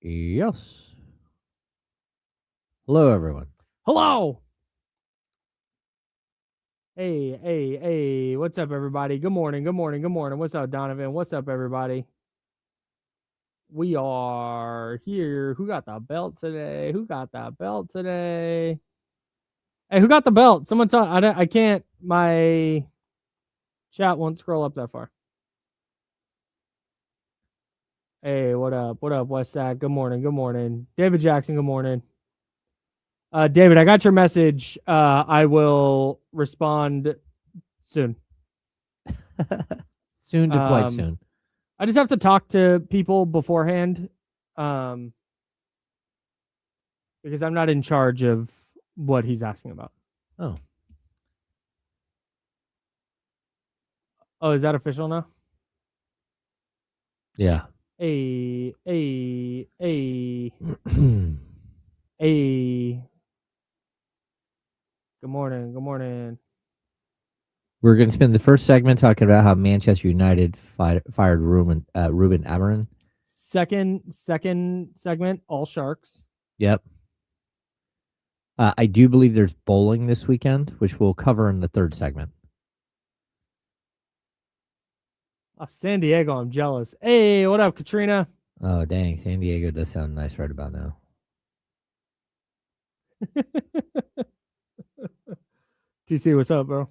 Yes. Hello, everyone. Hello. Hey. What's up, everybody? Good morning. What's up, Donovan? What's up, everybody? We are here. Who got the belt today? Hey, who got the belt? Someone tell. I can't. My chat won't scroll up that far. Hey, what up? West Sac? Good morning. David Jackson, good morning. David, I got your message. I will respond soon. Soon to quite soon. I just have to talk to people beforehand, because I'm not in charge of what he's asking about. Oh, is that official now? Yeah. Hey. Good morning. We're going to spend the first segment talking about how Manchester United fired Ruben Amorim. Second segment, all Sharks. Yep. I do believe there's bowling this weekend, which we'll cover in the third segment. Oh, San Diego, I'm jealous. Hey, what up, Katrina? Oh, dang. San Diego does sound nice right about now. TC, what's up, bro?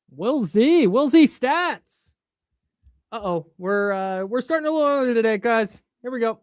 Will Z stats. We're starting a little early today, guys. Here we go.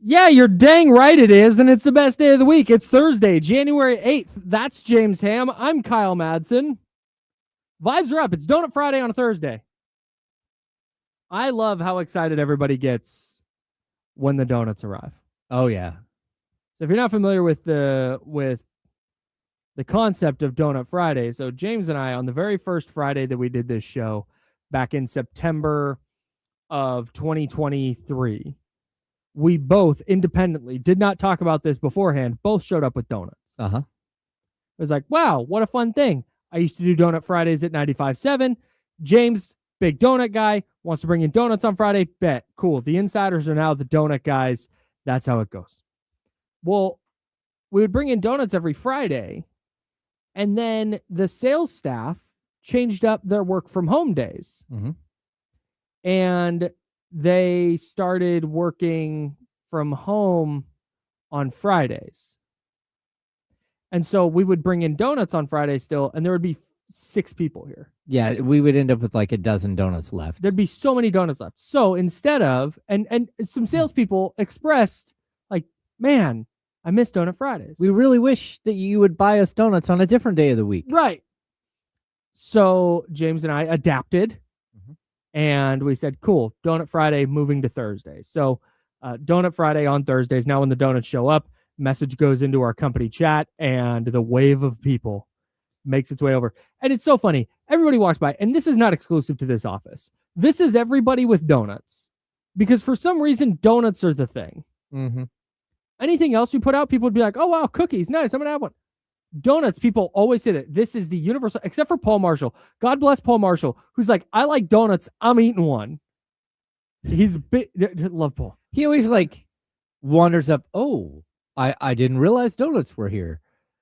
Yeah, you're dang right it is, and it's the best day of the week. It's Thursday, January 8th. That's James Ham. I'm Kyle Madsen. Vibes are up. It's Donut Friday on a Thursday. I love how excited everybody gets when the donuts arrive. Oh, yeah. So if you're not familiar with the concept of Donut Friday, so James and I, on the very first Friday that we did this show back in September of 2023, we both independently did not talk about this beforehand. Both showed up with donuts. Uh-huh. It was like, wow, what a fun thing. I used to do Donut Fridays at 95.7. James, big donut guy, wants to bring in donuts on Friday. Bet. Cool. The insiders are now the donut guys. That's how it goes. Well, we would bring in donuts every Friday, and then the sales staff changed up their work from home days. Mm-hmm. And they started working from home on Fridays. And so we would bring in donuts on Friday still, and there would be 6 people here. Yeah, we would end up with like a dozen donuts left. There'd be so many donuts left. So instead of, and some salespeople expressed like, man, I miss Donut Fridays. We really wish that you would buy us donuts on a different day of the week. Right. So James and I adapted. And we said, cool, Donut Friday moving to Thursday. So Donut Friday on Thursdays. Now when the donuts show up, message goes into our company chat, and the wave of people makes its way over. And it's so funny. Everybody walks by, and this is not exclusive to this office. This is everybody with donuts. Because for some reason, donuts are the thing. Mm-hmm. Anything else you put out, people would be like, oh, wow, cookies. Nice. I'm going to have one. Donuts, people always say that this is the universal, except for Paul Marshall. God bless Paul Marshall, who's like, I like donuts. I'm eating one. He's big. Love Paul. He always like wanders up. Oh, I didn't realize donuts were here.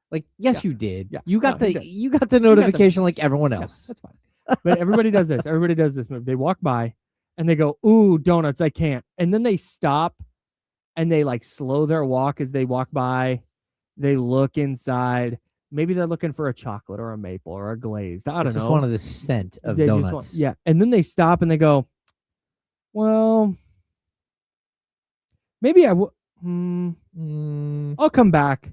Like, yes, you did. Yeah. You got the notification like everyone else. Yeah, that's fine. But everybody does this. Everybody does this move. They walk by and they go, ooh, donuts, I can't. And then they stop and they like slow their walk as they walk by. They look inside. Maybe they're looking for a chocolate or a maple or a glazed. I don't know. Just wanted the scent of donuts. Yeah. And then they stop and they go, well, maybe I will. I'll come back.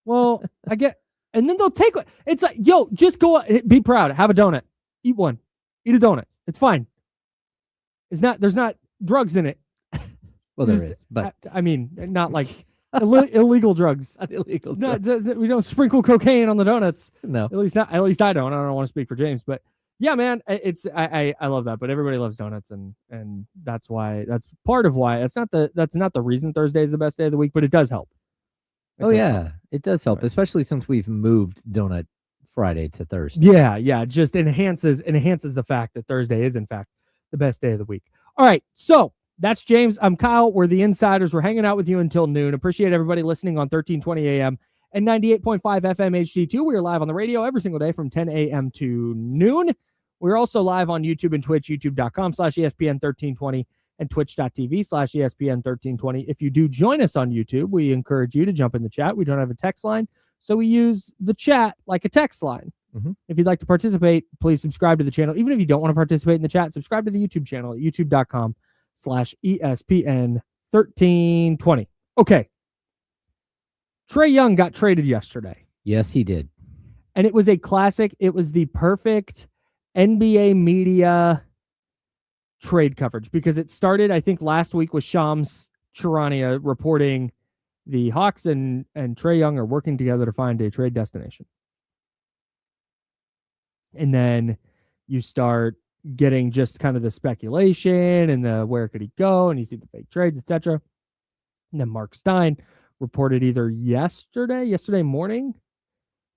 Well, I get, and then they'll take it. It's like, yo, just go, be proud. Have a donut. Eat one. Eat a donut. It's fine. There's not drugs in it. Well, there is, but I mean, not like illegal drugs. Not illegal. We don't sprinkle cocaine on the donuts. No, at least I don't. I don't want to speak for James, but yeah, man, I love that. But everybody loves donuts, and that's part of why. That's not the reason Thursday is the best day of the week, but it does help. It does help, especially since we've moved Donut Friday to Thursday. Yeah, it just enhances the fact that Thursday is in fact the best day of the week. All right, so that's James. I'm Kyle. We're the Insiders. We're hanging out with you until noon. Appreciate everybody listening on 1320 AM and 98.5 FM HD2. We are live on the radio every single day from 10 a.m. to noon. We're also live on YouTube and Twitch, youtube.com/ESPN1320 and twitch.tv/ESPN1320. If you do join us on YouTube, we encourage you to jump in the chat. We don't have a text line, so we use the chat like a text line. Mm-hmm. If you'd like to participate, please subscribe to the channel. Even if you don't want to participate in the chat, subscribe to the YouTube channel at youtube.com/ESPN1320. Okay. Trae Young got traded yesterday. Yes, he did. And it was a classic. It was the perfect NBA media trade coverage because it started, I think, last week with Shams Charania reporting the Hawks and Trae Young are working together to find a trade destination. And then you start getting just kind of the speculation and the where could he go, and you see the fake trades, etc. And then Mark Stein reported either yesterday morning,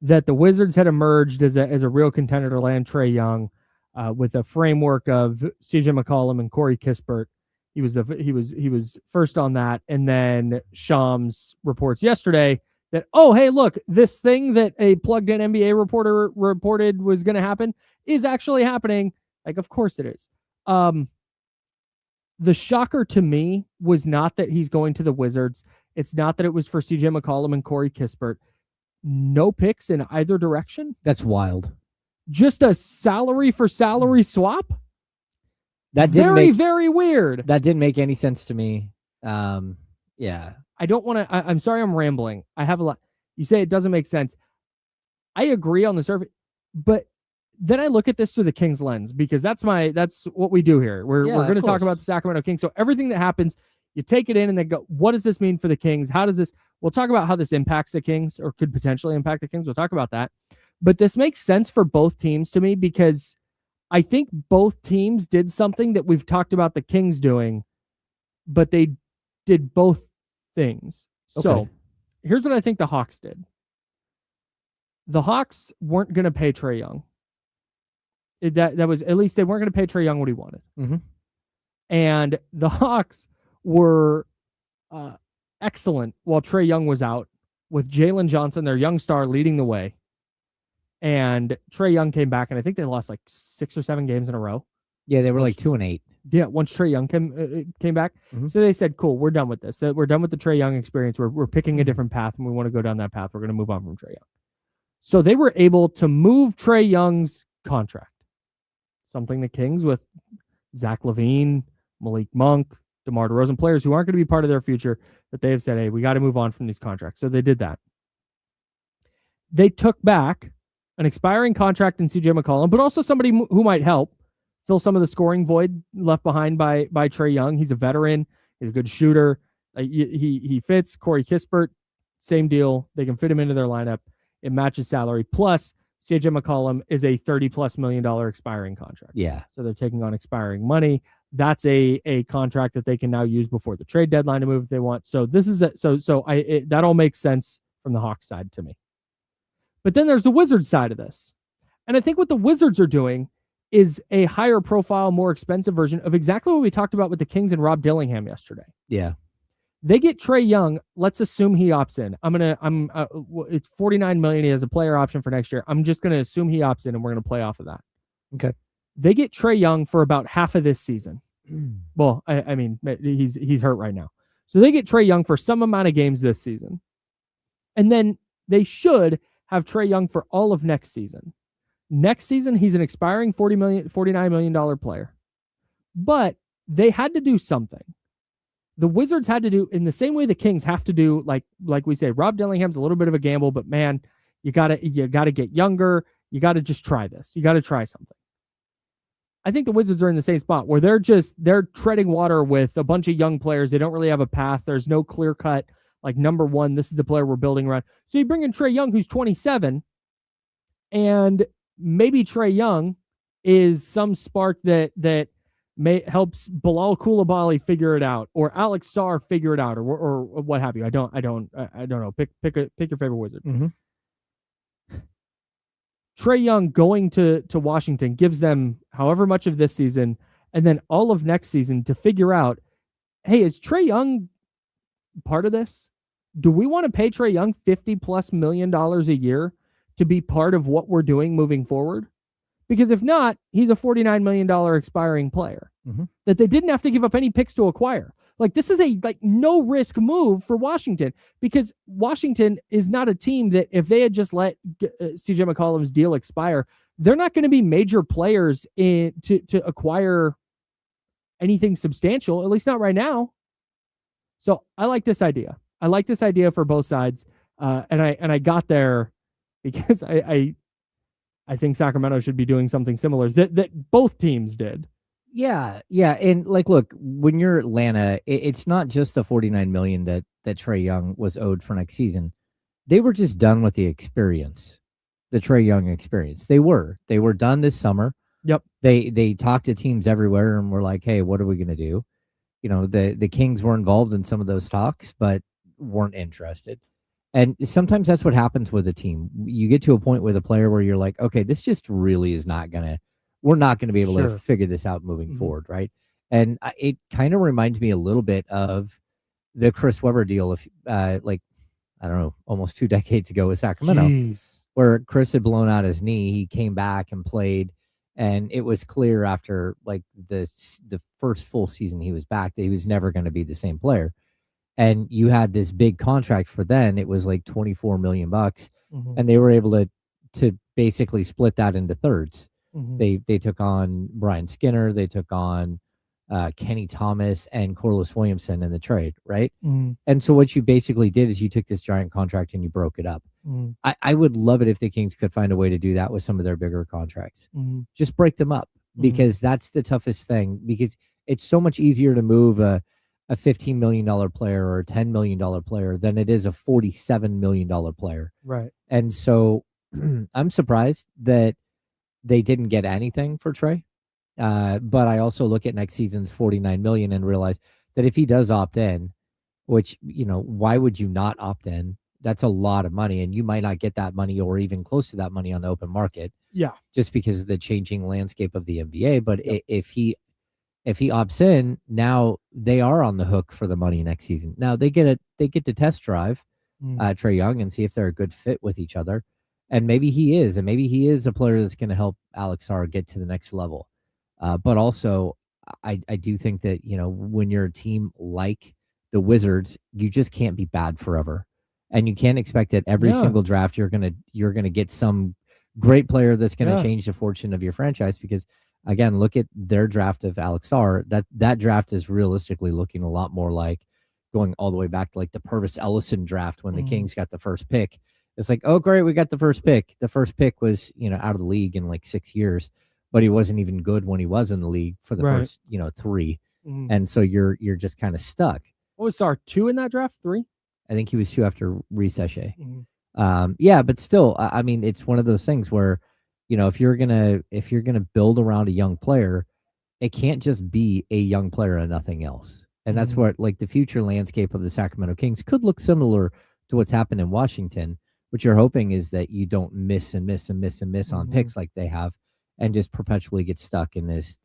that the Wizards had emerged as a real contender to land Trae Young with a framework of CJ McCollum and Corey Kispert. He was first on that, and then Shams reports yesterday that, oh, hey, look, this thing that a plugged-in NBA reporter reported was going to happen is actually happening. Like, of course it is. The shocker to me was not that he's going to the Wizards. It's not that it was for CJ McCollum and Corey Kispert. No picks in either direction. That's wild. Just a salary for salary swap. That didn't very weird. That didn't make any sense to me. Yeah. I don't want to. I'm sorry, I'm rambling. I have a lot. You say it doesn't make sense. I agree on the surface, but then I look at this through the Kings lens because that's what we do here. We're going to talk about the Sacramento Kings. So everything that happens, you take it in and then go, what does this mean for the Kings? How does this? We'll talk about how this impacts the Kings or could potentially impact the Kings. We'll talk about that. But this makes sense for both teams to me because I think both teams did something that we've talked about the Kings doing, but they did both things. Okay. So here's what I think the Hawks did. The Hawks weren't going to pay Trae Young. That was, at least they weren't going to pay Trae Young what he wanted. Mm-hmm. And the Hawks were excellent while Trae Young was out, with Jalen Johnson, their young star, leading the way. And Trae Young came back, and I think they lost like 6 or 7 games in a row. Yeah, they were like 2-8. Yeah, once Trae Young came back. Mm-hmm. So they said, cool, we're done with this. We're done with the Trae Young experience. We're picking a different path, and we want to go down that path. We're going to move on from Trae Young. So they were able to move Trae Young's contract, something the Kings with Zach LaVine, Malik Monk, DeMar DeRozan, players who aren't going to be part of their future, that they have said, hey, we got to move on from these contracts. So they did that. They took back an expiring contract in CJ McCollum, but also somebody who might help fill some of the scoring void left behind by Trae Young. He's a veteran. He's a good shooter. He fits. Corey Kispert, same deal. They can fit him into their lineup. It matches salary. Plus, CJ McCollum is a $30+ million expiring contract. Yeah. So they're taking on expiring money. That's a contract that they can now use before the trade deadline to move if they want. So this is that all makes sense from the Hawks side to me. But then there's the Wizards side of this. And I think what the Wizards are doing is a higher profile, more expensive version of exactly what we talked about with the Kings and Rob Dillingham yesterday. Yeah. They get Trae Young. Let's assume he opts in. It's $49 million. He has a player option for next year. I'm just going to assume he opts in, and we're going to play off of that. Okay. They get Trae Young for about half of this season. Well, I mean, he's hurt right now. So they get Trae Young for some amount of games this season. And then they should have Trae Young for all of next season. Next season, he's an expiring $49 million player. But they had to do something. The Wizards had to do, in the same way the Kings have to do, like we say, Rob Dillingham's a little bit of a gamble, but man, you gotta get younger. You gotta just try this. You gotta try something. I think the Wizards are in the same spot where they're treading water with a bunch of young players. They don't really have a path. There's no clear cut, like, number one, this is the player we're building around. So you bring in Trae Young, who's 27, and maybe Trae Young is some spark that helps Bilal Coulibaly figure it out, or Alex Sarr figure it out, or what have you. I don't know. Pick your favorite Wizard. Mm-hmm. Trae Young going to Washington gives them however much of this season and then all of next season to figure out, hey, is Trae Young part of this? Do we want to pay Trae Young $50+ million a year to be part of what we're doing moving forward? Because if not, he's a $49 million expiring player that they didn't have to give up any picks to acquire. Like, this is a no risk move for Washington, because Washington is not a team that, if they had just let CJ McCollum's deal expire, they're not going to be major players to acquire anything substantial, at least not right now. So I like this idea. I like this idea for both sides. And I got there because I think Sacramento should be doing something similar that both teams did. Yeah. And look, when you're Atlanta, it's not just the $49 million that Trae Young was owed for next season. They were just done with the experience, the Trae Young experience. They were done this summer. Yep. They talked to teams everywhere and were like, hey, what are we going to do? The Kings were involved in some of those talks, but weren't interested. And sometimes that's what happens with a team. You get to a point with a player where you're like, okay, this just really is not going to, we're not going to be able to figure this out moving forward, right? And it kind of reminds me a little bit of the Chris Webber deal, I don't know, almost 2 decades ago with Sacramento, where Chris had blown out his knee. He came back and played, and it was clear after the first full season he was back that he was never going to be the same player. And you had this big contract for then. It was like $24 million, and they were able to basically split that into thirds. They took on Brian Skinner, they took on Kenny Thomas and Corliss Williamson in the trade, right? And so what you basically did is you took this giant contract and you broke it up. I would love it if the Kings could find a way to do that with some of their bigger contracts. Just break them up, because that's the toughest thing, because it's so much easier to move a $15 million player or a $10 million player than it is a $47 million player. Right. And so I'm surprised that they didn't get anything for Trae. But I also look at next season's $49 million and realize that if he does opt in, which, why would you not opt in? That's a lot of money, and you might not get that money or even close to that money on the open market. Yeah. Just because of the changing landscape of the NBA. But if he opts in, now they are on the hook for the money next season. Now they get to test drive Trae Young and see if they're a good fit with each other. And maybe he is, a player that's going to help Alex Sarr get to the next level. But also, I do think that, when you're a team like the Wizards, you just can't be bad forever. And you can't expect that every single draft you're gonna get some great player that's going to change the fortune of your franchise. Because, again, look at their draft of Alex Sarr. That draft is realistically looking a lot more like going all the way back to the Purvis Ellison draft when the Kings got the first pick. It's like, oh, great, we got the first pick. The first pick was, out of the league in 6 years, but he wasn't even good when he was in the league for the first, 3. And so you're just kind of stuck. What was Sarr, 2 in that draft? 3? I think he was 2 after Risache. Yeah, but still, I mean, it's one of those things where, if you're gonna build around a young player, it can't just be a young player and nothing else. And that's what the future landscape of the Sacramento Kings could look similar to what's happened in Washington. What you're hoping is that you don't miss on picks like they have, and just perpetually get stuck in this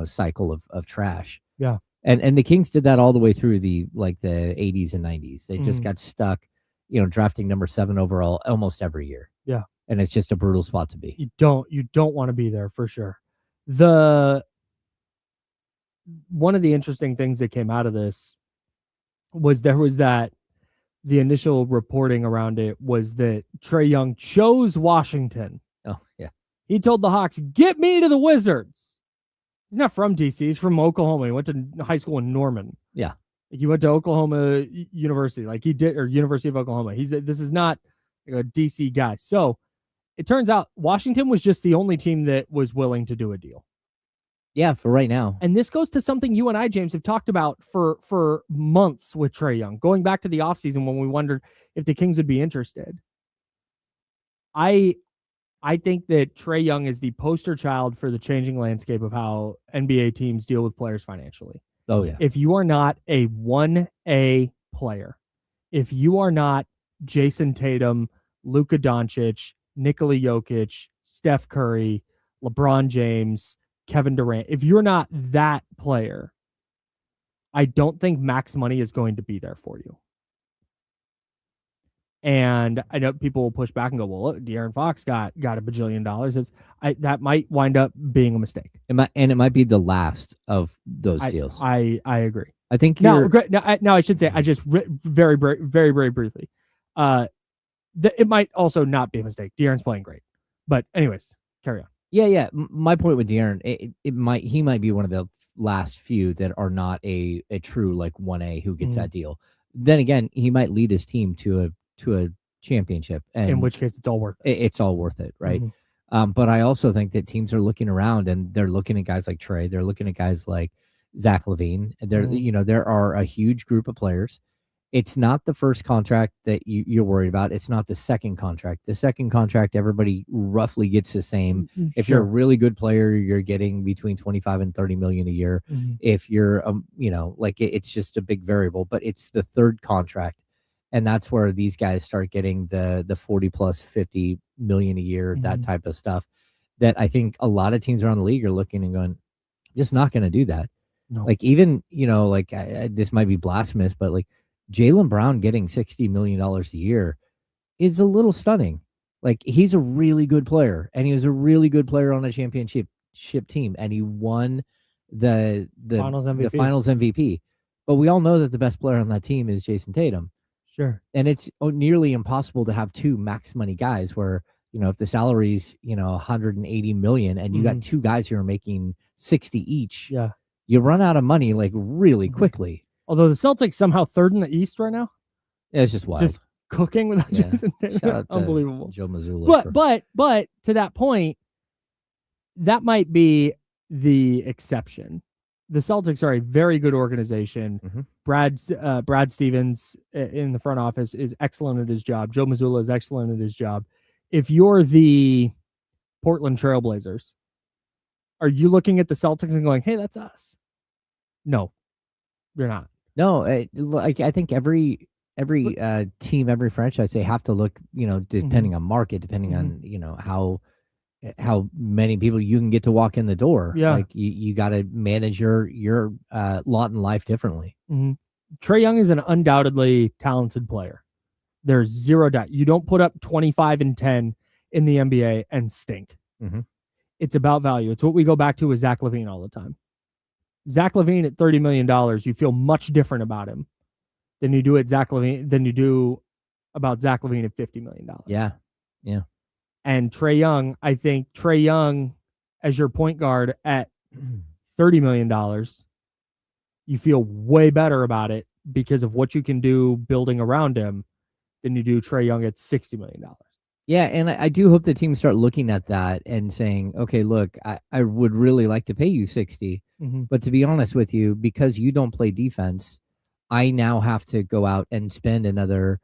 cycle of trash. Yeah. And the Kings did that all the way through the 80s and 90s. They just got stuck, drafting number 7 overall almost every year. Yeah. And it's just a brutal spot to be. You don't want to be there, for sure. One of the interesting things that came out of this was the initial reporting around it was that Trae Young chose Washington. Oh, yeah. He told the Hawks, get me to the Wizards. He's not from DC. He's from Oklahoma. He went to high school in Norman. Yeah. He went to Oklahoma University, or University of Oklahoma. This is not a DC guy. So it turns out Washington was just the only team that was willing to do a deal. Yeah, for right now. And this goes to something you and I, James, have talked about for months with Trae Young, going back to the offseason when we wondered if the Kings would be interested. I think that Trae Young is the poster child for the changing landscape of how NBA teams deal with players financially. Oh, yeah. If you are not a 1A player, if you are not Jason Tatum, Luka Doncic, Nikola Jokic, Steph Curry, LeBron James, Kevin Durant, if you're not that player, I don't think max money is going to be there for you. And I know people will push back and go, well, look, De'Aaron Fox got $1 bajillion. That might wind up being a mistake. It might be the last of those deals. I agree. I think now I should say, I just very, very, very briefly. It might also not be a mistake. De'Aaron's playing great. But anyways, carry on. Yeah. My point with De'Aaron, he might be one of the last few that are not a true like 1A who gets that deal. Then again, he might lead his team to a championship, and in which case it's all worth it. It's all worth it, right? But I also think that teams are looking around and they're looking at guys like Trae. They're looking at guys like Zach LaVine. There are a huge group of players. It's not the first contract that you're worried about. It's not the second contract. The second contract, everybody roughly gets the same. If you're a really good player, you're getting between 25 and 30 million a year. If you're, it's just a big variable, but it's the third contract. And that's where these guys start getting the 40 plus 50 million a year, that type of stuff that I think a lot of teams around the league are looking and going, just not going to do that. No. Like even, this might be blasphemous, but like Jaylen Brown getting $60 million a year is a little stunning. Like he's a really good player and he was a really good player on a championship team and he won the finals MVP. But we all know that the best player on that team is Jason Tatum. Sure. And it's nearly impossible to have two max money guys where, if the salary's, 180 million and you got two guys who are making 60 each, you run out of money like really quickly. Although the Celtics somehow third in the East right now. Yeah, it's just wild. Just cooking without Jason Tatum. Unbelievable. Joe Mazzulla. But to that point, that might be the exception. The Celtics are a very good organization. Brad Stevens in the front office is excellent at his job. Joe Mazzulla is excellent at his job. If you're the Portland Trailblazers, are you looking at the Celtics and going, hey, that's us? No, you're not. No, I think every team, every franchise, they have to look, depending on market, depending on, how many people you can get to walk in the door. Yeah. Like you got to manage your lot in life differently. Trae Young is an undoubtedly talented player. There's zero doubt. You don't put up 25 and 10 in the NBA and stink. It's about value. It's what we go back to with Zach LaVine all the time. Zach LaVine at $30 million, you feel much different about him than you do at Zach LaVine than you do about Zach LaVine at $50 million. Yeah. And Trae Young, I think Trae Young as your point guard at $30 million, you feel way better about it because of what you can do building around him than you do Trae Young at $60 million. Yeah, and I do hope the teams start looking at that and saying, okay, look, I would really like to pay you 60, but to be honest with you, because you don't play defense, I now have to go out and spend another,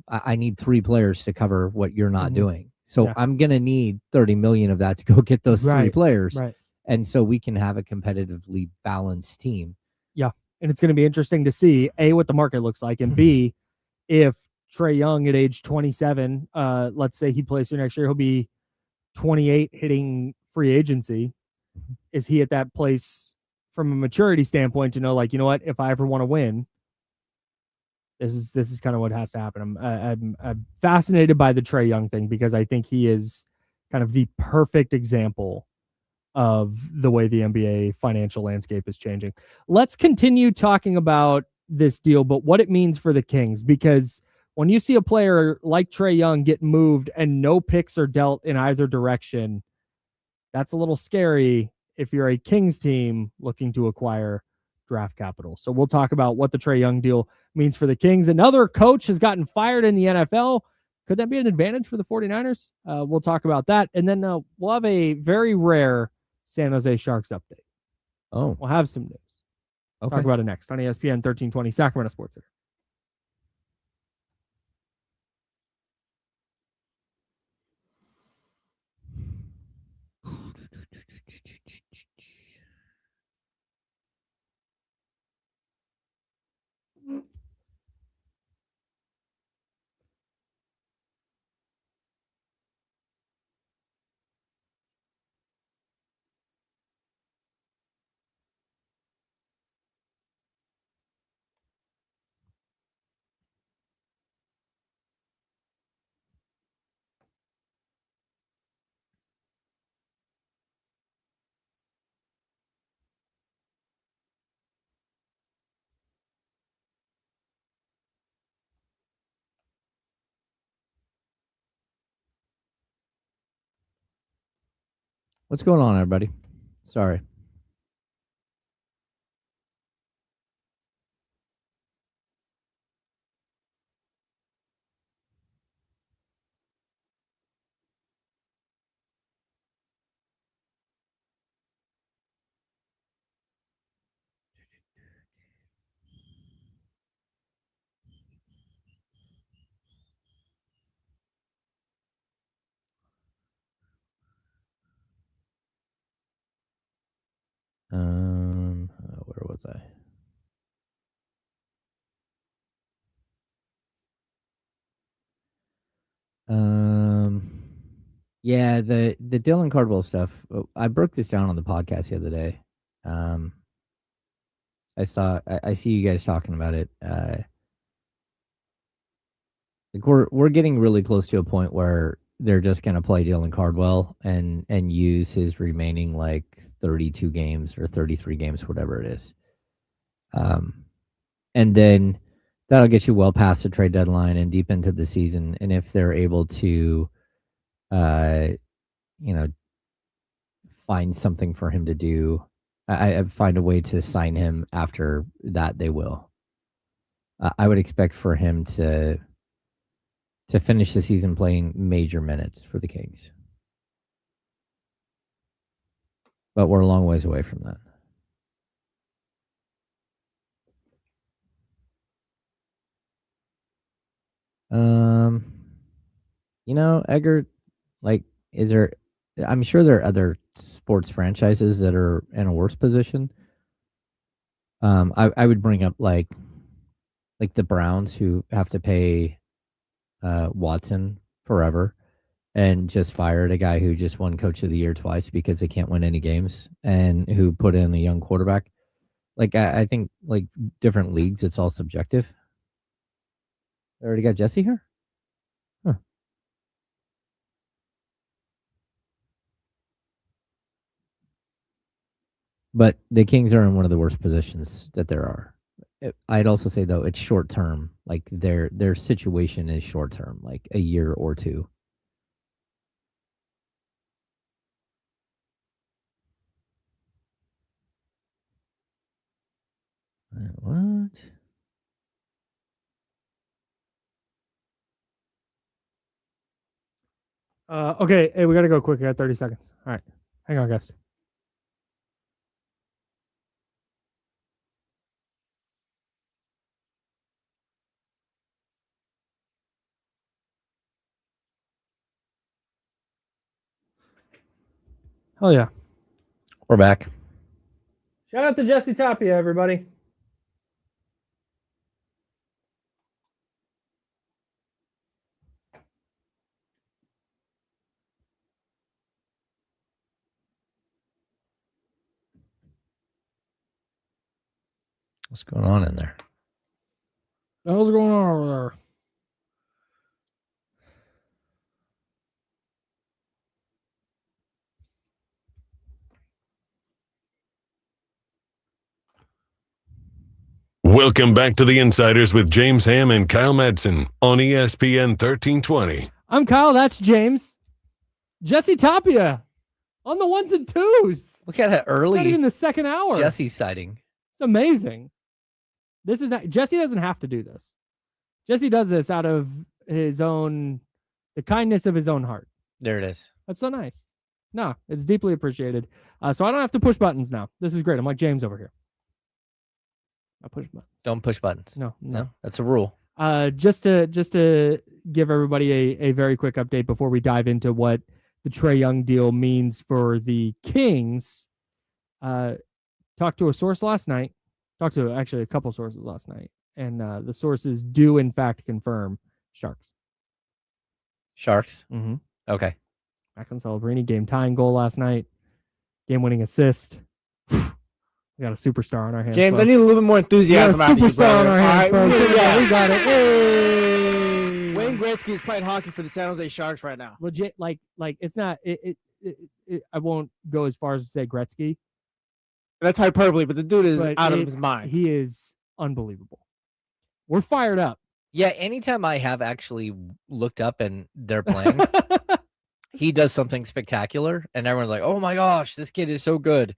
I need 3 players to cover what you're not doing. So I'm going to need 30 million of that to go get those 3 players. Right. And so we can have a competitively balanced team. Yeah. And it's going to be interesting to see, A, what the market looks like, and B, if Trae Young at age 27, let's say he plays here next year, he'll be 28 hitting free agency. Is he at that place from a maturity standpoint to know, like, you know what, if I ever want to win, this is kind of what has to happen. I'm fascinated by the Trae Young thing because I think he is kind of the perfect example of the way the NBA financial landscape is changing. Let's continue talking about this deal, but what it means for the Kings, because when you see a player like Trae Young get moved and no picks are dealt in either direction, that's a little scary if you're a Kings team looking to acquire draft capital. So we'll talk about what the Trae Young deal means for the Kings. Another coach has gotten fired in the NFL. Could that be an advantage for the 49ers? We'll talk about that. And then we'll have a very rare San Jose Sharks update. Oh, We'll have some news. okay. Talk about it next on ESPN 1320 Sacramento Sports Center. What's going on, everybody? Sorry. Where was I? Yeah, the Dylan Cardwell stuff. I broke this down on the podcast the other day. I see you guys talking about it. Like we're getting really close to a point where they're just gonna play Dylan Cardwell and use his remaining like 32 games or 33 games, whatever it is. And then that'll get you well past the trade deadline and deep into the season. And if they're able to, find something for him to do, I find a way to sign him after that, they will. I would expect for him to finish the season playing major minutes for the Kings. But we're a long ways away from that. Edgar, like, I'm sure there are other sports franchises that are in a worse position. I would bring up like the Browns, who have to pay Watson forever and just fired a guy who just won Coach of the Year twice because they can't win any games, and who put in a young quarterback. Like, I think like different leagues, it's all subjective. I already got Jesse here? Huh. But the Kings are in one of the worst positions that there are. I'd also say, though, it's short term. Like their situation is short term, like a year or two. What? Okay, hey, we got to go quick. I got 30 seconds. All right. Hang on, guys. Hell yeah. We're back. Shout out to Jesse Tapia, everybody. What's going on in there? What the hell's going on over there? Welcome back to the Insiders with James Ham and Kyle Madsen on ESPN 1320. I'm Kyle. That's James. Jesse Tapia on the ones and twos. Look at it early. It's not even the second hour. Jesse sighting. It's amazing. This is not, Jesse doesn't have to do this. Jesse does this out of the kindness of his own heart. There it is. That's so nice. No, it's deeply appreciated. So I don't have to push buttons now. This is great. I'm like James over here. I push buttons. Don't push buttons. No. That's a rule. Just to give everybody a very quick update before we dive into what the Trae Young deal means for the Kings. Talked to a source last night. Talked to actually a couple sources last night, and the sources do in fact confirm Sharks. Sharks. Mm-hmm. Okay. Back on Celebrini, game tying goal last night, game winning assist. We got a superstar on our hands. James, folks. I need a little bit more enthusiasm out of you, Superstar on brother. our hands, All right, folks. yeah. We got it. Hey! Wayne Gretzky is playing hockey for the San Jose Sharks right now. Legit, like it's not. I won't go as far as to say Gretzky. That's hyperbole, but the dude is But out of his mind. He is unbelievable. We're fired up. Yeah, anytime I have actually looked up and they're playing, he does something spectacular, and everyone's like, "Oh my gosh, this kid is so good."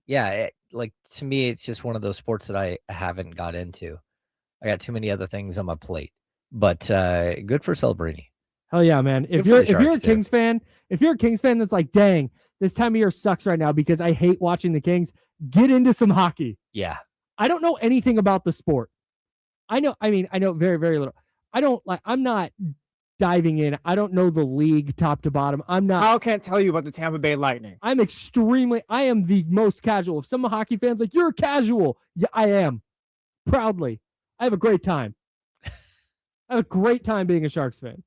Yeah, like to me, it's just one of those sports that I haven't got into. I got too many other things on my plate, but good for Celebrini. Hell yeah, man! If you're a Kings fan, that's like, dang, this time of year sucks right now because I hate watching the Kings. Get into some hockey. Yeah, I don't know anything about the sport. I know very, very little. I'm not diving in. I don't know the league top to bottom. Kyle can't tell you about the Tampa Bay Lightning. I am the most casual. If some hockey fans like, you're casual. Yeah, I am. Proudly. I have a great time. I have a great time being a Sharks fan.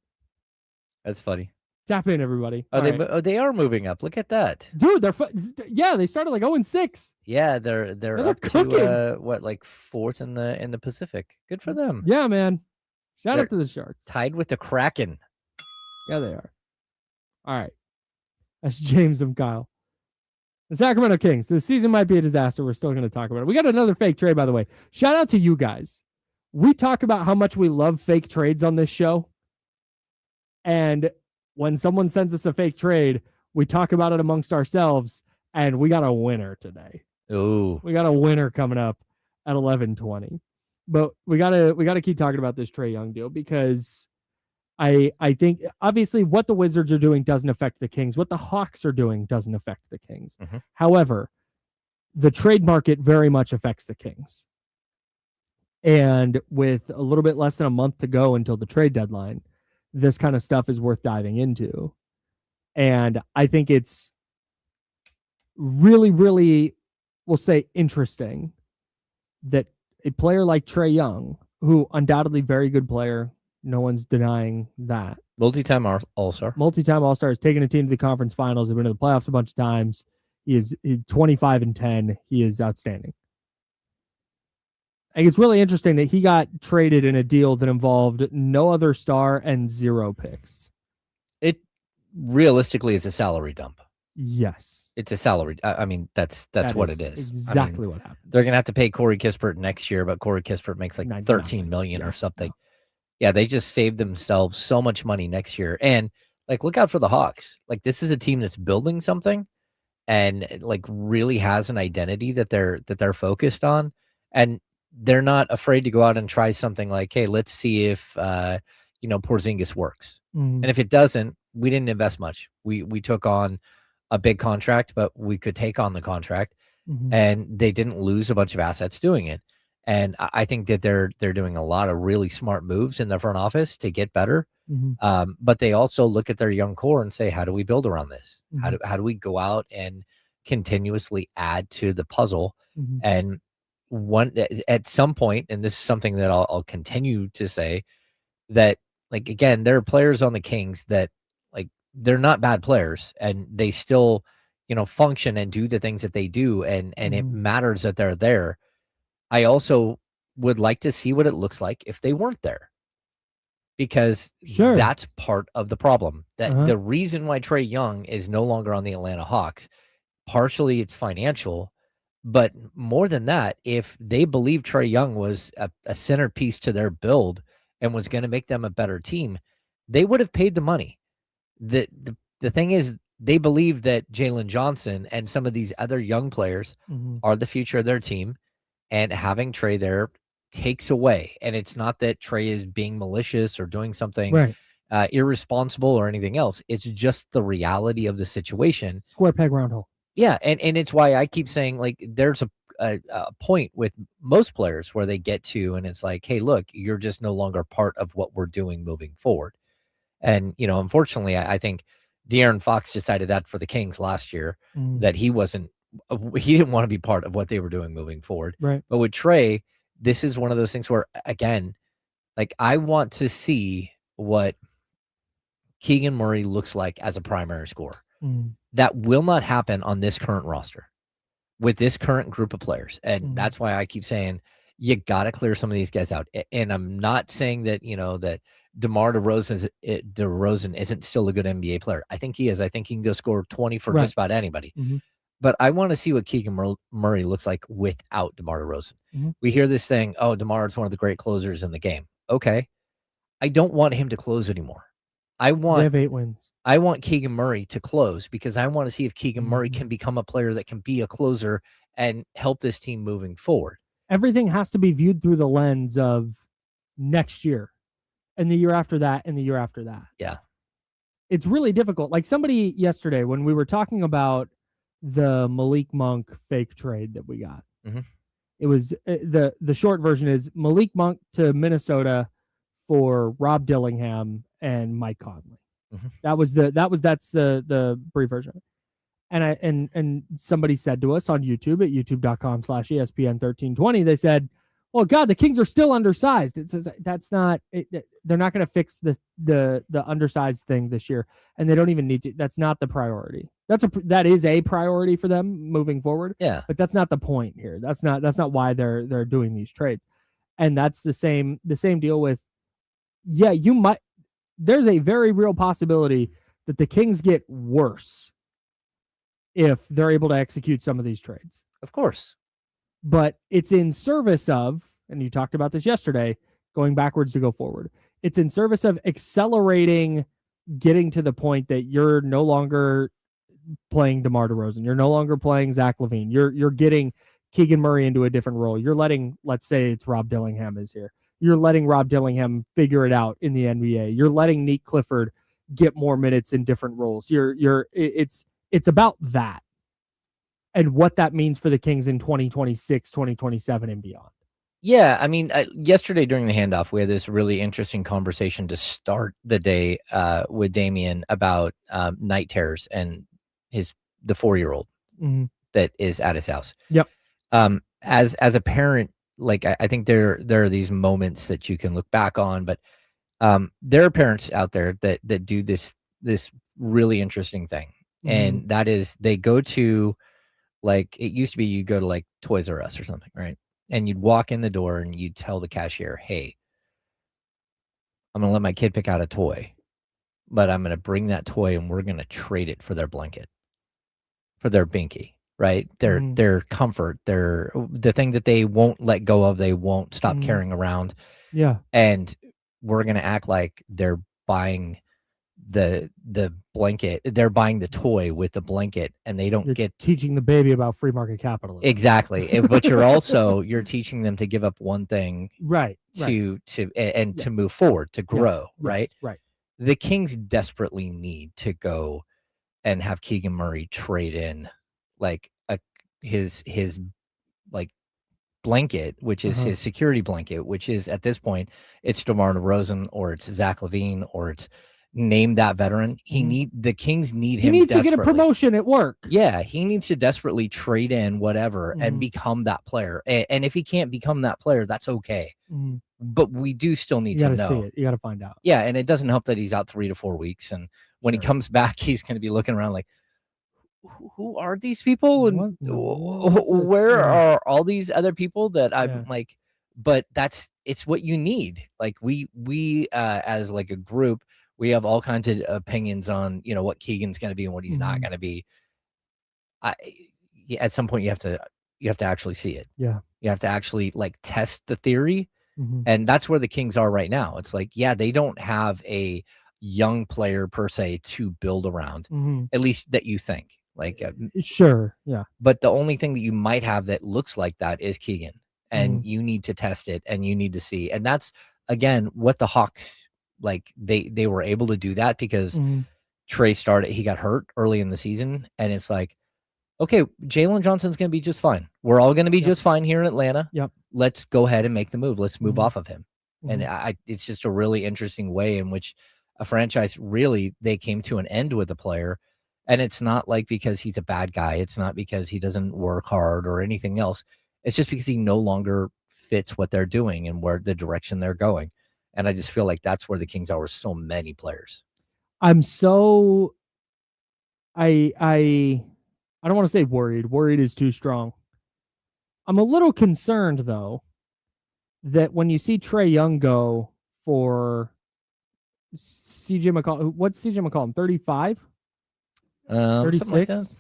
that's funny. Tap in, everybody. They are moving up. Look at that, dude. They started like 0-6. Yeah, they're up to like 4th in the Pacific. Good for them. Yeah, man. Shout out to the Sharks. Tied with the Kraken. Yeah, they are. All right. That's James and Kyle. The Sacramento Kings. This season might be a disaster. We're still going to talk about it. We got another fake trade, by the way. Shout out to you guys. We talk about how much we love fake trades on this show. And when someone sends us a fake trade, we talk about it amongst ourselves, and we got a winner today. Ooh. We got a winner coming up at 11:20. But we gotta keep talking about this Trae Young deal because I think obviously what the Wizards are doing doesn't affect the Kings. What the Hawks are doing doesn't affect the Kings. Mm-hmm. However, the trade market very much affects the Kings. And with a little bit less than a month to go until the trade deadline, this kind of stuff is worth diving into. And I think it's really, really, we'll say, interesting that a player like Trae Young, who undoubtedly very good player, no one's denying that. Multi-time All-Star. Multi-time All-Star, has taken a team to the conference finals, has been to the playoffs a bunch of times. He's 25-10. He is outstanding. I think it's really interesting that he got traded in a deal that involved no other star and 0 picks. It realistically is a salary dump. Yes. It's a salary. I mean, that's what it is. Exactly what happened. They're going to have to pay Corey Kispert next year, but Corey Kispert makes like $13 million or something. Yeah, they just saved themselves so much money next year. And like, look out for the Hawks. Like, this is a team that's building something and like really has an identity that they're focused on. And they're not afraid to go out and try something like, hey, let's see if Porzingis works. Mm-hmm. And if it doesn't, we didn't invest much. We took on a big contract, but we could take on the contract, and they didn't lose a bunch of assets doing it. And I think that they're doing a lot of really smart moves in the front office to get better. Mm-hmm. But they also look at their young core and say, how do we build around this? Mm-hmm. How do we go out and continuously add to the puzzle? Mm-hmm. And at some point, and this is something that I'll continue to say, that like, again, there are players on the Kings that like, they're not bad players and they still, function and do the things that they do. And it matters that they're there. I also would like to see what it looks like if they weren't there, because that's part of the problem. That the reason why Trae Young is no longer on the Atlanta Hawks, partially it's financial, but more than that, if they believe Trae Young was a centerpiece to their build and was going to make them a better team, they would have paid the money. The thing is, they believe that Jalen Johnson and some of these other young players are the future of their team, and having Trae there takes away. And it's not that Trae is being malicious or doing something irresponsible or anything else. It's just the reality of the situation. Square peg, round hole. Yeah, and it's why I keep saying, like, there's a point with most players where they get to, and it's like, hey, look, you're just no longer part of what we're doing moving forward. And, unfortunately, I think De'Aaron Fox decided that for the Kings last year, that he didn't want to be part of what they were doing moving forward. Right. But with Trae, this is one of those things where, again, like, I want to see what Keegan Murray looks like as a primary scorer. That will not happen on this current roster with this current group of players. And that's why I keep saying you got to clear some of these guys out. And I'm not saying that, that DeMar DeRozan isn't still a good NBA player. I think he is. I think he can go score 20 for just about anybody. But I want to see what Keegan Murray looks like without DeMar DeRozan. We hear this saying, oh, DeMar is one of the great closers in the game. Okay. I don't want him to close anymore. They have 8 wins. I want Keegan Murray to close because I want to see if Keegan Murray can become a player that can be a closer and help this team moving forward. Everything has to be viewed through the lens of next year and the year after that and the year after that. Yeah. It's really difficult. Like somebody yesterday when we were talking about the Malik Monk fake trade that we got, it was the short version is Malik Monk to Minnesota for Rob Dillingham and Mike Conley. That's the brief version. And somebody said to us on YouTube at youtube.com/ESPN1320, they said, well, God, the Kings are still undersized. It says that's not they're not going to fix the undersized thing this year, and they don't even need to. That's not the priority. That is a priority for them moving forward. Yeah, but that's not the point here. That's not why they're doing these trades. And that's the same deal with. Yeah, you might. There's a very real possibility that the Kings get worse if they're able to execute some of these trades. Of course. But it's in service of, and you talked about this yesterday, going backwards to go forward. It's in service of accelerating, getting to the point that you're no longer playing DeMar DeRozan. You're no longer playing Zach LaVine. You're getting Keegan Murray into a different role. You're letting, let's say it's Rob Dillingham is here. You're letting Rob Dillingham figure it out in the NBA. You're letting Nate Clifford get more minutes in different roles. It's about that and what that means for the Kings in 2026, 2027 and beyond. Yeah, I mean, yesterday during the handoff, we had this really interesting conversation to start the day with Damian about night terrors and the 4-year-old that is at his house. Yep. As a parent, like I think there are these moments that you can look back on, but there are parents out there that do this really interesting thing, and that is they go to, like, it used to be you go to like Toys R Us or something, right? And you'd walk in the door and you'd tell the cashier, "Hey, I'm gonna let my kid pick out a toy, but I'm gonna bring that toy and we're gonna trade it for their blanket, for their binky." Right? Their comfort, the thing that they won't let go of, they won't stop carrying around. Yeah. And we're gonna act like they're buying the blanket, they're buying the toy with the blanket, and they don't get teaching the baby about free market capitalism. Exactly. But you're teaching them to give up one thing to move forward, to grow, right? Right. The Kings desperately need to go and have Keegan Murray trade in like his like blanket, which is his security blanket, which is at this point it's DeMar DeRozan or it's Zach LaVine or it's name that veteran. The Kings need him. He needs to get a promotion at work. Yeah, he needs to desperately trade in whatever and become that player. And if he can't become that player, that's okay. But we do still need to know. See it. You got to find out. Yeah, and it doesn't help that he's out 3 to 4 weeks, and when he comes back, he's going to be looking around like, who are these people and where are all these other people that I'm like, but it's what you need. Like we as like a group, we have all kinds of opinions on, what Keegan's going to be and what he's not going to be. At some point you have to actually see it. Yeah. You have to actually like test the theory. And that's where the Kings are right now. It's like, yeah, they don't have a young player per se to build around, at least that you think. Like, sure, yeah. But the only thing that you might have that looks like that is Keegan, and you need to test it, and you need to see. And that's again what the Hawks like they were able to do that because Trae he got hurt early in the season, and it's like, okay, Jalen Johnson's going to be just fine. We're all going to be just fine here in Atlanta. Yep. Let's go ahead and make the move. Let's move off of him. And it's just a really interesting way in which a franchise really, they came to an end with a player. And it's not like because he's a bad guy. It's not because he doesn't work hard or anything else. It's just because he no longer fits what they're doing and where the direction they're going. And I just feel like that's where the Kings are with so many players. I'm so I don't want to say worried. Worried is too strong. I'm a little concerned though that when you see Trae Young go for CJ McCollum, what's CJ McCollum? 35? 36? Like that.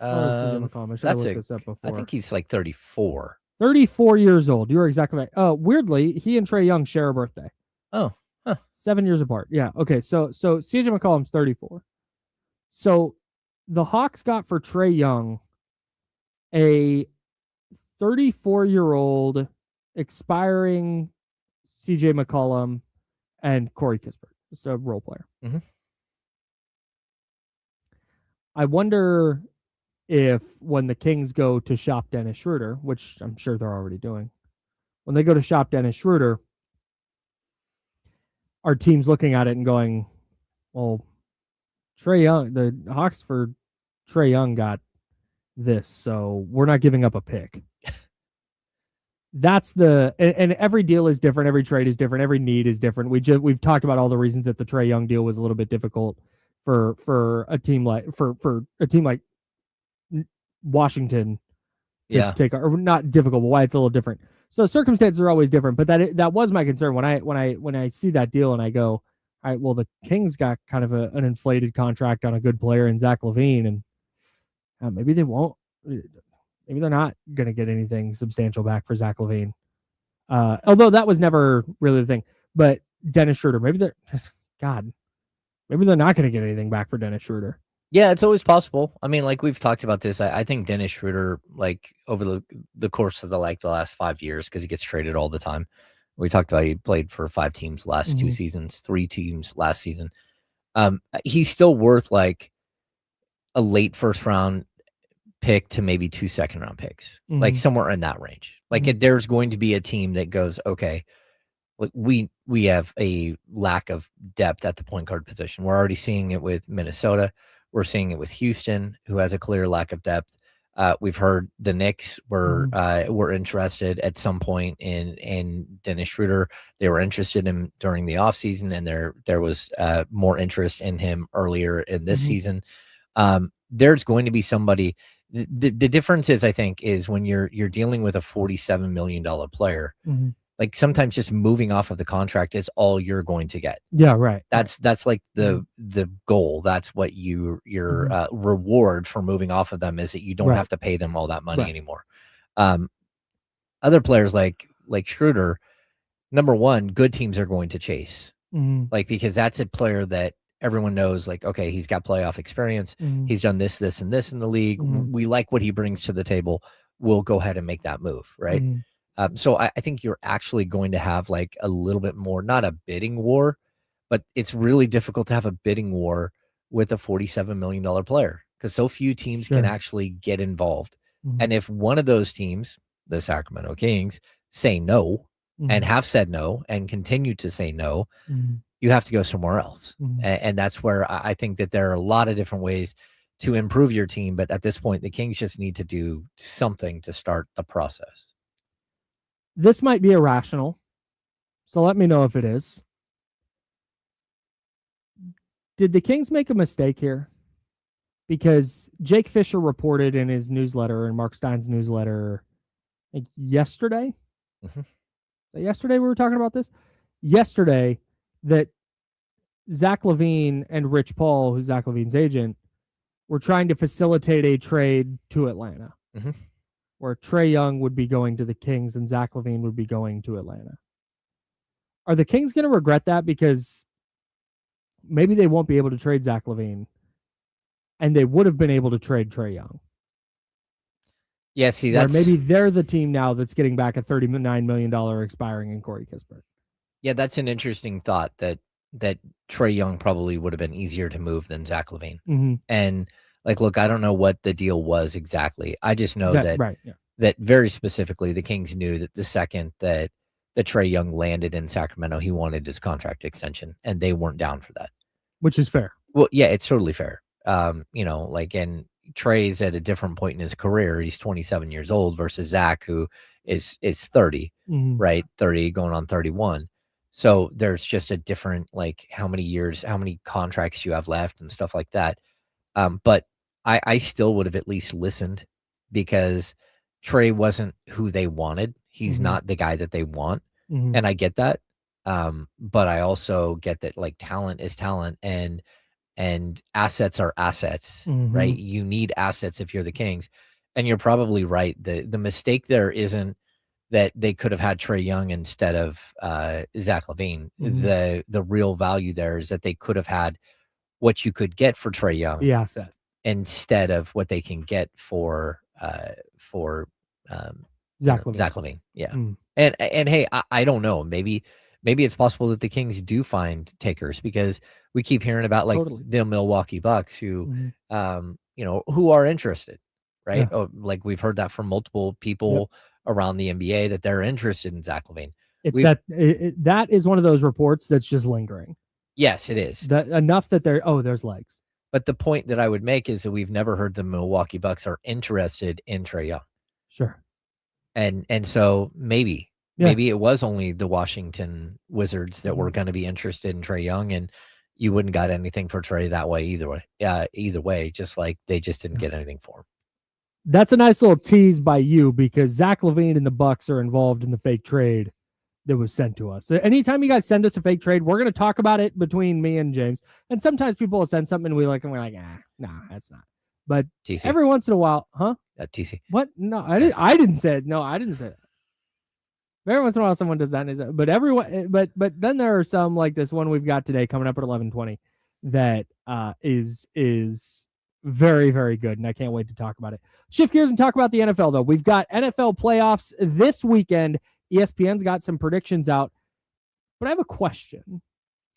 CJ McCollum. I should have looked this up before. I think he's like 34. 34 years old. You're exactly right. Oh, weirdly, he and Trae Young share a birthday. Oh, 7 years apart. Yeah. Okay. So CJ McCollum's 34. So the Hawks got for Trae Young a 34-year-old expiring CJ McCollum and Corey Kispert. It's a role player. I wonder if when the Kings go to shop Dennis Schroeder, which I'm sure they're already doing, when they go to shop Dennis Schroeder, our team's looking at it and going, well, Trae Young, the Hawks for Trae Young got this, so we're not giving up a pick. That's and every deal is different, every trade is different, every need is different. We've talked about all the reasons that the Trae Young deal was a little bit difficult for a team like Washington to take, or not difficult, but why it's a little different. So circumstances are always different, but that was my concern when I see that deal and I go, all right, well, the Kings got kind of an inflated contract on a good player in Zach LaVine, and maybe they won't. Maybe they're not going to get anything substantial back for Zach LaVine. Although that was never really the thing. But Dennis Schroeder, maybe they're not going to get anything back for Dennis Schroeder. Yeah, it's always possible. I mean, like we've talked about this. I think Dennis Schroeder, like over the course of the last 5 years, because he gets traded all the time. We talked about he played for 5 teams last 2 seasons, 3 teams last season. He's still worth like a late first round pick to maybe 2 second round picks, like somewhere in that range. Like there's going to be a team that goes, okay, like we have a lack of depth at the point guard position. We're already seeing it with Minnesota. We're seeing it with Houston, who has a clear lack of depth. We've heard the Knicks were interested at some point in Dennis Schroeder. They were interested in him during the offseason, and there was more interest in him earlier in this season. There's going to be somebody. The difference is, I think, is when you're dealing with a $47 million player, like sometimes just moving off of the contract is all you're going to get. Yeah, right. That's like the goal. That's what your reward for moving off of them is, that you don't have to pay them all that money anymore. Other players like Schroeder, number one, good teams are going to chase, like, because that's a player that everyone knows, like, okay, he's got playoff experience. He's done this, and this in the league. We like what he brings to the table. We'll go ahead and make that move, right? So I think you're actually going to have like a little bit more, not a bidding war, but it's really difficult to have a bidding war with a $47 million player because so few teams can actually get involved. And if one of those teams, the Sacramento Kings, say no and have said no and continue to say no, you have to go somewhere else. And that's where I think that there are a lot of different ways to improve your team. But at this point, the Kings just need to do something to start the process. This might be irrational, so let me know if it is. Did the Kings make a mistake here? Because Jake Fisher reported in his newsletter and Mark Stein's newsletter, like yesterday. Yesterday we were talking about this. Yesterday, that Zach LaVine and Rich Paul, who's Zach LaVine's agent, were trying to facilitate a trade to Atlanta, where Trae Young would be going to the Kings and Zach LaVine would be going to Atlanta. Are the Kings going to regret that? Because maybe they won't be able to trade Zach LaVine, and they would have been able to trade Trae Young. Yeah, see, that's... Or maybe they're the team now that's getting back a $39 million expiring in Corey Kispert. Yeah, that's an interesting thought, that Trae Young probably would have been easier to move than Zach LaVine. Mm-hmm. And like, look, I don't know what the deal was exactly. I just know that right, yeah. that very specifically the Kings knew that the second that Trae Young landed in Sacramento, he wanted his contract extension, and they weren't down for that. Which is fair. Well, yeah, it's totally fair. You know, like, and Trae's at a different point in his career. He's 27 years old versus Zach, who is 30, right? 30 going on 31. So there's just a different, like, how many years, how many contracts you have left and stuff like that. But I still would have at least listened, because Trae wasn't who they wanted. He's not the guy that they want. And I get that. But I also get that, like, talent is talent, and assets are assets, right? You need assets if you're the Kings. And you're probably right. The mistake there isn't that they could have had Trae Young instead of Zach LaVine. The real value there is that they could have had what you could get for Trae Young, the asset, instead of what they can get for Zach LaVine. Yeah. And hey, I don't know. Maybe it's possible that the Kings do find takers, because we keep hearing about, like, the Milwaukee Bucks who, you know, who are interested, right? Oh, like, we've heard that from multiple people around the NBA that they're interested in Zach LaVine. It's that is one of those reports that's just lingering. Yes, it is. That enough that there's legs. But the point that I would make is that we've never heard the Milwaukee Bucks are interested in Trae Young. Sure. And so maybe it was only the Washington Wizards that were going to be interested in Trae Young, and you wouldn't got anything for Trae that way either way. Either way, just like they just didn't get anything for him. That's a nice little tease by you, because Zach LaVine and the Bucks are involved in the fake trade that was sent to us. Anytime you guys send us a fake trade, we're going to talk about it between me and James. And sometimes people will send something and we're like, nah, that's not. But TC. Every once in a while, huh? TC. What? No, I didn't say it. No, I didn't say it. Every once in a while, someone does that. But everyone, but then there are some, like this one we've got today coming up at 11:20 that is very, very good, and I can't wait to talk about it. Shift gears and talk about the NFL, though. We've got NFL playoffs this weekend. ESPN's got some predictions out, but I have a question,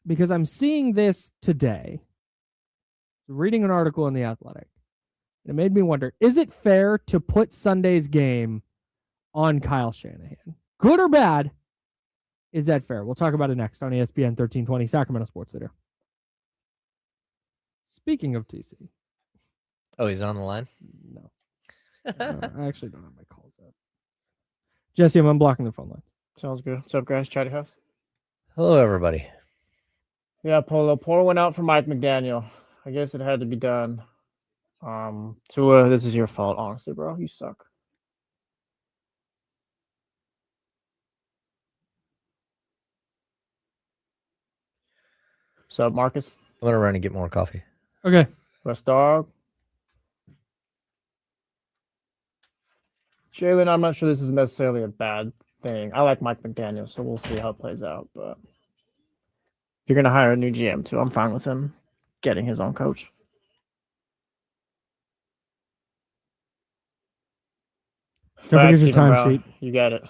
because I'm seeing this today, reading an article in The Athletic. It made me wonder, is it fair to put Sunday's game on Kyle Shanahan? Good or bad? Is that fair? We'll talk about it next on ESPN 1320, Sacramento Sports Leader. Speaking of TC. Oh, he's on the line? No. I actually don't have my calls up. Jesse, I'm unblocking the phone lines. Sounds good. What's up, guys? Chatty House. Hello, everybody. Yeah, Polo. Pour went out for Mike McDaniel. I guess it had to be done. Tua, this is your fault, honestly, bro. You suck. What's up, Marcus? I'm going to run and get more coffee. Okay. West Dog. Jalen, I'm not sure this is necessarily a bad thing. I like Mike McDaniel, so we'll see how it plays out. But if you're going to hire a new GM, too, I'm fine with him getting his own coach. Don't forget your time sheet. You got it.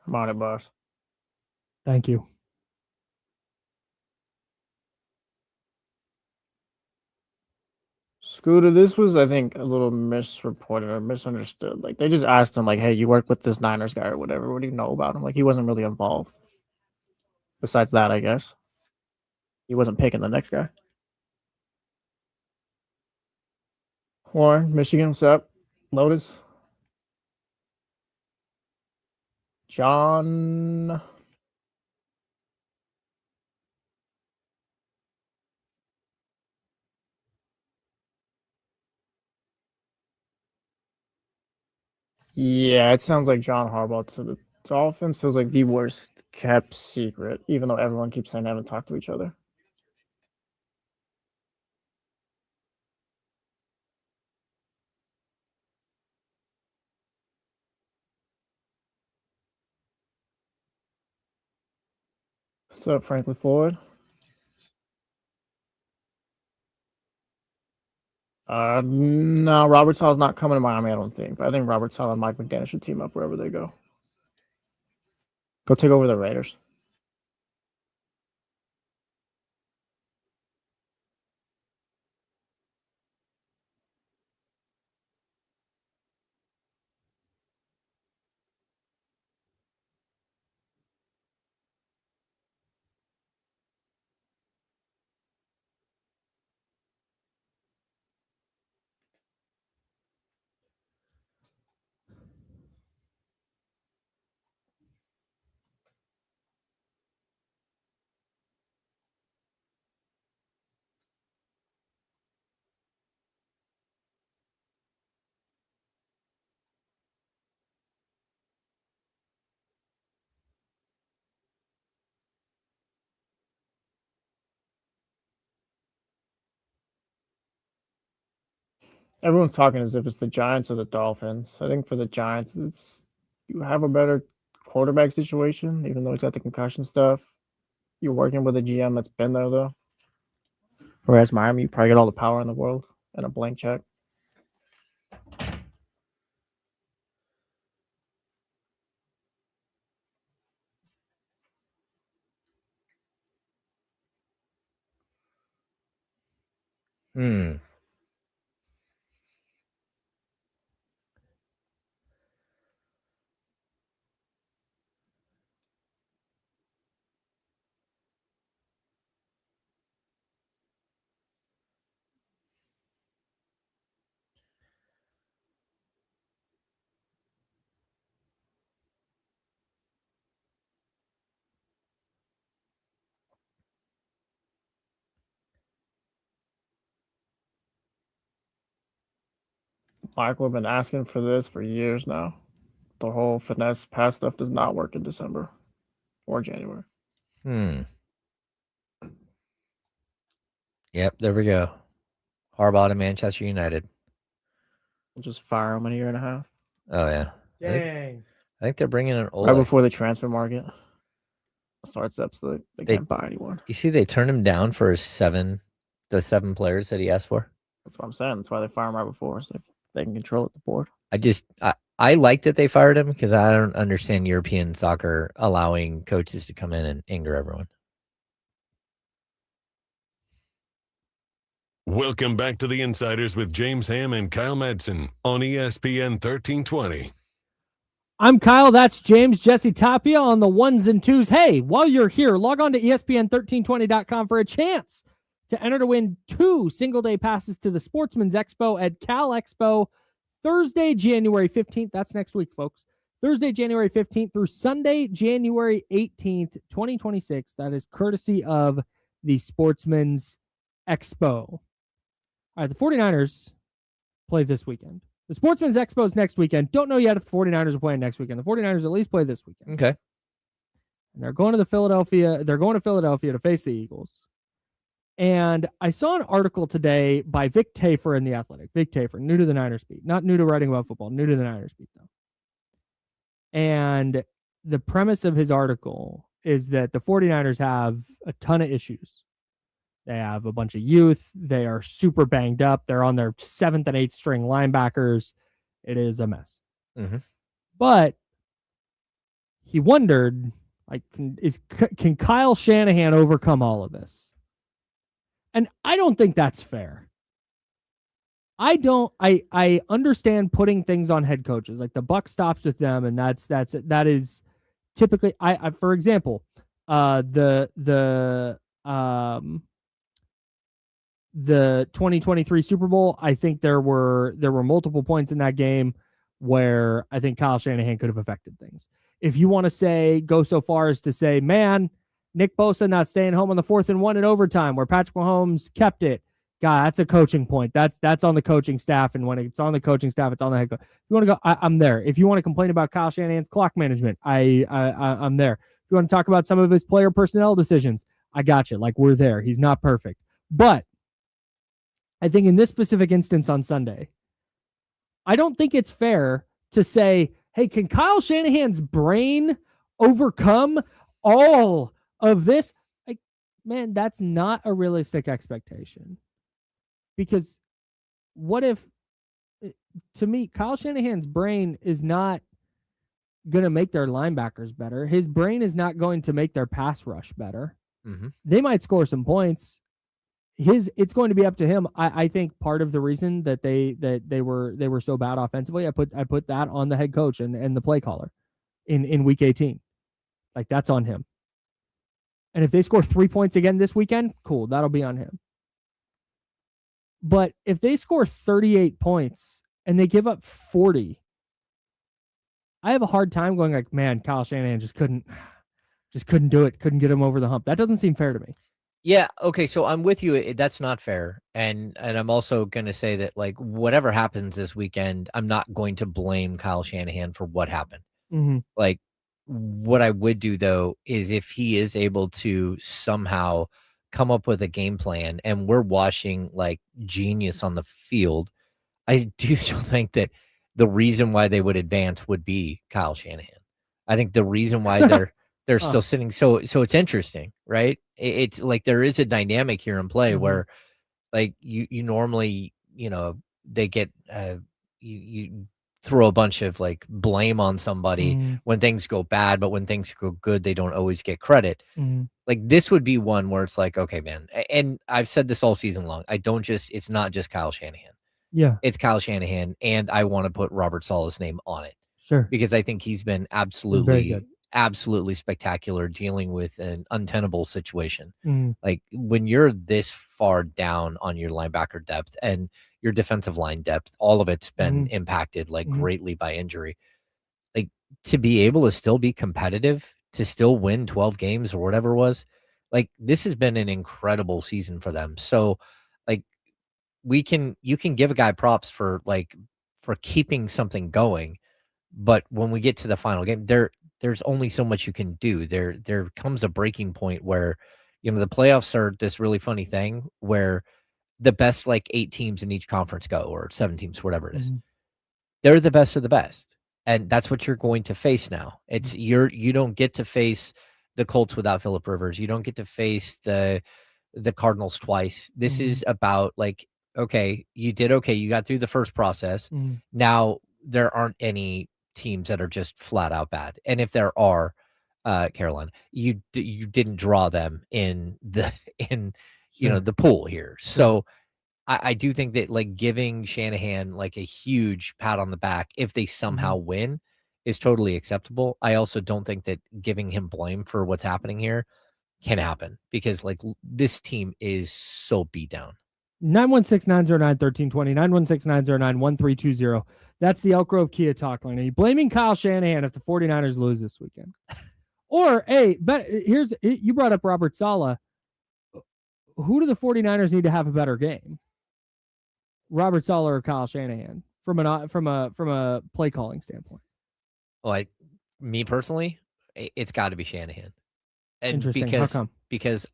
I'm on it, boss. Thank you. Scooter, this was, I think, a little misreported or misunderstood. Like, they just asked him, like, hey, you work with this Niners guy or whatever. What do you know about him? Like, he wasn't really involved. Besides that, I guess. He wasn't picking the next guy. Warren, Michigan, what's up? Lotus. John. Yeah, it sounds like John Harbaugh to the Dolphins feels like the worst kept secret, even though everyone keeps saying they haven't talked to each other. What's up, Franklin Ford? No, Robert Sala's not coming to Miami, I don't think. But I think Robert Sala and Mike McDaniel should team up wherever they go. Go take over the Raiders. Everyone's talking as if it's the Giants or the Dolphins. I think for the Giants, you have a better quarterback situation, even though he's got the concussion stuff. You're working with a GM that's been there though. Whereas Miami, you probably get all the power in the world and a blank check. Michael, have been asking for this for years now. The whole finesse pass stuff does not work in December or January. Yep, there we go. Harbaugh to Manchester United. We'll just fire him in a year and a half. Oh yeah. Dang. I think they're bringing an old Right before the transfer market starts up, so they can't buy anyone. You see, they turned him down for the 7 players that he asked for. That's what I'm saying. That's why they fire him right before, so they can control it, the board. I like that they fired him because I don't understand European soccer allowing coaches to come in and anger everyone. Welcome back to the Insiders with James Ham and Kyle Madsen on ESPN 1320. I'm Kyle. That's James. Jesse Tapia on the ones and twos. Hey, while you're here, log on to ESPN1320.com for a chance to enter to win 2 single-day passes to the Sportsman's Expo at Cal Expo Thursday, January 15th. That's next week, folks. Thursday, January 15th through Sunday, January 18th, 2026. That is courtesy of the Sportsman's Expo. All right, the 49ers play this weekend. The Sportsman's Expo is next weekend. Don't know yet if the 49ers are playing next weekend. The 49ers at least play this weekend. Okay. And they're going to Philadelphia to face the Eagles. And I saw an article today by Vic Tafer in The Athletic. Vic Tafer, new to the Niners beat. Not new to writing about football, new to the Niners beat, though. And the premise of his article is that the 49ers have a ton of issues. They have a bunch of youth. They are super banged up. They're on their 7th and 8th string linebackers. It is a mess. Mm-hmm. But he wondered, like, can Kyle Shanahan overcome all of this? And I don't think that's fair. I understand putting things on head coaches. Like, the buck stops with them, and that is typically for example, the 2023 Super Bowl, I think there were multiple points in that game where I think Kyle Shanahan could have affected things. If you want to go so far as to say, man, Nick Bosa not staying home on the 4th and 1 in overtime where Patrick Mahomes kept it. God, that's a coaching point. That's on the coaching staff. And when it's on the coaching staff, it's on the head coach. If you want to go, I'm there. If you want to complain about Kyle Shanahan's clock management, I'm there. If you want to talk about some of his player personnel decisions, I got you. Like, we're there. He's not perfect. But I think in this specific instance on Sunday, I don't think it's fair to say, hey, can Kyle Shanahan's brain overcome all of this? Like, man, that's not a realistic expectation. Because what if, to me, Kyle Shanahan's brain is not going to make their linebackers better. His brain is not going to make their pass rush better. Mm-hmm. They might score some points. It's going to be up to him. I think part of the reason that they were so bad offensively, I put that on the head coach and the play caller in week 18. Like, that's on him. And if they score 3 points again this weekend, cool, that'll be on him. But if they score 38 points and they give up 40, I have a hard time going like, man, Kyle Shanahan just couldn't do it. Couldn't get him over the hump. That doesn't seem fair to me. Yeah. Okay. So I'm with you. That's not fair. And I'm also going to say that, like, whatever happens this weekend, I'm not going to blame Kyle Shanahan for what happened. Mm-hmm. Like, what I would do, though, is if he is able to somehow come up with a game plan and we're watching like genius on the field, I do still think that the reason why they would advance would be Kyle Shanahan. I think the reason why they're still sitting. So it's interesting, right? It's like there is a dynamic here in play where, like you normally, they get you throw a bunch of like blame on somebody when things go bad, but when things go good, they don't always get credit. Like this would be one where it's like, okay, man. And I've said this all season long. It's not just Kyle Shanahan. Yeah. It's Kyle Shanahan, and I want to put Robert Saleh's name on it. Sure. Because I think he's been absolutely spectacular dealing with an untenable situation. Like when you're this far down on your linebacker depth and your defensive line depth, all of it's been impacted like greatly by injury. Like to be able to still be competitive, to still win 12 games or whatever it was, like this has been an incredible season for them. So like you can give a guy props for keeping something going, but when we get to the final game, there's only so much you can do. There comes a breaking point where, the playoffs are this really funny thing where the best 8 teams in each conference go, or 7 teams, whatever it is. They're the best of the best. And that's what you're going to face now. It's you don't get to face the Colts without Phillip Rivers. You don't get to face the Cardinals twice. This is about okay, you did okay. You got through the first process. Now there aren't any teams that are just flat out bad. And if there are, Carolina, you didn't draw them in the the pool here. So I do think that giving Shanahan a huge pat on the back if they somehow win is totally acceptable. I also don't think that giving him blame for what's happening here can happen because this team is so beat down. 916-909-1320, 916-909-1320. That's the Elk Grove Kia talk line. Are you blaming Kyle Shanahan if the 49ers lose this weekend? Or, hey, but you brought up Robert Saleh. Who do the 49ers need to have a better game? Robert Saleh or Kyle Shanahan from a play calling standpoint? Well, me personally, it's got to be Shanahan. And interesting. How come? Because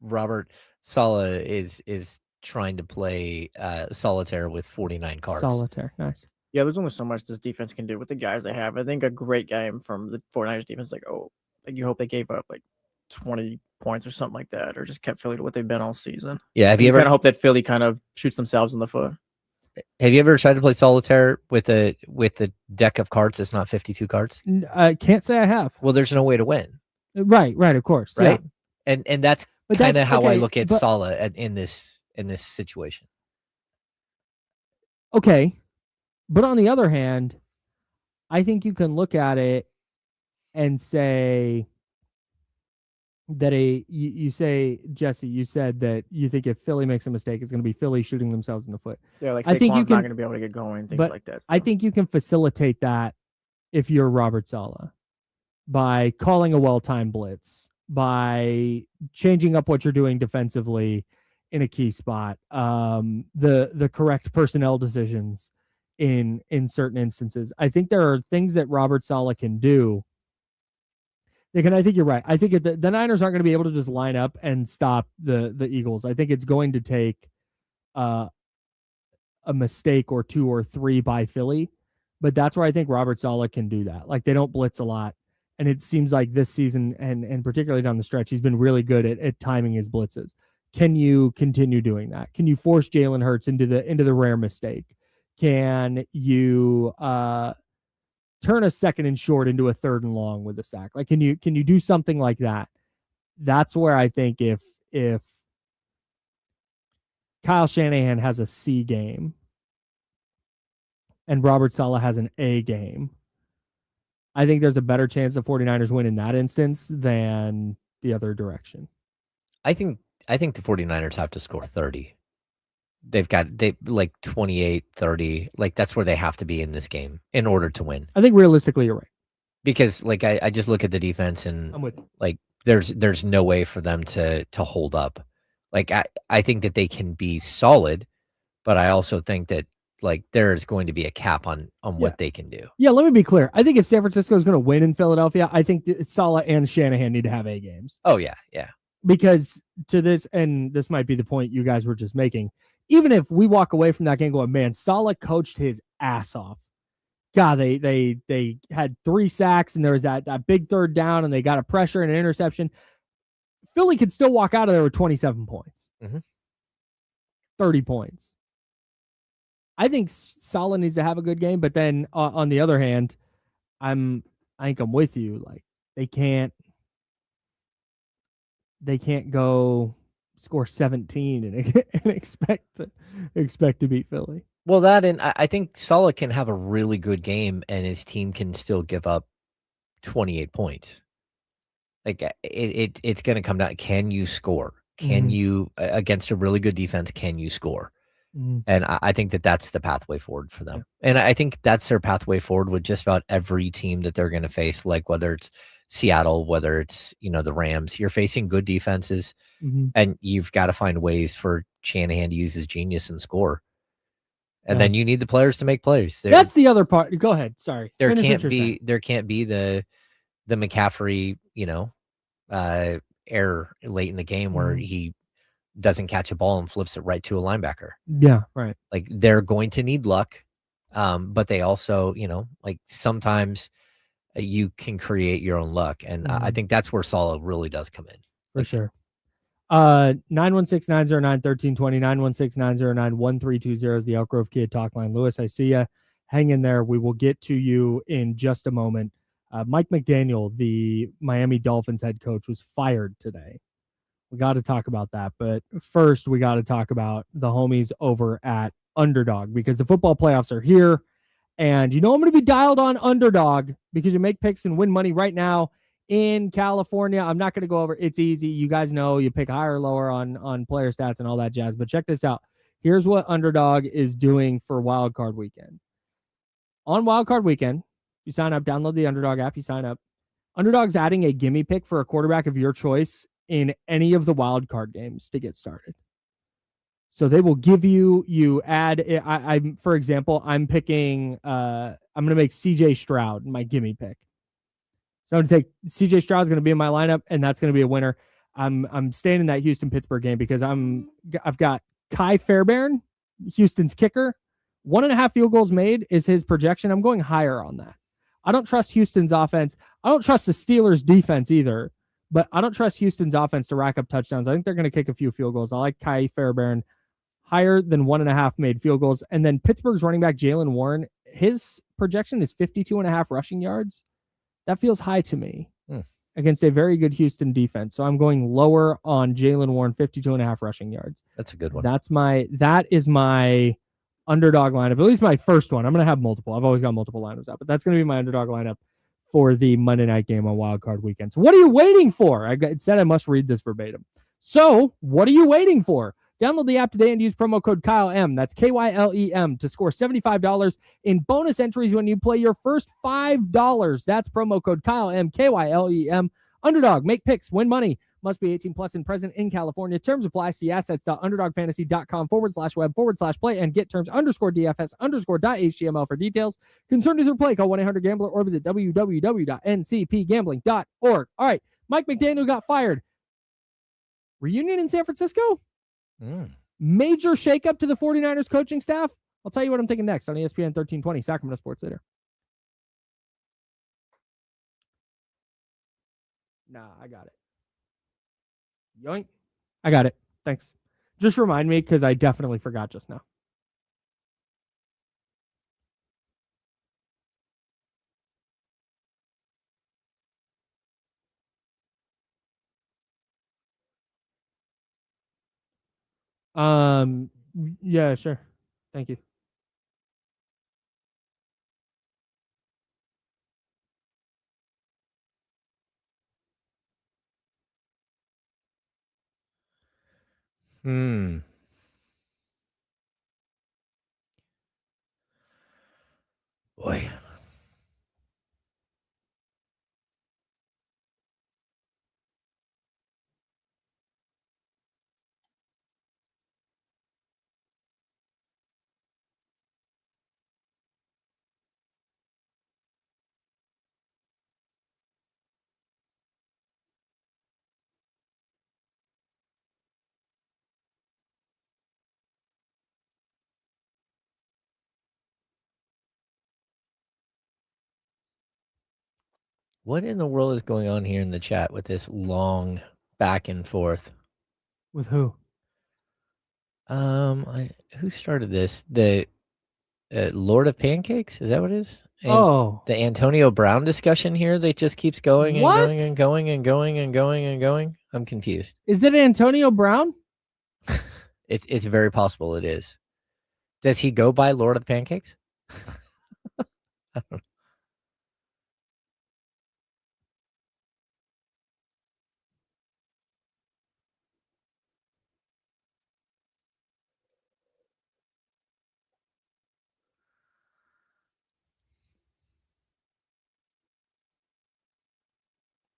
Robert Saleh is trying to play solitaire with 49 cards. Solitaire, nice. Yeah, there's only so much this defense can do with the guys they have. I think a great game from the 49ers defense, you hope they gave up 20 points or something like that, or just kept Philly to what they've been all season. Yeah, have you ever kind of hope that Philly kind of shoots themselves in the foot? Have you ever tried to play solitaire with a deck of cards that's not 52 cards? I can't say I have. Well, there's no way to win. Right, of course. Right. Yeah. And that's kind of how I look at Saleh in this situation. Okay. But on the other hand, I think you can look at it and say that you say, Jesse, you said that you think if Philly makes a mistake, it's going to be Philly shooting themselves in the foot. Yeah, I think Saquon's not going to be able to get going, things like that. I think you can facilitate that if you're Robert Saleh by calling a well-timed blitz, by changing up what you're doing defensively in a key spot, the correct personnel decisions in certain instances. I think there are things that Robert Saleh can do. I think you're right. I think the Niners aren't going to be able to just line up and stop the Eagles. I think it's going to take a mistake or 2 or 3 by Philly, but that's where I think Robert Saleh can do that. They don't blitz a lot, and it seems like this season and particularly down the stretch, he's been really good at timing his blitzes. Can you continue doing that? Can you force Jalen Hurts into the rare mistake? Can you turn a 2nd and short into a 3rd and long with a sack? Can you do something like that? That's where I think if Kyle Shanahan has a C game and Robert Saleh has an A game, I think there's a better chance the 49ers win in that instance than the other direction. I think the 49ers have to score 30. They 28, 30. That's where they have to be in this game in order to win. I think realistically you're right. Because I just look at the defense and I'm with you. There's no way for them to hold up. I think that they can be solid, but I also think that there is going to be a cap on what they can do. Yeah, let me be clear. I think if San Francisco is going to win in Philadelphia, I think Saleh and Shanahan need to have A games. Oh yeah, yeah. Because to this, and this might be the point you guys were just making, even if we walk away from that game going, man, Saleh coached his ass off. God, they had 3 sacks and there was that big third down and they got a pressure and an interception. Philly could still walk out of there with 27 points, 30 points. I think Saleh needs to have a good game, but then on the other hand, I think I'm with you. Like they can't go score 17 and expect to beat Philly. Well, that and I think Saleh can have a really good game and his team can still give up 28 points. Like it's going to come down. Can you score? Can you against a really good defense? Can you score? And I think that's the pathway forward for them. Yeah. And I think that's their pathway forward with just about every team that they're going to face. Like whether it's Seattle, whether it's the Rams, you're facing good defenses, and you've got to find ways for Shanahan to use his genius and score. And then you need the players to make plays. That's the other part. Go ahead. Sorry. There can't be the McCaffrey, error late in the game where he doesn't catch a ball and flips it right to a linebacker. Yeah, right. Like they're going to need luck, but they also, like sometimes you can create your own luck, and I think that's where Saleh really does come in for sure. 916-909-1320, 916-909-1320 is the Elk Grove Kid talk line. Lewis, I see you. Hang in there. We will get to you in just a moment. Mike McDaniel, the Miami Dolphins head coach, was fired today. We got to talk about that. But first, we got to talk about the homies over at Underdog because the football playoffs are here. And I'm going to be dialed on Underdog because you make picks and win money right now in California. I'm not going to go over. It's easy. You guys know you pick higher or lower on player stats and all that jazz. But check this out. Here's what Underdog is doing for Wild Card Weekend. On Wild Card Weekend, you sign up, download the Underdog app, you sign up. Underdog's adding a gimme pick for a quarterback of your choice in any of the wild card games to get started. So they will give you add. I'm for example, I'm picking. I'm going to make C.J. Stroud my gimme pick. So I'm going to take C.J. Stroud's going to be in my lineup, and that's going to be a winner. I'm staying in that Houston-Pittsburgh game because I've got Kai Fairbairn, Houston's kicker. 1.5 field goals made is his projection. I'm going higher on that. I don't trust Houston's offense. I don't trust the Steelers' defense either, but I don't trust Houston's offense to rack up touchdowns. I think they're going to kick a few field goals. I like Kai Fairbairn higher than 1.5 made field goals. And then Pittsburgh's running back Jaylen Warren, his projection is 52.5 rushing yards. That feels high to me against a very good Houston defense. So I'm going lower on Jaylen Warren, 52.5 rushing yards. That's a good one. That is my Underdog lineup, at least my first one. I'm going to have multiple. I've always got multiple lineups out, but that's going to be my Underdog lineup for the Monday night game on Wild Card Weekend. So what are you waiting for? It said I must read this verbatim. So what are you waiting for? Download the app today and use promo code KYLEM. That's KYLEM to score $75 in bonus entries when you play your first $5. That's promo code KYLEM, KYLEM. Underdog, make picks, win money. Must be 18 plus and present in California. Terms apply. See assets.underdogfantasy.com/web/play and get terms _DFS_.html for details. Concerned with your play, call 1-800-GAMBLER or visit www.ncpgambling.org. All right, Mike McDaniel got fired. Reunion in San Francisco? Major shakeup to the 49ers coaching staff? I'll tell you what I'm thinking next on ESPN 1320, Sacramento Sports Leader. Nah, I got it. Yoink. I got it. Thanks. Just remind me because I definitely forgot just now. Yeah, sure. Thank you. Boy. What in the world is going on here in the chat with this long back and forth? With who? Who started this? The Lord of Pancakes? Is that what it is? And Oh, the Antonio Brown discussion here that just keeps going and What? going and going and going and going and going. I'm confused. is it Antonio Brown? It's very possible it is. Does he go by Lord of the Pancakes? I don't know.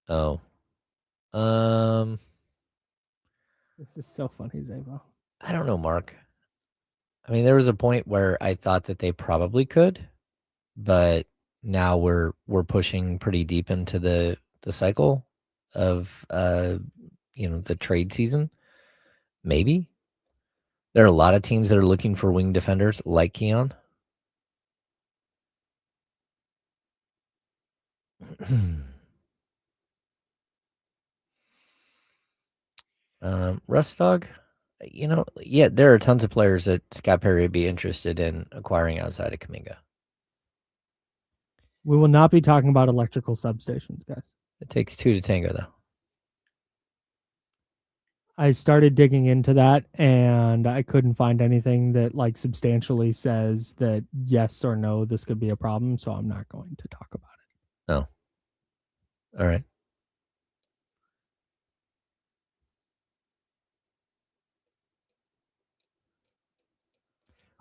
Oh. This is so funny, Zabo. I don't know, Mark. I mean, there was a point where I thought that they probably could, but now we're pushing pretty deep into the cycle of the trade season. Maybe. There are a lot of teams that are looking for wing defenders like Keon. Rust Dog, yeah, there are tons of players that Scott Perry would be interested in acquiring outside of Kuminga. We will not be talking about electrical substations, guys. It takes two to tango, though. I started digging into that, and I couldn't find anything that like substantially says that yes or no, this could be a problem. So I'm not going to talk about it. Oh, all right.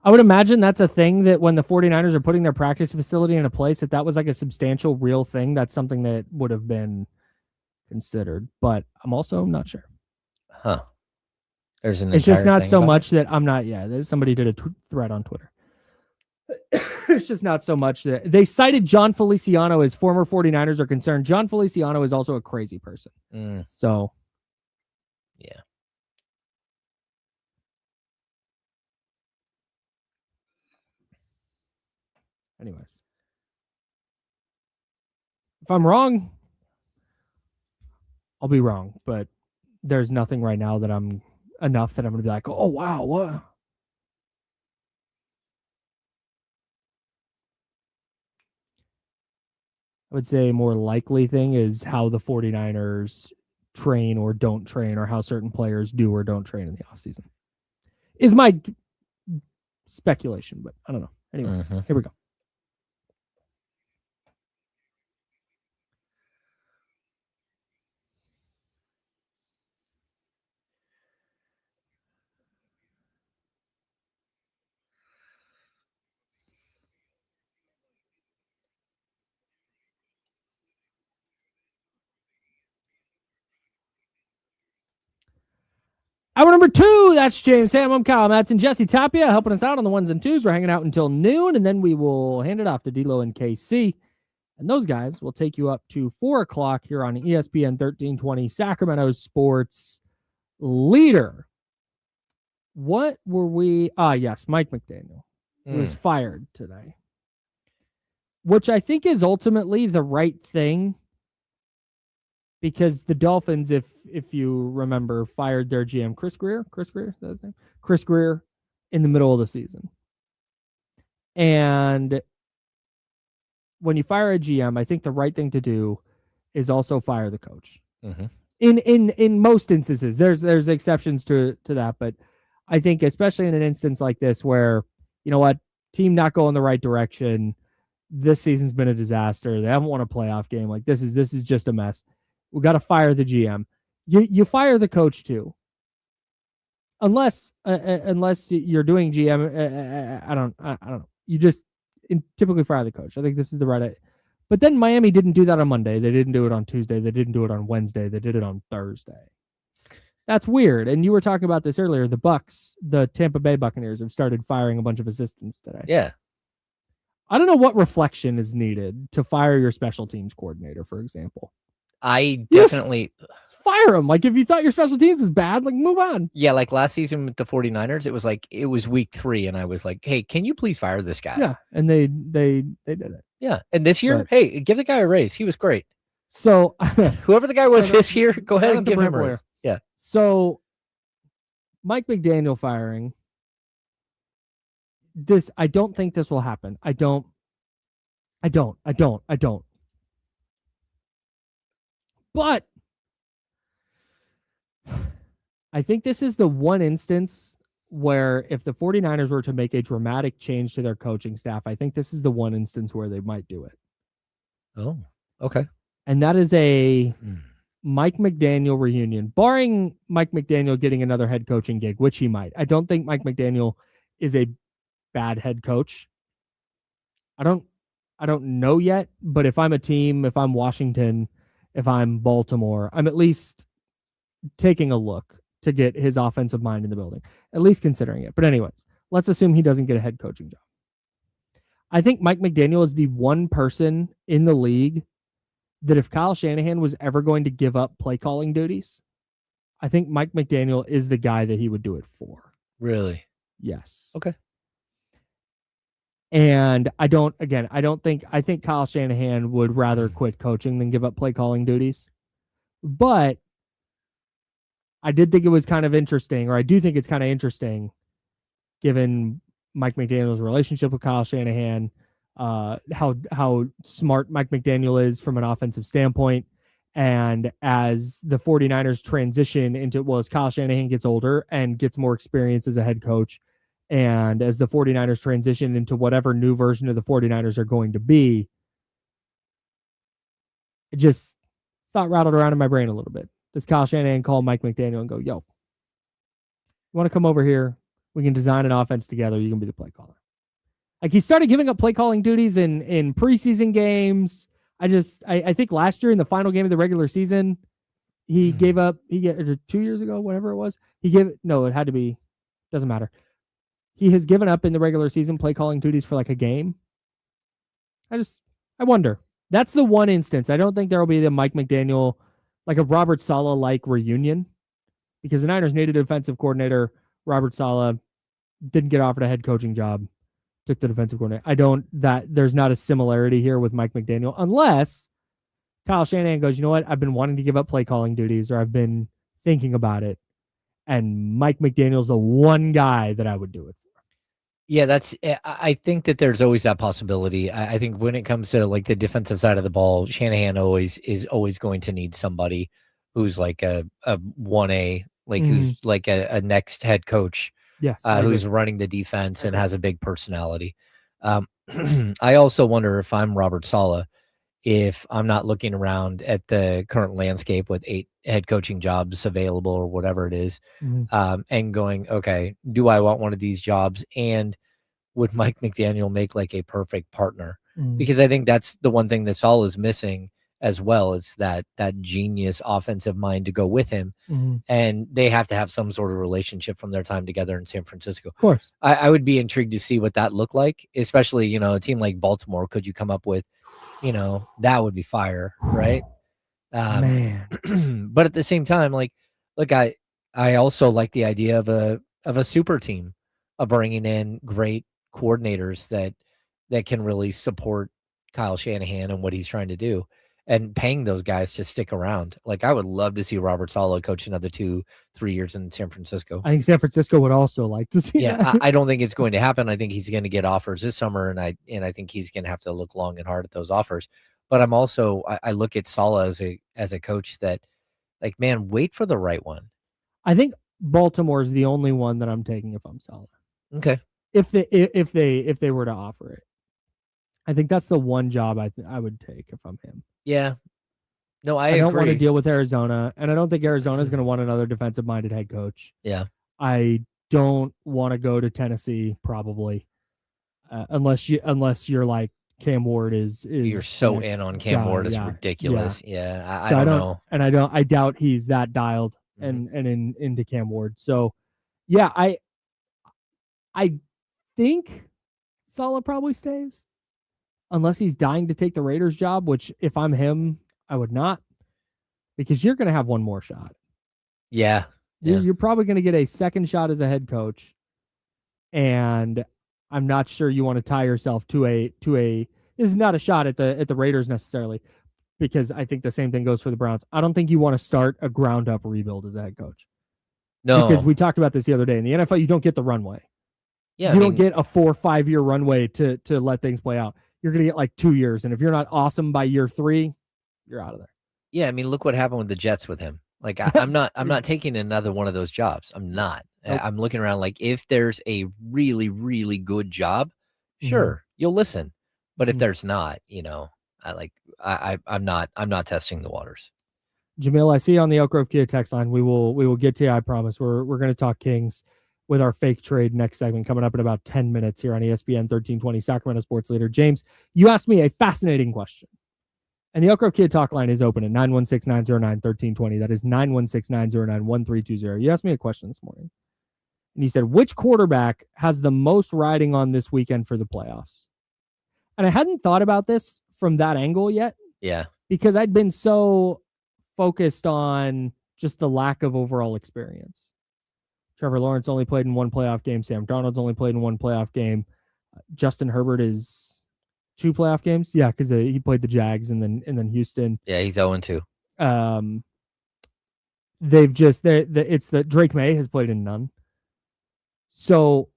I would imagine that's a thing that when the 49ers are putting their practice facility in a place, that was like a substantial real thing. That's something that would have been considered, but I'm also not sure. Huh. There's an It's just entire not thing so about much that I'm not. Yeah, somebody did a thread on Twitter. It's just not so much that they cited John Feliciano as former 49ers are concerned. John Feliciano is also a crazy person. So, yeah. Anyways, if I'm wrong, I'll be wrong, but there's nothing right now that I'm enough that I'm going to be like, oh, wow, what? I would say a more likely thing is how the 49ers train or don't train, or how certain players do or don't train in the offseason. Is my speculation, but I don't know. Anyways, Here we go. Hour number 2, that's James Ham. I'm Kyle Madsen. Jesse Tapia helping us out on the ones and twos. We're hanging out until noon, and then we will hand it off to D-Lo and KC. And those guys will take you up to 4 o'clock here on ESPN 1320, Sacramento Sports Leader. What were we? Yes, Mike McDaniel was fired today, which I think is ultimately the right thing. Because the Dolphins, if you remember, fired their GM, Chris Greer, is that his name? Chris Greer, in the middle of the season. And when you fire a GM, I think the right thing to do is also fire the coach. In most instances, there's exceptions to that, but I think especially in an instance like this where, you know what, team not going the right direction, this season's been a disaster. They haven't won a playoff game. Like this is just a mess. We got to fire the GM. You fire the coach too, unless you're doing GM. I don't know. You just typically fire the coach. I think this is the right. But then Miami didn't do that on Monday. They didn't do it on Tuesday. They didn't do it on Wednesday. They did it on Thursday. That's weird. And you were talking about this earlier. The Tampa Bay Buccaneers have started firing a bunch of assistants today. Yeah. I don't know what reflection is needed to fire your special teams coordinator, for example. I definitely fire him. Like if you thought your special teams is bad, like move on. Yeah, like last season with the 49ers, it was week 3 and I was like, "Hey, can you please fire this guy?" Yeah, and they did it. Yeah. And this year, hey, give the guy a raise. He was great. So Whoever the guy was So this year, go ahead and not the give him a Brent raise. Yeah. So Mike McDaniel firing. I don't think this will happen. I don't. But I think this is the one instance where if the 49ers were to make a dramatic change to their coaching staff, I think this is the one instance where they might do it. Oh, okay. And that is a Mike McDaniel reunion, barring Mike McDaniel getting another head coaching gig, which he might. I don't think Mike McDaniel is a bad head coach. I don't know yet, but if I'm a team, if I'm Washington, if I'm Baltimore, I'm at least taking a look to get his offensive mind in the building, at least considering it. But anyways, let's assume he doesn't get a head coaching job. I think Mike McDaniel is the one person in the league that if Kyle Shanahan was ever going to give up play calling duties, I think Mike McDaniel is the guy that he would do it for. Really? Yes. Okay. And I think Kyle Shanahan would rather quit coaching than give up play calling duties. But I did think it was kind of interesting, or I do think it's kind of interesting, given Mike McDaniel's relationship with Kyle Shanahan, how smart Mike McDaniel is from an offensive standpoint. And as the 49ers transition into, as Kyle Shanahan gets older and gets more experience as a head coach, and as the 49ers transition into whatever new version of the 49ers are going to be, it just thought rattled around in my brain a little bit. Does Kyle Shanahan call Mike McDaniel and go, yo, you want to come over here? We can design an offense together. You can be the play caller. Like, he started giving up play calling duties in preseason games. I think last year in the final game of the regular season, he gave up, 2 years ago, whatever it was. It had to be, doesn't matter. He has given up in the regular season play calling duties for like a game. I wonder. That's the one instance. I don't think there will be the Mike McDaniel, like a Robert Saleh-like reunion, because the Niners needed a defensive coordinator. Robert Saleh didn't get offered a head coaching job, took the defensive coordinator. There's not a similarity here with Mike McDaniel, unless Kyle Shanahan goes, you know what? I've been wanting to give up play calling duties, or I've been thinking about it. And Mike McDaniel's the one guy that I would do it for. Yeah, I think that there's always that possibility. I think when it comes to like the defensive side of the ball, Shanahan is always going to need somebody who's like a 1A, like who's like a next head coach. Yes, who's running the defense and has a big personality. I also wonder if I'm Robert Saleh, if I'm not looking around at the current landscape with 8 head coaching jobs available or whatever it is, and going, okay, do I want one of these jobs? And would Mike McDaniel make like a perfect partner? Because I think that's the one thing that Saleh is missing as well, is that genius offensive mind to go with him. And they have to have some sort of relationship from their time together in San Francisco. Of course. I would be intrigued to see what that looked like, especially, a team like Baltimore. Could you come up with, that would be fire, right? Man. But at the same time, like, look, I also like the idea of a super team, of bringing in great coordinators that can really support Kyle Shanahan and what he's trying to do, and paying those guys to stick around. Like, I would love to see Robert Saleh coach another 2-3 years in San Francisco. I think San Francisco would also like to see that. I don't think it's going to happen. I think he's going to get offers this summer, and I think he's going to have to look long and hard at those offers. But I'm also, I look at Saleh as a coach that, like, man, wait for the right one. I think Baltimore is the only one that I'm taking if I'm Saleh. Okay. If they were to offer it, I think that's the one job I would take if I'm him. Yeah. No, I don't agree. want to deal with Arizona, and I don't think Arizona is going to want another defensive-minded head coach. Yeah. I don't want to go to Tennessee, probably, unless you're like Cam Ward is. You're so in on Cam Ward, it's ridiculous. Yeah, I don't know, and I doubt he's that dialed and into Cam Ward. So, yeah, I think Saleh probably stays, unless he's dying to take the Raiders job, which if I'm him, I would not, because you're going to have one more shot. Yeah. You're probably going to get a second shot as a head coach, and I'm not sure you want to tie yourself to a. This is not a shot at the Raiders necessarily, because I think the same thing goes for the Browns. I don't think you want to start a ground up rebuild as a head coach. No, Because we talked about this the other day. In the NFL, you don't get the runway. yeah, You don't get a 4 or 5 year runway to let things play out. You're going to get like 2 years. And if you're not awesome by year 3, you're out of there. Yeah, I mean, look what happened with the Jets with him. Like, I'm not taking another one of those jobs. I'm not. Nope. I'm looking around like, if there's a really, really good job, sure, you'll listen. But if there's not, I'm not testing the waters. Jamil, I see you on the Elk Grove Kia text line. We will get to you, I promise. We're going to talk Kings with our fake trade next segment coming up in about 10 minutes here on ESPN 1320, Sacramento Sports Leader. James, you asked me a fascinating question. And the Elk Grove Kia talk line is open at 916-909-1320. That is 916-909-1320. You asked me a question this morning. And you said, which quarterback has the most riding on this weekend for the playoffs? And I hadn't thought about this from that angle yet. Yeah. Because I'd been so focused on just the lack of overall experience. Trevor Lawrence only played in one playoff game. Sam Darnold's only played in one playoff game. Justin Herbert is 2 playoff games. Yeah, because he played the Jags and then Houston. Yeah, he's 0-2. They've just it's that Drake May has played in none. So,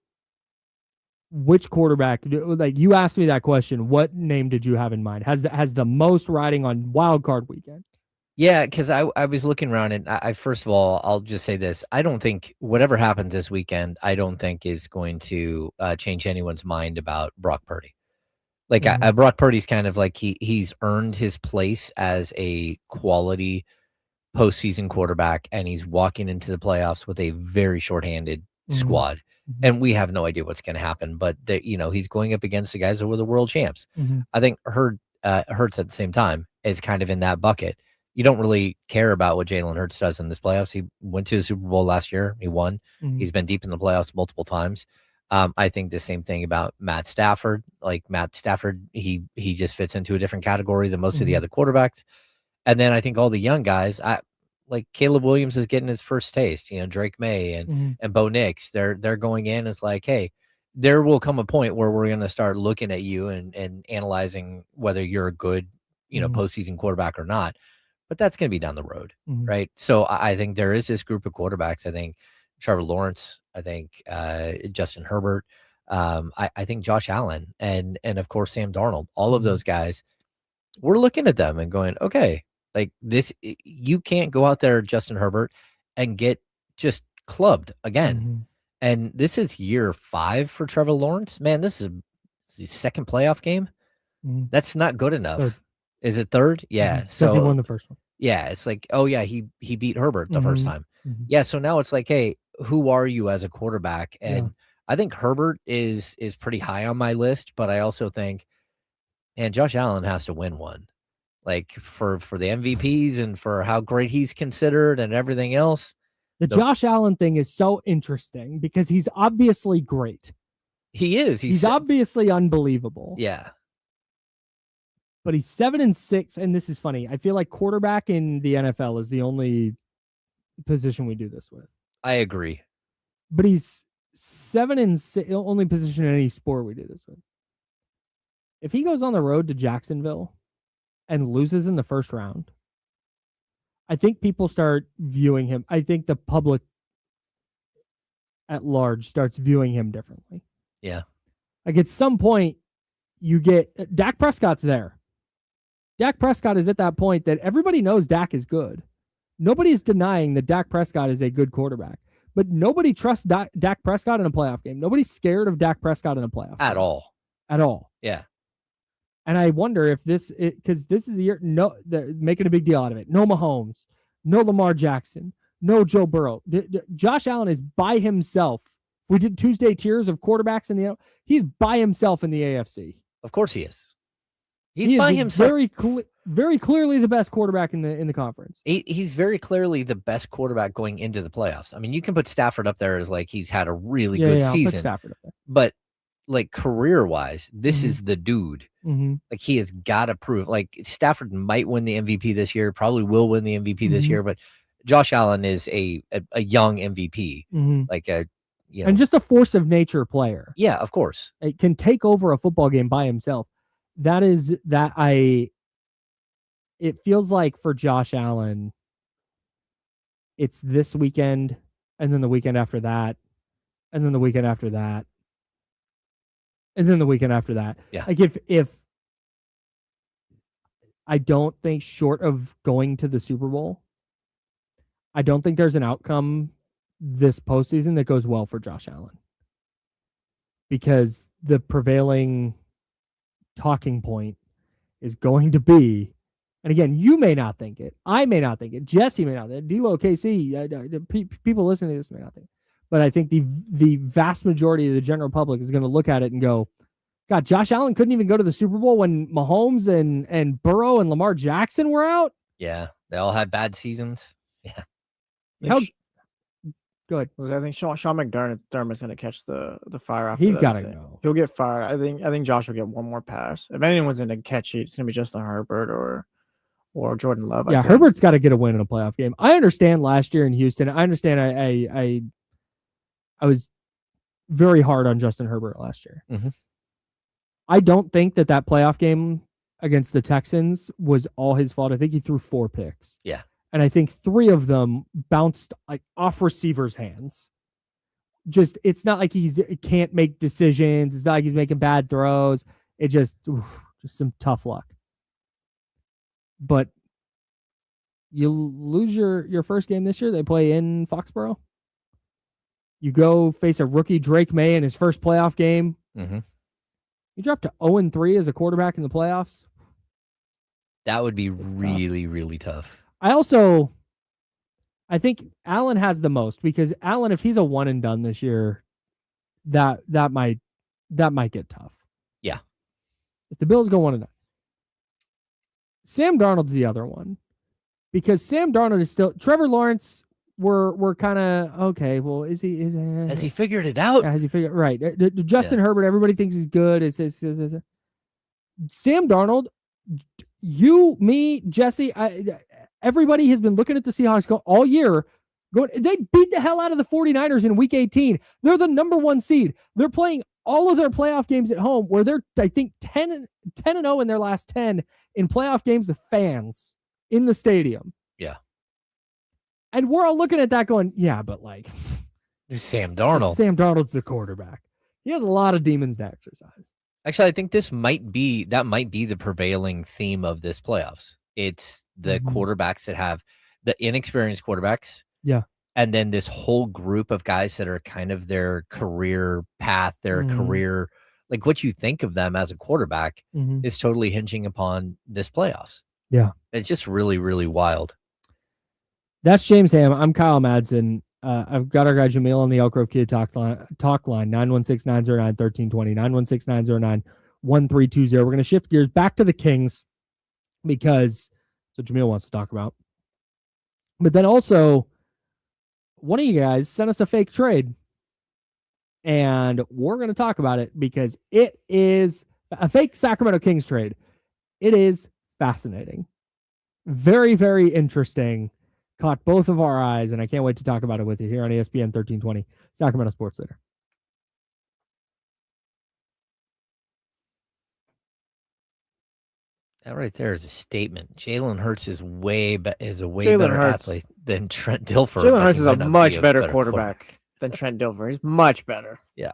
which quarterback? Like, you asked me that question. What name did you have in mind? Has the most riding on wild card weekend? Yeah, because I was looking around, and I first of all, I'll just say this: I don't think whatever happens this weekend, I don't think is going to change anyone's mind about Brock Purdy. Like, Brock Purdy's kind of like he's earned his place as a quality postseason quarterback, and he's walking into the playoffs with a very shorthanded squad. And we have no idea what's going to happen, but he's going up against the guys that were the world champs. I think Hurts at the same time is kind of in that bucket. You don't really care about what Jalen Hurts does in this playoffs. He went to the Super Bowl last year. He won. He's been deep in the playoffs multiple times. I think the same thing about Matt Stafford. Like, Matt Stafford, he just fits into a different category than most of the other quarterbacks. And then I think all the young guys, like Caleb Williams is getting his first taste. Drake May and Bo Nix, they're going in as like, hey, there will come a point where we're going to start looking at you and analyzing whether you're a good, postseason quarterback or not. But that's going to be down the road, right? So I think there is this group of quarterbacks. I think Trevor Lawrence. I think Justin Herbert. I think Josh Allen and of course Sam Darnold. All of those guys, we're looking at them and going, okay, like this, you can't go out there, Justin Herbert, and get just clubbed again. And this is year 5 for Trevor Lawrence. Man, this is his second playoff game. That's not good enough. Third. Is it third? Yeah. So he won the first one. Yeah, it's like, oh yeah, he beat Herbert the first time. Yeah, so now it's like, hey, who are you as a quarterback? And I think Herbert is pretty high on my list, but I also think, and Josh Allen has to win one. Like, for the MVPs and for how great he's considered and everything else. The Josh Allen thing is so interesting because he's obviously great. He is. He's obviously unbelievable. Yeah. But he's 7-6, and this is funny. I feel like quarterback in the NFL is the only position we do this with. I agree. But he's 7-6, only position in any sport we do this with. If he goes on the road to Jacksonville and loses in the first round, I think people start viewing him. I think the public at large starts viewing him differently. Yeah. Like, at some point, you get Dak Prescott's there. Dak Prescott is at that point that everybody knows Dak is good. Nobody's denying that Dak Prescott is a good quarterback, but nobody trusts Dak Prescott in a playoff game. Nobody's scared of Dak Prescott in a playoff at game. all. At all. Yeah. And I wonder if because this is the year, they're making a big deal out of it. No Mahomes, no Lamar Jackson, no Joe Burrow. Josh Allen is by himself. We did Tuesday tiers of quarterbacks in he's by himself in the AFC. Of course he is. He's by himself. Very clearly the best quarterback in the conference. He's very clearly the best quarterback going into the playoffs. I mean, you can put Stafford up there as like he's had a really good season. Put Stafford up there. But like career-wise, this is the dude. Like, he has got to prove. Like, Stafford might win the MVP this year, probably will win the MVP this year, but Josh Allen is a young MVP. Like and just a force of nature player. Yeah, of course. It can take over a football game by himself. That it feels like for Josh Allen, it's this weekend, and then the weekend after that, and then the weekend after that, and then the weekend after that. Yeah. Like if I don't think, short of going to the Super Bowl, I don't think there's an outcome this postseason that goes well for Josh Allen, because the prevailing talking point is going to be, and again, you may not think it, I may not think it, Jesse may not think it, D-Lo, KC, people listening to this may not think it, but I think the vast majority of the general public is going to look at it and go, God, Josh Allen couldn't even go to the Super Bowl when Mahomes and Burrow and Lamar Jackson were out? Yeah, they all had bad seasons. Yeah. Good. I think Sean McDermott's going to catch the fire after He's that. got to go. He'll get fired. I think Josh will get one more pass. If anyone's going to catch it, it's going to be Justin Herbert or Jordan Love. Yeah, Herbert's got to get a win in a playoff game. I understand last year in Houston. I understand I was very hard on Justin Herbert last year. Mm-hmm. I don't think that playoff game against the Texans was all his fault. I think he threw 4 picks. Yeah. And I think 3 of them bounced like off receivers' hands. Just, it's not like he can't make decisions. It's not like he's making bad throws. It just some tough luck. But you lose your first game this year. They play in Foxborough. You go face a rookie Drake May in his first playoff game. Mm-hmm. You drop to 0-3 as a quarterback in the playoffs. That would be really, really tough. I think Allen has the most, because Allen, if he's a one and done this year, that might get tough. Yeah. If the Bills go 1-9. Sam Darnold's the other one, because Sam Darnold is still, Trevor Lawrence, we're kind of okay. Well, has he figured it out? Yeah, has he figured right? Justin Herbert, everybody thinks he's good. It's Sam Darnold. You, me, Jesse, everybody has been looking at the Seahawks all year. They beat the hell out of the 49ers in Week 18. They're the number 1 seed. They're playing all of their playoff games at home, where they're, I think, 10-0 in their last 10 in playoff games with fans in the stadium. Yeah. And we're all looking at that going, yeah, but like Sam Darnold. Sam Darnold's the quarterback. He has a lot of demons to exercise. Actually, I think that might be the prevailing theme of this playoffs. It's the quarterbacks that have the inexperienced quarterbacks. Yeah. And then this whole group of guys that are kind of their career path, their career, like what you think of them as a quarterback is totally hinging upon this playoffs. Yeah. It's just really, really wild. That's James Ham. I'm Kyle Madsen. I've got our guy Jamil on the Elk Grove Kia talk line 916-909-1320, 916-909-1320. We're going to shift gears back to the Kings, because that's what Jamil wants to talk about. But then also, one of you guys sent us a fake trade, and we're going to talk about it because it is a fake Sacramento Kings trade. It is fascinating. Very, very interesting. Caught both of our eyes, and I can't wait to talk about it with you here on ESPN 1320, Sacramento Sports Leader. That right there is a statement. Jalen Hurts is a way better athlete than Trent Dilfer. Jalen Hurts is a much better quarterback than Trent Dilfer. He's much better. Yeah.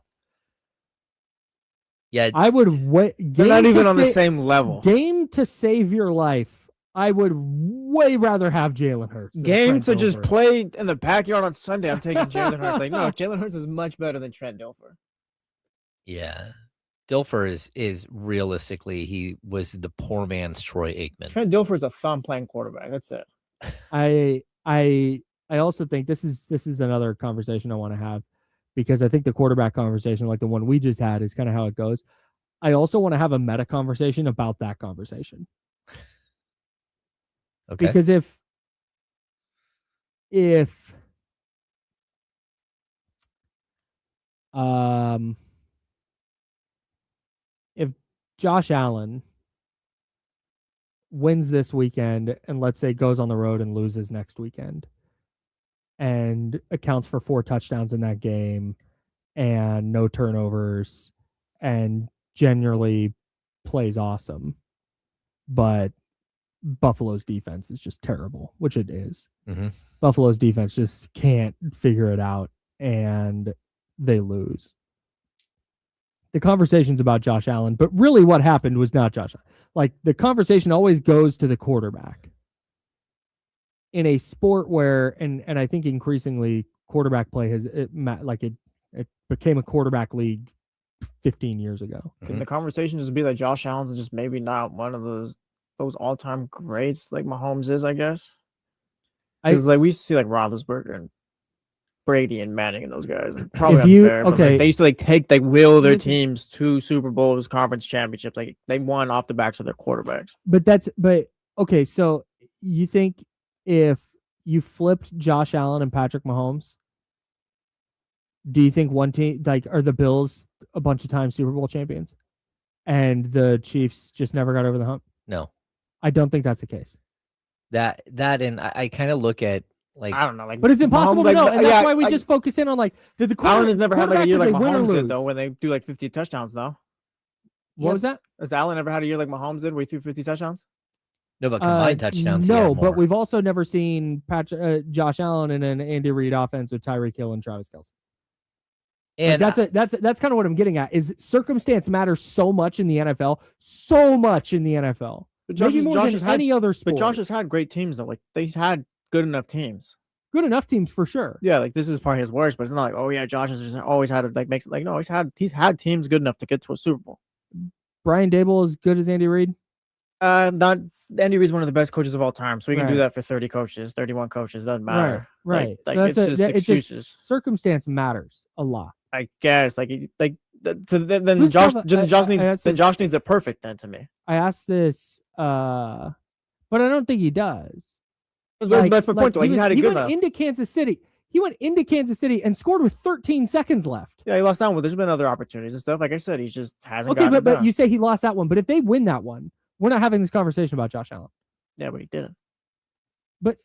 Yeah. I would wait. They're not even on the same level. Game to save your life. I would way rather have Jalen Hurts. Game to just play in the backyard on Sunday. I'm taking Jalen Hurts. Like, no, Jalen Hurts is much better than Trent Dilfer. Yeah. Dilfer is realistically, he was the poor man's Troy Aikman. Trent Dilfer is a thumb playing quarterback. That's it. I also think this is another conversation I want to have, because I think the quarterback conversation, like the one we just had, is kind of how it goes. I also want to have a meta conversation about that conversation. Okay. Because if Josh Allen wins this weekend and let's say goes on the road and loses next weekend and accounts for 4 touchdowns in that game and no turnovers and generally plays awesome, but Buffalo's defense is just terrible, which it is. Mm-hmm. Buffalo's defense just can't figure it out, and they lose. The conversation's about Josh Allen, but really what happened was not Josh Allen. Like, the conversation always goes to the quarterback. In a sport where, and I think increasingly quarterback play it became a quarterback league 15 years ago. Can the conversation just be that Josh Allen's just maybe not one of those all-time greats like Mahomes is, I guess? Because like we used to see like Roethlisberger and Brady and Manning and those guys. Probably unfair. But, like, they used to will their teams to Super Bowls, conference championships. Like they won off the backs of their quarterbacks. Okay, so you think if you flipped Josh Allen and Patrick Mahomes, do you think one team, like, are the Bills a bunch of times Super Bowl champions and the Chiefs just never got over the hump? No, I don't think that's the case. That and I kind of look at, like, I don't know, like, but it's impossible to know, and that's why we just focus in on, like, did the Allen has never had like a year like Mahomes did, though, when they do like 50 touchdowns though. What was that? Has Allen ever had a year like Mahomes did where he threw 50 touchdowns? No, but combined touchdowns. No, but we've also never seen Josh Allen in an Andy Reid offense with Tyreek Hill and Travis Kelce. And like, that's kind of what I'm getting at. Is circumstance matters so much in the NFL, But Josh has had any other sport. But Josh has had great teams though. Like he's had good enough teams. Good enough teams for sure. Yeah, like this is probably his worst, but it's not like, oh yeah, Josh has just always had no, he's had teams good enough to get to a Super Bowl. Brian Daboll as good as Andy Reid? Not Andy Reid's one of the best coaches of all time, so we can do that for 31 coaches. Doesn't matter. Right. Like so it's just excuses. Circumstance matters a lot. I guess. Then Josh needs it perfect then to me. I asked this, but I don't think he does. That's my point though. He's had it good enough. He went into Kansas City and scored with 13 seconds left. Yeah, he lost that one. There's been other opportunities and stuff. Like I said, he just hasn't gotten it but done. You say he lost that one. But if they win that one, we're not having this conversation about Josh Allen. Yeah, but he didn't. But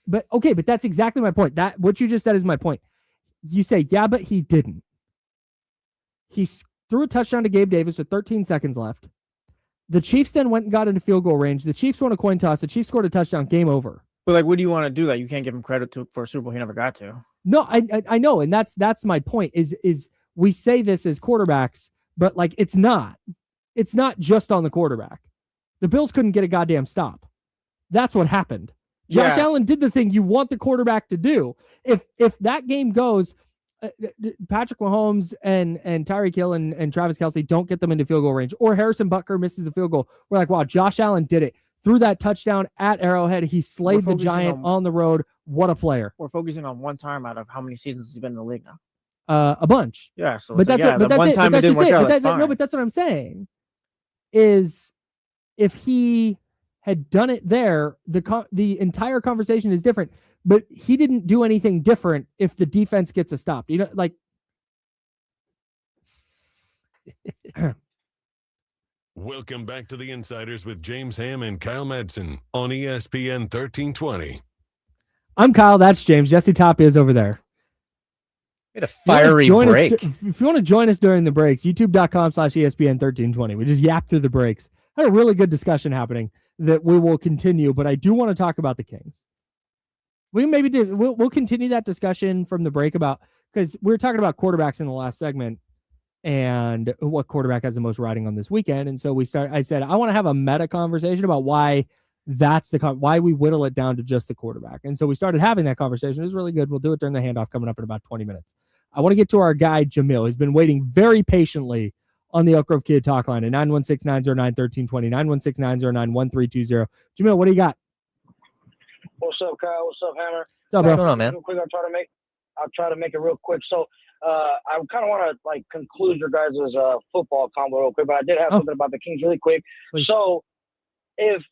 that's exactly my point. That what you just said is my point. You say, yeah, but he didn't. He threw a touchdown to Gabe Davis with 13 seconds left. The Chiefs then went and got into field goal range. The Chiefs won a coin toss. The Chiefs scored a touchdown. Game over. But like, what do you want to do? That you can't give him credit for a Super Bowl he never got to. No, I know, and that's my point. Is we say this as quarterbacks, but like it's not just on the quarterback. The Bills couldn't get a goddamn stop. That's what happened. Josh Allen did the thing you want the quarterback to do. If that game goes, Patrick Mahomes and Tyreek Hill and Travis Kelce don't get them into field goal range, or Harrison Butker misses the field goal, we're like, wow, Josh Allen did it. Threw that touchdown at Arrowhead. He slayed the Giant on the road. What a player. We're focusing on one time out of how many seasons he's been in the league now? A bunch. Yeah. So but that's one time it didn't work out. No, but that's what I'm saying. Is if he had done it there, the entire conversation is different. But he didn't do anything different if the defense gets a stop. You know, like. Welcome back to the Insiders with James Ham and Kyle Madsen on ESPN 1320. I'm Kyle. That's James. Jesse Tapia is over there. We had a fiery break. If you want to join us during the breaks, youtube.com/ESPN 1320. We just yapped through the breaks. Had a really good discussion happening that we will continue, but I do want to talk about the Kings. We'll continue that discussion from the break because we were talking about quarterbacks in the last segment and what quarterback has the most riding on this weekend. And so I said, I want to have a meta conversation about why why we whittle it down to just the quarterback. And so we started having that conversation. It was really good. We'll do it during the handoff coming up in about 20 minutes. I want to get to our guy, Jamil. He's been waiting very patiently on the Elk Grove Kid talk line at 916-909-1320, 916-909-1320. Jamil, what do you got? What's up, Kyle? What's up, Hammer? What's up, bro? What's going on, man? Real quick, I'll try to make it real quick. So I kind of want to conclude your guys' football combo real quick, but I did have something about the Kings really quick. Please. So if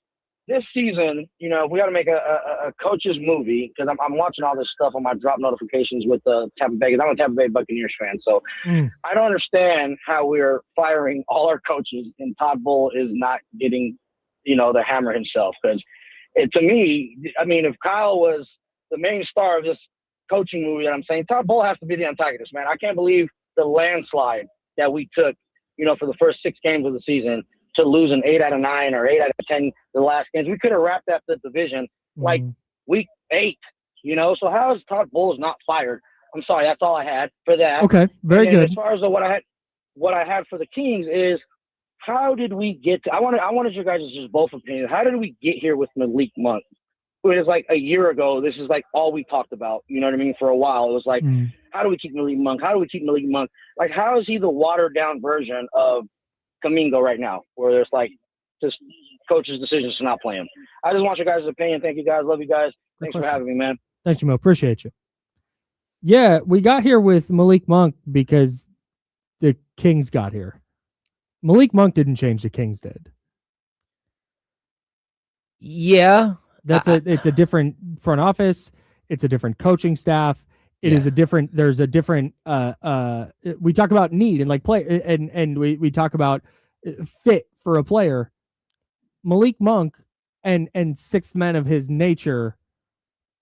this season, if we got to make a coach's movie, because I'm watching all this stuff on my drop notifications with Tampa Bay, because I'm a Tampa Bay Buccaneers fan. So I don't understand how we're firing all our coaches and Todd Bowles is not getting, the hammer himself. Because to me, if Kyle was the main star of this coaching movie that I'm saying, Todd Bowles has to be the antagonist, man. I can't believe the landslide that we took, for the first 6 games of the season to lose an 8 out of 9 or 8 out of 10 the last games. We could have wrapped up the division like week 8, you know. So how is Todd Bowles not fired? I'm sorry, that's all I had for that. Okay, very good. As far as what I had for the Kings is, how did we get to? I wanted you guys' just both opinions. How did we get here with Malik Monk? It was like a year ago. This is like all we talked about. You know what I mean? For a while, it was like, how do we keep Malik Monk? How do we keep Malik Monk? Like, how is he the watered down version of Kamingo right now, where there's like just coaches' decisions to not play him? I just want your guys' opinion. Thank you guys. Love you guys. Thanks for having me, man. Thanks, Mo. Appreciate you. Yeah, we got here with Malik Monk because the Kings got here. Malik Monk didn't change, the Kings did. Yeah. It's a different front office. It's a different coaching staff. There's a different, we talk about need and like play and we talk about fit for a player. Malik Monk and sixth men of his nature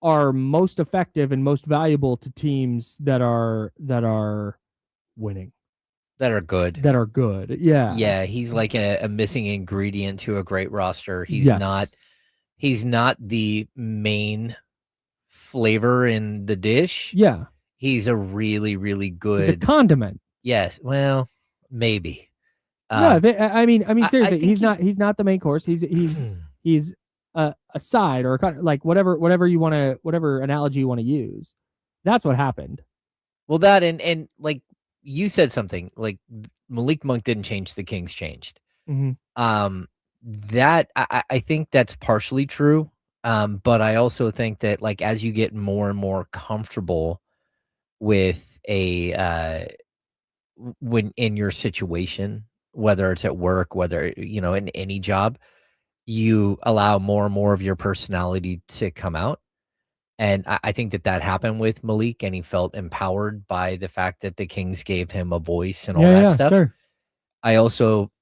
are most effective and most valuable to teams that are winning. That are good. Yeah. Yeah. He's like a missing ingredient to a great roster. He's not the main flavor in the dish. Yeah. He's a really, really good. He's a condiment. Yes. Well, maybe. I mean, seriously, he's not the main course. He's a side or like whatever analogy you want to use. That's what happened. Well, that and like you said something like Malik Monk didn't change, the Kings changed. That I think that's partially true. But I also think that like as you get more and more comfortable with when in your situation, whether it's at work, whether in any job, you allow more and more of your personality to come out. And I think that happened with Malik, and he felt empowered by the fact that the Kings gave him a voice and all that stuff. Sure. I also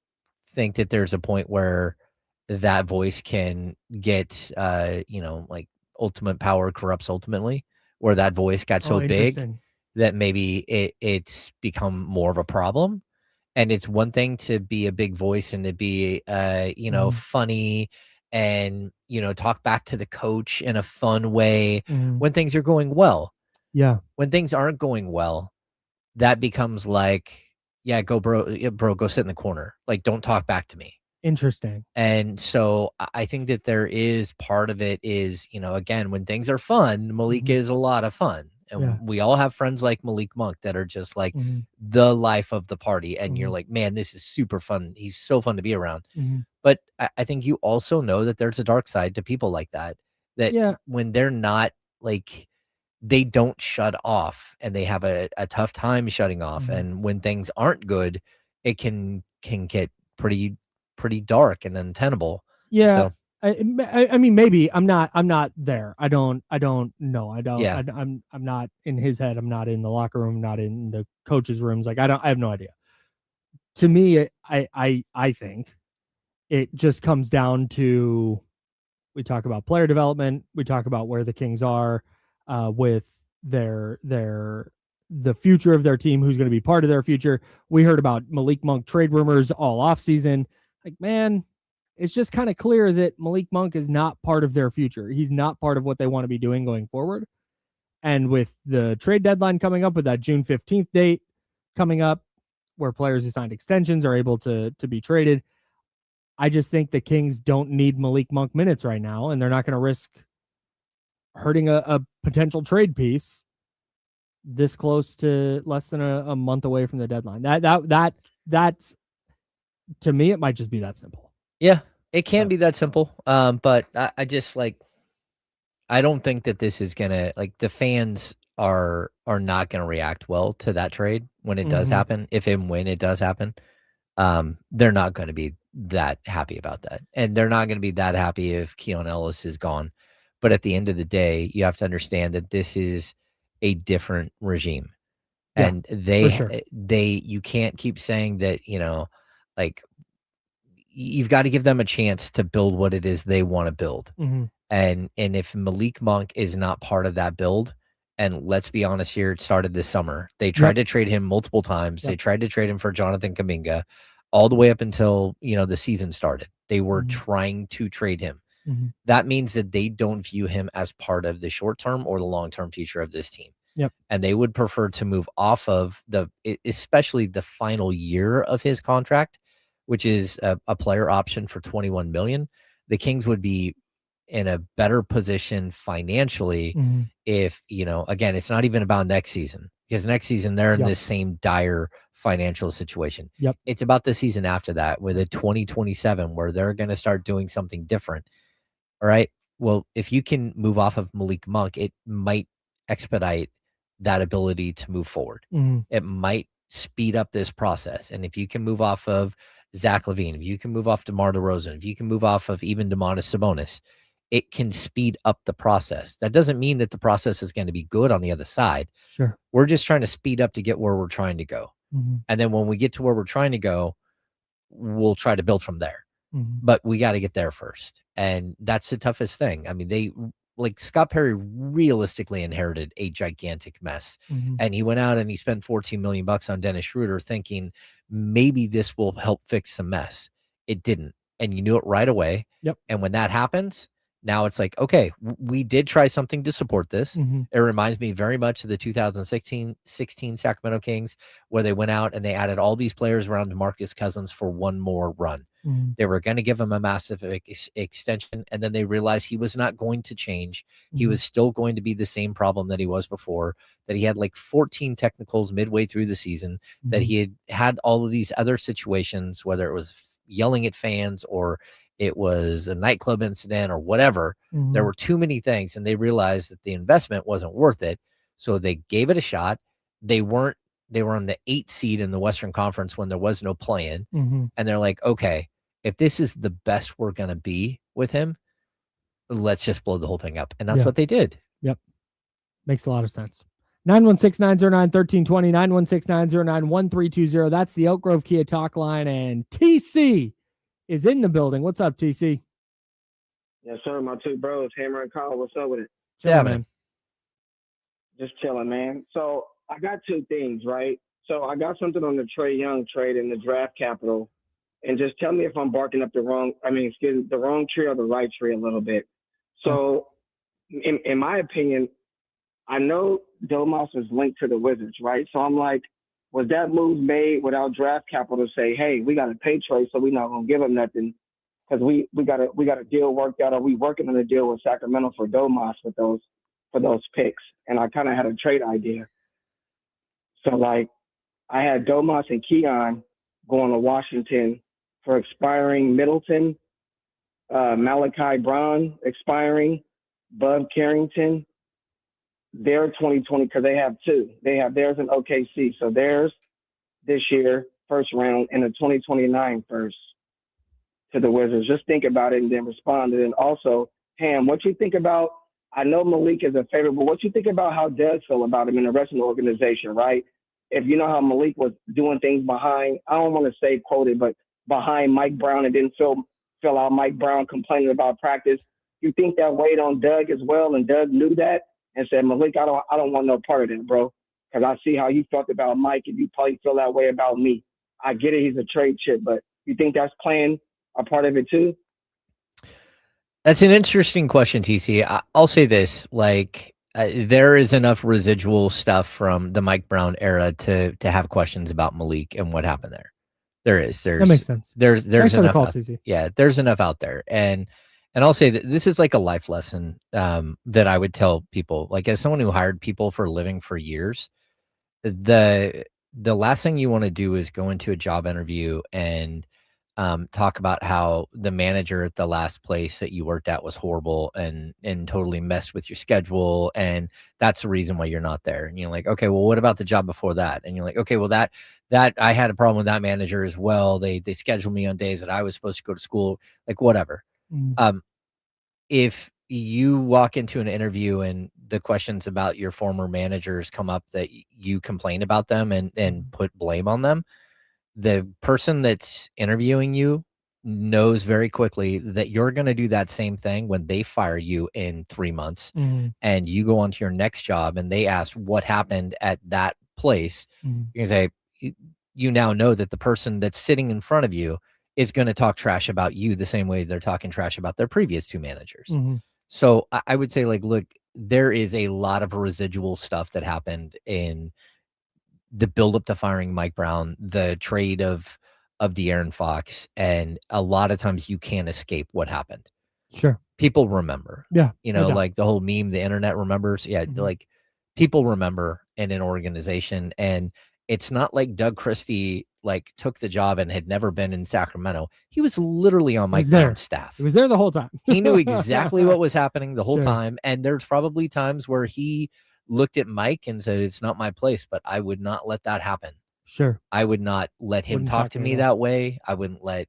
think that there's a point where that voice can get, like ultimate power corrupts ultimately, where that voice got so big that maybe it's become more of a problem. And it's one thing to be a big voice and to be, funny and, talk back to the coach in a fun way when things are going well. Yeah. When things aren't going well, that becomes like, yeah, go bro, go sit in the corner. Like, don't talk back to me. Interesting. And so I think that there is part of it is, again, when things are fun, Malik is a lot of fun. And we all have friends like Malik Monk that are just like the life of the party. And you're like, man, this is super fun. He's so fun to be around. But I think you also know that there's a dark side to people like that, when they're not like, they don't shut off and they have a tough time shutting off. And when things aren't good, it can get pretty dark and untenable. Yeah. So. I mean, maybe I'm not there. I don't know. I'm not in his head. I'm not in the locker room, not in the coaches' rooms. Like, I have no idea. To me, I think it just comes down to, we talk about player development. We talk about where the Kings are with the future of their team, who's going to be part of their future. We heard about Malik Monk trade rumors all off season. Like, man, it's just kind of clear that Malik Monk is not part of their future. He's not part of what they want to be doing going forward. And with the trade deadline coming up, with that June 15th date coming up, where players who signed extensions are able to be traded, I just think the Kings don't need Malik Monk minutes right now, and they're not going to risk hurting a potential trade piece this close to less than a month away from the deadline. That's to me, it might just be that simple. Yeah, it can be that simple. But I just I don't think that this is gonna, like, the fans are not gonna react well to that trade when it does happen. If and when it does happen, they're not going to be that happy about that, and they're not going to be that happy if Keon Ellis is gone. But at the end of the day, you have to understand that this is a different regime, and you can't keep saying that, like, you've got to give them a chance to build what it is they want to build. And if Malik Monk is not part of that build, and let's be honest here, it started this summer. They tried to trade him multiple times. They tried to trade him for Jonathan Kuminga. all the way up until, the season started. They were Mhm. trying to trade him. Mhm. That means that they don't view him as part of the short-term or the long-term future of this team. Yep. And they would prefer to move off of especially the final year of his contract, which is a player option for $21 million. The Kings would be in a better position financially Mhm. if, again, it's not even about next season, because next season they're in Yep. this same dire financial situation. Yep. It's about the season after that, with a 2027, where they're going to start doing something different. All right. Well, if you can move off of Malik Monk, it might expedite that ability to move forward. Mhm. It might speed up this process. And if you can move off of Zach LaVine, if you can move off DeMar DeRozan, if you can move off of even Domantas Sabonis, it can speed up the process. That doesn't mean that the process is going to be good on the other side. Sure. We're just trying to speed up to get where we're trying to go. Mhm. And then when we get to where we're trying to go, we'll try to build from there. Mhm. But we got to get there first. And that's the toughest thing. I mean, Scott Perry realistically inherited a gigantic mess. Mhm. And he went out and he spent $14 million on Dennis Schroeder, thinking maybe this will help fix the mess. It didn't. And you knew it right away. Yep. And when that happens, now it's like, okay, we did try something to support this. Mhm. It reminds me very much of the 2016 Sacramento Kings, where they went out and they added all these players around DeMarcus Cousins for one more run. Mhm. They were going to give him a massive extension, and then they realized he was not going to change. He Mhm. was still going to be the same problem that he was before, that he had like 14 technicals midway through the season, that Mhm. he had all of these other situations, whether it was yelling at fans or it was a nightclub incident or whatever. Mhm. There were too many things, and they realized that the investment wasn't worth it. So they gave it a shot. They were on the 8th seed in the Western Conference when there was no play-in. Mhm. And they're like, okay, if this is the best we're going to be with him, let's just blow the whole thing up. And that's Yeah. what they did. Yep. Makes a lot of sense. 916-909-1320, 916-909-1320. That's the Oak Grove Kia talk line. And TC is in the building. What's up, TC? Yes, sir. My two bros, Hammer and Kyle. What's up with it? Chilling, man. Just chilling, man. So I got two things, right? So I got something on the Trae Young trade in the draft capital, and just tell me if I'm barking up the wrong tree or the right tree a little bit. So in my opinion, I know Domas is linked to the Wizards, right? So I'm like, was that move made without draft capital to say, hey, we got to pay Trae, so we're not going to give him nothing because we got a deal worked out, or we working on a deal with Sacramento for Domas for those picks. And I kind of had a trade idea. So like I had Domas and Keon going to Washington for expiring Middleton, Malachi Brown expiring, Bud Carrington. They're 2020 because they have two. They have theirs in OKC. So theirs this year, first round, and a 2029 first to the Wizards. Just think about it and then respond. And then also, Ham, what you think about, I know Malik is a favorite, but what you think about how Doug feel about him and the rest of the organization, right? If you know how Malik was doing things behind, I don't want to say quoted, but behind Mike Brown, and didn't fill out Mike Brown complaining about practice. You think that weighed on Doug as well, and Doug knew that and said, Malik, I don't want no part of that, bro, because I see how you felt about Mike, and you probably feel that way about me. I get it, he's a trade chip, but you think that's playing a part of it too? That's an interesting question, TC. I'll say this, there is enough residual stuff from the Mike Brown era to have questions about Malik and what happened there. That makes sense. There's Thanks for the enough. call, TC. Yeah, there's enough out there. And I'll say that this is like a life lesson that I would tell people. Like, as someone who hired people for a living for years, the last thing you want to do is go into a job interview and talk about how the manager at the last place that you worked at was horrible and totally messed with your schedule, and that's the reason why you're not there. And you're like, okay, well, what about the job before that? And you're like, okay, well, that I had a problem with that manager as well. They scheduled me on days that I was supposed to go to school, like whatever. If you walk into an interview and the questions about your former managers come up, that you complain about them and put blame on them, the person that's interviewing you knows very quickly that you're going to do that same thing when they fire you in 3 months and you go on to your next job and they ask what happened at that place. You're going to say, you now know that the person that's sitting in front of you is going to talk trash about you the same way they're talking trash about their previous two managers. So I would say, like, look, there is a lot of residual stuff that happened in the buildup to firing Mike Brown, the trade of De'Aaron Fox, and a lot of times you can't escape what happened. Sure. People remember. Yeah. You no know, doubt. like the whole meme, the internet remembers. Yeah, like people remember in an organization. And it's not like Doug Christie like took the job and had never been in Sacramento. He was literally on Mike Brown's staff. He was there the whole time. He knew exactly what was happening the whole Sure. time. And there's probably times where he looked at Mike and said, it's not my place, but I would not let that happen. Sure. I would not let him Wouldn't talk talk to to me him. that way. I wouldn't let,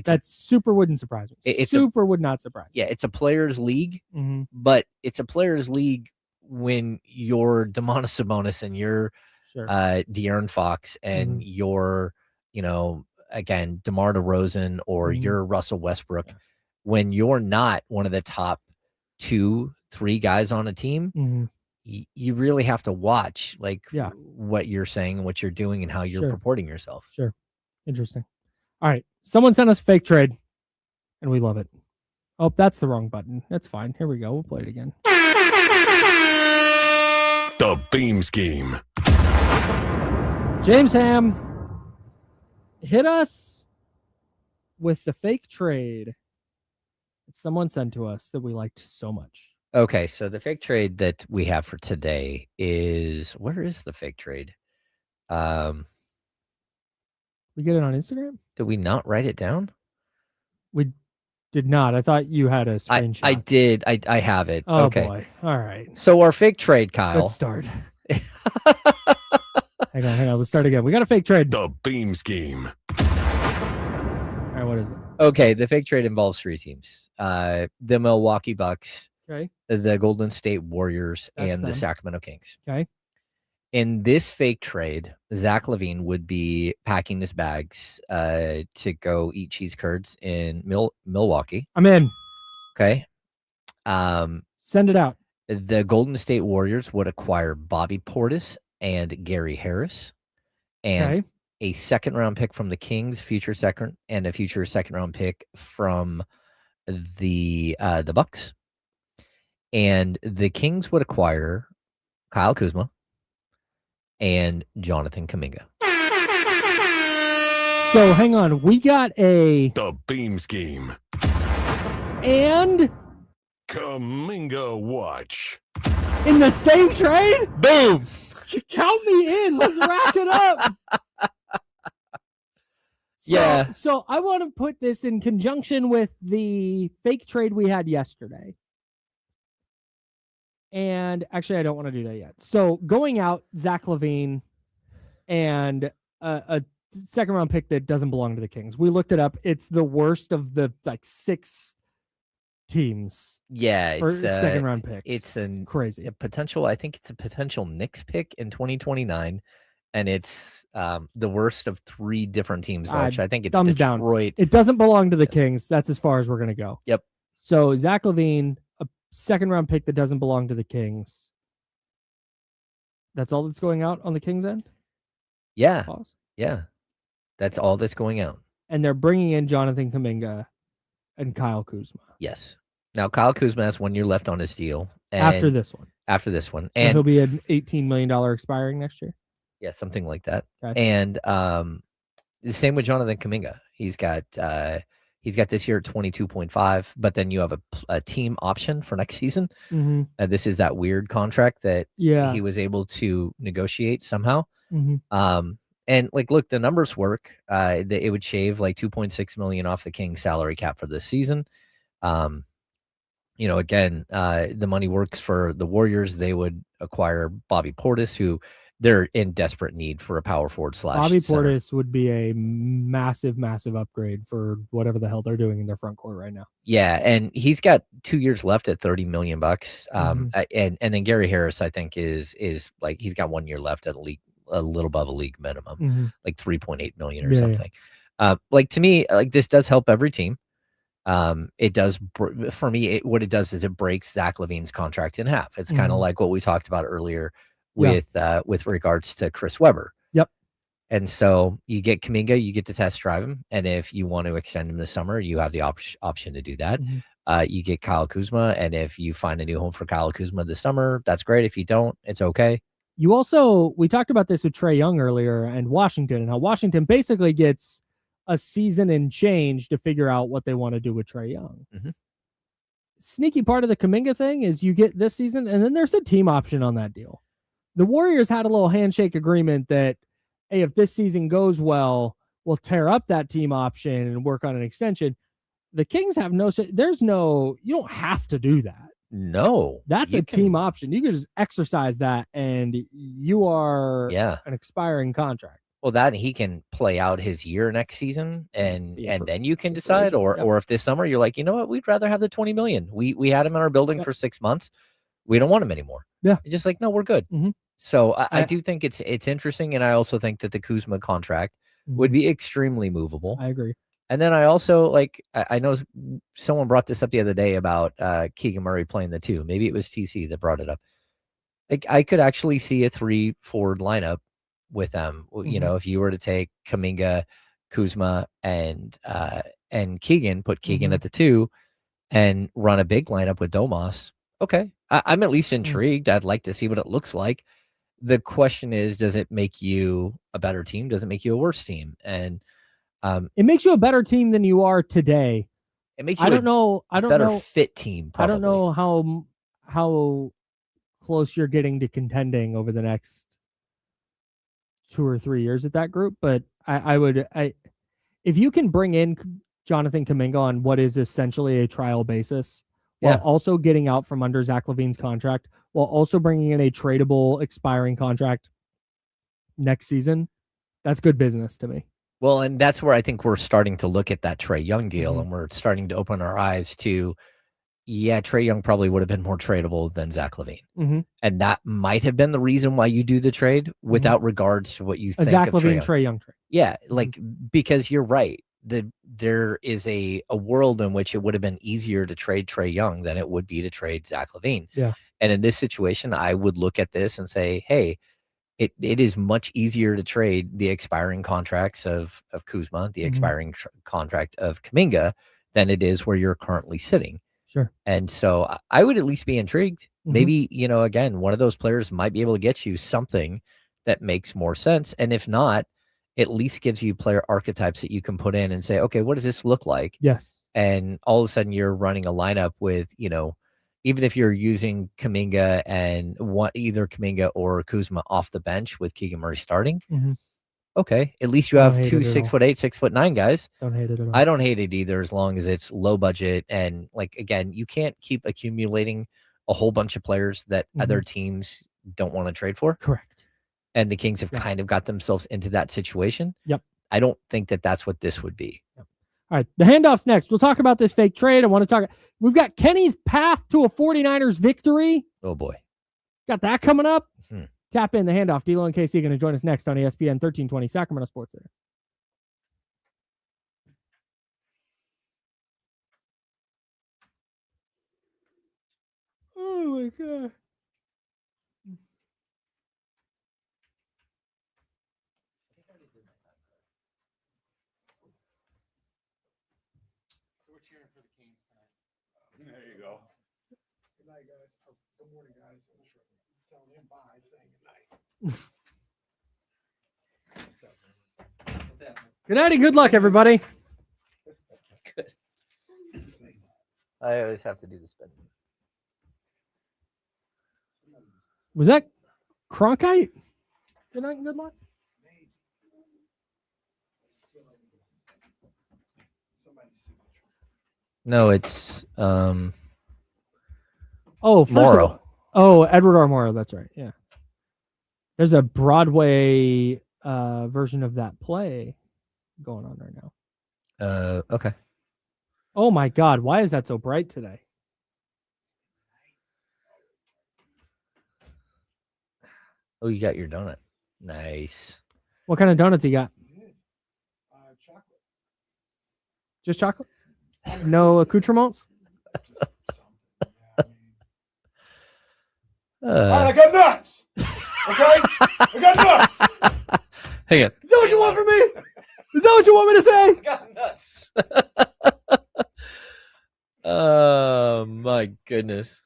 That super wouldn't surprise me. It's super would not surprise me. yeah, it's a players league, Mm-hmm. but it's a players league when you're Domantas Sabonis and you're Sure. De'Aaron Fox and you're, again, DeMar DeRozan or you're Russell Westbrook. Yeah. When you're not one of the top 2-3 guys on a team, you really have to watch what you're saying, what you're doing, and how you're Sure. purporting yourself. Sure. Interesting. All right. Someone sent us a fake trade, and we love it. Oh, that's the wrong button. That's fine. Here we go. We'll play it again. The Beam Scheme. James Ham, hit us with the fake trade that someone sent to us that we liked so much. Okay, so the fake trade that we have for today is, where is the fake trade? We get it on Instagram? Did we not write it down? We did not. I thought you had a screenshot. I did. I have it. Oh, okay. boy. All right. So our fake trade, Kyle. Let's start. Hang on. Let's start again. We got a fake trade. The Beam Scheme. All right, what is it? Okay, the fake trade involves 3 teams. The Milwaukee Bucks, Okay. the Golden State Warriors, That's and the them. Sacramento Kings. Okay. In this fake trade, Zach LaVine would be packing his bags to go eat cheese curds in Milwaukee. I'm in. Okay. Send it out. The Golden State Warriors would acquire Bobby Portis and Gary Harris, and Okay. a second-round pick from the Kings, future second round pick from the Bucks. And the Kings would acquire Kyle Kuzma and Jonathan Kuminga. So hang on. We got a The Beam Scheme. and Kuminga Watch. in the same trade? Boom! Count me in. Let's rack it up. Yeah. So I want to put this in conjunction with the fake trade we had yesterday. And actually, I don't want to do that yet. So going out, Zach LaVine and a second round pick that doesn't belong to the Kings. We looked it up. It's the worst of the 6 teams Yeah, for it's second round picks. it's crazy. a potential. I think it's a potential Knicks pick in 2029, and it's the worst of 3 different teams. Which I think it's thumbs down. Detroit. It doesn't belong to the Kings. That's as far as we're going to go. Yep. So Zach LaVine, a second round pick that doesn't belong to the Kings. That's all that's going out on the Kings end? Yeah, Pause. yeah, that's all that's going out. And they're bringing in Jonathan Kuminga and Kyle Kuzma. Yes. Now Kyle Kuzma has 1 year left on his deal. And After this one. So And he'll be an $18 million expiring next year. Yeah, something like that. Okay. And the same with Jonathan Kuminga. He's got this year at 22.5, but then you have a team option for next season. Mm-hmm. This is that weird contract that Yeah. he was able to negotiate somehow. Mm-hmm. And look, the numbers work. It would shave like $2.6 million off the Kings salary cap for this season. Again, the money works for the Warriors. They would acquire Bobby Portis, who they're in desperate need for a power forward / Bobby center. Portis would be a massive, massive upgrade for whatever the hell they're doing in their front court right now. Yeah, and he's got 2 years left at $30 million. And then Gary Harris, I think, is like he's got 1 year left at a little above a league minimum, like 3.8 million or something. To me, this does help every team. It does for me. What it does is it breaks Zach LaVine's contract in half. It's kind of like what we talked about earlier with regards to Chris Webber. Yep. And so you get Kuminga, you get to test drive him. And if you want to extend him this summer, you have the option to do that. You get Kyle Kuzma. And if you find a new home for Kyle Kuzma this summer, that's great. If you don't, it's okay. We talked about this with Trae Young earlier and Washington, and how Washington basically gets a season and change to figure out what they want to do with Trae Young. Sneaky part of the Kuminga thing is you get this season, and then there's a team option on that deal. The Warriors had a little handshake agreement that, hey, if this season goes well, we'll tear up that team option and work on an extension. The Kings have you don't have to do that. No. That's a team option. You can just exercise that, and you are an expiring contract. Well, that he can play out his year next season, and then you can decide. Or if this summer you're like, you know what, we'd rather have the $20 million. We had him in our building for 6 months. We don't want him anymore. Yeah. You're just like, no, we're good. So I do think it's interesting, and I also think that the Kuzma contract would be extremely movable. I agree. And then I also I know someone brought this up the other day about Keegan Murray playing the 2. Maybe it was TC that brought it up. Like, I could actually see a 3 forward lineup with them. You know, if you were to take Kuminga, Kuzma, and Keegan, put Keegan at the 2, and run a big lineup with Domas. Okay, I'm at least intrigued. I'd like to see what it looks like. The question is, does it make you a better team? Does it make you a worse team? And it makes you a better team than you are today. It makes you a better fit team. Probably. I don't know how close you're getting to contending over the next 2 or 3 years at that group, but if you can bring in Jonathan Kuminga on what is essentially a trial basis, while also getting out from under Zach LaVine's contract, while also bringing in a tradable expiring contract next season, that's good business to me. Well, and that's where I think we're starting to look at that Trae Young deal, and we're starting to open our eyes to, Trae Young probably would have been more tradable than Zach LaVine. And that might have been the reason why you do the trade without regards to what you think Zach of LaVine, Trae Young trade. Yeah, because you're right. There is a world in which it would have been easier to trade Trae Young than it would be to trade Zach LaVine. Yeah. And in this situation, I would look at this and say, hey, it is much easier to trade the expiring contracts of Kuzma, the expiring contract of Kuminga, than it is where you're currently sitting. Sure. And so I would at least be intrigued. Maybe, again, one of those players might be able to get you something that makes more sense. And if not, at least gives you player archetypes that you can put in and say, okay, what does this look like? Yes. And all of a sudden you're running a lineup with, even if you're using Kuminga and either Kuminga or Kuzma off the bench with Keegan Murray starting, okay, at least you have 2 6'8", 6'9" guys. Don't hate it at all. I don't hate it either, as long as it's low budget. And again, you can't keep accumulating a whole bunch of players that other teams don't want to trade for. Correct. And the Kings have kind of got themselves into that situation. Yep. I don't think that that's what this would be. Yep. All right, the handoff's next. We'll talk about this fake trade. I want to talk. We've got Kenny's path to a 49ers victory. Oh, boy. Got that coming up. Tap in the handoff. D'Lo and KC are going to join us next on ESPN 1320 Sacramento Sports Center. Oh, my God. There you go. Good night, guys. Good morning, guys. Telling him bye, saying good night. Good night and good luck, everybody. Good. I always have to do the spin. Was that Cronkite? Good night and good luck. No, it's Oh, Morrow. Edward R. Morrow. That's right. Yeah. There's a Broadway version of that play going on right now. Okay. Oh my God. Why is that so bright today? Oh, you got your donut. Nice. What kind of donuts you got? Chocolate. Just chocolate? No accoutrements? All right, I got nuts. Okay? I got nuts. Hang on. Is that what you want from me? Is that what you want me to say? Got nuts. Oh my goodness.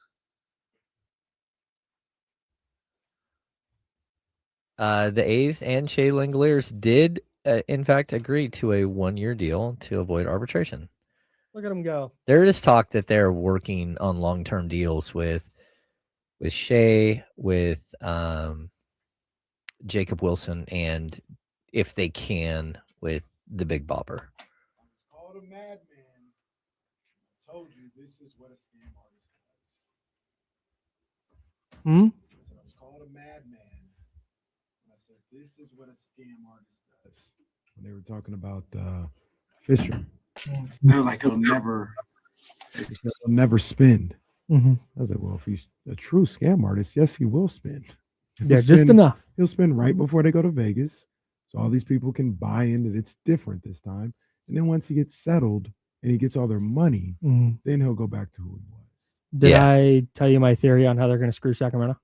The A's and Shea Langoliers did, in fact, agree to a 1-year deal to avoid arbitration. Look at him go. There is talk that they're working on long-term deals with Shea, with Jacob Wilson, and if they can, with the Big Bopper. Called a madman. I told you this is what a scam artist does. Hmm? I was called a madman. I said this is what a scam artist does. When they were talking about Fisher, they're like he'll never spend. Mm-hmm. I was like, well, if he's a true scam artist, yes, he will spend. Yeah, just enough. He'll spend right before they go to Vegas, so all these people can buy in that it's different this time. And then once he gets settled and he gets all their money, then he'll go back to who he was. Did I tell you my theory on how they're going to screw Sacramento?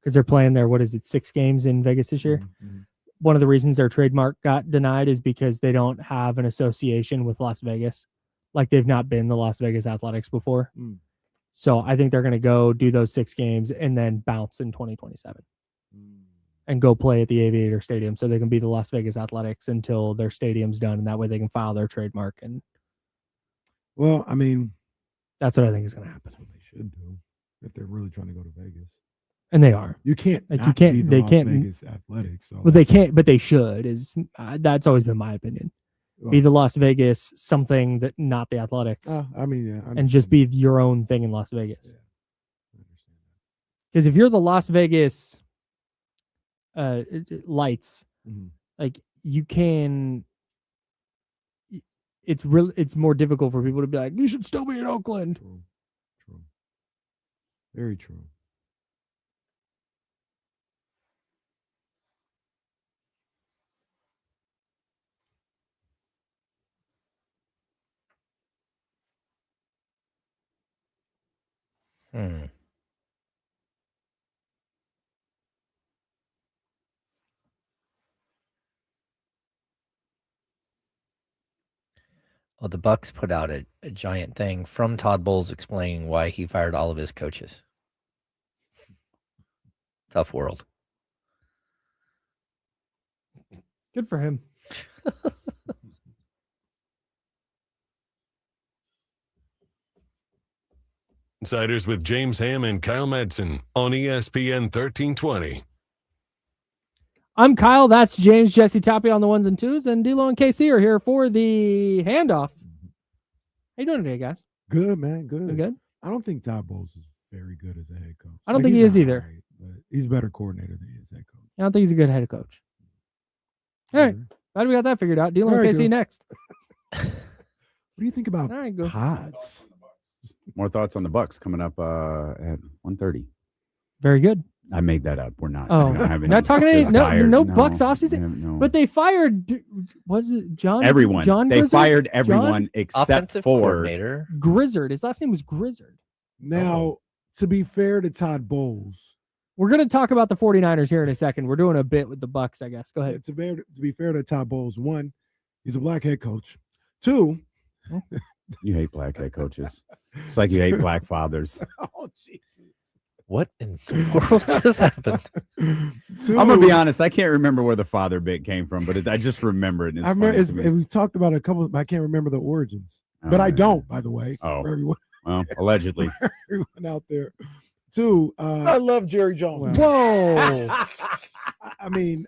Because they're playing their, 6 games in Vegas this year? Mm-hmm. One of the reasons their trademark got denied is because they don't have an association with Las Vegas. Like they've not been the Las Vegas Athletics before. So I think they're going to go do those 6 games and then bounce in 2027 and go play at the Aviator Stadium so they can be the Las Vegas Athletics until their stadium's done. And that way they can file their trademark. And well, I mean, that's what I think is going to happen. That's what they should do if they're really trying to go to Vegas. And they are. You can't. Like not you can't. be the They Las can't. Vegas Athletics. So But they can't. But they should. That's always been my opinion. Be the Las Vegas something that not the Athletics. I mean, yeah, and just be your own thing in Las Vegas. Yeah, I understand that. Because if you're the Las Vegas lights, like you can. It's more difficult for people to be like, you should still be in Oakland. True. Very true. Well, the Bucks put out a giant thing from Todd Bowles explaining why he fired all of his coaches. Tough world. Good for him. Insiders with James Ham and Kyle Madsen on ESPN 1320. I'm Kyle. That's James. Jesse Tapia on the 1s and 2s, and D'Lo and KC are here for the handoff. How you doing today, guys? Good, man. Good. You good? I don't think Todd Bowles is very good as a head coach. I don't think he is either. Right, but he's a better coordinator than he is head coach. I don't think he's a good head coach. All right. Glad we got that figured out. D'Lo and KC next. What do you think about All right, go. pods? More thoughts on the Bucks coming up at 1:30. Very good. I made that up. We're not. Oh, we don't have any not talking any desire- no Bucks offseason. No. But they fired. What is it? John. Everyone. John. They Grizzard? fired everyone John? except Offensive for coordinator. Grizzard. His last name was Grizzard. Now, to be fair to Todd Bowles, We're going to talk about the 49ers here in a second. We're doing a bit with the Bucks, I guess. Go ahead. to be fair to Todd Bowles, 1, he's a black head coach. 2, you hate black head coaches. It's like you hate black fathers. oh Jesus. What in the world just happened? 2, I'm gonna be honest. I can't remember where the father bit came from, but I just remember it. And I remember, it's funny to me. we talked about it a couple. I can't remember the origins, but I man. don't. By the way, Oh. for everyone, Well, allegedly. everyone out there. 2, I love Jerry Jones. Whoa. I mean,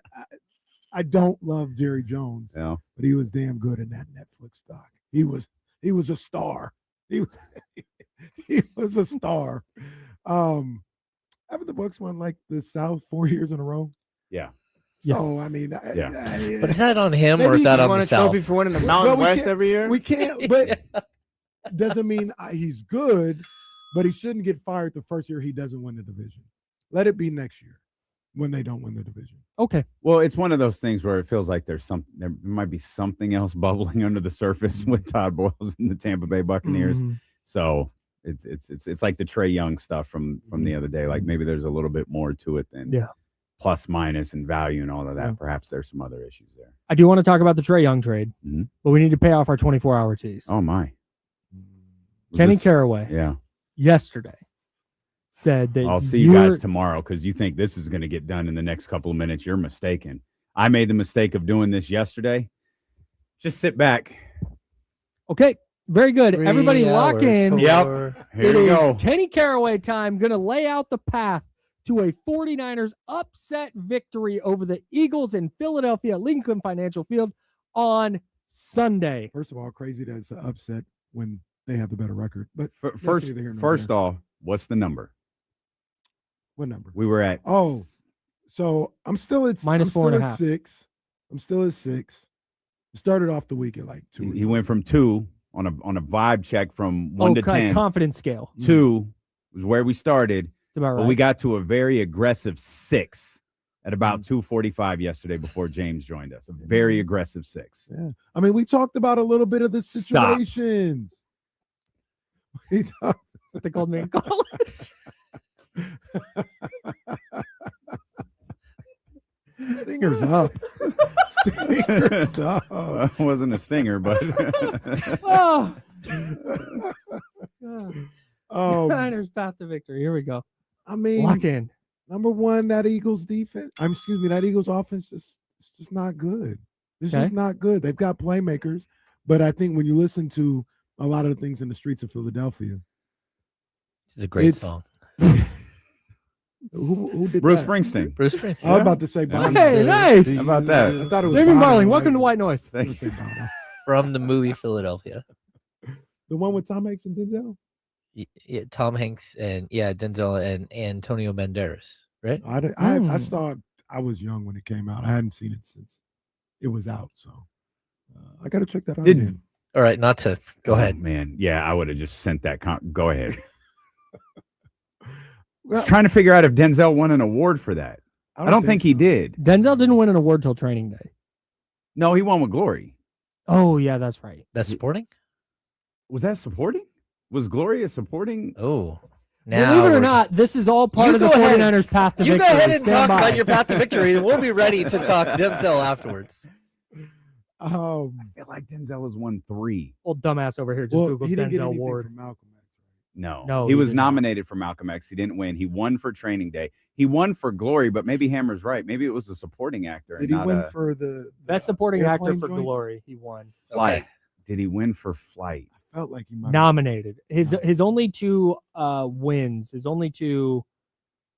I don't love Jerry Jones, Yeah. but he was damn good in that Netflix stock. He was a star. He was a star. Haven't the Bucks won like the South 4 years in a row? Yeah. So I mean, But is that on him or is that you on won the a trophy South? for winning the Mountain Well, we West can't- every year. we can't. But doesn't mean he's good. But he shouldn't get fired the first year he doesn't win the division. Let it be next year when they don't win the division. Okay. Well, it's one of those things where it feels like there might be something else bubbling under the surface with Todd Bowles and the Tampa Bay Buccaneers. Mhm. So it's like the Trae Young stuff from the other day. Like maybe there's a little bit more to it than Yeah. plus minus and value and all of that. Yeah. Perhaps there's some other issues there. I do want to talk about the Trae Young trade, Mhm. but we need to pay off our 24-hour tease. Oh my. Was Kenny this- Caraway Yeah. yesterday said that I'll see you guys tomorrow because you think this is going to get done in the next couple of minutes. You're mistaken. I made the mistake of doing this yesterday. Just sit back. Okay, very good. Everybody lock in. Yep. Here It we is go. Kenny Caraway time. Going to lay out the path to a 49ers upset victory over the Eagles in Philadelphia at Lincoln Financial Field on Sunday. First of all, crazy that it's an upset when they have the better record. But First off, what's the number? what number? We were at. Oh, so I'm still at Minus I'm still 4.5. at 6. I'm still at 6. Started off the week at like 2. He went from 2 on a vibe check from 1 to 10. Confidence scale. 2 was where we started. That's about right. But we got to a very aggressive 6 at about 2:45 yesterday before James joined us. A very aggressive 6. Yeah. I mean, we talked about a little bit of the Stop. situations. We talked- That's what they called me in college. Stinger's up. Stinger's up. It wasn't a stinger, but Oh. God. Um, Niners path to victory. Here we go. I mean, Lock in. number one, that Eagles defense. That Eagles offense it's just not good. It's Okay. just not good. They've got playmakers, but I think when you listen to a lot of the things in the streets of Philadelphia, It's a great It's- song. who did Bruce that? Springsteen. Bruce I was Springsteen. about to say Bono. Hey, nice. How about that? I thought it was David Bono. Marling, I welcome to was White Noise. gonna Thank say Bono. From the movie Philadelphia. The one with Tom Hanks and Denzel. Yeah, Tom Hanks and Denzel and Antonio Banderas, right? I saw it. I was young when it came out. I hadn't seen it since it was out, so I got to check that out. Did- again. All right, not to go ahead. Man. Yeah, I would have just sent that. Go ahead. I Well, was trying to figure out if Denzel won an award for that. I don't think he so. did. Denzel didn't win an award till training day. No, he won with Glory. Oh, yeah, that's right. Best supporting? Was that supporting? Was Glory a supporting? Oh, now Believe it or we're- not, this is all part You of the go ahead. 49ers path to You victory. go ahead and Stand talk by. about your path to victory, and we'll be ready to talk Denzel afterwards. I feel like Denzel was won 3. Old dumbass over here just Well, Googled he didn't get Denzel anything Ward. from Malcolm X. No, No, he he was did not. nominated for Malcolm X. He didn't win. He won for Training Day. He won for Glory, but maybe Hammer's right. Maybe it was a supporting actor. Did and he not win a for the Best supporting actor airplane for joint? Glory. He won. Flight? Did he win for Flight? I felt like he might. Nominated. His No. his only two wins, his only two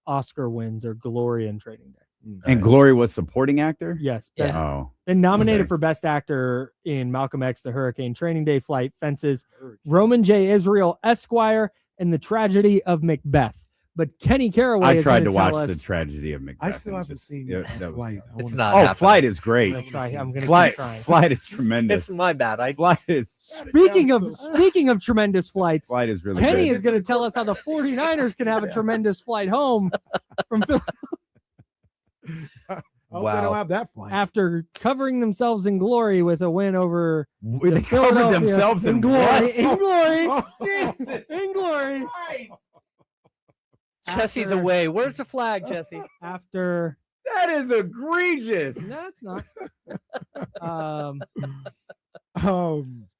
Oscar wins are Glory and Training Day. And Glory was supporting actor? Yes. Yeah. best- Oh, Been nominated Okay. for Best Actor in Malcolm X, The Hurricane, Training Day, Flight, Fences, Roman J. Israel, Esquire, and The Tragedy of Macbeth. But Kenny Caraway I is tried to gonna tell watch us, the tragedy of Macbeth. I still and haven't just- seen yeah, that was- Flight. I It's wanna not see Oh, happening. Flight is great. I'm gonna try. I'm gonna Flight, keep trying. Flight is tremendous. It's my bad. Flight is Speaking of tremendous flights, Flight is really Kenny good. is going to tell us how the 49ers can have a tremendous flight home from Phil- Oh, they Wow. don't have that flight. after covering themselves in glory with a win over They the covered Philadelphia- themselves in glory. what? In glory. Oh, In glory. Jesse's After- away. Where's the flag, Jesse? After That is egregious. no, it's not.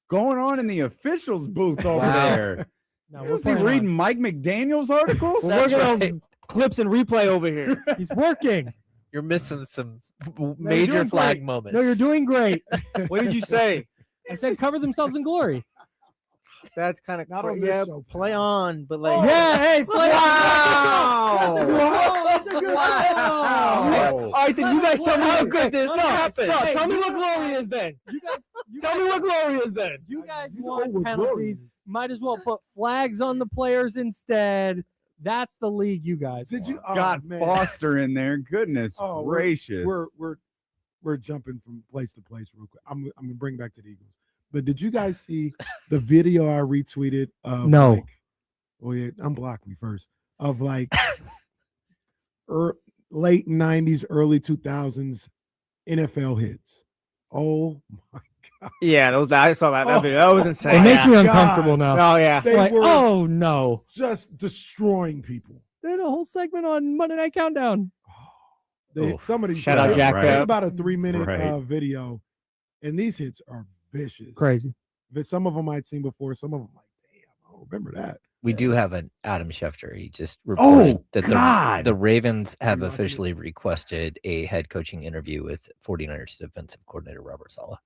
Going on in the officials booth over Wow. there. No, Was he playing on. reading Mike McDaniel's articles? That's right. Clips and replay over here. He's working. You're missing some you're major doing flag great. moments. No, you're doing great. What did you say? I said cover themselves in glory. That's kind of Not on this show. play on, but like Yeah, hey, play Wow. That's a good goal. All right, then you guys tell me how good this Stop, is. stop. Tell me what glory is then. You guys, Tell me what glory is then. You guys You know want what glory penalties. is. Might as well put flags on the players instead. That's the league you guys Did you? want. Oh, Got man. Foster in there. Goodness Oh, gracious. We're jumping from place to place real quick. I'm gonna bring back to the Eagles. But did you guys see the video I retweeted of No. like, well, yeah, unblock me first, of like late 90s, early 2000s NFL hits. Oh my God. Yeah, I saw that video. That was It insane. makes me gosh. uncomfortable now. Oh yeah. They Like, were oh no. just destroying people. They had a whole segment on Monday Night Countdown. some of these Shout out Jacked It's Up. about a 3-minute Right. video, and these hits are vicious. Crazy. But some of them I'd seen before. Some of them like, damn, I don't remember that. We do have an Adam Schefter. He just reported that God. the Ravens have you watching it? officially requested a head coaching interview with 49ers defensive coordinator Robert Saleh.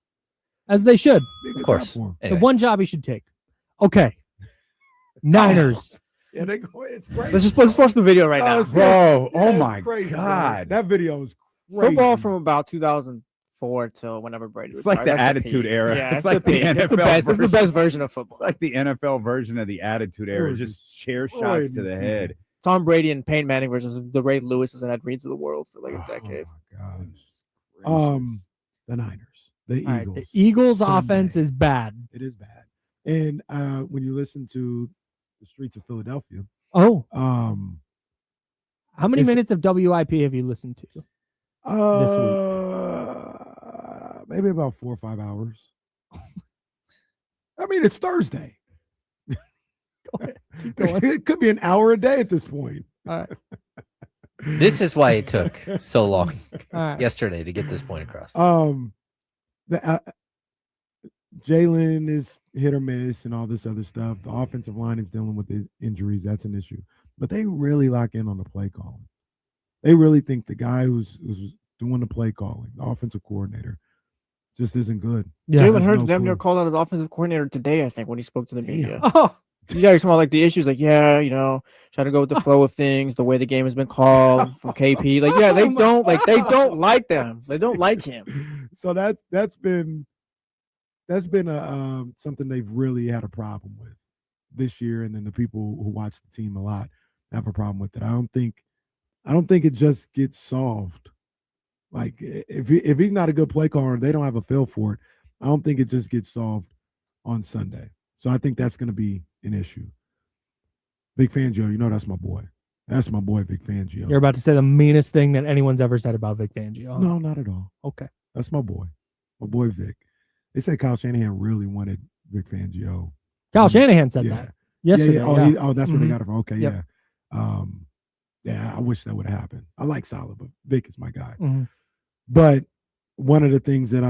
As they should. Be a good Of course. job for 'em. Anyway. The one job he should take. Okay. Niners. Yeah, they go. It's crazy. Let's watch the video right now. it's- Bro, yeah, oh it's my crazy, man. God. That video is crazy. Football from about 2004 till whenever Brady It's retired. like the That's Attitude peak. Era. Yeah, It's like the peak. It's the NFL best. It's the version. best version of football. It's like the NFL version of the Attitude Era. was Just just chair destroying shots to these the people. head. Tom Brady and Peyton Manning versus the Ray Lewis's and Ed Reeds of the world for like a decade. Oh my gosh. The Niners, the All right. Eagles. The Eagles' Sunday. offense is bad. It is bad. And when you listen to the streets of Philadelphia, Oh, um, how many It's- minutes of WIP have you listened to? maybe about 4 or 5 hours. I mean, it's Thursday. Keep going. It could be an hour a day at this point. All right. This is why it took so long All right. yesterday to get this point across. The Jalen is hit or miss and all this other stuff. The offensive line is dealing with the injuries. That's an issue. But they really lock in on the play calling. They really think the guy who's doing the play calling, the offensive coordinator, just isn't good. Yeah. Jalen there's Hurts no damn near clue. called out his offensive coordinator today, I think, when he spoke to the media. Oh, Yeah, he's talking about like the issues, like, yeah, trying to go with the flow of things, the way the game has been called from KP. Like, yeah, they Oh my don't God. like them. They don't like him. So that's been something they've really had a problem with this year, and then the people who watch the team a lot have a problem with it. I don't think it just gets solved. Like if he's not a good play caller, they don't have a feel for it. I don't think it just gets solved on Sunday. So I think that's going to be an issue. Vic Fangio, that's my boy. That's my boy, Vic Fangio. you're about to say the meanest thing that anyone's ever said about Vic Fangio. No, not at all. Okay. That's my boy Vic. They said Kyle Shanahan really wanted Vic Fangio. Kyle Shanahan said Yeah. that yesterday. Yeah. Yeah. Oh, that's where they Mhm. got it from. Okay, Yep. yeah. Yeah, I wish that would have happened. I like Saleh, but Vic is my guy. Mhm. But one of the things that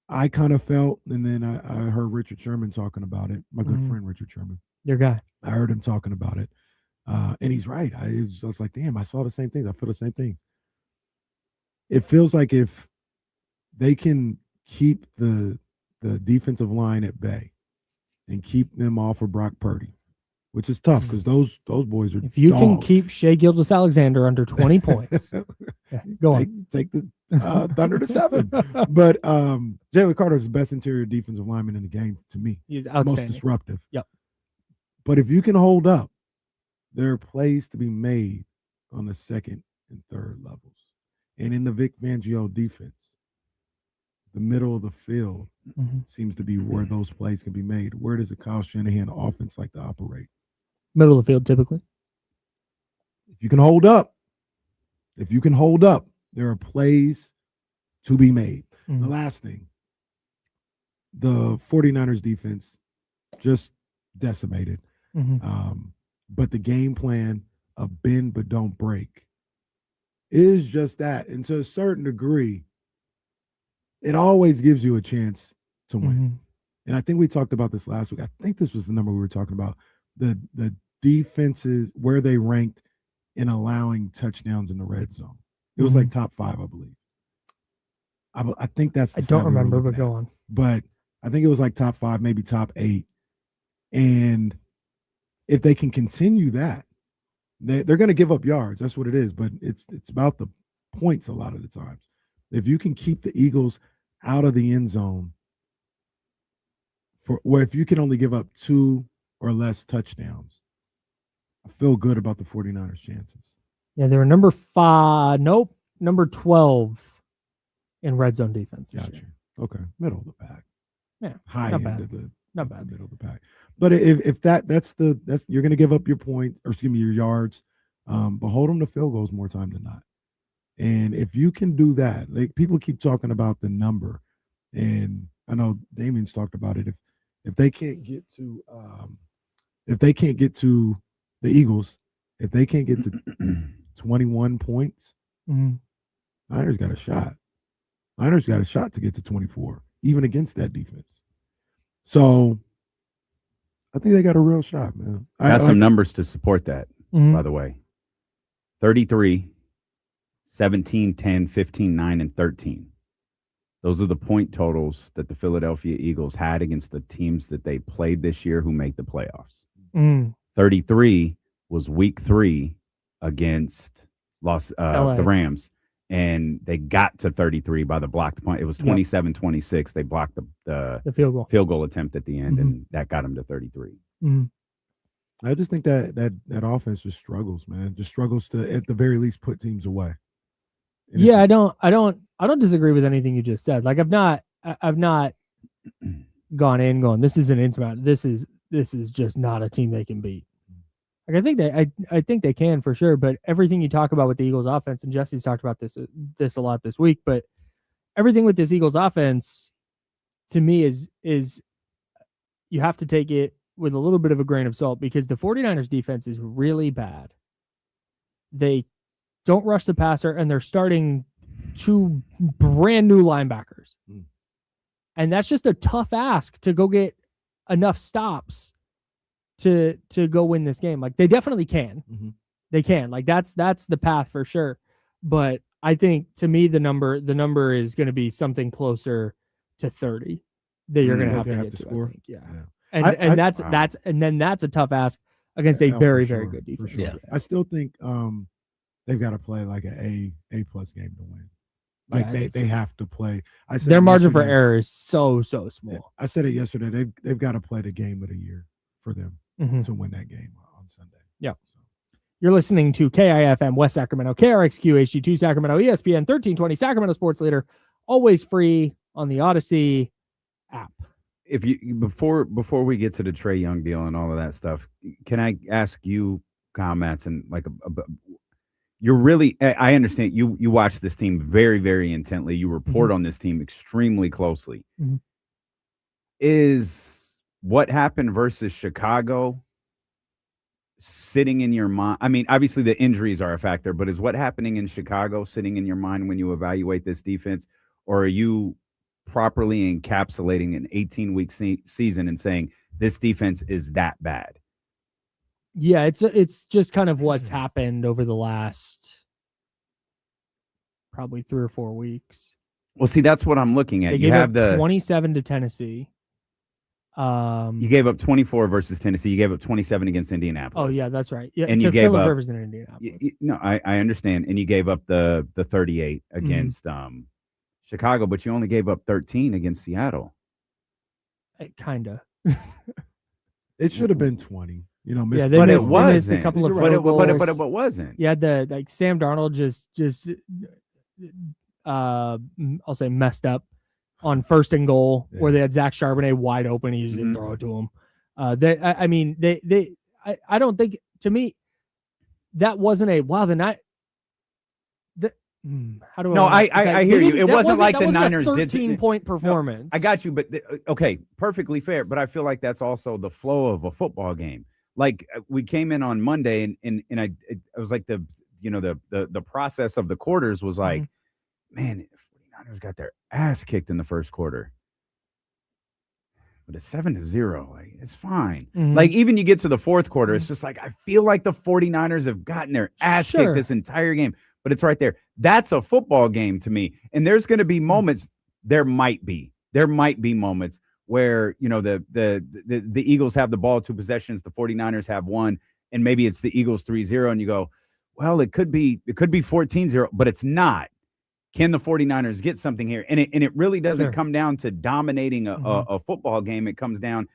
I kind of felt, and then I heard Richard Sherman talking about it, my good Mhm. friend Richard Sherman. Your guy. I heard him talking about it. And he's right. I was like, damn, I saw the same things. I feel the same things. It feels like if they can keep the defensive line at bay and keep them off of Brock Purdy, which is tough because those boys are If you can dogs. keep Shea Gilgeous-Alexander under 20 points, yeah, go on. take the Thunder to 7. But Jalen Carter is the best interior defensive lineman in the game to me. He's Most outstanding. disruptive. Yep. But if you can hold up, there are plays to be made on the second and third levels. And in the Vic Fangio defense, the middle of the field Mhm. seems to be where those plays can be made. Where does a Kyle Shanahan offense like to operate? Middle of the field, typically. If you can hold up, there are plays to be made. Mhm. The last thing, the 49ers defense just decimated. Mhm. But the game plan of bend but don't break is just that. And to a certain degree, it always gives you a chance to win. Mhm. And I think we talked about this last week. I think this was the number we were talking about. The defenses, where they ranked in allowing touchdowns in the red zone. It was like top 5, I believe. I think that's the I don't stat we were remember, but looking at. go on. But I think it was like top 5, maybe top 8. And if they can continue that, they're going to give up yards. That's what it is. But it's about the points a lot of the times. If you can keep the Eagles out of the end zone, if you can only give up 2 or less touchdowns, I feel good about the 49ers' chances. Yeah, they were number 5. Nope. Number 12 in red zone defense. this Got year. you. Okay. Middle of the pack. Yeah. High not end bad. of the Not the bad. middle of the pack. But if that's you're going to give up your points, or excuse me, your yards, but hold them to field goals more time than not. And if you can do that, like people keep talking about the number, and I know Damien's talked about it. If they can't get to the Eagles, if they can't get to 21 points, Mhm. Niners got a shot. Niners got a shot to get to 24, even against that defense. So I think they got a real shot, man. Got some numbers to support that, by the way. 33, 17, 10, 15, 9, and 13. Those are the point totals that the Philadelphia Eagles had against the teams that they played this year who make the playoffs. 33 was week 3 against the Rams, and they got to 33 by the blocked punt. It was 27-26. They blocked the field goal attempt at the end, and that got them to 33. I just think that offense just struggles, man. Just struggles to, at the very least, put teams away. And I don't disagree with anything you just said. Like I've not gone in going, this is an insurmountable. This is just not a team they can beat. Like I think they can for sure, but everything you talk about with the Eagles offense, and Jesse's talked about this a lot this week, but everything with this Eagles offense to me is you have to take it with a little bit of a grain of salt, because the 49ers defense is really bad. They don't rush the passer, and they're starting 2 brand new linebackers. And that's just a tough ask to go get enough stops to go win this game. Like they definitely can. They can. Like that's the path for sure. But I think, to me, the number is going to be something closer to 30 that you're going to have to get to score. I think. Yeah. And that's a tough ask against a very, very good defense. Sure. Yeah. I still think they've got to play like an A+ game to win. Like they have to play. Their margin for error is so small. Yeah, I said it yesterday. They've got to play the game of the year for them to win that game on Sunday. Yeah. So. You're listening to KIFM West Sacramento, KRXQ HD2 Sacramento, ESPN 1320 Sacramento Sports Leader, always free on the Odyssey app. If you before we get to the Trae Young deal and all of that stuff, can I ask you, Kyle Madsen, like you're really, I understand you watch this team very, very intently. You report on this team extremely closely. Is what happened versus Chicago sitting in your mind? I mean, obviously the injuries are a factor, but is what happening in Chicago sitting in your mind when you evaluate this defense, or are you properly encapsulating an 18-week season and saying this defense is that bad? Yeah, it's just kind of what's happened over the last probably 3 or 4 weeks. Well, see, that's what I'm looking at. You have the 27 to Tennessee. You gave up 24 versus Tennessee. You gave up 27 against Indianapolis. Oh yeah, that's right. Yeah, and you gave up Rivers in Indianapolis. No, I understand. And you gave up the 38 against Chicago, but you only gave up 13 against Seattle. Kinda. It should have been 20. You know, but it wasn't. A couple of but it wasn't. Yeah, like Sam Darnold just I'll say messed up on 1st and goal where they had Zach Charbonnet wide open. He just didn't throw it to him. I don't think, to me, that wasn't a wow. How do I hear you. It wasn't like the Niners did 13-point performance. I got you, but okay, perfectly fair. But I feel like that's also the flow of a football game. Like we came in on Monday, and I was like the process of the quarters was like, man, the 49ers got their ass kicked in the first quarter. But it's 7-0. Like, it's fine. Like, even you get to the fourth quarter, it's just like, I feel like the 49ers have gotten their ass kicked this entire game. But it's right there. That's a football game to me. And there's going to be moments, there might be moments where, you know, the Eagles have the ball 2 possessions, the 49ers have 1, and maybe it's the Eagles 3-0, and you go, well, it could be 14-0, but it's not. Can the 49ers get something here? And it really doesn't come down to dominating a football game. It comes down,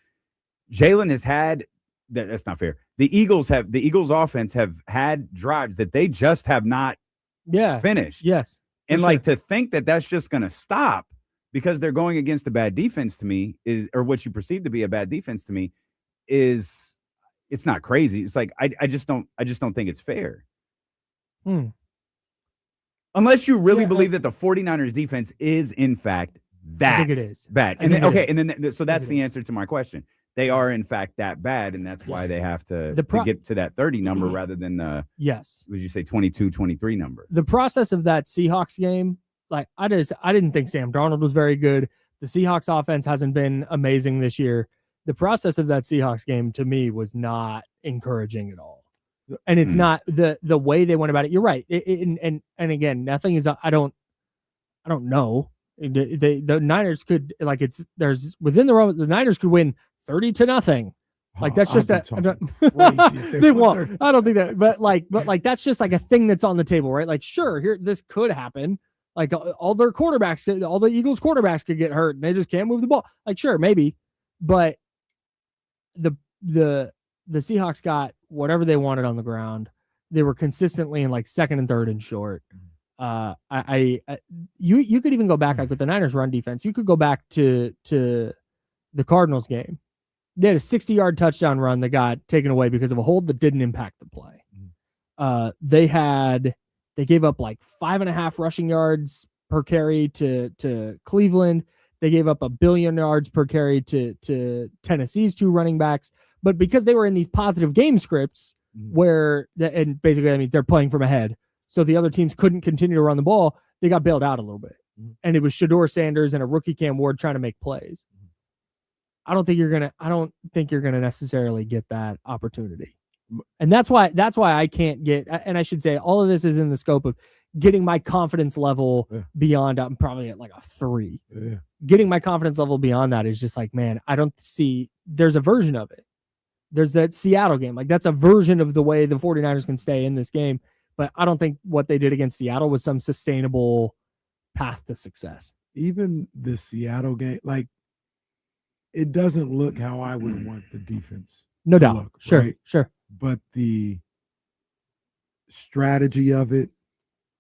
Jalen has had, that's not fair. The Eagles offense have had drives that they just have not finished. Yes. And like to think that that's just going to stop because they're going against a bad defense to me or what you perceive to be a bad defense to me it's not crazy. It's like, I just don't think it's fair. Unless you really believe that the 49ers defense is in fact that I think it is bad. So that's the answer to my question. they are in fact that bad, and that's why they have to get to that 30 number rather than the would you say 22, 23 number. The process of that Seahawks game, like I didn't think Sam Darnold was very good. The Seahawks offense hasn't been amazing this year. The process of that Seahawks game to me was not encouraging at all. And it's not the way they went about it. You're right. And again, nothing is I don't know. The Niners could there's within the realm, the Niners could win 30-0. Like that's just that they won't. I don't think that, but that's just like a thing that's on the table, right? Like, sure, here this could happen. Like all their quarterbacks, all the Eagles quarterbacks could get hurt and they just can't move the ball. Like, sure, maybe, but the Seahawks got whatever they wanted on the ground. They were consistently in like second and third and short. You could even go back like with the Niners run defense. You could go back to the Cardinals game. They had a 60-yard touchdown run that got taken away because of a hold that didn't impact the play. They gave up like 5.5 rushing yards per carry to Cleveland. They gave up 1 billion yards per carry to Tennessee's 2 running backs. But because they were in these positive game scripts and basically that means they're playing from ahead. So the other teams couldn't continue to run the ball. They got bailed out a little bit. And it was Shador Sanders and a rookie Cam Ward trying to make plays. I don't think you're gonna necessarily get that opportunity. And that's why I can't get, and I should say all of this is in the scope of getting my confidence level beyond, I'm probably at like a 3. Yeah. Getting my confidence level beyond that is just like, man, I don't see, there's a version of it. There's that Seattle game. Like that's a version of the way the 49ers can stay in this game. But I don't think what they did against Seattle was some sustainable path to success. Even the Seattle game, like it doesn't look how I would want the defense. No doubt. Look, Sure. right? Sure. But the strategy of it,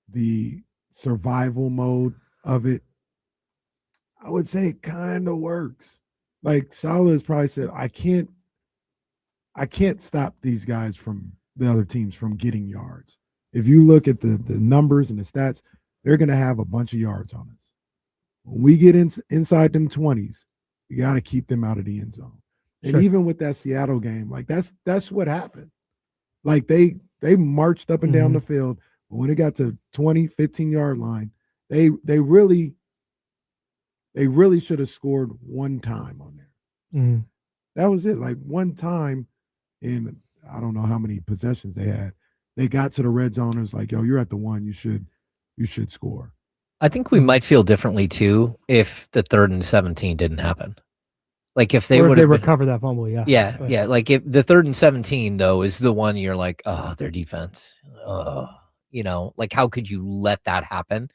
the survival mode of it, I would say it kind of works. Like Saleh has probably said, I can't stop these guys from the other teams from getting yards. If you look at the numbers and the stats, they're going to have a bunch of yards on us. When we get inside them 20s, we got to keep them out of the end zone. And even with that Seattle game, like that's what happened. Like they marched up and down the field, but when it got to 20, 15-yard line, they really should have scored one time on there. That was it. Like one time in I don't know how many possessions they had. They got to the red zone and was like, yo, you're at the 1, you should score. I think we might feel differently too if the 3rd and 17 didn't happen. Like if they would recover that fumble, yeah. Like if the 3rd and 17 though is the one you're like, oh, their defense, like how could you let that happen?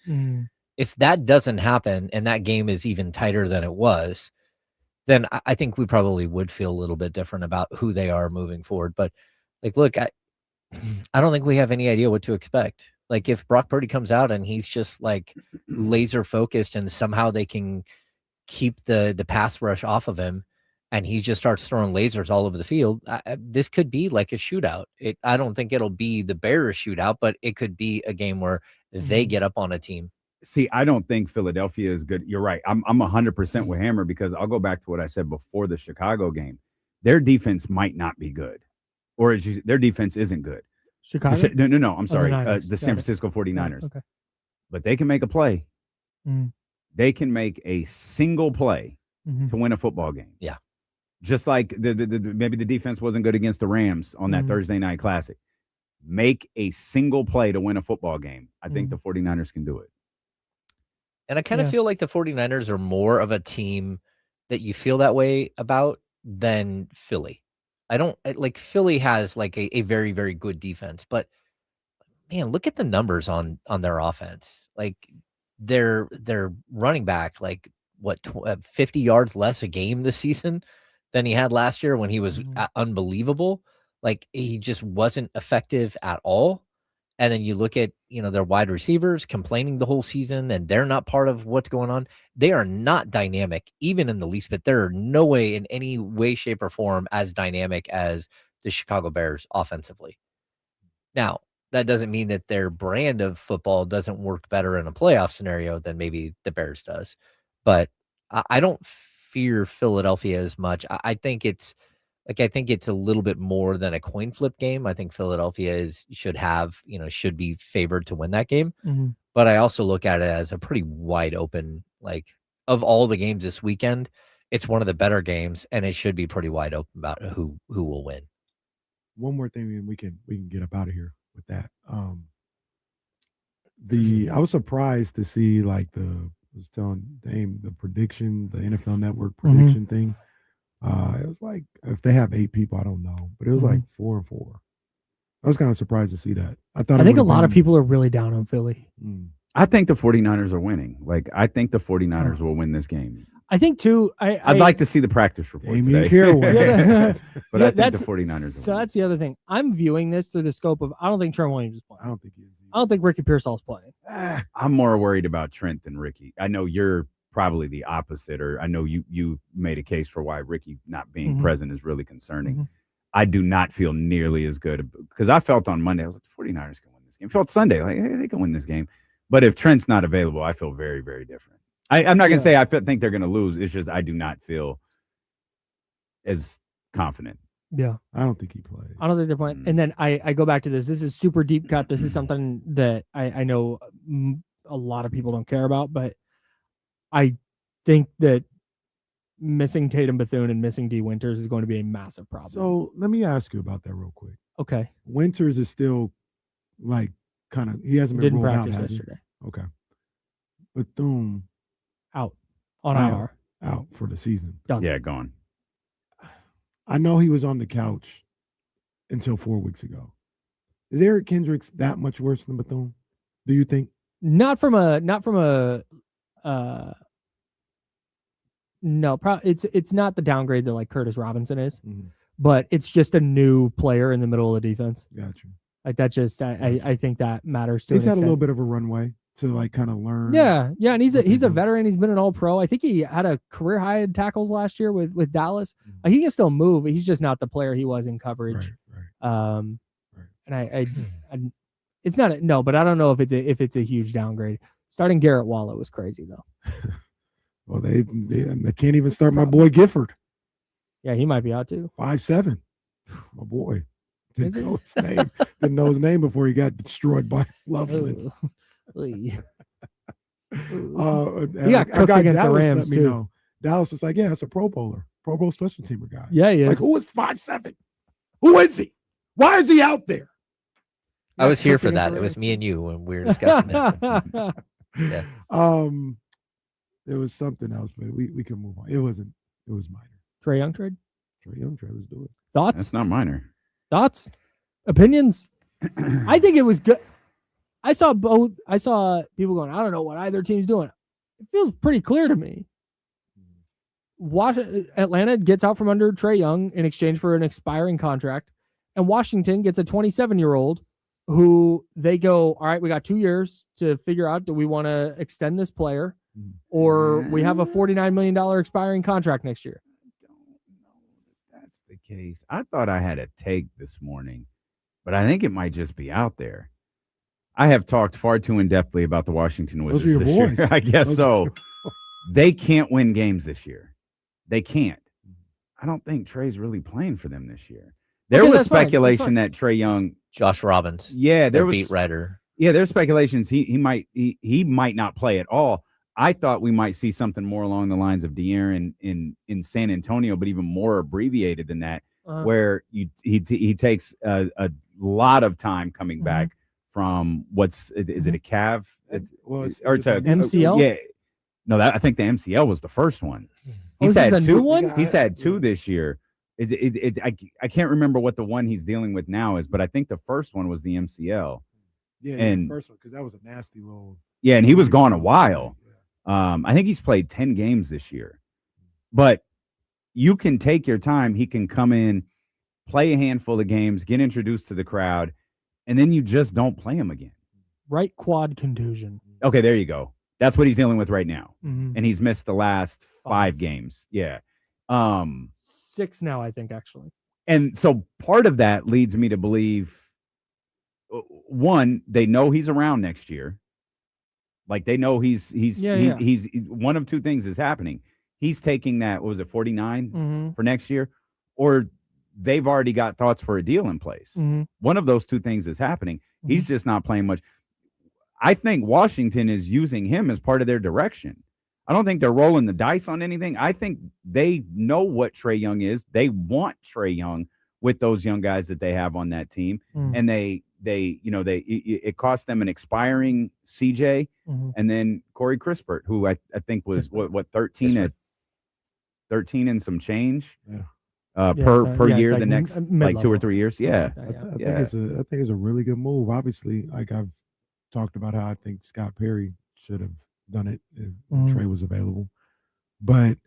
If that doesn't happen and that game is even tighter than it was, then I think we probably would feel a little bit different about who they are moving forward. But like, look, I don't think we have any idea what to expect. Like if Brock Purdy comes out and he's just like laser focused and somehow they can keep the pass rush off of him and he just starts throwing lasers all over the field, this could be like a shootout. I don't think it'll be the Bears shootout, but it could be a game where they get up on a team. See, I don't think Philadelphia is good. You're right. I'm 100% with Hammer because I'll go back to what I said before the Chicago game. Their defense might not be good. Or their defense isn't good. Chicago? No. I'm sorry. The San Francisco 49ers. Okay. But they can make a play. They can make a single play to win a football game. Yeah. Just like maybe the defense wasn't good against the Rams on that Thursday night classic. Make a single play to win a football game. I think the 49ers can do it. And I kind of feel like the 49ers are more of a team that you feel that way about than Philly. I don't like Philly has like a very, very good defense, but man, look at the numbers on their offense. Like their running back, like what, 50 yards less a game this season than he had last year when he was unbelievable. Like he just wasn't effective at all. And then you look at, their wide receivers complaining the whole season and they're not part of what's going on. They are not dynamic, even in the least bit. There are no way in any way, shape, or form as dynamic as the Chicago Bears offensively. Now, that doesn't mean that their brand of football doesn't work better in a playoff scenario than maybe the Bears does. But I don't fear Philadelphia as much. I think it's a little bit more than a coin flip game. I think Philadelphia should be favored to win that game. Mm-hmm. But I also look at it as a pretty wide open, like, of all the games this weekend, it's one of the better games, and it should be pretty wide open about who will win. One more thing, and we can get up out of here with that. I was surprised to see, like, I was telling Dame the prediction, the NFL Network prediction thing. It was like, if they have 8 people, I don't know, but it was like 4 and 4. I was kind of surprised to see that. I think a lot of people are really down on Philly. I think the 49ers are winning. Like, I think the 49ers will win this game. I think, too, I'd like to see the practice report today. But I think the 49ers So that's the other thing. I'm viewing this through the scope of, I don't think Trent Williams is playing. I don't think he is. I don't think Ricky Pearsall's playing. I'm more worried about Trent than Ricky. I know you're probably the opposite, or I know you made a case for why Ricky not being present is really concerning. I do not feel nearly as good, because I felt on Monday, I was like, the 49ers can win this game. I felt Sunday, like, hey, they can win this game. But if Trent's not available, I feel very, very different. I'm not going to say I think they're going to lose. It's just I do not feel as confident. Yeah. I don't think he played. I don't think they're playing. And then I go back to this. This is super deep cut. This is something that I know a lot of people don't care about, but I think that missing Tatum Bethune and missing D Winters is going to be a massive problem. So let me ask you about that real quick. Okay. Winters is still, like, kind of, he hasn't been Didn't rolled out, practice has he? yesterday. Okay. Bethune Out on Out. IR. out for the season. Done. Yeah, gone. I know he was on the couch until 4 weeks ago. Is Eric Kendricks that much worse than Bethune? Do you think? Not from a no, it's not the downgrade that, like, Curtis Robinson is, but it's just a new player in the middle of the defense. Gotcha. Like, that just I think that matters to He's an had a little extent. bit of a runway to, like, kind of learn. Yeah, and he's what a they do. veteran. He's been an All-Pro. I think he had a career high in tackles last year with Dallas. Like, he can still move. He's just not the player he was in coverage. Right. And I it's not no, but I don't know if it's a huge downgrade. Starting Garrett Waller was crazy though. Well, they can't even start my boy Gifford. Yeah, he might be out too. 5'7". My boy. Is Didn't he? know his name. Didn't know his name before he got destroyed by Loveland. He I got cooked against the Dallas Rams, let me too. know. Dallas is like, yeah, it's a Pro Bowler, Pro Bowl special teamer guy. Yeah, he is. Like, who is 5'7"? Who is he? Why is he out there? I was here for cooking that. us It was around. me and you when we were discussing it. Yeah. There was something else, but we can move on. It was minor. Trae Young trade. Trae Young trade, let's do it. Thoughts? That's not minor. Thoughts? Opinions? I think it was good. I saw both. I saw people going, I don't know what either team's doing. It feels pretty clear to me. Atlanta gets out from under Trae Young in exchange for an expiring contract, and Washington gets a 27-year-old who they go, all right, we got 2 years to figure out, do we want to extend this player, or we have a $49 million expiring contract next year? I don't know if that's the case. I thought I had a take this morning, but I think it might just be out there. I have talked far too in-depthly about the Washington Wizards Those are your this year. boys. I guess so. They can't win games this year. They can't. I don't think Trey's really playing for them this year. There Okay, was that's fine. That's speculation fine. that Trae Young, Josh Robbins. yeah, there Their was beat writer. Yeah, there's speculations he might not play at all. I thought we might see something more along the lines of De'Aaron in San Antonio, but even more abbreviated than that, where he takes a lot of time coming back from is it a calf? MCL? Yeah, no, I think the MCL was the first one. Is this a new one? He's had 2 this year. I can't remember what the one he's dealing with now is, but I think the first one was the MCL. Yeah, And- the first one, because that was a nasty little. Yeah, and he was gone a while. I think he's played 10 games this year. But you can take your time. He can come in, play a handful of games, get introduced to the crowd, and then you just don't play him again. Right quad contusion. Okay, there you go. That's what he's dealing with right now. Mhm. And he's missed the last 5 games. Yeah. 6 now, I think, actually. And so part of that leads me to believe, one, they know he's around next year. Like they know he's one of 2 things is happening. he's taking that, what was it, 49 Mm-hmm. for next year, or they've already got thoughts for a deal in place. Mm-hmm. One of those two things is happening. He's just not playing much. I think Washington is using him as part of their direction. I don't think they're rolling the dice on anything. I think they know what Trae Young is. They want Trae Young with those young guys that they have on that team. And it cost them an expiring CJ and then Corey Crispert, who I think was what 13 and some change per year, like the next mid-level. like 2 or 3 years. Yeah. I think it's a really good move. Obviously, like I've talked about how I think Scott Perry should have done it if Trae was available. But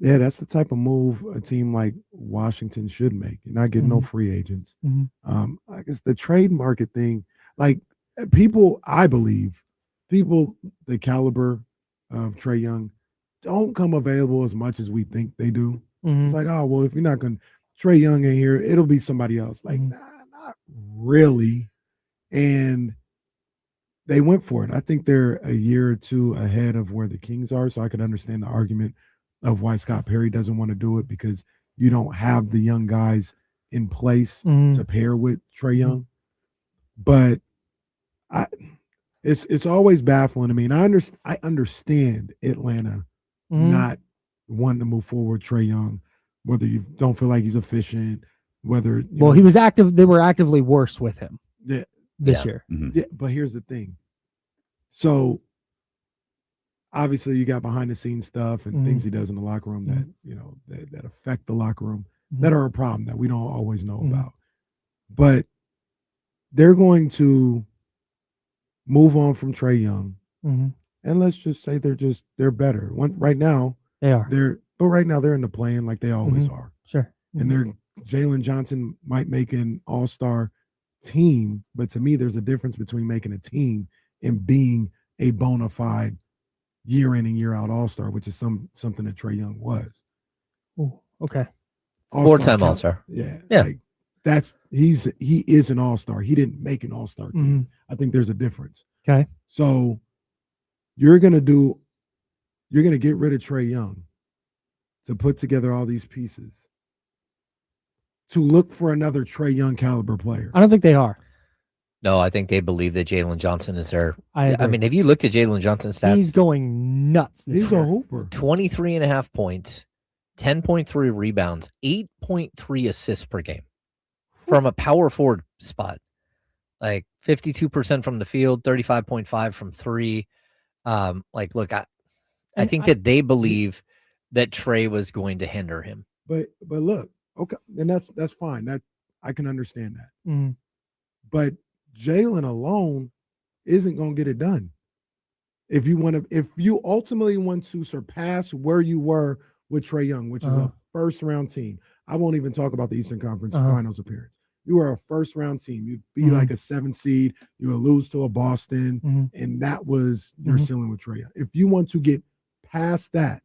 yeah, that's the type of move a team like Washington should make. You're not getting no free agents. I guess the trade market thing, like I believe people the caliber of Trae Young don't come available as much as we think they do. It's like, oh, well, if you're not going to Trae Young in here, it'll be somebody else. Like, nah, not really. And they went for it. I think they're a year or two ahead of where the Kings are, so I can understand the argument of why Scott Perry doesn't want to do it, because you don't have the young guys in place to pair with Trae Young. But it's always baffling to me. And I understand Atlanta not wanting to move forward Trae Young, whether you don't feel like he's efficient, whether he was active. They were actively worse with him. Yeah. This year. Yeah, but here's the thing. So obviously you got behind the scenes stuff and things he does in the locker room that that affect the locker room that are a problem that we don't always know about. But they're going to move on from Trae Young. And let's just say they're better. Right now they are. Right now they're in the play-in like they always are. Sure. And Jalen Johnson might make an all-star team, but to me there's a difference between making a team and being a bona fide year in and year out all-star, which is something that Trae Young was. Ooh, okay. Four-time all-star. Yeah. Like he is an all-star. He didn't make an all-star team. I think there's a difference. Okay. So you're gonna get rid of Trae Young to put together all these pieces to look for another Trae Young caliber player. I don't think they are. No, I think they believe that Jalen Johnson is there. I mean, have you looked at Jalen Johnson's stats? He's going nuts. He's a hooper. 23.5 points, 10.3 rebounds, 8.3 assists per game from a power forward spot. Like 52% from the field, 35.5 from three. Look, I think that they believe that Trae was going to hinder him. But look, okay, and that's fine. That I can understand that. But Jalen alone isn't going to get it done. If you ultimately want to surpass where you were with Trae Young, which is a first-round team, I won't even talk about the Eastern Conference Finals appearance. You are a first-round team. You'd be like a 7th seed. You would lose to a Boston, and that was your ceiling with Trae Young. If you want to get past that,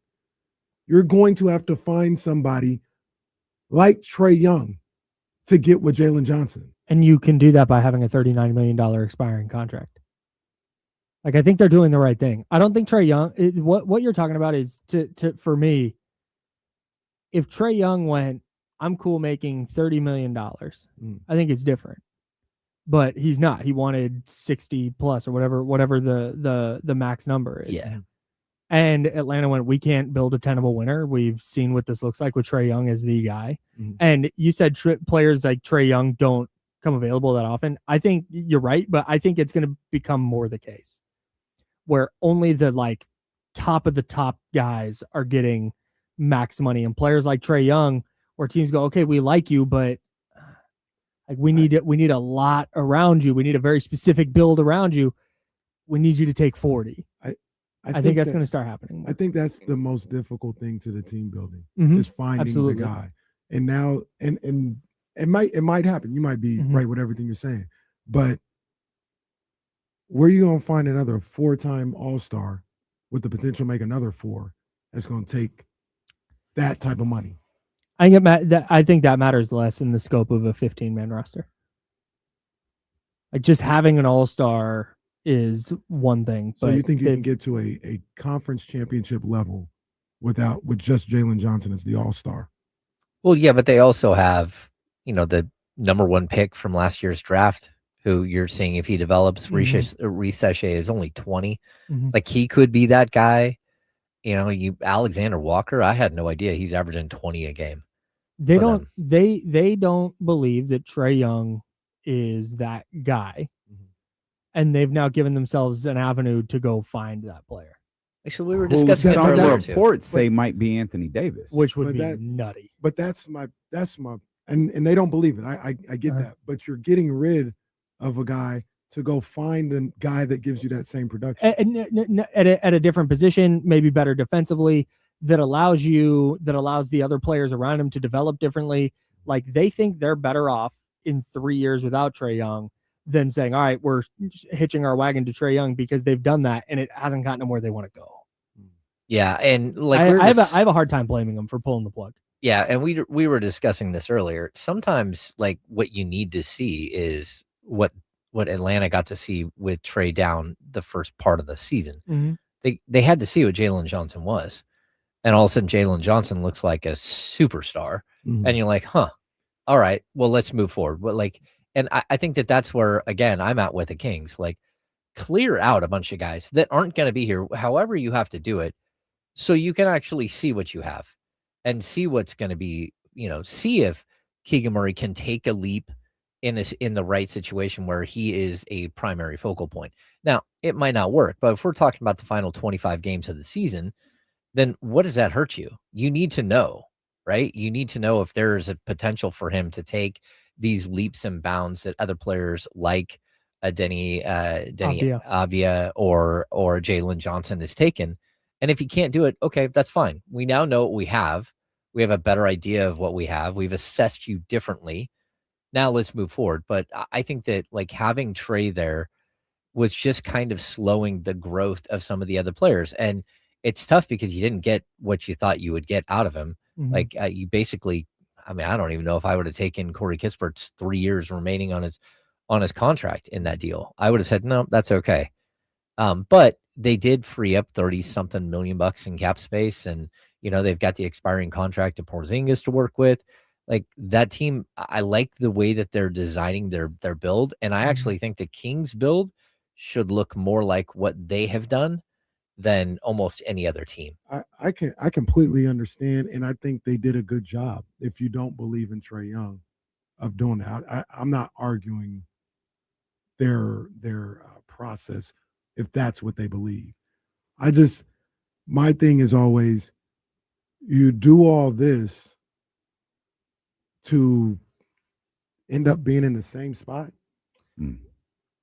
you're going to have to find somebody like Trae Young to get with Jalen Johnson. And you can do that by having a $39 million expiring contract. Like, I think they're doing the right thing. I don't think Trae Young, what you're talking about is, for me, if Trae Young went, I'm cool making $30 million, I think it's different. But he's not. He wanted 60 plus or whatever the max number is. Yeah. And Atlanta went, we can't build a tenable winner. We've seen what this looks like with Trae Young as the guy. And you said players like Trae Young don't come available that often. I think you're right, but I think it's going to become more the case where only the top of the top guys are getting max money, and players like Trae Young, where teams go, okay, we like you, but we need a lot around you. We need a very specific build around you. We need you to take 40. I think that's going to start happening. I think that's the most difficult thing to the team building is finding the guy. And now, and it might happen. You might be right with everything you're saying, but where are you going to find another 4-time all-star with the potential to make another 4 that's going to take that type of money? I think that matters less in the scope of a 15-man roster. Like, just having an all-star is one thing. So you think you can get to a conference championship level with just Jalen Johnson as the all-star. Well, yeah, but they also have, the number 1 pick from last year's draft, who you're seeing if he develops. Riseshe is only 20. Like, he could be that guy. Alexander Walker, I had no idea he's averaging 20 a game. They don't believe that Trae Young is that guy. And they've now given themselves an avenue to go find that player. Actually, we were discussing it some earlier reports say might be Anthony Davis, which would be nutty. But that's my and they don't believe it. I get that. But you're getting rid of a guy to go find a guy that gives you that same production at a different position, maybe better defensively, that allows the other players around him to develop differently. Like, they think they're better off in 3 years without Trae Young than saying, all right, we're hitching our wagon to Trae Young, because they've done that and it hasn't gotten them where they want to go. Yeah, and like I have a hard time blaming them for pulling the plug. Yeah, and we were discussing this earlier. Sometimes, like, what you need to see is what Atlanta got to see with Trae down the first part of the season. They had to see what Jalen Johnson was, and all of a sudden Jalen Johnson looks like a superstar, and you're like, huh, all right, well, let's move forward. But like, and I think that's where, again, I'm at with the Kings. Like, clear out a bunch of guys that aren't going to be here, however you have to do it, so you can actually see what you have and see what's going to be, see if Keegan Murray can take a leap in the right situation where he is a primary focal point. Now, it might not work, but if we're talking about the final 25 games of the season, then what does that hurt you? You need to know, right? You need to know if there is a potential for him to take these leaps and bounds that other players like Denny Avdia or Jalen Johnson has taken. And if he can't do it, okay, that's fine. We now know what we have. We have a better idea of what we have. We've assessed you differently. Now let's move forward. But I think that, like, having Trae there was just kind of slowing the growth of some of the other players. And it's tough because you didn't get what you thought you would get out of him. Like, you basically, I mean, I don't even know if I would have taken Corey Kispert's 3 years remaining on his contract in that deal. I would have said, no, that's okay. But they did free up 30-something million in cap space. And, they've got the expiring contract of Porzingis to work with. Like, that team, I like the way that they're designing their build. And I actually think the Kings build should look more like what they have done than almost any other team. I completely understand. And I think they did a good job, if you don't believe in Trae Young, of doing that. I'm not arguing their process if that's what they believe. My thing is always, you do all this to end up being in the same spot.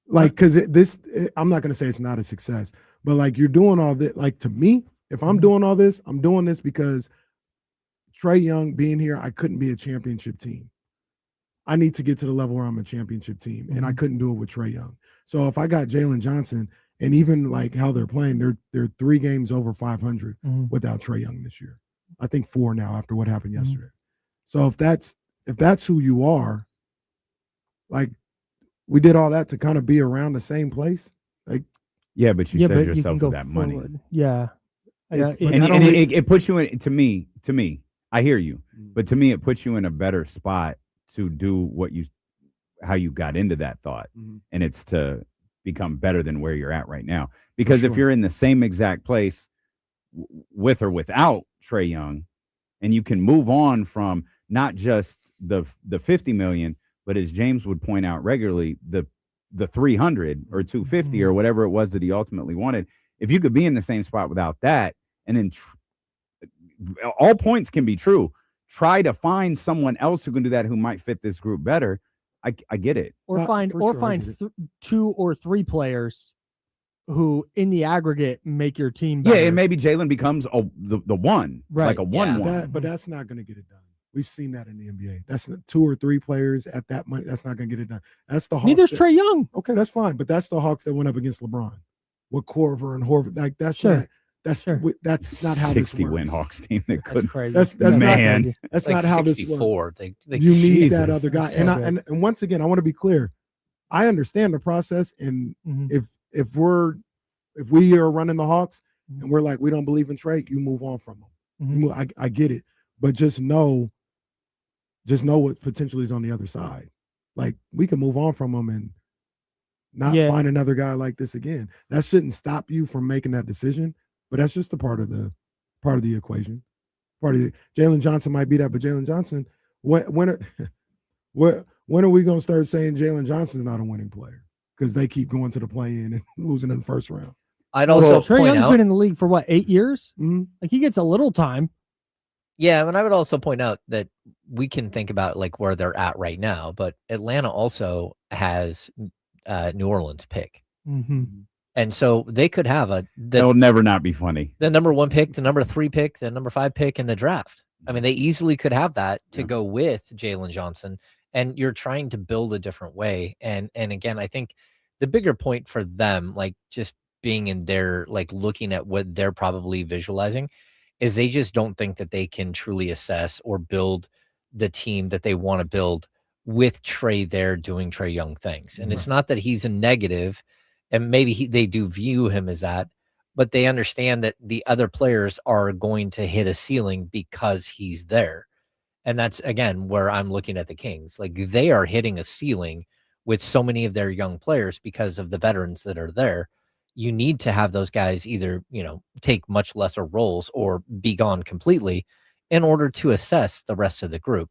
Like, because I'm not going to say it's not a success, but like, you're doing all this. Like, to me, if I'm doing all this, I'm doing this because Trae Young being here, I couldn't be a championship team. I need to get to the level where I'm a championship team, and I couldn't do it with Trae Young. So if I got Jalen Johnson, and even like how they're playing, they're 3 games over 500 without Trae Young this year. I think 4 now after what happened yesterday. So if that's who you are, like, we did all that to kind of be around the same place. Like, yeah, but you said yourself with that money. Yeah. It puts you in, to me, I hear you, but to me, it puts you in a better spot to do how you got into that thought. And it's to become better than where you're at right now. Because if you're in the same exact place with or without Trae Young, and you can move on from not just the 50 million, but as James would point out regularly, the 300 or 250 or whatever it was that he ultimately wanted. If you could be in the same spot without that, and then all points can be true, try to find someone else who can do that, who might fit this group better. I get it. Or find 2 or 3 players who in the aggregate make your team better. Yeah, and maybe Jalen becomes the one, right? Like a 1-1. But that's not going to get it done. We've seen that in the NBA. That's 2 or 3 players at that money. That's not going to get it done. That's the Hawks. Neither's Trae Young. Okay, that's fine. But that's the Hawks that went up against LeBron with Corver and Horford. Like, that's that's not how this works. 60-win Hawks team that couldn't. That's man. That's like not how this works. You need that other guy. And once again, I want to be clear. I understand the process, and if we are running the Hawks and we're like, we don't believe in Trae, you move on from them. I get it, but just know what potentially is on the other side. Like, we can move on from them and not find another guy like this again. That shouldn't stop you from making that decision, but that's just a part of the equation. Jalen Johnson might be that, but Jalen Johnson, when are we going to start saying Jalen Johnson's not a winning player because they keep going to the play-in and losing in the first round? I'd also Trae point Young's out, been in the league for what, 8 years? Mm-hmm. Like, he gets a little time. yeah, and I would also point out that we can think about like where they're at right now, but Atlanta also has New Orleans pick. Mm-hmm. And so they could have that'll never not be funny. The number 1 pick, the number 3 pick, the number 5 pick in the draft. I mean, they easily could have that to go with Jalen Johnson, and you're trying to build a different way. And again, I think the bigger point for them, like just being in there, like looking at what they're probably visualizing, is they just don't think that they can truly assess or build the team that they want to build with Trae there doing Trae Young things. And it's not that he's a negative, and maybe they do view him as that, but they understand that the other players are going to hit a ceiling because he's there. And that's, again, where I'm looking at the Kings. Like, they are hitting a ceiling with so many of their young players because of the veterans that are there. You need to have those guys either, take much lesser roles or be gone completely in order to assess the rest of the group.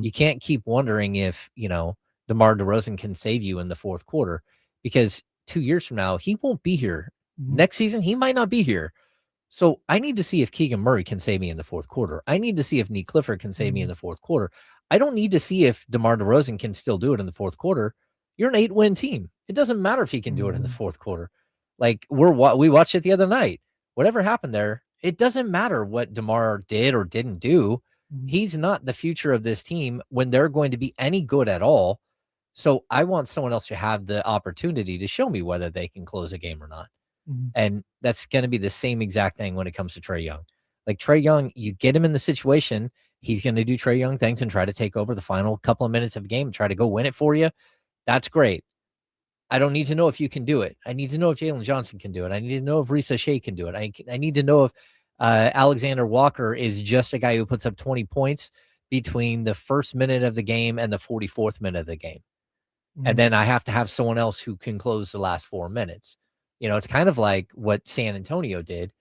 You can't keep wondering if, DeMar DeRozan can save you in the fourth quarter, because 2 years from now, he won't be here. Next season, he might not be here. So I need to see if Keegan Murray can save me in the fourth quarter. I need to see if Nick Clifford can save me in the fourth quarter. I don't need to see if DeMar DeRozan can still do it in the fourth quarter. You're an 8-win team. It doesn't matter if he can do it in the fourth quarter. Like, we watched it the other night. Whatever happened there, it doesn't matter what DeMar did or didn't do. He's not the future of this team when they're going to be any good at all. So I want someone else to have the opportunity to show me whether they can close a game or not. And that's going to be the same exact thing when it comes to Trae Young. Like, Trae Young, you get him in the situation, he's going to do Trae Young things and try to take over the final couple of minutes of the game and try to go win it for you. That's great. I don't need to know if you can do it. I need to know if Jalen Johnson can do it. I need to know if Risa Shea can do it. I need to know if Alexander Walker is just a guy who puts up 20 points between the first minute of the game and the 44th minute of the game. And then I have to have someone else who can close the last 4 minutes. It's kind of like what San Antonio did.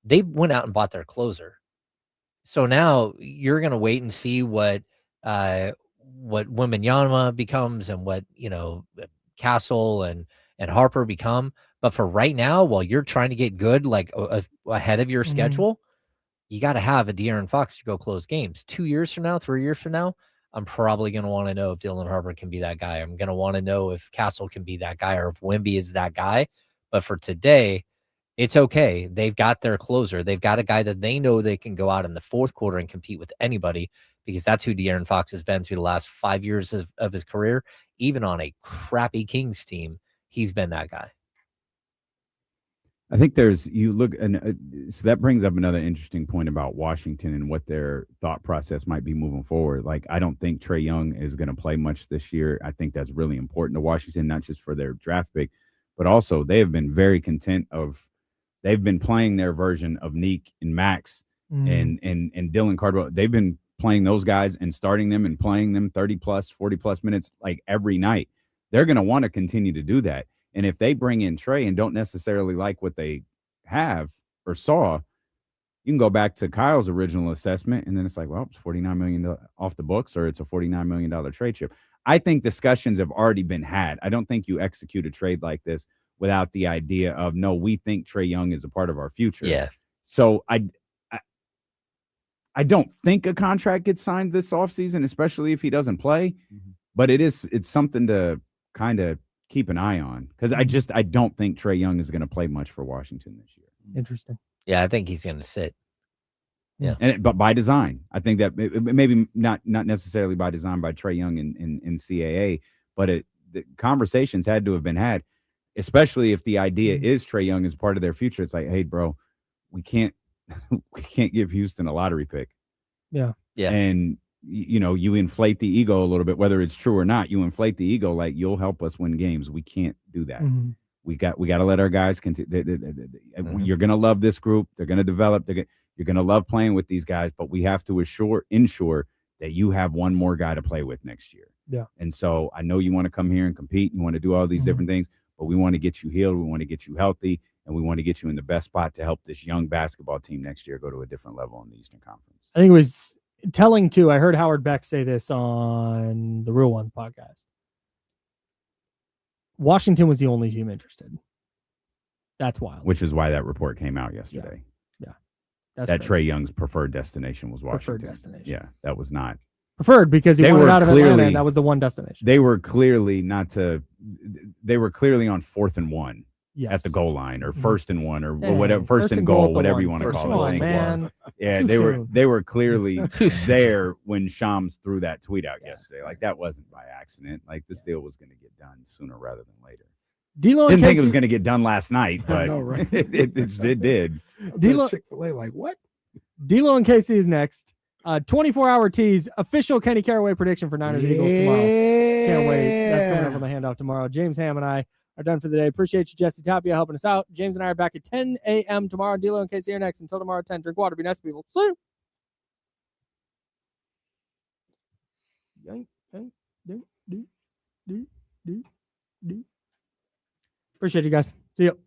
They went out and bought their closer. So now you're going to wait and see what Wembanyama becomes and what, Castle and Harper become. But for right now, while you're trying to get good, like ahead of your schedule, you got to have a De'Aaron Fox to go close games. 2 years from now, 3 years from now, I'm probably going to want to know if Dylan Harper can be that guy. I'm going to want to know if Castle can be that guy or if Wemby is that guy. But for today, it's okay. They've got their closer. They've got a guy that they know they can go out in the fourth quarter and compete with anybody, because that's who De'Aaron Fox has been through the last 5 years of his career. Even on a crappy Kings team, he's been that guy. I think so that brings up another interesting point about Washington and what their thought process might be moving forward. Like, I don't think Trae Young is going to play much this year. I think that's really important to Washington, not just for their draft pick, but also they have been very content they've been playing their version of Neek and Max and Dylan Cardwell. They've been playing those guys and starting them and playing them 30 plus, 40 plus minutes, like every night. They're going to want to continue to do that. And if they bring in Trae and don't necessarily like what they have or saw, you can go back to Kyle's original assessment, and then it's like, well, it's $49 million off the books, or it's a $49 million trade chip. I think discussions have already been had. I don't think you execute a trade like this without the idea of, no, we think Trae Young is a part of our future. Yeah. So I don't think a contract gets signed this offseason, especially if he doesn't play. But it's something to kind of keep an eye on, because I don't think Trae Young is going to play much for Washington this year. Interesting. Yeah, I think he's going to sit. Yeah, but by design, I think that maybe not necessarily by design by Trae Young in CAA, but the conversations had to have been had, especially if the idea is Trae Young is part of their future. It's like, hey, bro, we can't give Houston a lottery pick. Yeah. And you inflate the ego a little bit, whether it's true or not. You inflate the ego, like, you'll help us win games. We can't do that. We got to let our guys continue. You're going to love this group. They're going to develop. You're going to love playing with these guys, but we have to ensure that you have one more guy to play with next year. Yeah. And so I know you want to come here and compete. You want to do all these different things, but we want to get you healed. We want to get you healthy, and we want to get you in the best spot to help this young basketball team next year go to a different level in the Eastern Conference. I think it was telling too. I heard Howard Beck say this on the Real Ones podcast. Washington was the only team interested. That's wild. Which is why that report came out yesterday. Yeah. That's that crazy. Trae Young's preferred destination was Washington. Preferred destination. Yeah, that was not. Preferred because he wanted out of Atlanta, and that was the one destination. They were clearly on 4th and 1 at the goal line, or 1st and 1, or whatever, first and goal, whatever you want to call it. Man. Yeah, they were clearly there when Shams threw that tweet out yesterday. Like, that wasn't by accident. Like, this deal was going to get done sooner rather than later. Didn't think it was going to get done last night, but know, right? it did. Chick-fil-A, like, what? D'Lo and KC is next. 24-hour tease, official Kenny Caraway prediction for Niners Eagles tomorrow. Can't wait. That's coming up on the handoff tomorrow. James Ham and I are done for the day. Appreciate you, Jesse Tapia, helping us out. James and I are back at 10 a.m. tomorrow. D'Lo and KC are next. Until tomorrow at 10, drink water, be nice to people. See you. Appreciate you guys. See you.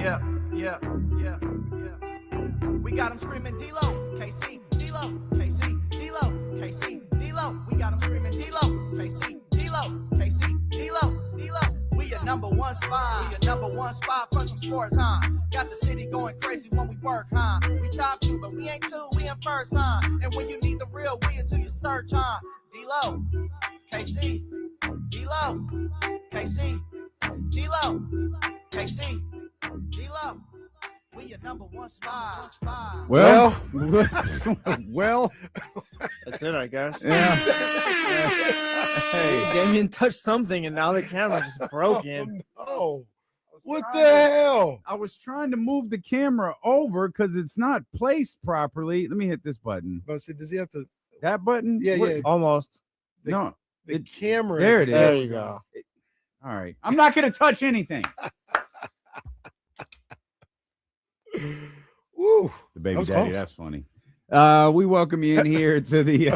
Yeah. We got them screaming D-Lo, KC, D-Lo, KC, D-Lo, KC, D-Lo. We got them screaming D-Lo, KC, D-Lo, KC, D-Lo, D-Lo. We your number one spot. We your number one spot for some sports, huh? Got the city going crazy when we work, huh? We top 2, but we ain't 2, we in first, huh? And when you need the real, we is who you search, huh? D-Lo, KC, D-Lo, KC, D-Lo, KC, D-Lo. We your number one spot. Well, well, That's it, I guess. yeah. Hey, Damien touched something, and now the camera just broken. Oh, what the hell? I was trying to move the camera over because it's not placed properly. Let me hit this button. But see, does he have to? That button? Yeah, What- yeah. Almost. No. The camera. There it is. There you go. All right. I'm not going to touch anything. Woo. The baby was daddy. close. That's funny. We welcome you in here to the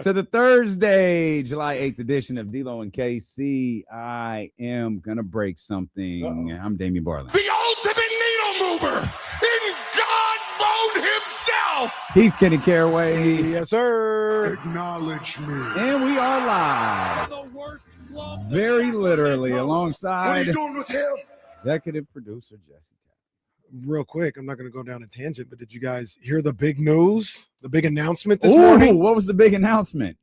to the Thursday, July 8th edition of D-Lo and KC. I am gonna break something. I'm Damian Barley. The ultimate needle mover in God mode himself. He's Kenny Caraway, Yes, sir. Acknowledge me. and we are live, very literally, alongside doing with him? executive producer Jesse. Real quick, I'm not going to go down a tangent, but did you guys hear the big news? The big announcement this Ooh, morning? what was the big announcement?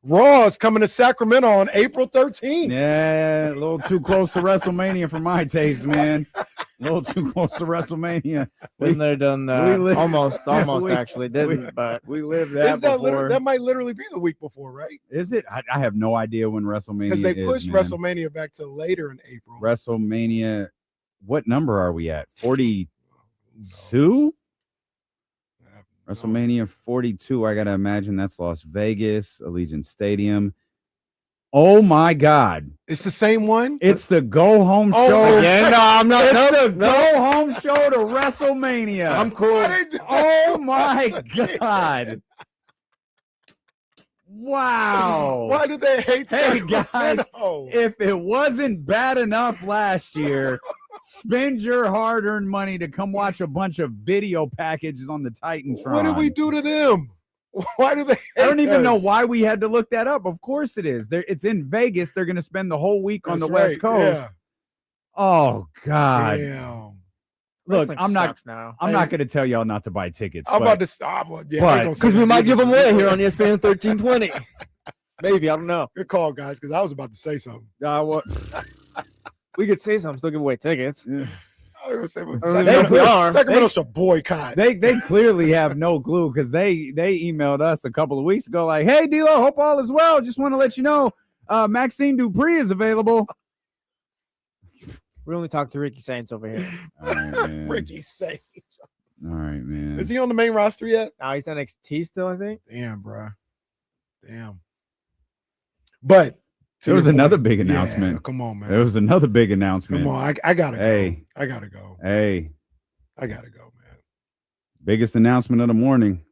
Raw is coming to Sacramento on April 13th. Yeah, a little too close to WrestleMania for my taste, man. A little too close to WrestleMania. Been there, done that. we li- Almost we- actually didn't, we- but We lived that Is that, before. that might literally be the week before, right? Is it? I have no idea when WrestleMania Because they is, pushed man. WrestleMania back to later in April. WrestleMania. What number are we at? 42? WrestleMania 42. I got to imagine that's Las Vegas, Allegiant Stadium. Oh, my God. It's the same one? It's the go home Oh, show. yeah, no, I'm not. It's Nope, the nope. go home show to WrestleMania. I'm cool. Oh, my God. Wow. Why do they hate Hey, Sacramento? guys, if it wasn't bad enough last year, spend your hard-earned money to come watch a bunch of video packages on the Titantron. What did we do to them? Why do they I don't hate even know us? why we had to look that up. Of course it is. It's in Vegas. They're going to spend the whole week on That's the West right, Coast. yeah. Oh, God. Damn. Look, Wrestling I'm not sucks now. I'm not going to tell y'all not to buy tickets. I'm but about to stop. Well, yeah, but- I ain't gonna say Because we that might either. give them away here on ESPN 1320. Maybe, I don't know. Good call, guys, because I was about to say something. what? We could say something, still give away tickets. Yeah. I was gonna say, I don't even know if we are. Sacramento should boycott. They clearly have no clue because they emailed us a couple of weeks ago like, hey, D-Lo, hope all is well. Just want to let you know Maxine Dupree is available. We only talk to Ricky Saints over here. All right, man. Ricky Saints. All right, man. Is he on the main roster yet? Now he's NXT still, I think. Damn, bro. Damn. But to There was your another point- big Yeah, announcement. come on, man. There was another big announcement. Come on. I gotta go. Hey. I gotta go. Hey, I gotta go, man. biggest announcement of the morning.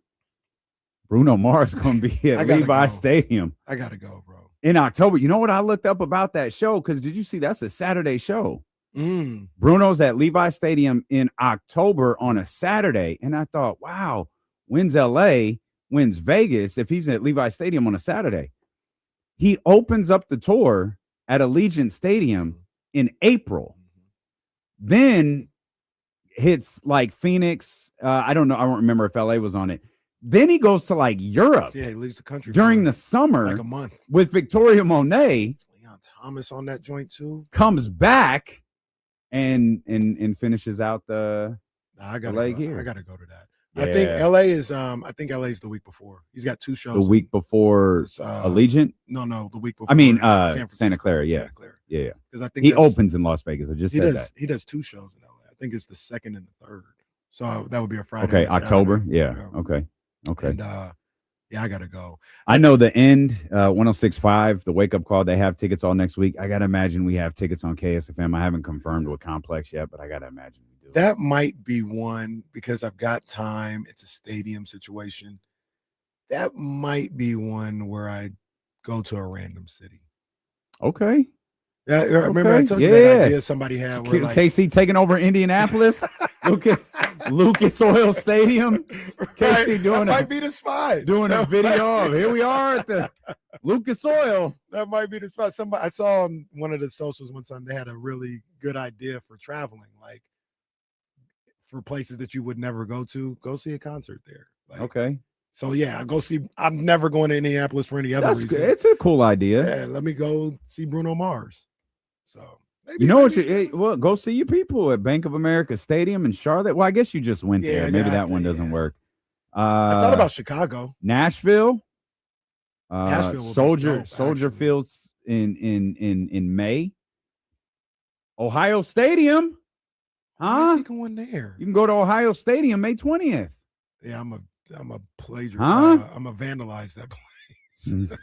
Bruno Mars going to be I at gotta Levi go. Stadium I gotta go, bro. in October. You know what I looked up about that show? Because did you see that's a Saturday show? Mm. Bruno's at Levi Stadium in October on a Saturday. And I thought, wow, wins LA, wins Vegas if he's at Levi Stadium on a Saturday. He opens up the tour at Allegiant Stadium in April. Then hits like Phoenix. I don't know. I don't remember if LA was on it. Then he goes to like Europe Yeah, he leaves the country during for the summer like a month. with Victoria Monet, Leon Thomas on that joint too. comes back and finishes out the I gotta leg go. here. I gotta go to that. I think Yeah. LA is I think LA is the week before. He's got two shows. the week before It's, Allegiant. No, the week before. I mean, is San Santa Francisco, Clara, yeah. Santa Clara. Yeah. Because I think He that's- opens in Las Vegas. I just He said does. He does two shows in LA. I think it's the 2nd and the 3rd. So that would be a that. Friday. Okay, and a October. Saturday. Yeah. Okay. Okay. And yeah, I gotta go. I know the end 106.5, the wake up call. They have tickets all next week. I gotta imagine we have tickets on KSFM. I haven't confirmed with Complex yet, but I gotta imagine we do. That might be one because I've got time. It's a stadium situation. That might be one where I go to a random city. Okay. Yeah, I remember I Okay. told you Yeah. that idea somebody had. Where, like, KC taking over Indianapolis. Look at Lucas Oil Stadium. right, KC doing that might be the spot. doing a That video might- of here we are at the Lucas Oil. That might be the spot. Somebody I saw on one of the socials one time. They had a really good idea for traveling, like for places that you would never go to. Go see a concert there. Like, Okay. So yeah, go see. I'm never going to Indianapolis for any other That's reason. good. It's a cool idea. Yeah, let me go see Bruno Mars. So maybe, You know what? maybe- Well, go see your people at Bank of America Stadium in Charlotte. Well, I guess you just went there. Yeah, Maybe yeah, that one doesn't yeah. work. I thought about Chicago. Nashville. Nashville would be Soldier dope, actually. Fields in May. Ohio Stadium. Why Huh? is he going there? You can go to Ohio Stadium May 20th. Yeah, I'm a plagiarist. Huh? I'm a vandalize that place.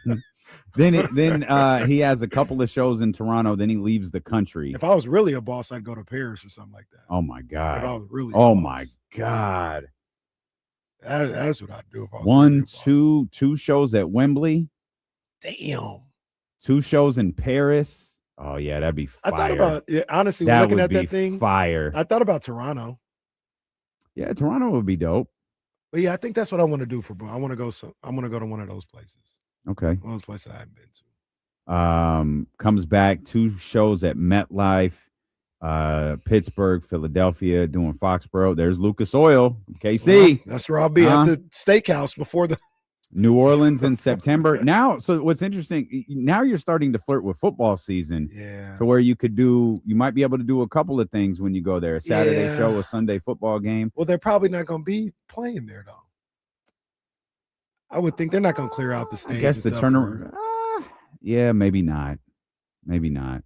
Then he has a couple of shows in Toronto. Then he leaves the country. If I was really a boss, I'd go to Paris or something like that. Oh my If I god! was really, a Oh boss. my god! That's what I'd do if I was One, really a boss. two shows at Wembley. Damn. 2 shows in Paris. Oh yeah, that'd be fire. I thought about honestly that looking would at be that thing. fire. I thought about Toronto, Yeah, Toronto would be dope. but yeah, I think that's what I want to do for. I want to go. I want to go to one of those places. Okay. One of those places I haven't been to. Comes back 2 shows at MetLife, Pittsburgh, Philadelphia, doing Foxborough. There's Lucas Oil, KC. Well, that's where I'll be Uh-huh. at the steakhouse before the. New Orleans in September. Now, so what's interesting, now you're starting to flirt with football season Yeah. to where you might be able to do a couple of things when you go there. A Saturday Yeah. show, a Sunday football game. Well, they're probably not going to be playing there though. I would think they're not going to clear out the stage. I guess and the stuff turnaround. for- Yeah, maybe not. Maybe not.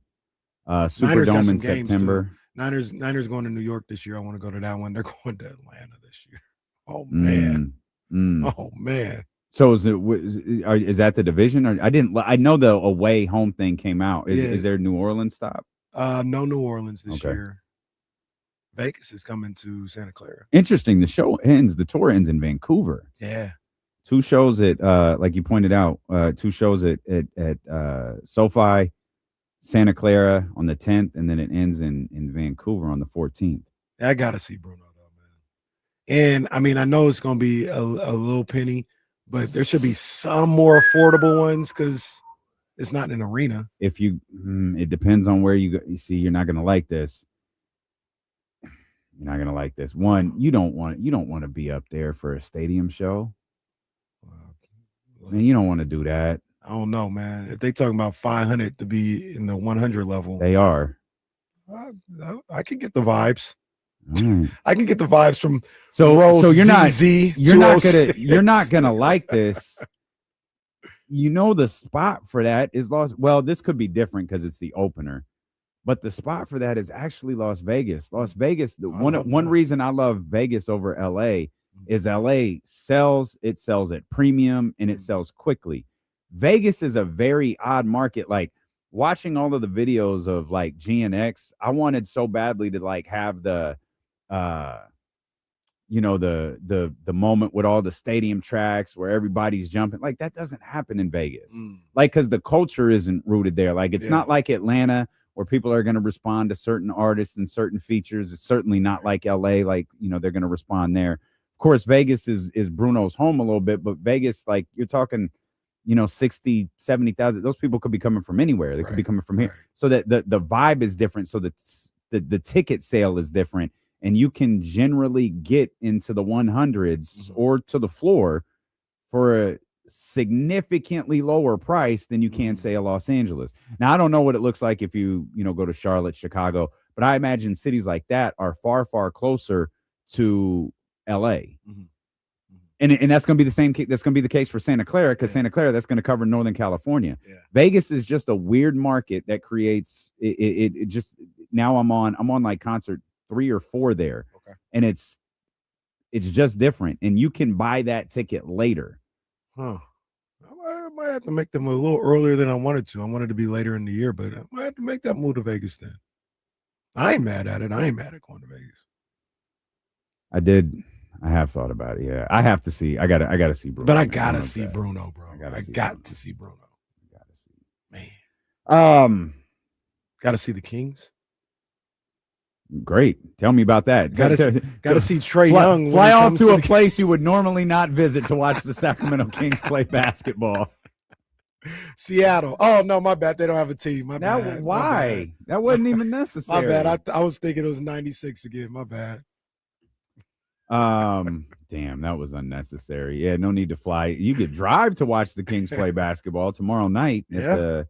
Niners got Superdome some in games, September. Niners going to New York this year. I want to go to that one. They're going to Atlanta this year. Oh man. Oh man. So is that the division? Or I know the away home thing came out. Yeah. Is there a New Orleans stop? No New Orleans this Okay. year. Vegas is coming to Santa Clara. Interesting. The tour ends in Vancouver. Yeah. 2 shows at like you pointed out, 2 shows at SoFi, Santa Clara on the 10th, and then it ends in Vancouver on the 14th. I gotta see Bruno though, man. And I mean, I know it's gonna be a little penny, but there should be some more affordable ones because it's not an arena. If you, it depends on where you go. You see, you're not gonna like this. You're not gonna like this. One, you don't want to be up there for a stadium show. Man, you don't want to do that. I don't know, man. If they talking about 500 to be in the 100 level, They are. I can get the vibes. All right. I can get the vibes from So row you're not ZZ you're not gonna 206. you're not gonna like this. You know the spot for that is Las. Well, this could be different because it's the opener, but the spot for that is actually Las Vegas. Las Vegas. One reason I love Vegas over LA is LA sells at premium and it sells quickly. Vegas is a very odd market. Like watching all of the videos of like GNX, I wanted so badly to like have the the moment with all the stadium tracks where everybody's jumping. Like that doesn't happen in Vegas. Like because the culture isn't rooted there. Like it's not like Atlanta where people are going to respond to certain artists and certain features. It's certainly not like LA. Like they're going to respond there. Of course, Vegas is Bruno's home a little bit, but Vegas, like you're talking 60, 70,000. Those people could be coming from anywhere. They could be coming from here. So that the vibe is different. So the ticket sale is different. And you can generally get into the 100s or to the floor for a significantly lower price than you can say a Los Angeles. Now, I don't know what it looks like if you go to Charlotte, Chicago, but I imagine cities like that are far, far closer to LA. And that's going to be the same. That's going to be the case for Santa Clara because Santa Clara, that's going to cover Northern California. Vegas is just a weird market that creates it just now I'm on like concert 3 or 4 there. And it's just different. And you can buy that ticket later. Huh. I might have to make them a little earlier than I wanted to. I wanted to be later in the year, but I might have to make that move to Vegas then. I ain't mad at it. I ain't mad at going to Vegas. I have thought about it. Yeah. I gotta see Bruno. But I gotta see Bruno, bro. I got to see Bruno. Man. Got to see the Kings. Great. Tell me about that. Got to see Trae Young. Fly off to a place you would normally not visit to watch the Sacramento Kings play basketball. Seattle. Oh, no, my bad. They don't have a team. My bad. Why? That wasn't even necessary. My bad. I was thinking it was 96 again. My bad. Damn, that was unnecessary. Yeah, no need to fly. You could drive to watch the Kings play basketball tomorrow night at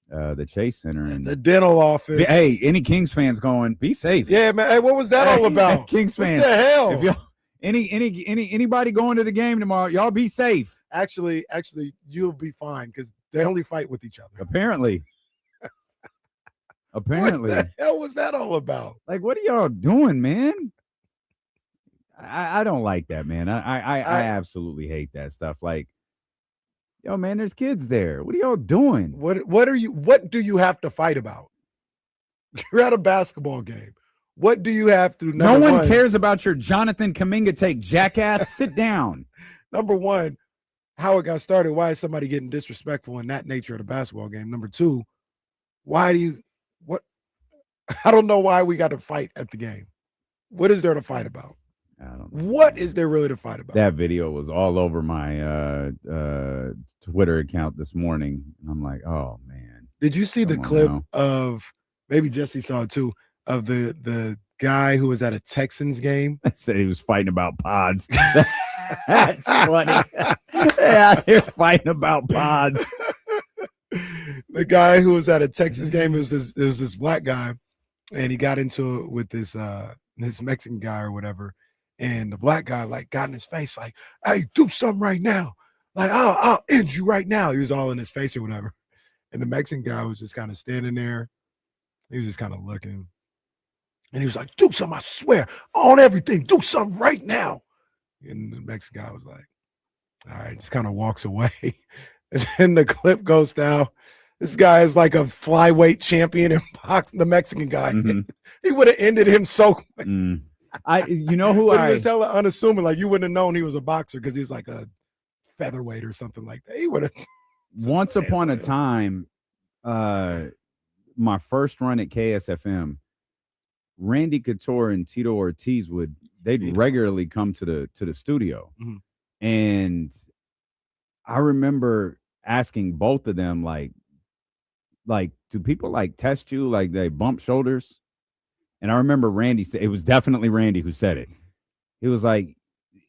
the Chase Center and the dental office. Hey, any Kings fans going, be safe. Yeah, man. Hey, what was that all about? Kings fans. What the hell? If y'all anybody going to the game tomorrow, y'all be safe. Actually, you'll be fine because they only fight with each other. Apparently. What the hell was that all about? Like, what are y'all doing, man? I don't like that, man. I absolutely hate that stuff. Like, yo, man, there's kids there. What are y'all doing? What do you have to fight about? You're at a basketball game. What do you have to? No one cares about your Jonathan Kuminga take, jackass. Sit down. Number one, how it got started. Why is somebody getting disrespectful in that nature of the basketball game? Number two, I don't know why we got to fight at the game. What is there to fight about? I don't know. What is there really to fight about? That video was all over my Twitter account this morning. And I'm like, oh, man. Did you see the clip of, maybe Jesse saw it too, of the guy who was at a Texans game? Said he was fighting about pods. That's funny. Yeah, they're fighting about pods. The guy who was at a Texas game was this black guy, and he got into it with this Mexican guy or whatever. And the black guy got in his face like, "Hey, do something right now! Like, I'll end you right now." He was all in his face or whatever. And the Mexican guy was just kind of standing there. He was just kind of looking, and he was like, "Do something! I swear on everything, do something right now!" And the Mexican guy was like, "All right," just kind of walks away. And then the clip goes down. This guy is like a flyweight champion in boxing. The Mexican guy, he would have ended him so quick. You know who he was hella unassuming. Like, you wouldn't have known he was a boxer because he was like a featherweight or something like that. He would have. Once upon a time, my first run at KSFM, Randy Couture and Tito Ortiz they'd regularly come to the studio, and I remember asking both of them like, do people test you? Like, they bump shoulders? And I remember Randy said, it was definitely Randy who said it. He was like,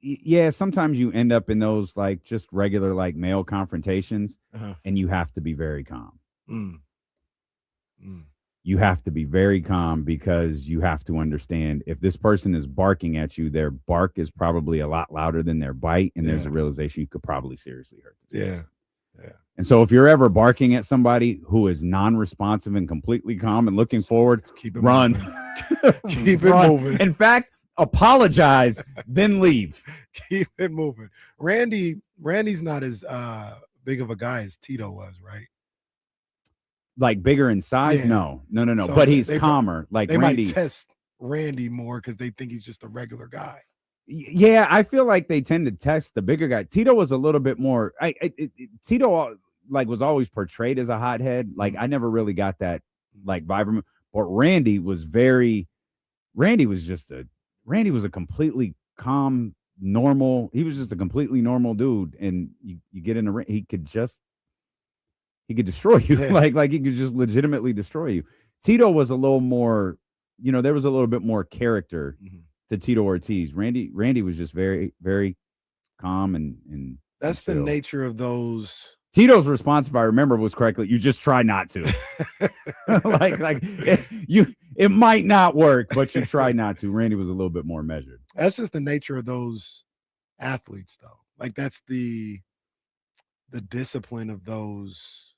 yeah, sometimes you end up in those just regular male confrontations, and you have to be very calm. You have to be very calm because you have to understand if this person is barking at you, their bark is probably a lot louder than their bite, and there's a realization you could probably seriously hurt this person. And so if you're ever barking at somebody who is non-responsive and completely calm and looking forward, run. Keep it moving. In fact, apologize, then leave. Keep it moving. Randy's not as big of a guy as Tito was, right? Like bigger in size? Yeah. No. So but he's calmer. Like they Randy might test Randy more because they think he's just a regular guy. Yeah, I feel like they tend to test the bigger guy. Tito was a little bit more. Tito was always portrayed as a hothead. Like, I never really got that vibe from him. But Randy was a completely calm, normal. He was just a completely normal dude. And you get in the ring, he could destroy you. Yeah. like he could just legitimately destroy you. Tito was a little more, there was a little bit more character to Tito Ortiz. Randy was just very, very calm and that's the nature of those. Tito's response, if I remember was correctly, you just try not to. It might not work, but you try not to. Randy was a little bit more measured. That's just the nature of those athletes, though. Like, that's the discipline of those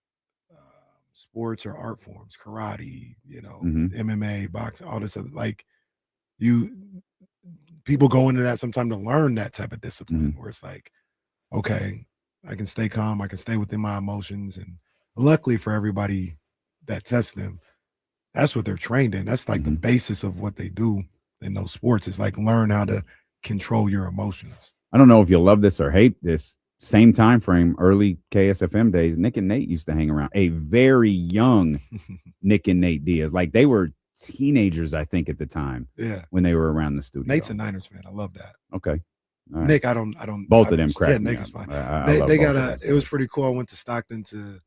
sports or art forms, karate, MMA, boxing, all this other, people go into that sometime to learn that type of discipline where it's like, okay, I can stay calm, I can stay within my emotions. And luckily for everybody that tests them, that's what they're trained in. That's the basis of what they do in those sports. It's learn how to control your emotions. I don't know if you'll love this or hate this. same time frame, early KSFM days, Nick and Nate used to hang around. A very young Nick and Nate Diaz. Like they were teenagers, I think, at the time. Yeah. When they were around the studio. Nate's a Niners fan. I love that. Okay. All right. Nick, I don't. Both of them crack. Yeah, Nick is fine. I They got it was pretty cool. I went to Stockton to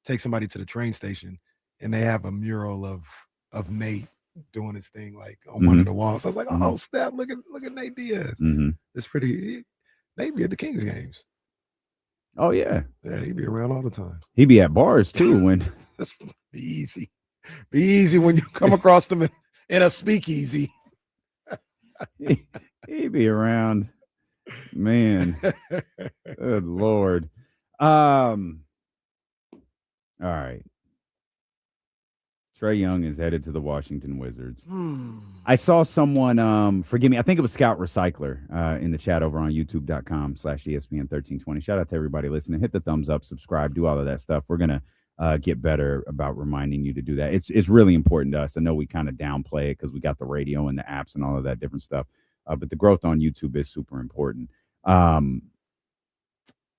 take somebody to the train station, and they have a mural of Nate doing his thing like on one of the walls. I was like, oh snap! Look at Nate Diaz. It's pretty. Nate be at the Kings games. Oh yeah, he'd be around all the time. He'd be at bars too. When be easy when you come across them in a speakeasy. He'd be around. Man, good Lord. All right. Trae Young is headed to the Washington Wizards. I saw someone, forgive me, I think it was Scout Recycler in the chat over on youtube.com/ESPN1320. Shout out to everybody listening. Hit the thumbs up, subscribe, do all of that stuff. We're going to get better about reminding you to do that. It's really important to us. I know we kind of downplay it because we got the radio and the apps and all of that different stuff. But the growth on YouTube is super important.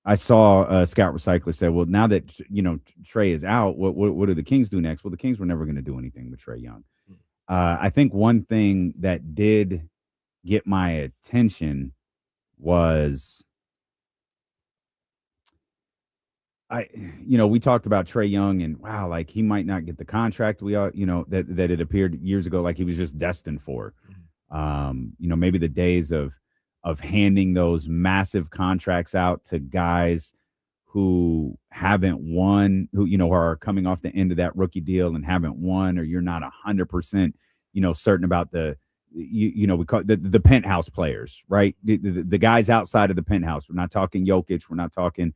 I saw Scout Recycler say, well, now that, Trae is out, what do the Kings do next? Well, the Kings were never going to do anything with Trae Young. I think one thing that did get my attention was we talked about Trae Young and wow, like he might not get the contract we all, that it appeared years ago like he was just destined for. Maybe the days of handing those massive contracts out to guys who haven't won, who are coming off the end of that rookie deal and haven't won, or you're not 100%, certain about we call it the penthouse players, right? The guys outside of the penthouse. We're not talking Jokic. We're not talking,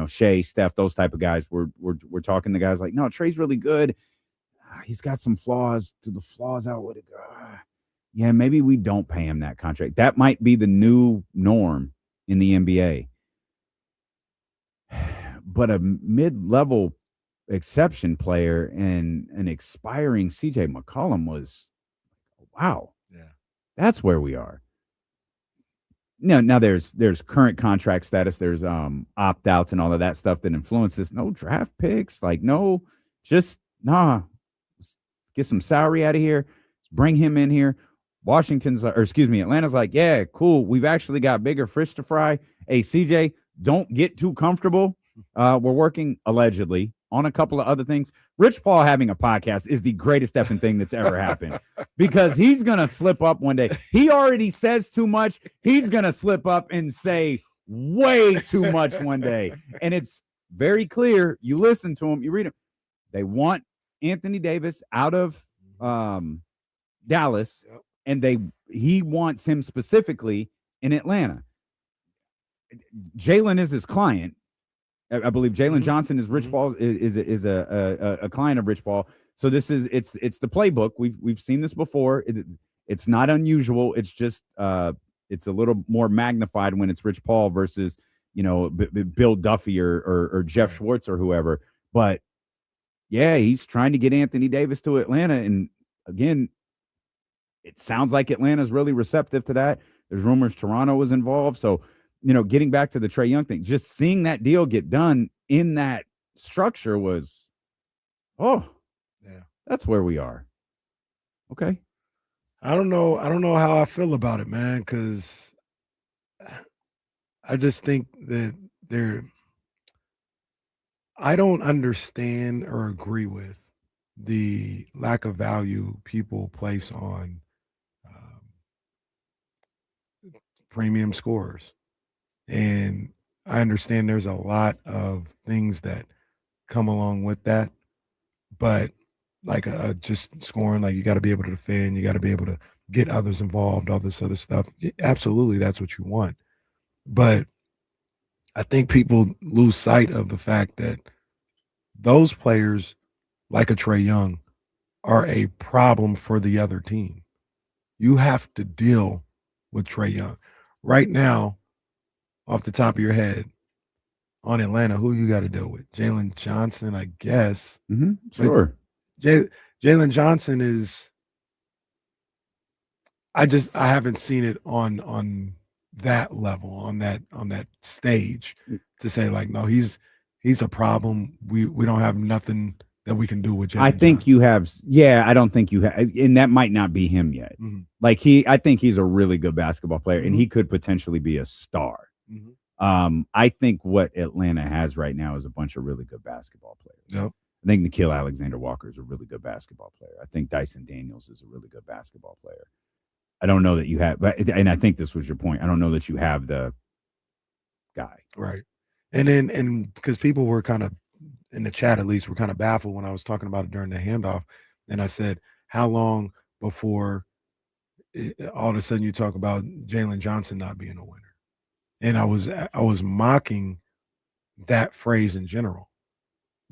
Shea, Steph, those type of guys. We're talking the guys like, no, Trae's really good. He's got some flaws. Do the flaws outweigh it? Yeah, maybe we don't pay him that contract. That might be the new norm in the NBA. But a mid-level exception player and an expiring CJ McCollum was, wow. Yeah. That's where we are. Now there's current contract status. There's opt-outs and all of that stuff that influences. No draft picks. Like, no, just, get some salary out of here. Bring him in here. Atlanta's like, yeah, cool. We've actually got bigger fish to fry. Hey, CJ, don't get too comfortable. We're working allegedly on a couple of other things. Rich Paul having a podcast is the greatest effing thing that's ever happened because he's going to slip up one day. He already says too much. He's going to slip up and say way too much one day. And it's very clear. You listen to him, you read him. They want Anthony Davis out of Dallas. Yep. And he wants him specifically in Atlanta. Jalen is his client. I believe Jalen Johnson is Rich Paul is a client of Rich Paul. So it's the playbook. We've seen this before. It's not unusual. It's just it's a little more magnified when it's Rich Paul versus Bill Duffy or Jeff Schwartz or whoever. But yeah, he's trying to get Anthony Davis to Atlanta, and again, it sounds like Atlanta's really receptive to that. There's rumors Toronto was involved. So, getting back to the Trae Young thing, just seeing that deal get done in that structure was, that's where we are. Okay. I don't know how I feel about it, man, because I just think that I don't understand or agree with the lack of value people place on premium scorers. And I understand there's a lot of things that come along with that. But like just scoring, like you got to be able to defend, you got to be able to get others involved, all this other stuff. Absolutely, that's what you want. But I think people lose sight of the fact that those players, like a Trae Young, are a problem for the other team. You have to deal with Trae Young. Right now, off the top of your head, on Atlanta, who you got to deal with? Jalen Johnson, I guess. Sure. Jalen Johnson is – I haven't seen it on that level on that stage to say like, no, he's a problem. We don't have nothing that we can do with Jalen I think Johnson. you have, I don't think you have, and that might not be him yet. Mhm. Like I think he's a really good basketball player, and he could potentially be a star. Mhm. I think what Atlanta has right now is a bunch of really good basketball players. Yep. I think Nickeil Alexander-Walker is a really good basketball player. I think Dyson Daniels is a really good basketball player. I don't know that you have, and I think this was your point. I don't know that you have the guy. Right. And because people were kind of, in the chat at least, were kind of baffled when I was talking about it during the handoff. And I said, how long before all of a sudden you talk about Jalen Johnson not being a winner? And I was mocking that phrase in general,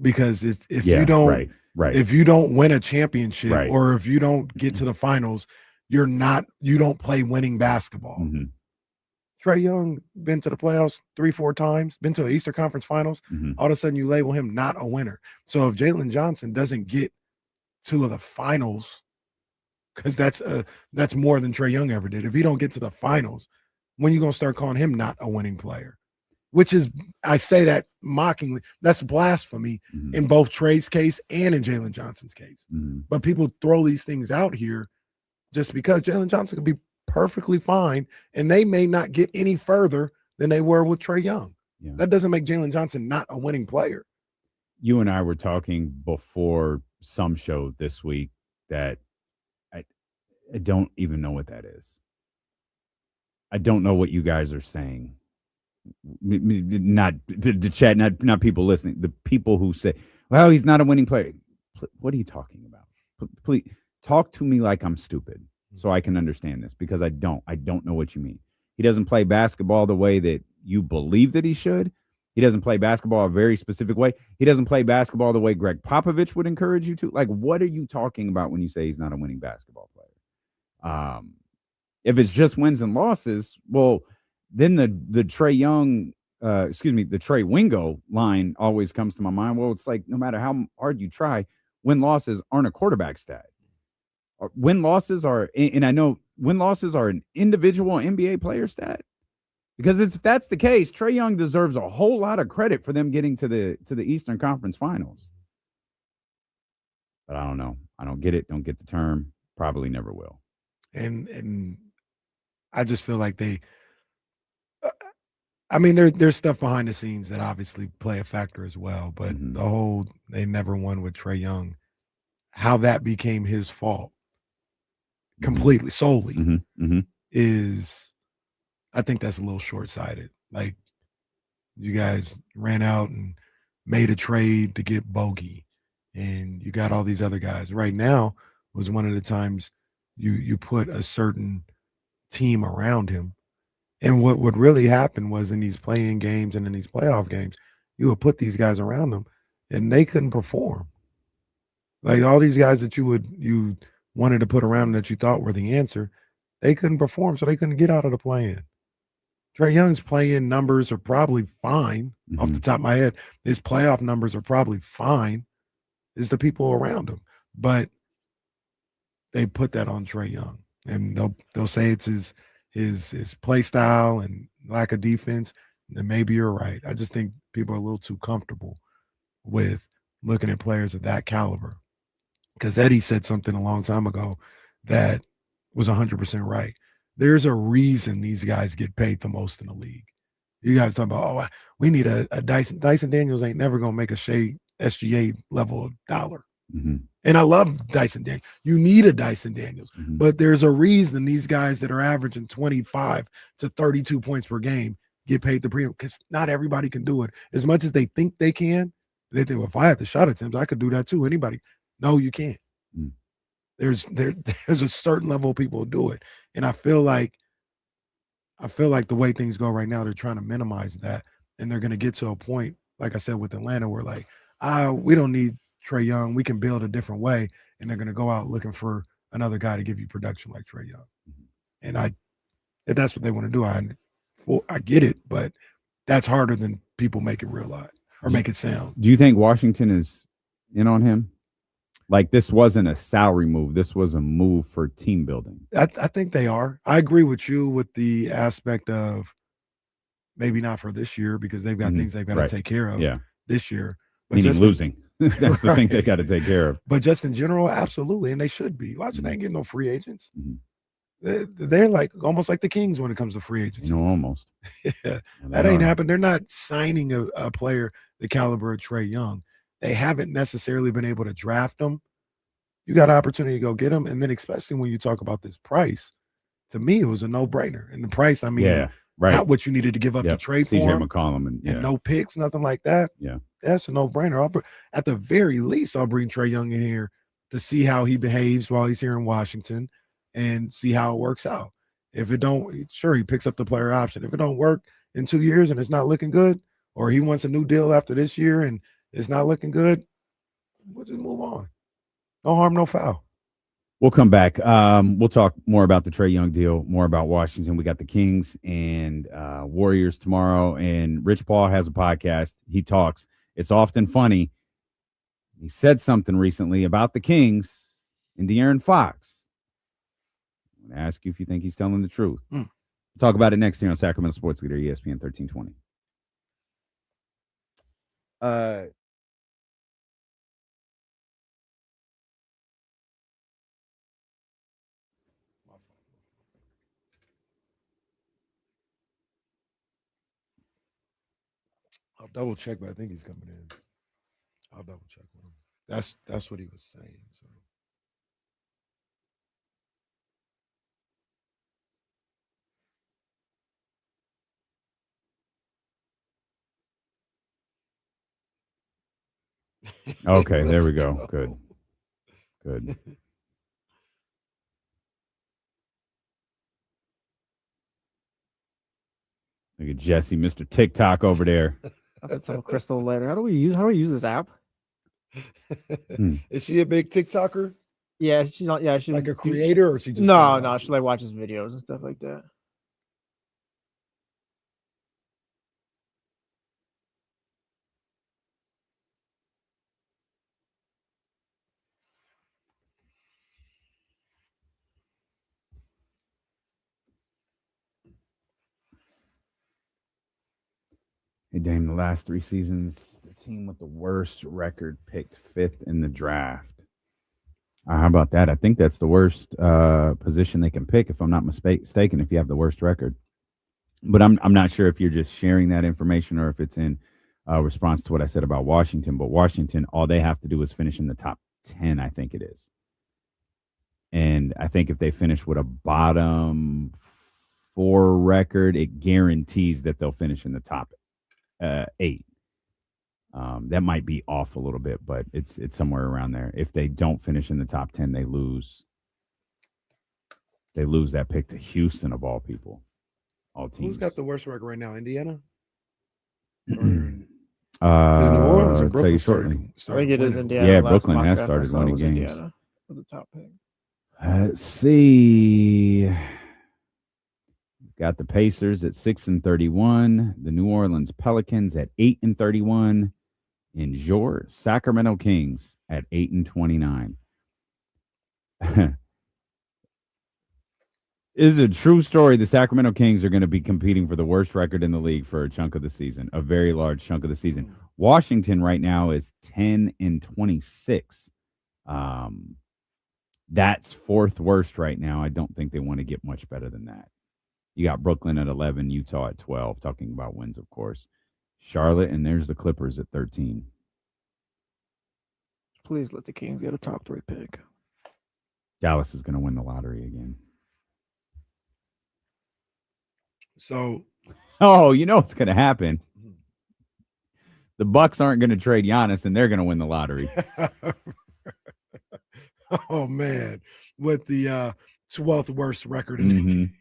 because if you don't if you don't win a championship or if you don't get to the finals, you don't play winning basketball. Mm-hmm. Trae Young been to the playoffs 3-4 times, been to the Eastern Conference Finals. Mm-hmm. All of a sudden you label him not a winner. So if Jalen Johnson doesn't get to the finals, because that's more than Trae Young ever did. If he don't get to the finals, when you gonna start calling him not a winning player? Which is, I say that mockingly, that's blasphemy in both Trae's case and in Jalen Johnson's case. But people throw these things out here just because Jalen Johnson could be perfectly fine, and they may not get any further than they were with Trae Young. Yeah. That doesn't make Jalen Johnson not a winning player. You and I were talking before some show this week that I don't even know what that is. I don't know what you guys are saying. Not the chat, not people listening. The people who say, "Well, he's not a winning player." What are you talking about? Please talk to me like I'm stupid, so I can understand this, because I don't know what you mean. He doesn't play basketball the way that you believe that he should. He doesn't play basketball a very specific way. He doesn't play basketball the way Greg Popovich would encourage you to. Like, what are you talking about when you say he's not a winning basketball player? If it's just wins and losses, well, then the Trae Young, the Trae Wingo line always comes to my mind. Well, it's like, no matter how hard you try, win-losses aren't a quarterback stat. Win-losses are, and I know win-losses are an individual NBA player stat. Because if that's the case, Trae Young deserves a whole lot of credit for them getting to the Eastern Conference Finals. But I don't know. I don't get it. Don't get the term. Probably never will. And I just feel like they there's stuff behind the scenes that obviously play a factor as well. But the whole they never won with Trae Young, how that became his fault completely, solely, is, I think that's a little short-sighted. Like, you guys ran out and made a trade to get Bogey, and you got all these other guys. Right now was one of the times you put a certain team around him. And what would really happen was, in these play-in games and in these playoff games, you would put these guys around them, and they couldn't perform. Like, all these guys that you wanted to put around them that you thought were the answer, they couldn't perform, so they couldn't get out of the play-in. Trae Young's play-in numbers are probably fine off the top of my head. His playoff numbers are probably fine. It's the people around him. But they put that on Trae Young, and they'll say it's his play style and lack of defense. And maybe you're right. I just think people are a little too comfortable with looking at players of that caliber. Because Eddie said something a long time ago that was 100% right. There's a reason these guys get paid the most in the league. You guys talking about, we need a Dyson. Dyson Daniels ain't never going to make a SGA level of dollar. And I love Dyson Daniels. You need a Dyson Daniels. But there's a reason these guys that are averaging 25 to 32 points per game get paid the premium, because not everybody can do it. As much as they think they can, they think, well, if I had the shot attempts, I could do that too. Anybody. No, you can't. There's a certain level of people who do it. And I feel like the way things go right now, they're trying to minimize that. And they're going to get to a point, like I said, with Atlanta, where like, we don't need Trae Young. We can build a different way. And they're going to go out looking for another guy to give you production like Trae Young. And if that's what they want to do, I get it, but that's harder than people make it realize or make it sound. Do you think Washington is in on him? Like, this wasn't a salary move. This was a move for team building. I think they are. I agree with you with the aspect of maybe not for this year because they've got things they've got to take care of this year. But Meaning just losing. That's the thing they got to take care of. But just in general, absolutely. And they should be. Washington ain't getting no free agents. They're like almost like the Kings when it comes to free agents. Almost. Yeah, that ain't happened. They're not signing a player the caliber of Trae Young. They haven't necessarily been able to draft them. You got an opportunity to go get them. And then especially when you talk about this price, to me, it was a no-brainer. And the price, I mean, not what you needed to give up to trade for CJ him. McCollum and no picks, nothing like that. Yeah. That's a no-brainer. At the very least, I'll bring Trae Young in here to see how he behaves while he's here in Washington and see how it works out. If it don't, sure, he picks up the player option. If it don't work in 2 years and it's not looking good, or he wants a new deal after this year and it's not looking good, we'll just move on. No harm, no foul. We'll come back. We'll talk more about the Trae Young deal, more about Washington. We got the Kings and Warriors tomorrow, and Rich Paul has a podcast. He talks. It's often funny. He said something recently about the Kings and De'Aaron Fox. I'm going to ask you if you think he's telling the truth. We'll talk about it next here on Sacramento Sports Leader, ESPN 1320. I'll double check, but I think he's coming in. I'll double check with him. That's what he was saying. So. Okay, there we go. Good. Look at Jesse, Mr. TikTok over there. I have to tell Crystal later. How do we use this app? Is she a big TikToker? Yeah, she's not. Yeah, she's like a creator, or she just no. She like watches videos and stuff like that. Hey, Dame, the last 3 seasons, the team with the worst record picked 5th in the draft. How about that? I think that's the worst position they can pick, if I'm not mistaken, if you have the worst record. But I'm not sure if you're just sharing that information or if it's in response to what I said about Washington. But Washington, all they have to do is finish in the top 10, I think it is. And I think if they finish with a bottom 4 record, it guarantees that they'll finish in the top 8. That might be off a little bit, but it's somewhere around there. If they don't finish in the top 10, they lose. They lose that pick to Houston, of all people. All teams. Who's got the worst record right now? Indiana? New Orleans and Brooklyn. Tell you shortly. I think it is Indiana. Yeah, Brooklyn has started winning games. Indiana for the top pick. Let's see. Got the Pacers at 6-31, the New Orleans Pelicans at 8-31, and your Sacramento Kings at 8-29. It is a true story. The Sacramento Kings are going to be competing for the worst record in the league for a chunk of the season, a very large chunk of the season. Washington right now is 10-26. That's 4th worst right now. I don't think they want to get much better than that. You got Brooklyn at 11, Utah at 12, talking about wins, of course. Charlotte, and there's the Clippers at 13. Please let the Kings get a top 3 pick. Dallas is going to win the lottery again. So, you know what's going to happen. The Bucks aren't going to trade Giannis, and they're going to win the lottery. Oh, man. With the 12th worst record in the game.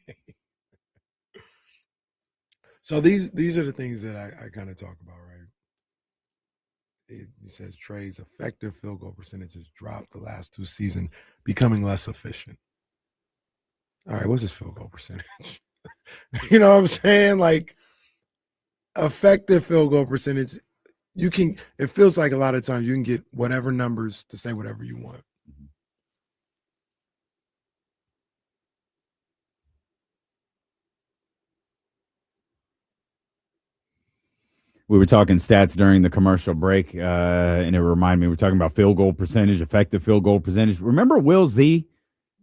So these are the things that I kind of talk about, right? It says Trae's effective field goal percentage has dropped the last 2 seasons, becoming less efficient. All right, what's his field goal percentage? You know what I'm saying? Like, effective field goal percentage, You can. It feels like a lot of times you can get whatever numbers to say whatever you want. We were talking stats during the commercial break, and it reminded me, we were talking about field goal percentage, effective field goal percentage. Remember Will Z?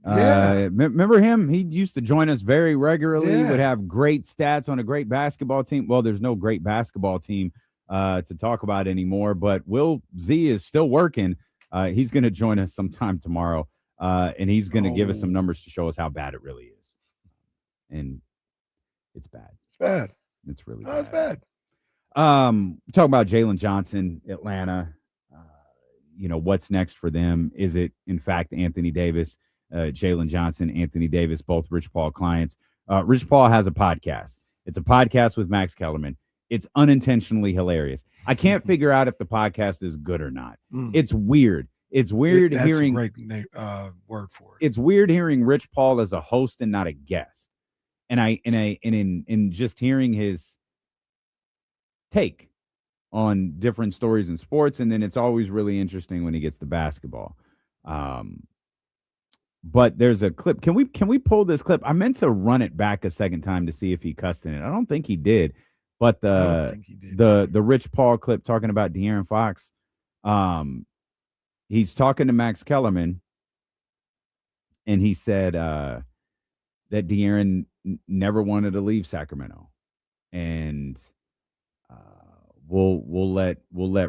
Yeah. Remember him? He used to join us very regularly, Yeah. would have great stats on a great basketball team. Well, there's no great basketball team to talk about anymore, but Will Z is still working. He's going to join us sometime tomorrow, and he's going to give us some numbers to show us how bad it really is. And it's bad. It's bad. It's really It's bad. Talking about Jalen Johnson, Atlanta. What's next for them? Is it, in fact, Anthony Davis, Jalen Johnson, Anthony Davis, both Rich Paul clients? Rich Paul has a podcast. It's a podcast with Max Kellerman. It's unintentionally hilarious. I can't figure out if the podcast is good or not. It's weird. It's weird hearing. That's a great word for it. It's weird hearing Rich Paul as a host and not a guest. And in just hearing his take on different stories in sports, and then it's always really interesting when he gets to basketball. But there's a clip. Can we pull this clip? I meant to run it back a second time to see if he cussed in it. I don't think he did. But the Rich Paul clip talking about De'Aaron Fox, he's talking to Max Kellerman, and he said that De'Aaron never wanted to leave Sacramento, and we'll let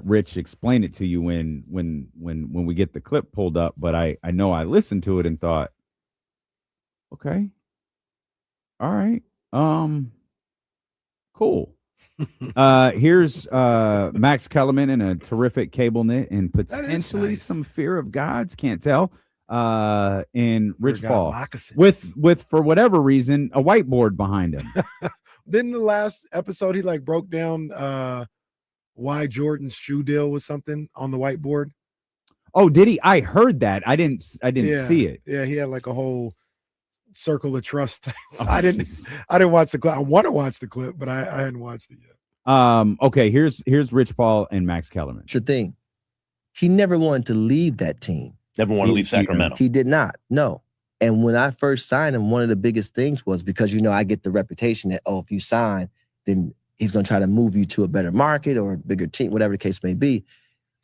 Rich explain it to you when we get the clip pulled up. But I know I listened to it and thought, okay, all right, cool. Here's Max Kellerman in a terrific cable knit and potentially some fear of gods, can't tell. And Rich Paul with for whatever reason a whiteboard behind him. Didn't the last episode he broke down why Jordan's shoe deal was something on the whiteboard? Oh, did he? I heard that. I didn't see it. Yeah, he had a whole circle of trust. I didn't watch the clip. I want to watch the clip, but I hadn't watched it yet. Okay, here's Rich Paul and Max Kellerman. It's the thing. He never wanted to leave that team. Never wanted to leave Sacramento. He did not. No. And when I first signed him, one of the biggest things was because, I get the reputation that, if you sign, then he's going to try to move you to a better market or a bigger team, whatever the case may be.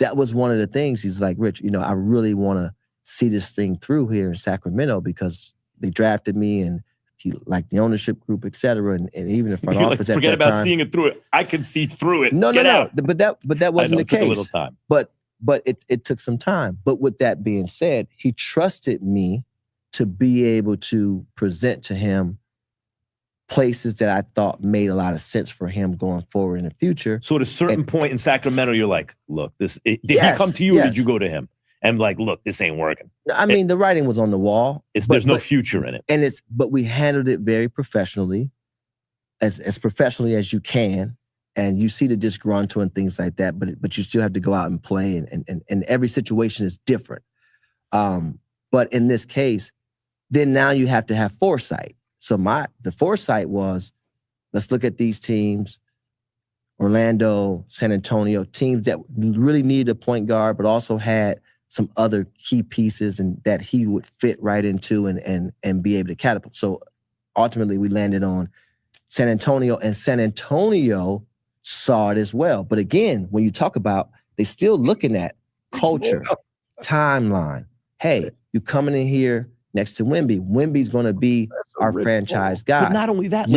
That was one of the things. He's like, Rich, I really want to see this thing through here in Sacramento because they drafted me and he liked the ownership group, et cetera, and even the front office at forget that about time. seeing it through it. I can see through it. No. Out. But that wasn't the case. Took a little time. But it took some time. But with that being said, he trusted me to be able to present to him places that I thought made a lot of sense for him going forward in the future. So at a certain point in Sacramento, you're like, look, did he come to you or did you go to him? And look, this ain't working. I mean, the writing was on the wall. There's no future in it. But we handled it very professionally, as professionally as you can. And you see the disgruntled and things like that, but you still have to go out and play, and every situation is different. But in this case, then now you have to have foresight. So the foresight was, let's look at these teams, Orlando, San Antonio, teams that really needed a point guard, but also had some other key pieces and that he would fit right into and be able to catapult. So ultimately we landed on San Antonio, and San Antonio saw it as well. But again, when you talk about, they still looking at culture, timeline. Hey, you coming in here next to Wemby. Wemby's going to be our franchise guy. But not only that,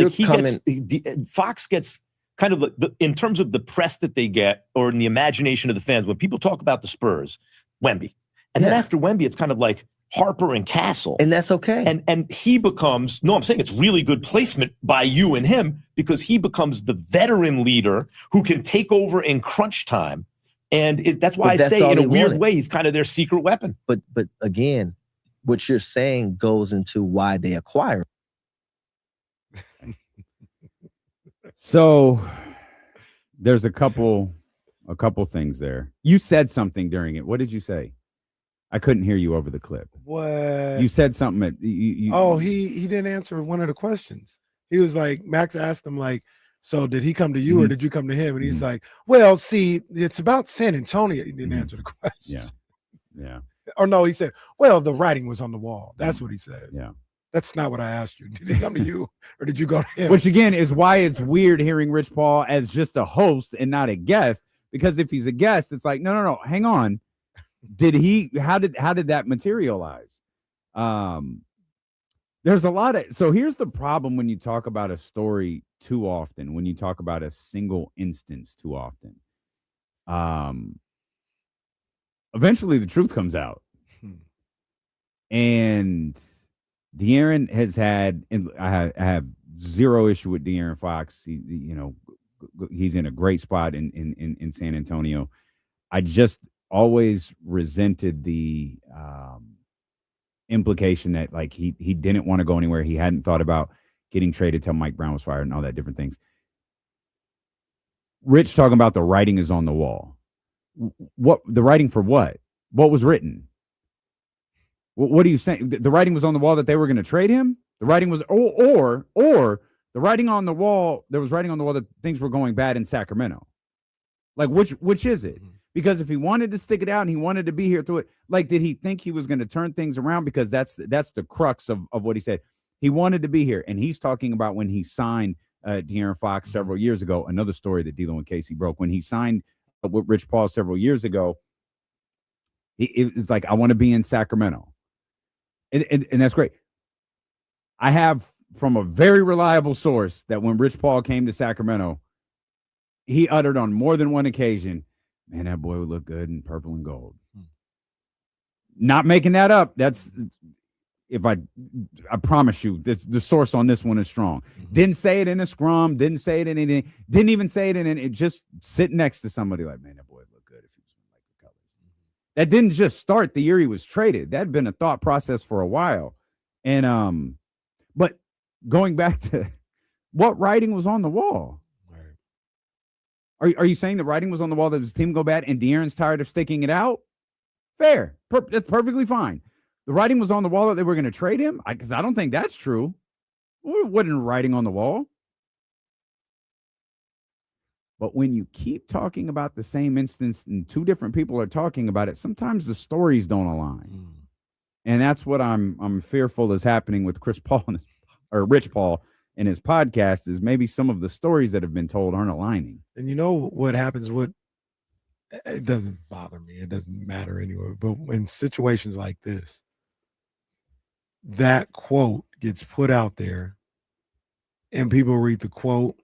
Fox gets kind of in terms of the press that they get, or in the imagination of the fans, when people talk about the Spurs, Wemby. And then after Wemby, it's kind of like Harper and Castle. And that's okay. And he becomes, I'm saying it's really good placement by you and him, because he becomes the veteran leader who can take over in crunch time. And that's why I say, in a weird way, he's kind of their secret weapon. But again, what you're saying goes into why they acquire. So there's a couple things there. You said something during it. What did you say? I couldn't hear you over the clip. What? You said something. He didn't answer one of the questions. He was like, Max asked him So did he come to you or did you come to him? And he's like, well, see, it's about San Antonio. He didn't answer the question. Yeah. Or no, he said, well, the writing was on the wall. That's what he said. Yeah. That's not what I asked you. Did he come to you or did you go to him? Which again is why it's weird hearing Rich Paul as just a host and not a guest. Because if he's a guest, it's like, no, hang on. How did that materialize? There's a lot of, so here's the problem when you talk about a story too often, when you talk about a single instance too often. Eventually the truth comes out. And De'Aaron has had, and I have zero issue with De'Aaron Fox. He's in a great spot in San Antonio. I just always resented the implication that like he didn't want to go anywhere. He hadn't thought about getting traded till Mike Brown was fired and all that different things. Rich talking about the writing is on the wall. What the writing for what? What was written? What are you saying? The writing was on the wall that they were going to trade him? The writing was or the writing on the wall, there was writing on the wall that things were going bad in Sacramento. Like which is it? Because if he wanted to stick it out and he wanted to be here through it, like, did he think he was going to turn things around? Because that's the crux of what he said. He wanted to be here. And he's talking about when he signed De'Aaron Fox several years ago, another story that D'Lo and Casey broke. When he signed with Rich Paul several years ago, it was like, I want to be in Sacramento. And that's great. I have from a very reliable source that when Rich Paul came to Sacramento, he uttered on more than one occasion, man, that boy would look good in purple and gold. Not making that up. That's I promise you, the source on this one is strong. Didn't say it in a scrum. Didn't say it in anything. Didn't even say it in it. Just sit next to somebody like, man, that boy would look good if he was like the colors. That didn't just start the year he was traded. That had been a thought process for a while. And but going back to what writing was on the wall. Are you saying the writing was on the wall that his team go bad and De'Aaron's tired of sticking it out? Fair. That's perfectly fine. The writing was on the wall that they were going to trade him? Because I don't think that's true. It wasn't writing on the wall. But when you keep talking about the same instance and two different people are talking about it, sometimes the stories don't align. And that's what I'm fearful is happening with Chris Paul or Rich Paul in his podcast, is maybe some of the stories that have been told aren't aligning. And you know what happens? It doesn't bother me. It doesn't matter anyway. But in situations like this, that quote gets put out there and people read the quote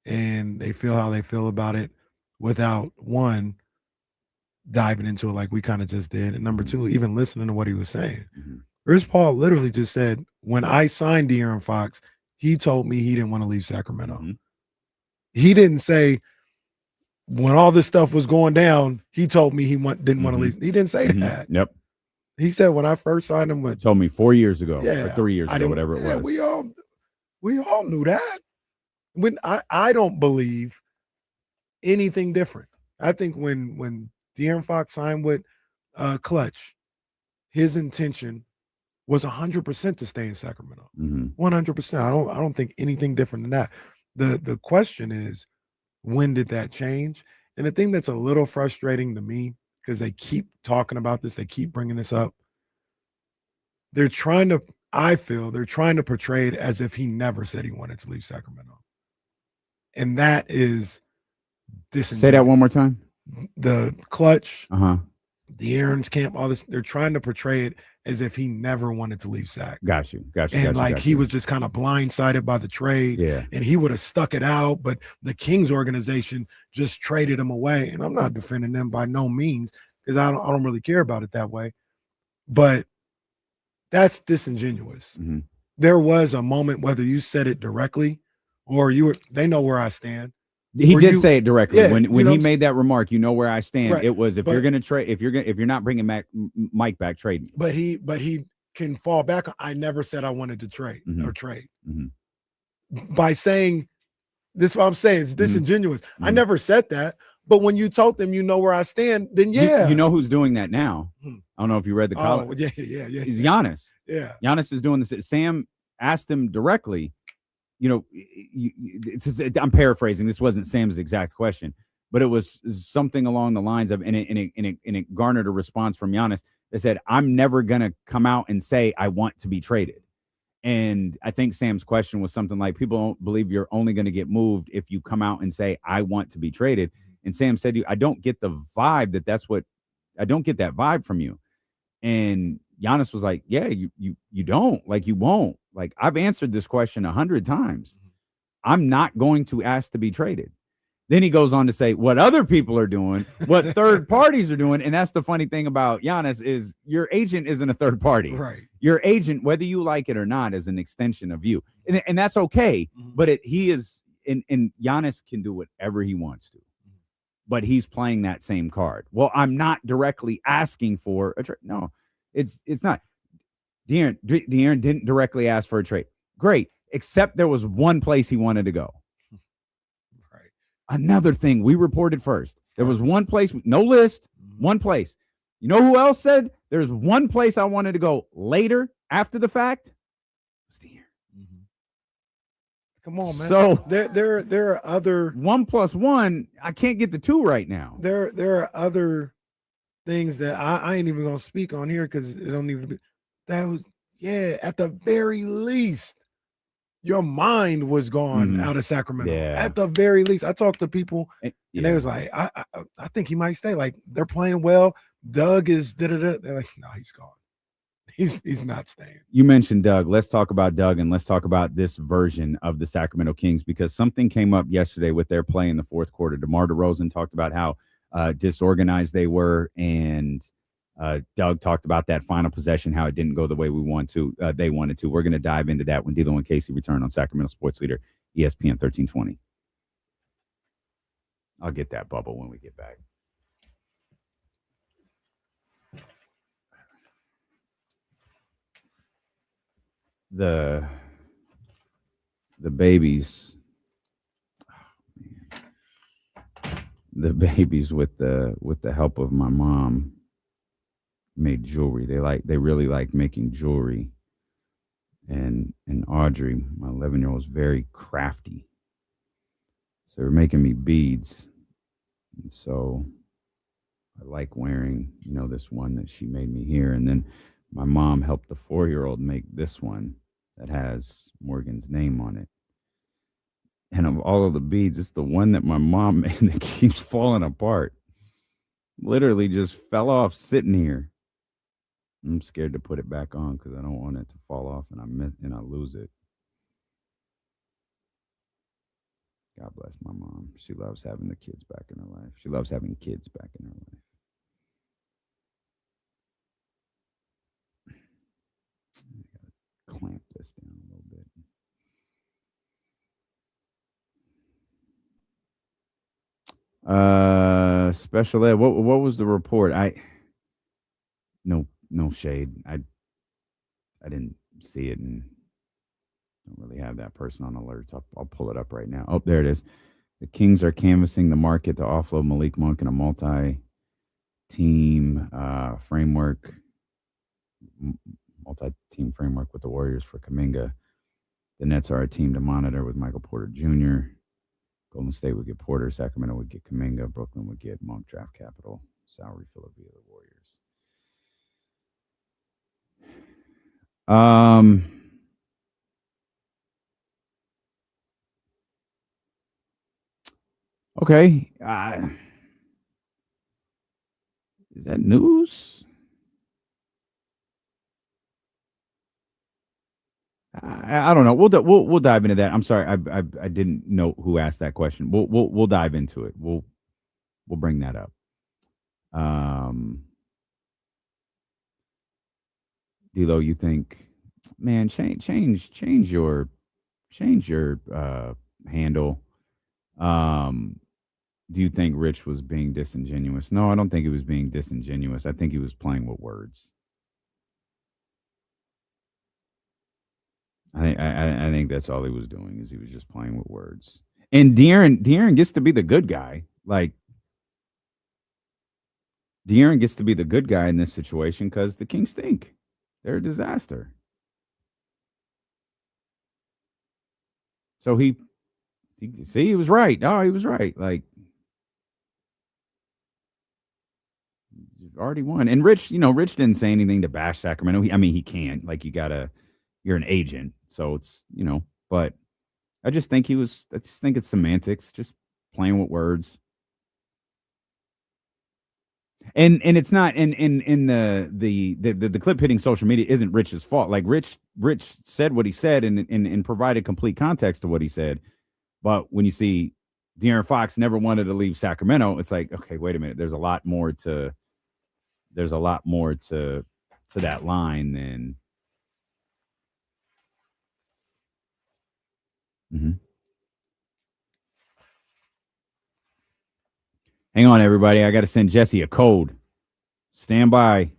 and they feel how they feel about it without, one, diving into it like we kind of just did, and number two, even listening to what he was saying. Rich Paul literally just said, when I signed De'Aaron Fox, he told me he didn't want to leave Sacramento. He didn't say, when all this stuff was going down, he told me he didn't want to leave. He didn't say that. Yep. He said, when I first signed him, He told me 4 years ago or 3 years ago, whatever it was. We all knew that. When I don't believe anything different. I think when De'Aaron Fox signed with Clutch, his intention was 100% to stay in Sacramento. 100%. I don't think anything different than that. The question is, when did that change? And the thing that's a little frustrating to me, because they keep talking about this, they keep bringing this up. I feel they're trying to portray it as if he never said he wanted to leave Sacramento. And that is disingenuous. Say that one more time. The Clutch, the Aaron's camp, all this, they're trying to portray it as if he never wanted to leave Sac. Got you. And he was just kind of blindsided by the trade. Yeah. And he would have stuck it out, but the Kings organization just traded him away. And I'm not defending them by no means, because I don't really care about it that way. But that's disingenuous. There was a moment, whether you said it directly or they know where I stand. He did say it directly. Yeah, when he made that remark, you know where I stand. Right. It was, if you're going to trade, if you're not bringing Mike back, trade me. But he can fall back. I never said I wanted to trade or trade. By saying this, what I'm saying is disingenuous. I never said that. But when you told them you know where I stand, then yeah. You know who's doing that now? I don't know if you read the column. Yeah. It's Giannis. Yeah. Giannis is doing this. Sam asked him directly, I'm paraphrasing. This wasn't Sam's exact question, but it was something along the lines of, and it garnered a response from Giannis that said, "I'm never gonna come out and say I want to be traded." And I think Sam's question was something like, people don't believe you're only going to get moved if you come out and say, I want to be traded. And Sam said to you, I don't get the vibe I don't get that vibe from you. And Giannis was like, yeah, you don't. Like, you won't. Like, I've answered this question 100 times. I'm not going to ask to be traded. Then he goes on to say what other people are doing, what third parties are doing. And that's the funny thing about Giannis is your agent isn't a third party. Right. Your agent, whether you like it or not, is an extension of you. And that's okay. But he is, and Giannis can do whatever he wants to. But he's playing that same card. Well, I'm not directly asking for a trade. No, it's not. De'Aaron didn't directly ask for a trade. Great. Except there was one place he wanted to go. Another thing we reported first. There was one place, no list, one place. You know who else said there's one place I wanted to go later after the fact? It was the year. Come on, man. So there are other 1 + 1. I can't get the 2 right now. There are other things that I ain't even gonna speak on here because it don't even be that was at the very least. Your mind was gone out of Sacramento. Yeah. At the very least, I talked to people and they was like, I think he might stay. Like, they're playing well. Doug is da-da-da. They're like, no, he's gone. He's not staying. You mentioned Doug. Let's talk about Doug, and let's talk about this version of the Sacramento Kings, because something came up yesterday with their play in the fourth quarter. DeMar DeRozan talked about how disorganized they were, and Doug talked about that final possession, how it didn't go the way they wanted to. We're going to dive into that when D'Lo and Casey return on Sacramento Sports Leader, ESPN 1320. I'll get that bubble when we get back. The babies, with the help of my mom, made jewelry. They really like making jewelry. And Audrey, my 11-year-old, is very crafty. So they're making me beads. And so I like wearing, this one that she made me here. And then my mom helped the 4-year-old make this one that has Morgan's name on it. And of all of the beads, it's the one that my mom made that keeps falling apart. Literally just fell off sitting here. I'm scared to put it back on because I don't want it to fall off and I lose it. God bless my mom. She loves having the kids back in her life. She loves having kids back in her life. I gotta clamp this down a little bit. Special ed. What was the report? No shade. I didn't see it and don't really have that person on alerts. I'll pull it up right now. Oh, there it is. The Kings are canvassing the market to offload Malik Monk in a multi-team framework with the Warriors for Kuminga. The Nets are a team to monitor with Michael Porter Jr. Golden State would get Porter. Sacramento would get Kuminga. Brooklyn would get Monk draft capital. Salary filler via the Warriors. Okay. Is that news? I don't know. We'll dive into that. I'm sorry. I didn't know who asked that question. We'll dive into it. We'll bring that up. D'Lo, you think, man, change your handle. Do you think Rich was being disingenuous? No, I don't think he was being disingenuous. I think he was playing with words. I think that's all he was doing, is he was just playing with words. And De'Aaron gets to be the good guy. Like, De'Aaron gets to be the good guy in this situation because the Kings stink. They're a disaster. So he was right. Oh, he was right. Like, already won. And Rich didn't say anything to bash Sacramento. He can't. Like, you're an agent, so it's, but I just think it's semantics, just playing with words. And it's not in the clip hitting social media isn't Rich's fault. Like, Rich said what he said and provided complete context to what he said. But when you see De'Aaron Fox never wanted to leave Sacramento, it's like, okay, wait a minute. There's a lot more to that line than. Mm-hmm. Hang on, everybody. I got to send Jesse a code. Stand by.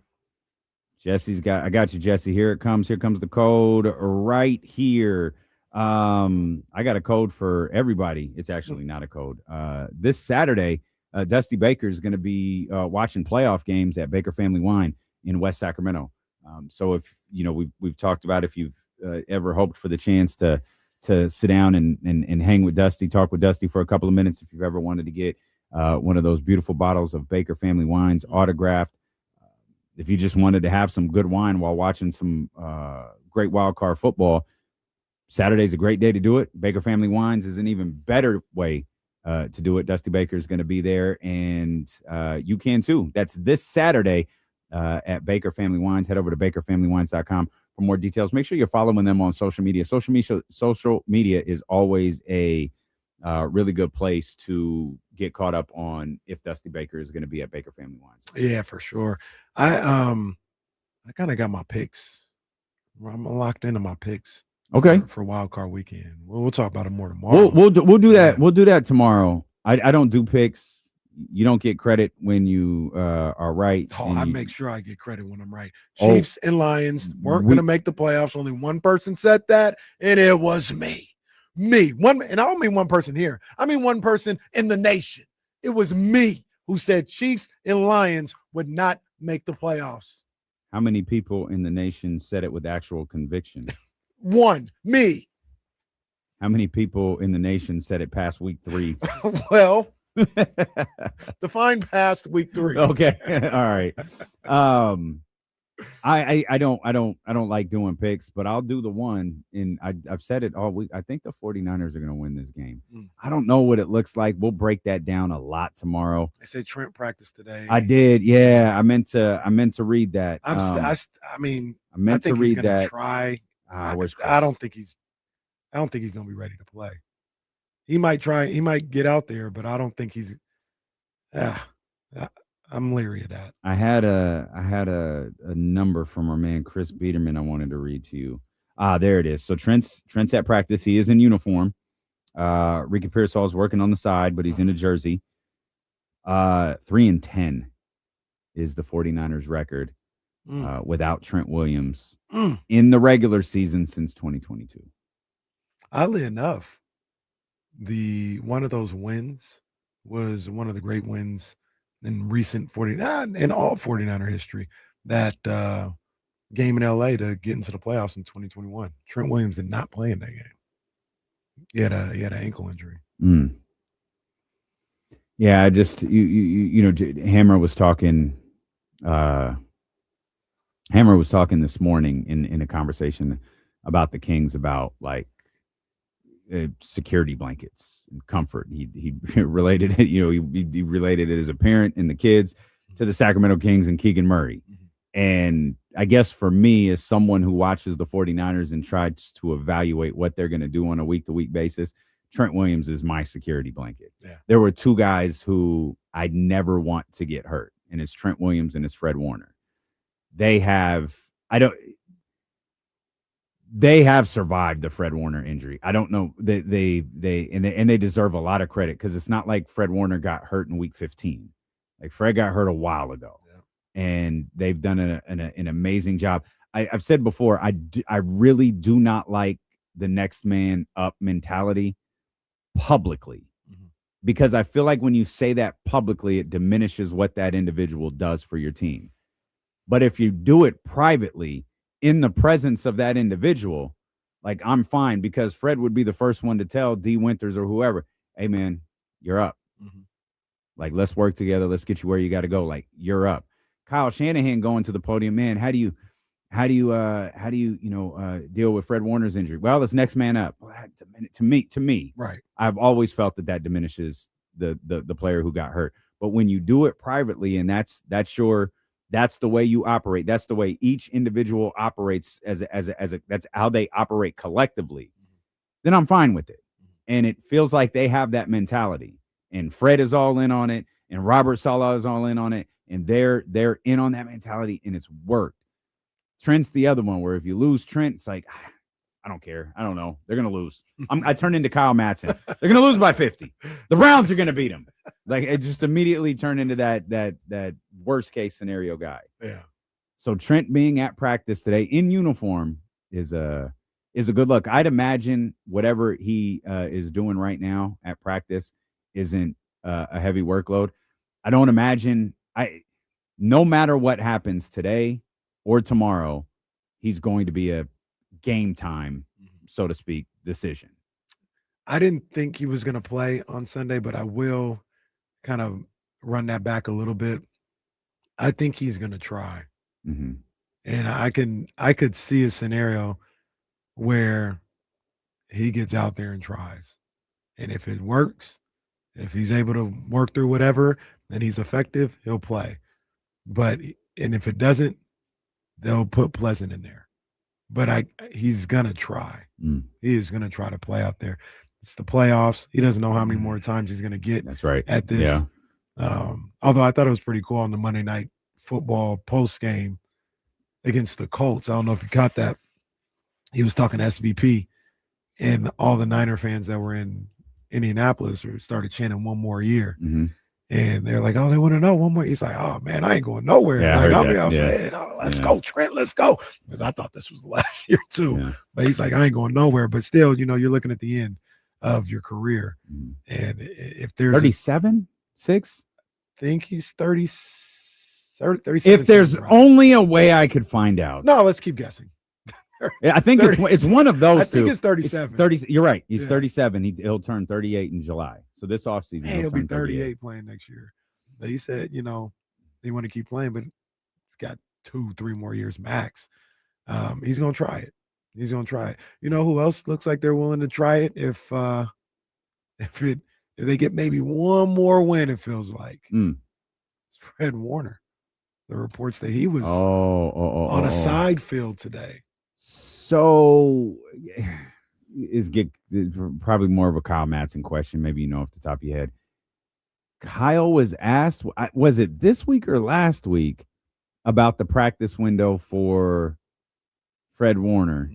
I got you, Jesse. Here it comes. Here comes the code right here. I got a code for everybody. It's actually not a code. This Saturday, Dusty Baker is going to be watching playoff games at Baker Family Wine in West Sacramento. So if we've talked about if you've ever hoped for the chance to sit down and hang with Dusty, talk with Dusty for a couple of minutes, if you've ever wanted to get one of those beautiful bottles of Baker Family Wines autographed, if you just wanted to have some good wine while watching some great wild card football, Saturday's a great day to do it. Baker Family Wines is an even better way to do it. Dusty Baker is going to be there, and you can too. That's this Saturday at Baker Family Wines. Head over to bakerfamilywines.com for more details. Make sure you're following them on social media. Social media is always a really good place to get caught up on if Dusty Baker is going to be at Baker Family Wines. Yeah, for sure. I kind of got my picks. I'm locked into my picks. Okay. For wild card weekend. We'll talk about it more tomorrow. We'll do that. Yeah. We'll do that tomorrow. I don't do picks. You don't get credit when you are right. I make sure I get credit when I'm right. Chiefs and Lions weren't going to make the playoffs. Only one person said that, and it was me. And I don't mean one person here. I mean one person in the nation. It was me who said Chiefs and Lions would not make the playoffs. How many people in the nation said it with actual conviction? One, me. How many people in the nation said it past week 3? Well, define past week 3. Okay. All right. I don't like doing picks, but I'll do the one, and I've said it all week. I think the 49ers are going to win this game. I don't know what it looks like. We'll break that down a lot tomorrow. I said Trent practiced today. I did. Yeah. I meant to read that. I meant to read that. Try. I don't think he's going to be ready to play. He might try. He might get out there, but I don't think he's. I'm leery of that. I had a number from our man Chris Biederman I wanted to read to you. There it is. So Trent's at practice. He is in uniform. Ricky Pearsall is working on the side, but he's in a jersey. 3-10 is the 49ers record without Trent Williams in the regular season since 2022. Oddly enough, one of those wins was one of the great wins in recent 49er history, that game in LA to get into the playoffs in 2021. Trent Williams did not play in that game. He had an ankle injury. Yeah, I just Hammer was talking this morning in a conversation about the Kings, about like security blankets and comfort. He related it, he related it as a parent and the kids to the Sacramento Kings and Keegan Murray. And I guess for me, as someone who watches the 49ers and tries to evaluate what they're going to do on a week-to-week basis, Trent Williams is my security blanket. Yeah. There were two guys who I'd never want to get hurt, and it's Trent Williams and it's Fred Warner. They have survived the Fred Warner injury. I don't know. They deserve a lot of credit, because it's not like Fred Warner got hurt in week 15. Like, Fred got hurt a while ago, and they've done an amazing job. I've said before, I really do not like the next man up mentality publicly, because I feel like when you say that publicly, it diminishes what that individual does for your team. But if you do it privately, in the presence of that individual, Like, I'm fine, because Fred would be the first one to tell D Winters or whoever, hey, man, you're up. Mhm. Like, let's work together. Let's get you where you got to go. Like, you're up. Kyle Shanahan going to the podium, man, how do you deal with Fred Warner's injury? Well, it's next man up. Well, to me, Right. I've always felt that diminishes the player who got hurt. But when you do it privately, and that's the way you operate. That's the way each individual operates as that's how they operate collectively. Then I'm fine with it. And it feels like they have that mentality. And Fred is all in on it, and Robert Saleh is all in on it, and they're in on that mentality, and it's worked. Trent's the other one where if you lose Trent, it's like, I don't care. I don't know. They're going to lose. I turned into Kyle Madsen. They're going to lose by 50. The Browns are going to beat them. Like, it just immediately turned into that worst case scenario guy. Yeah. So Trent being at practice today in uniform is a good look. I'd imagine whatever he is doing right now at practice isn't a heavy workload. I don't imagine no matter what happens today or tomorrow, he's going to be a game time, so to speak, decision. I didn't think he was going to play on Sunday, but I will kind of run that back a little bit. I think he's going to try. Mm-hmm. And I could see a scenario where he gets out there and tries. And if it works, if he's able to work through whatever and he's effective, he'll play. And if it doesn't, they'll put Pleasant in there. But he's gonna try. He is gonna try to play out there. It's the playoffs. He doesn't know how many more times he's gonna get. That's right. At this. Yeah. Although I thought it was pretty cool on the Monday Night Football post game against the Colts. I don't know if you caught that. He was talking to SVP, and all the Niner fans that were in Indianapolis started chanting one more year. Mm-hmm. And they're like, oh, they want to know one more. He's like, oh, man, I ain't going nowhere. Yeah, like, I was saying, oh, let's go, Trent, let's go. Because I thought this was the last year, too. Yeah. But he's like, I ain't going nowhere. But still, you're looking at the end of your career. And if there's 37, 6? I think he's 37. If there's only a way I could find out. No, let's keep guessing. I think it's one of those I think two. it's 37. 30. You're right. He's Yeah. 37. He'll turn 38 in July. So this offseason, He'll be 38 playing next year. But he said, they want to keep playing, but got 2-3 more years max. He's gonna try it. He's gonna try it. You know who else looks like they're willing to try it if they get maybe one more win? It feels like it's Fred Warner. The reports that he was on a side field today. So is probably more of a Kyle Madsen question. Maybe off the top of your head. Kyle was asked, was it this week or last week, about the practice window for Fred Warner,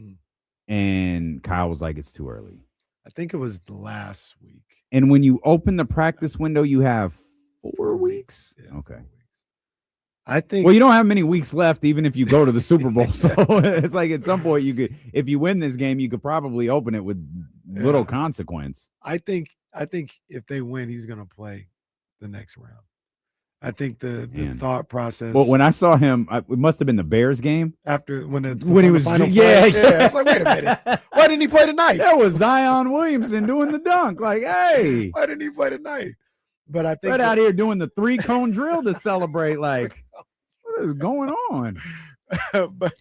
and Kyle was like, it's too early. I think it was the last week. And when you open the practice window, you have 4 weeks. Yeah, okay. 4 weeks. I think. Well, you don't have many weeks left, even if you go to the Super Bowl. So it's like at some point you could, if you win this game, you could probably open it with little consequence. I think if they win, he's going to play the next round. I think the thought process. Well, when I saw him, it must have been the Bears game after when he was final yeah. I was like, wait a minute, why didn't he play tonight? That was Zion Williamson doing the dunk. Like, hey, why didn't he play tonight? But I think right out here doing the 3-cone drill to celebrate. Like, what is going on? But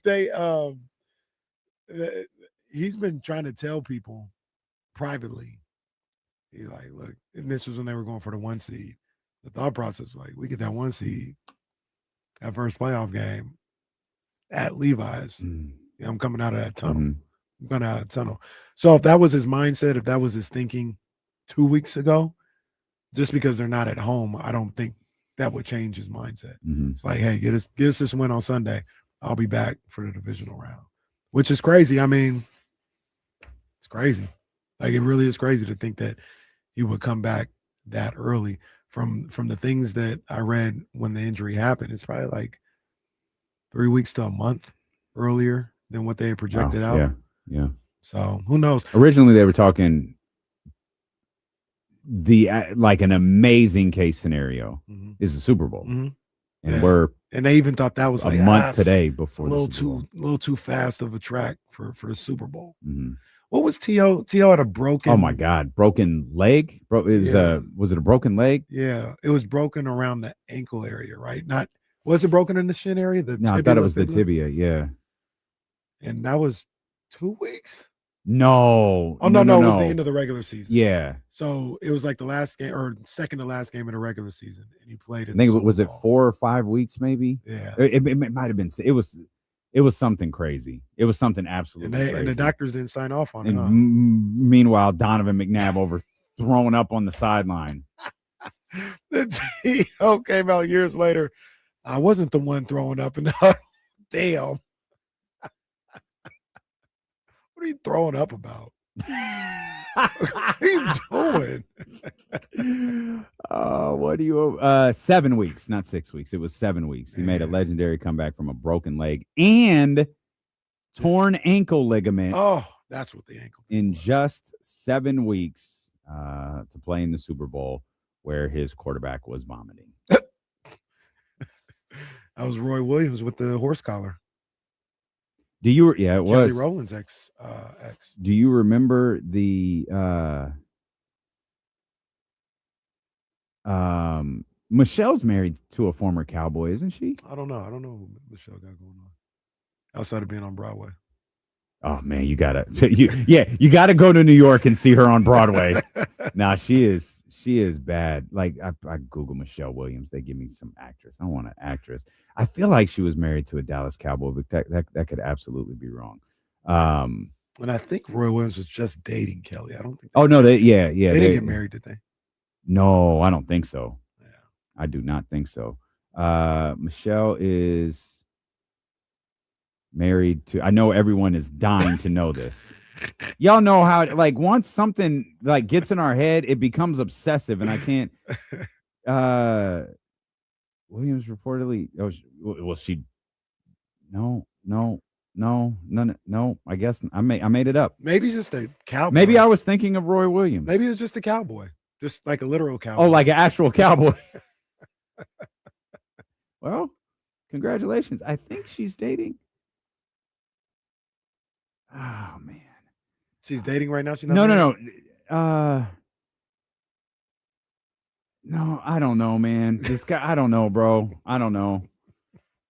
he's been trying to tell people privately. He's like, look, and this was when they were going for the 1 seed. The thought process was like, we get that 1 seed, that first playoff game at Levi's. I'm coming out of that tunnel. I'm coming out of that tunnel. So if that was his mindset, if that was his thinking 2 weeks ago, just because they're not at home, I don't think that would change his mindset. It's like, hey, get us this win on Sunday. I'll be back for the divisional round, which is crazy. I mean, it's crazy. Like, it really is crazy to think that he would come back that early. From the things that I read when the injury happened, it's probably like 3 weeks to a month earlier than what they had projected out. Yeah. So who knows? Originally, they were talking like an amazing case scenario is the Super Bowl. And we're and they even thought that was a like month today it's before a little the Super Bowl. little too fast of a track for the Super Bowl. Mhm. What was T.O.? T.O. had a broken. Oh my God, broken leg. Was it a broken leg? Yeah, it was broken around the ankle area, right? Was it broken in the shin area? No, I thought it was the tibia. Yeah. And that was 2 weeks. No. Oh no, it was the end of the regular season. Yeah. So it was like the last game or second to last game of the regular season, and he played. I think it 4 or 5 weeks, maybe. Yeah. It might have been. It was something crazy. It was something absolutely crazy. And the doctors didn't sign off on it. And meanwhile, Donovan McNabb over throwing up on the sideline. The T.O. came out years later. I wasn't the one throwing up in the huddle. Damn. What are you throwing up about? What are you doing? What do you 7 weeks, not 6 weeks. It was 7 weeks. He made a legendary comeback from a broken leg and torn ankle ligament. Oh, that's what the ankle in just 7 weeks to play in the Super Bowl where his quarterback was vomiting. That was Roy Williams with the horse collar. It was Kelly Rowland's ex. Do you remember the Michelle's married to a former Cowboy, isn't she? I don't know what Michelle got going on outside of being on Broadway. Oh man, you gotta go to New York and see her on Broadway. Nah, she is bad. Like I Google Michelle Williams, they give me some actress. I don't want an actress. I feel like she was married to a Dallas Cowboy, but that could absolutely be wrong. And I think Roy Williams was just dating Kelly. I don't think. Oh no, they didn't get married, did they? No, I don't think so. Yeah. I do not think so. Michelle is married to. I know everyone is dying to know this. Y'all know how like once something like gets in our head, it becomes obsessive, and I can't. Williams reportedly. Oh, she. No. I guess I made it up. Maybe just a cowboy. Maybe I was thinking of Roy Williams. Maybe it was just a cowboy, just like a literal cowboy. Oh, like an actual cowboy. Well, congratulations. I think she's dating. Oh man, she's dating right now. No. No, I don't know, man. This guy, I don't know, bro. I don't know.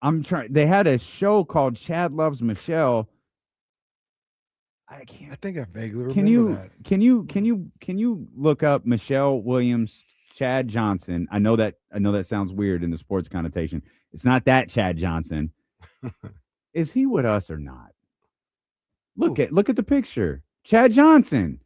I'm trying. They had a show called Chad Loves Michelle. I can't. I think I vaguely remember that. Can you look up Michelle Williams, Chad Johnson? I know that sounds weird in the sports connotation. It's not that Chad Johnson. Is he with us or not? Look at the picture. Chad Johnson.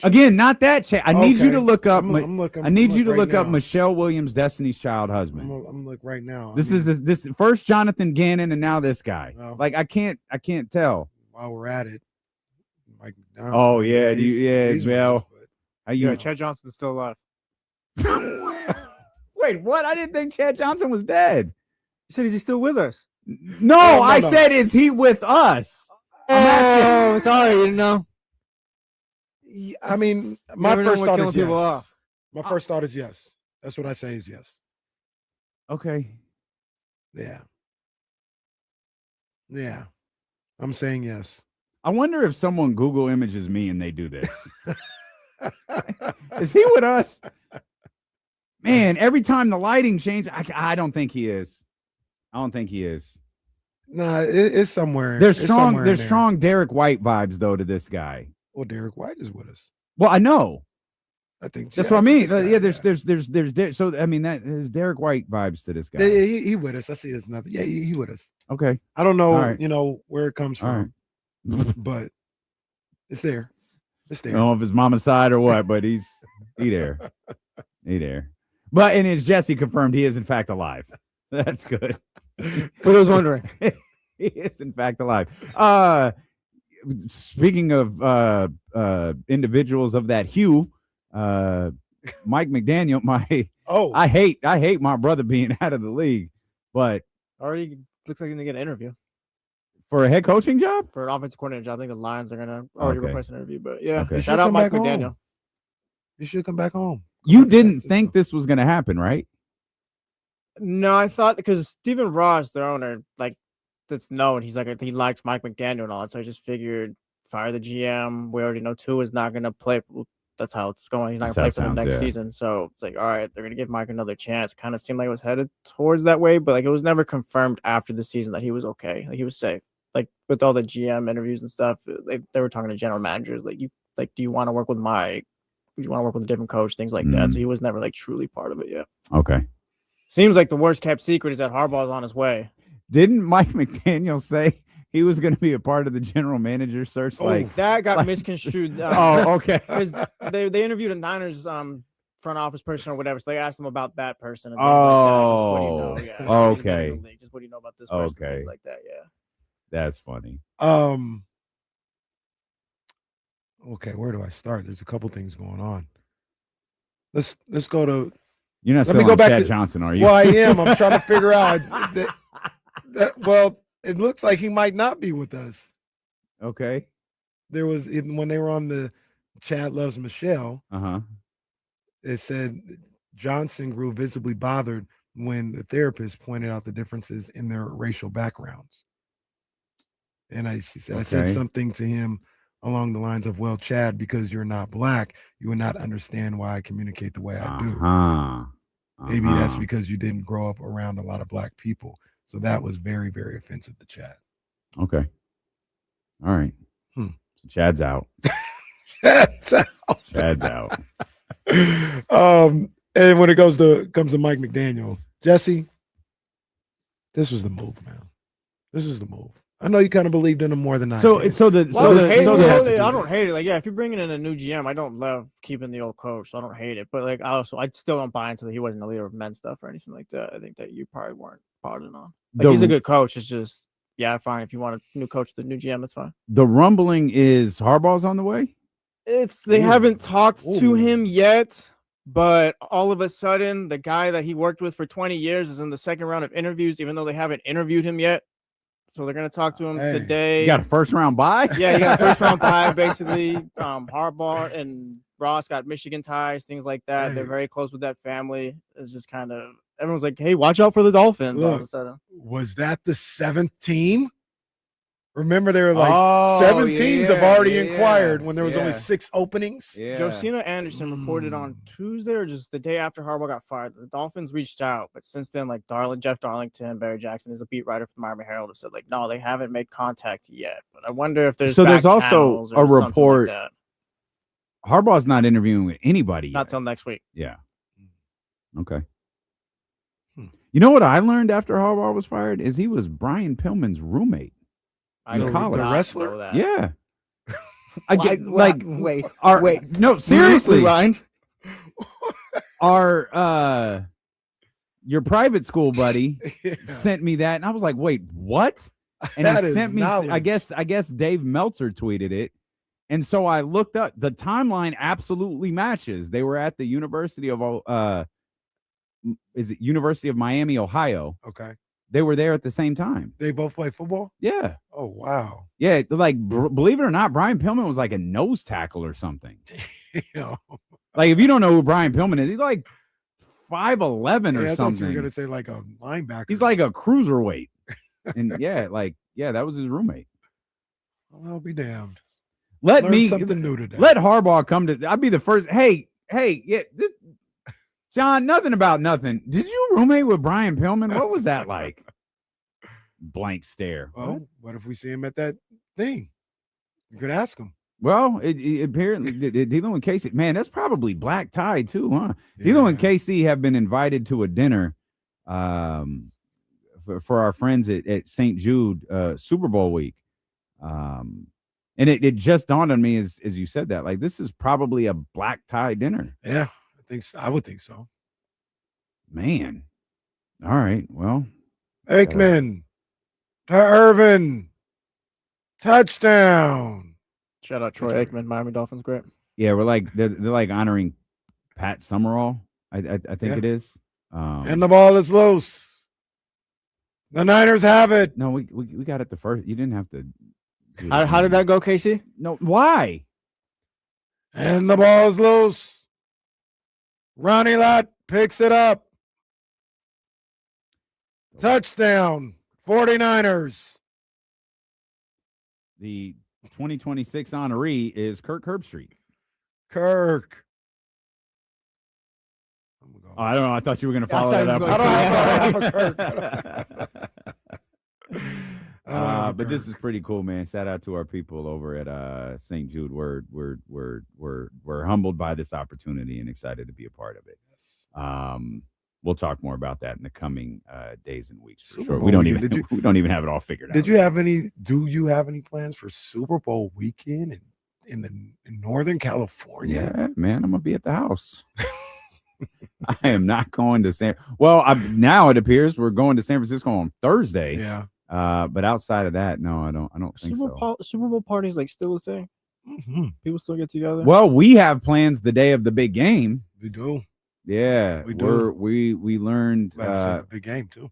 Again, not that Chad. I need you to look up. I need you to look up Michelle Williams, Destiny's Child husband. I'm looking right now. This is this first Jonathan Gannon and now this guy. Oh. Like I can't tell. While we're at it, Mike McDaniel. Oh yeah, well, Chad Johnson's still alive. Wait, what? I didn't think Chad Johnson was dead. You said, is he still with us? No, I said, is he with us? I'm asking. Sorry, you didn't know. I mean, my first thought is yes. My first thought is yes. That's what I say is yes. Okay. Yeah. I'm saying yes. I wonder if someone Google images me and they do this. Is he with us? Man, every time the lighting changes, I don't think he is. I don't think he is. Nah, it's somewhere. There's strong Derek White vibes though to this guy. Well, Derek White is with us. Well, I know. I think that's what I mean. Yeah, there's so I mean that there's Derek White vibes to this guy. Yeah, he with us. I see there's nothing. Yeah, he with us. Okay. I don't know, right. Where it comes from, but it's there. It's there. I don't know if it's mama's side or what, but he there. He there. But and is Jesse confirmed he is in fact alive. That's good. For those wondering, he is in fact alive. Speaking of individuals of that hue, Mike McDaniel, I hate my brother being out of the league, but already looks like he's gonna get an interview for a head coaching job, for an offensive coordinator job. I think the Lions are gonna already request an interview, but yeah, okay. Shout out Mike McDaniel. You should come back home. You didn't think this was gonna happen, right? No, I thought because Stephen Ross, their owner, like that's known. He's like he likes Mike McDaniel and all that. So I just figured fire the GM. We already know Tua is not gonna play. That's how it's going. He's not gonna play for them next season. So it's like, all right, they're gonna give Mike another chance. It kind of seemed like it was headed towards that way, but like it was never confirmed after the season that he was okay. Like he was safe. Like with all the GM interviews and stuff, they were talking to general managers. Like do you want to work with Mike? Do you want to work with a different coach? Things like that. So he was never like truly part of it yet. Okay. Seems like the worst kept secret is that Harbaugh's on his way. Didn't Mike McDaniel say he was going to be a part of the general manager search? That got misconstrued. Okay. Because they interviewed a Niners front office person or whatever, so they asked him about that person. And Okay. Just what do you know about this person? Okay. Things like that. Yeah. That's funny. Okay, where do I start? There's a couple things going on. Let's go to. You're not Let me still go on back Chad to Johnson, are you? Well, I am. I'm trying to figure out. Well, it looks like he might not be with us. Okay. There was when they were on the Chad Loves Michelle. It said Johnson grew visibly bothered when the therapist pointed out the differences in their racial backgrounds. And she said, I said something to him along the lines of, well, Chad, because you're not black, you would not understand why I communicate the way I do. Maybe that's because you didn't grow up around a lot of black people. So that was very, very offensive to Chad. Okay. All right. So Chad's out. Chad's out. And when it comes to Mike McDaniel, Jesse, this was the move, man. This is the move. I know you kind of believed in him more than I did. I don't hate it. Like, yeah, if you're bringing in a new GM, I don't love keeping the old coach, so I don't hate it. But like, I still don't buy into that he wasn't a leader of men's stuff or anything like that. I think that you probably weren't pardoning on. Like, he's a good coach. It's just, yeah, fine. If you want a new coach, the new GM, it's fine. The rumbling is Harbaugh's on the way. They haven't talked to him yet, but all of a sudden, the guy that he worked with for 20 years is in the second round of interviews, even though they haven't interviewed him yet. So they're going to talk to him today. You got a first round bye? Yeah, you got a first round bye, basically. Harbaugh and Ross got Michigan ties, things like that. They're very close with that family. It's just kind of, everyone's like, hey, watch out for the Dolphins. Look, all of a sudden. Was that the 7th team? Remember, they were like 7 teams have already inquired when there was only 6 openings. Josina Anderson reported on Tuesday or just the day after Harbaugh got fired. The Dolphins reached out, but since then, like Jeff Darlington, Barry Jackson is a beat writer from Miami Herald, have said like, no, they haven't made contact yet. But I wonder if there's there's also a report. Like that. Harbaugh's not interviewing with anybody not till next week. Yeah. Okay. You know what I learned after Harbaugh was fired is he was Brian Pillman's roommate. In college. The wrestler? Yeah. I get wait. No, seriously. Ryan. Your private school buddy sent me that, and I was like, wait, what? And he sent me, I guess Dave Meltzer tweeted it. And so I looked up, the timeline absolutely matches. They were at the University of Miami, Ohio. Okay. They were there at the same time. They both play football? Yeah. Oh, wow. Yeah, like, believe it or not, Brian Pillman was like a nose tackle or something. Like, if you don't know who Brian Pillman is, he's like 5'11" or I something. thought you were going to say like a linebacker. He's like a cruiserweight. And that was his roommate. Well, I'll be damned. Learn me something new today. Let Harbaugh come to. I'd be the first. Hey, yeah, this John. Nothing about nothing. Did you roommate with Brian Pillman? What was that like? Blank stare. Well, what if we see him at that thing? You could ask him. Well, it apparently D'Lo and Casey. Man, that's probably black tie too, huh? Yeah. D'Lo and Casey have been invited to a dinner, for our friends at St. Jude Super Bowl week. And it just dawned on me as you said that, like, this is probably a black tie dinner. Yeah, I think so. I would think so. Man. All right. Well, Aikman to Irvin. Touchdown. Shout out Troy Aikman, Miami Dolphins, great. Yeah, we're like they're like honoring Pat Summerall. I think it is. And the ball is loose. The Niners have it. No, we got it the first. You didn't have to. How did that go, Casey? No, why? And the ball is loose. Ronnie Lott picks it up. Touchdown, 49ers. The 2026 honoree is Kirk Herbstreit. Kirk. Oh, I don't know. I thought you were going to follow I that up. thought I don't with have a but this Kirk. is pretty cool, man. Shout out to our people over at St. Jude. We're humbled by this opportunity and excited to be a part of it. We'll talk more about that in the coming days and weeks for Super sure. Bowl We don't weekend. even we don't even have it all figured out. Do you have any plans for Super Bowl weekend in Northern California? Yeah, man, I'm gonna be at the house. I am not going to now it appears we're going to San Francisco on Thursday. Yeah. But outside of that, no, I don't think so. Super Bowl parties like still a thing. Mm-hmm. People still get together. Well, we have plans the day of the big game. We do. Yeah, We do. We learned The big game too.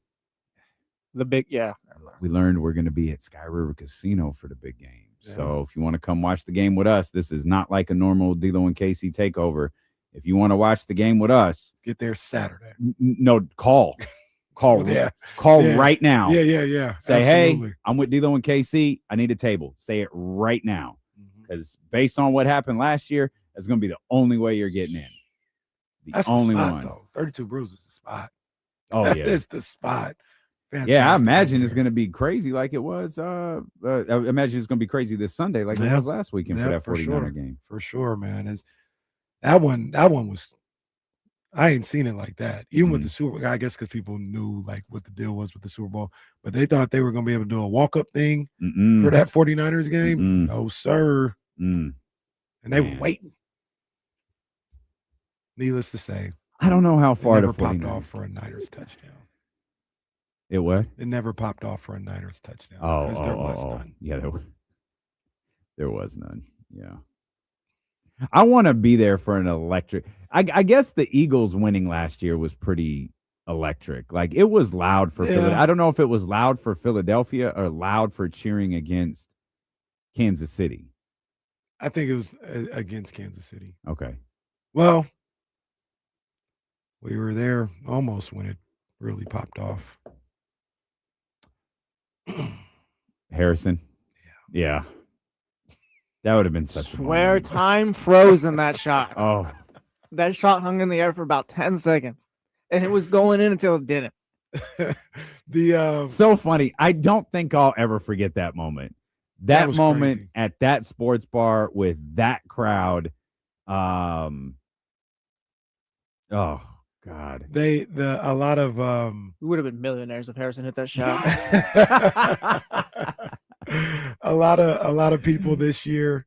we learned we're going to be at Sky River Casino for the big game. Yeah. So if you want to come watch the game with us, this is not like a normal D'Lo and KC takeover. If you want to watch the game with us, Get there Saturday. no, call Yeah. right now. Yeah. Say, Absolutely. hey, I'm with D'Lo and KC. I need a table. Say it right now. Mhm. Because based on what happened last year, that's going to be the only way you're getting in. That's only the spot, one. though. 32 Brews is the spot. Oh, That yeah. is the spot. Yeah, I Fantastic imagine over it's there. going to be crazy like it was. I imagine it's going to be crazy this Sunday like it Yeah. was last weekend for Yeah, that for 49er sure. game. For sure, man. That one was. I ain't seen it like that. Even with the Super, I guess because people knew like what the deal was with the Super Bowl, but they thought they were going to be able to do a walk-up thing for that 49ers game. Mm-mm. No, sir. Mm. And they Man. were waiting. Needless to say, I don't know how it far never the popped 49ers. off for a Niners touchdown. It what? It never popped off for a Niners touchdown. Oh, because there was none. Yeah, there was none. Yeah. I want to be there for an electric. I guess the Eagles winning last year was pretty electric. Like it was loud for Philadelphia. I don't know if it was loud for Philadelphia or loud for cheering against Kansas City. I think it was against Kansas City. Okay. Well, we were there almost when it really popped off. Harrison. Yeah. That would have been such a Swear moment. time froze in that shot. Oh, That shot hung in the air for about 10 seconds. And it was going in until it didn't. so funny. I don't think I'll ever forget that moment. That was moment crazy. at that sports bar with that crowd. Oh God. A lot of We would have been millionaires if Harrison hit that shot. a lot of people this year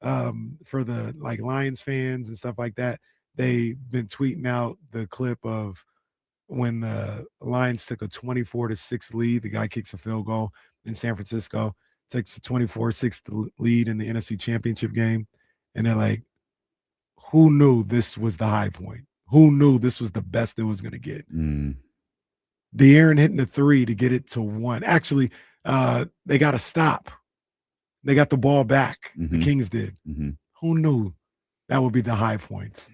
for the like Lions fans and stuff like that, they've been tweeting out the clip of when the Lions took a 24-6 lead. The guy kicks a field goal in San Francisco, takes a 24-6 lead in the NFC Championship game, and they're like, who knew this was the high point? Who knew this was the best it was going to get? De'Aaron hitting the 3 to get it to 1. Actually, they got a stop. They got the ball back. The Kings did. Who knew that would be the high points?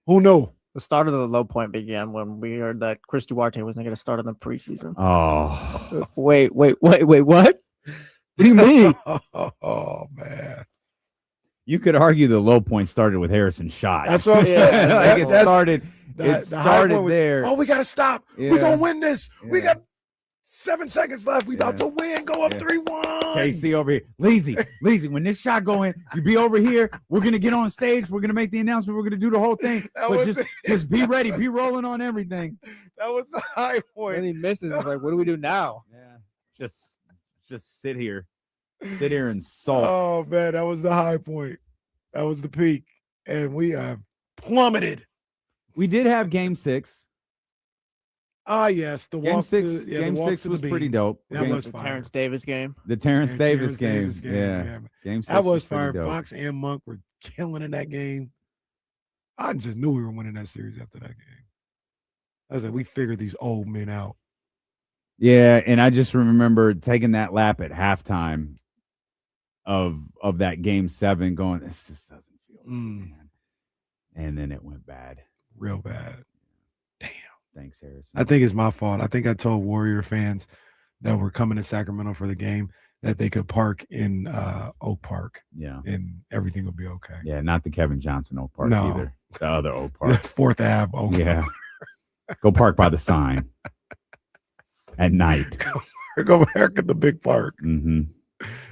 Who knew? The start of the low point began when we heard that Chris Duarte wasn't going to start in the preseason. Oh. Wait, what? What do you mean? Oh, man. You could argue the low point started with Harrison's shot. That's what I'm saying. Like it That's- started The high started point was, there. Oh, we got to stop. We're Yeah. going to win this. We Yeah. got 7 seconds left. We about to win. Go up 3-1. KC over here. Lazy. When this shot go in, you be over here. We're going to get on stage. We're going to make the announcement. We're going to do the whole thing. That But was just be ready. Be rolling on everything. That was the high point. When he misses, it's like, what do we do now? Yeah. Just sit here. Sit here and sulk. Oh, man. That was the high point. That was the peak. And we have plummeted. We did have game 6. Ah, yes. The Game walk 6, to, yeah, game the walk 6 to the was pretty beam. dope. That Game- was The fire. Terrence Davis game. The Terrence Yeah, Davis Terrence game. Davis Yeah. Game 6 That was pretty fire. dope. Fox and Monk were killing in that game. I just knew we were winning that series after that game. I was like, we figured these old men out. Yeah, and I just remember taking that lap at halftime of that game 7 going, this just doesn't feel right, man. And then it went bad. Real bad. Damn. Thanks, Harrison. I think it's my fault. I think I told Warrior fans that were coming to Sacramento for the game that they could park in Oak Park. Yeah. And everything will be okay. Yeah, not the Kevin Johnson Oak Park No. either. The other Oak The Park. 4th Ave Oak Yeah. Go park by the sign at night. Go park at the big park. Mm-hmm.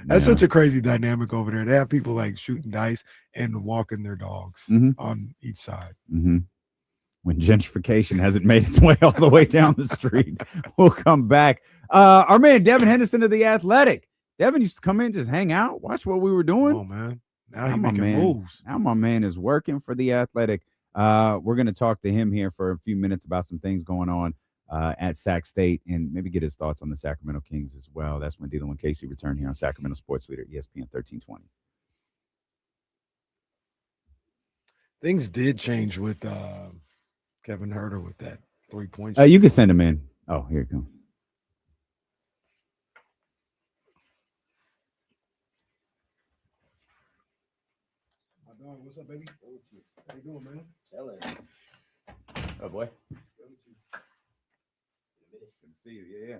That's such a crazy dynamic over there. They have people like shooting dice and walking their dogs on each side. Mm-hmm. When gentrification hasn't made its way all the way down the street. We'll come back. Our man Devon Henderson of The Athletic. Devon used to come in, just hang out, watch what we were doing. Oh, man. Now he's making moves. Now my man is working for The Athletic. We're going to talk to him here for a few minutes about some things going on at Sac State and maybe get his thoughts on the Sacramento Kings as well. That's when Dylan and Casey return here on Sacramento Sports Leader, ESPN 1320. Things did change with Kevin Herter with that 3-point. You can send him in. Oh, here it comes. What's up, baby? How you doing, man? Chilling. Oh, boy. Good to see you. Yeah.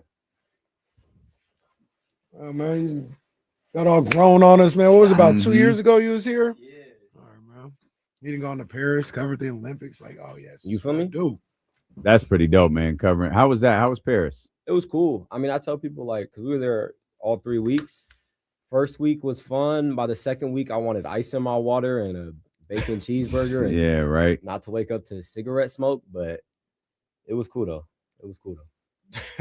Oh, man, you got all grown on us, man. What was it, about 2 years ago you was here? Yeah. All right, man. You didn't go to Paris, covered the Olympics. Like, oh, yes. You feel me? Do. That's pretty dope, man. Covering. How was that? How was Paris? It was cool. I mean, I tell people, like, because we were there all 3 weeks. First week was fun. By the second week, I wanted ice in my water and a bacon cheeseburger. And Yeah, right. not to wake up to cigarette smoke, but it was cool, though. It was cool, though.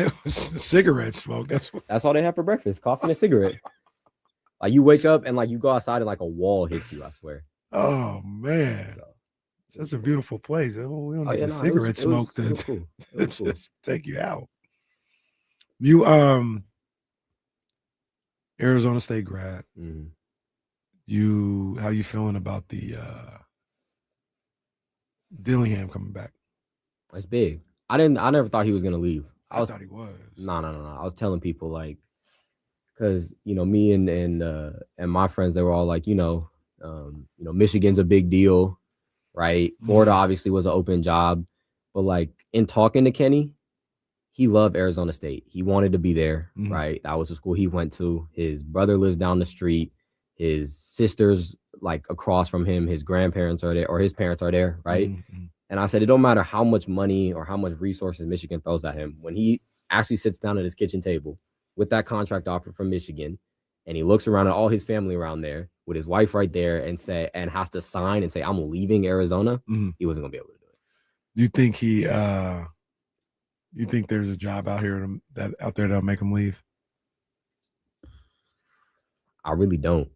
It was cigarette smoke. That's all they have for breakfast, coffee and a cigarette. Like, you wake up and, like, you go outside and, like, a wall hits you, I swear. Oh, man. So, Such a beautiful place. We don't need yeah, the no, cigarette smoke it to, was cool. It was cool. just take you out. You Arizona State grad. Mhm. How you feeling about the Dillingham coming back? It's big. I never thought he was gonna leave. I thought he was. No. I was telling people, like, because me and my friends, they were all like, Michigan's a big deal, right? Florida obviously was an open job, but like in talking to Kenny, he loved Arizona State. He wanted to be there, right? That was the school he went to. His brother lives down the street. His sister's like across from him. His grandparents are there, or his parents are there, right? And I said, it don't matter how much money or how much resources Michigan throws at him. When he actually sits down at his kitchen table with that contract offer from Michigan, and he looks around at all his family around there with his wife right there and has to sign and say, I'm leaving Arizona, he wasn't gonna be able to do it. Do you think you think there's a job out there that'll make him leave? I really don't.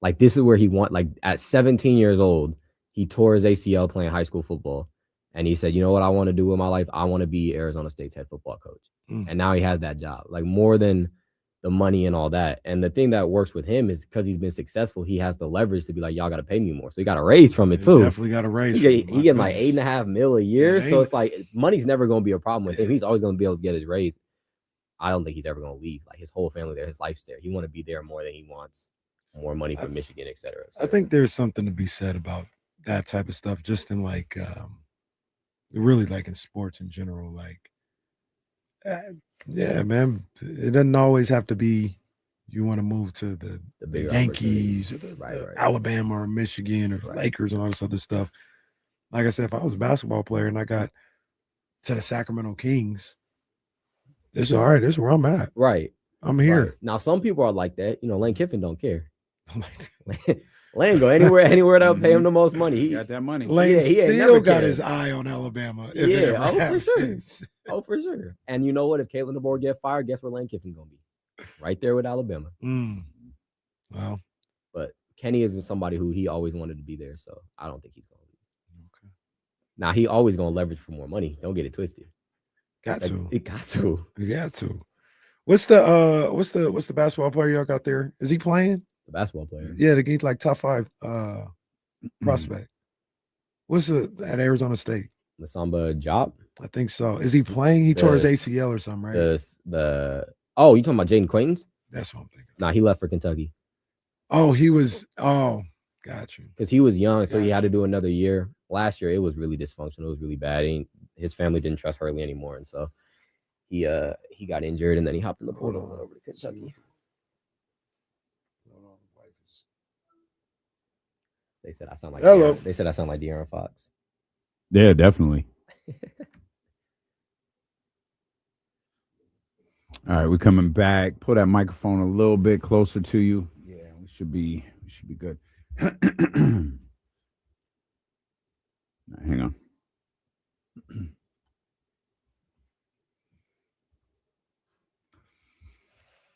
Like, this is where he like at 17 years old, he tore his ACL playing high school football. And he said, you know what I want to do with my life? I want to be Arizona State's head football coach. And now he has that job, like more than the money and all that. And the thing that works with him is because he's been successful, he has the leverage to be like, y'all got to pay me more. So he got a raise from it too. Definitely got a raise. He getting like $8.5 million a year. Yeah, So it's like money's never going to be a problem with him. He's always going to be able to get his raise. I don't think he's ever going to leave. Like, his whole family there, his life's there. He want to be there more than he wants more money from Michigan, et cetera. I think there's something to be said about that type of stuff, just in like, really like in sports in general. Like, yeah, man, it doesn't always have to be you want to move to the bigger Yankees or the Alabama or Michigan or the Lakers and all this other stuff. Like I said, if I was a basketball player and I got to the Sacramento Kings, this is all right. This is where I'm at. Right. I'm here. Right. Now, some people are like that. Lane Kiffin don't care. Lane go anywhere that'll pay him the most money. He got that money. Lane he still got his eye on Alabama. If it ever for sure. happens. Oh, for sure. And you know what? If Caitlin DeBoer get fired, guess where Lane Kiffin gonna be? Right there with Alabama. Well, but Kenny is somebody who he always wanted to be there, so I don't think he's gonna leave. Okay. Now he always gonna leverage for more money. Don't get it twisted. Got to. It got to. You got to. What's the basketball player y'all got there? Is he playing? The basketball player. Yeah, the guy's like top 5 prospect. What's at Arizona State? Masamba Job? I think so. Is he playing? He tore his ACL or something, right? You talking about Jaden Quaintance? That's what I'm thinking. Nah, he left for Kentucky. Oh, got you. Because he was young, so he had to do another year. Last year, it was really dysfunctional. It was really bad. his family didn't trust Hurley anymore, and so he got injured, and then he hopped in the portal and went over to Kentucky. They said I sound like De'Aaron Fox. Yeah, definitely. All right, we're coming back. Pull that microphone a little bit closer to you. Yeah, we should be good. Hang on.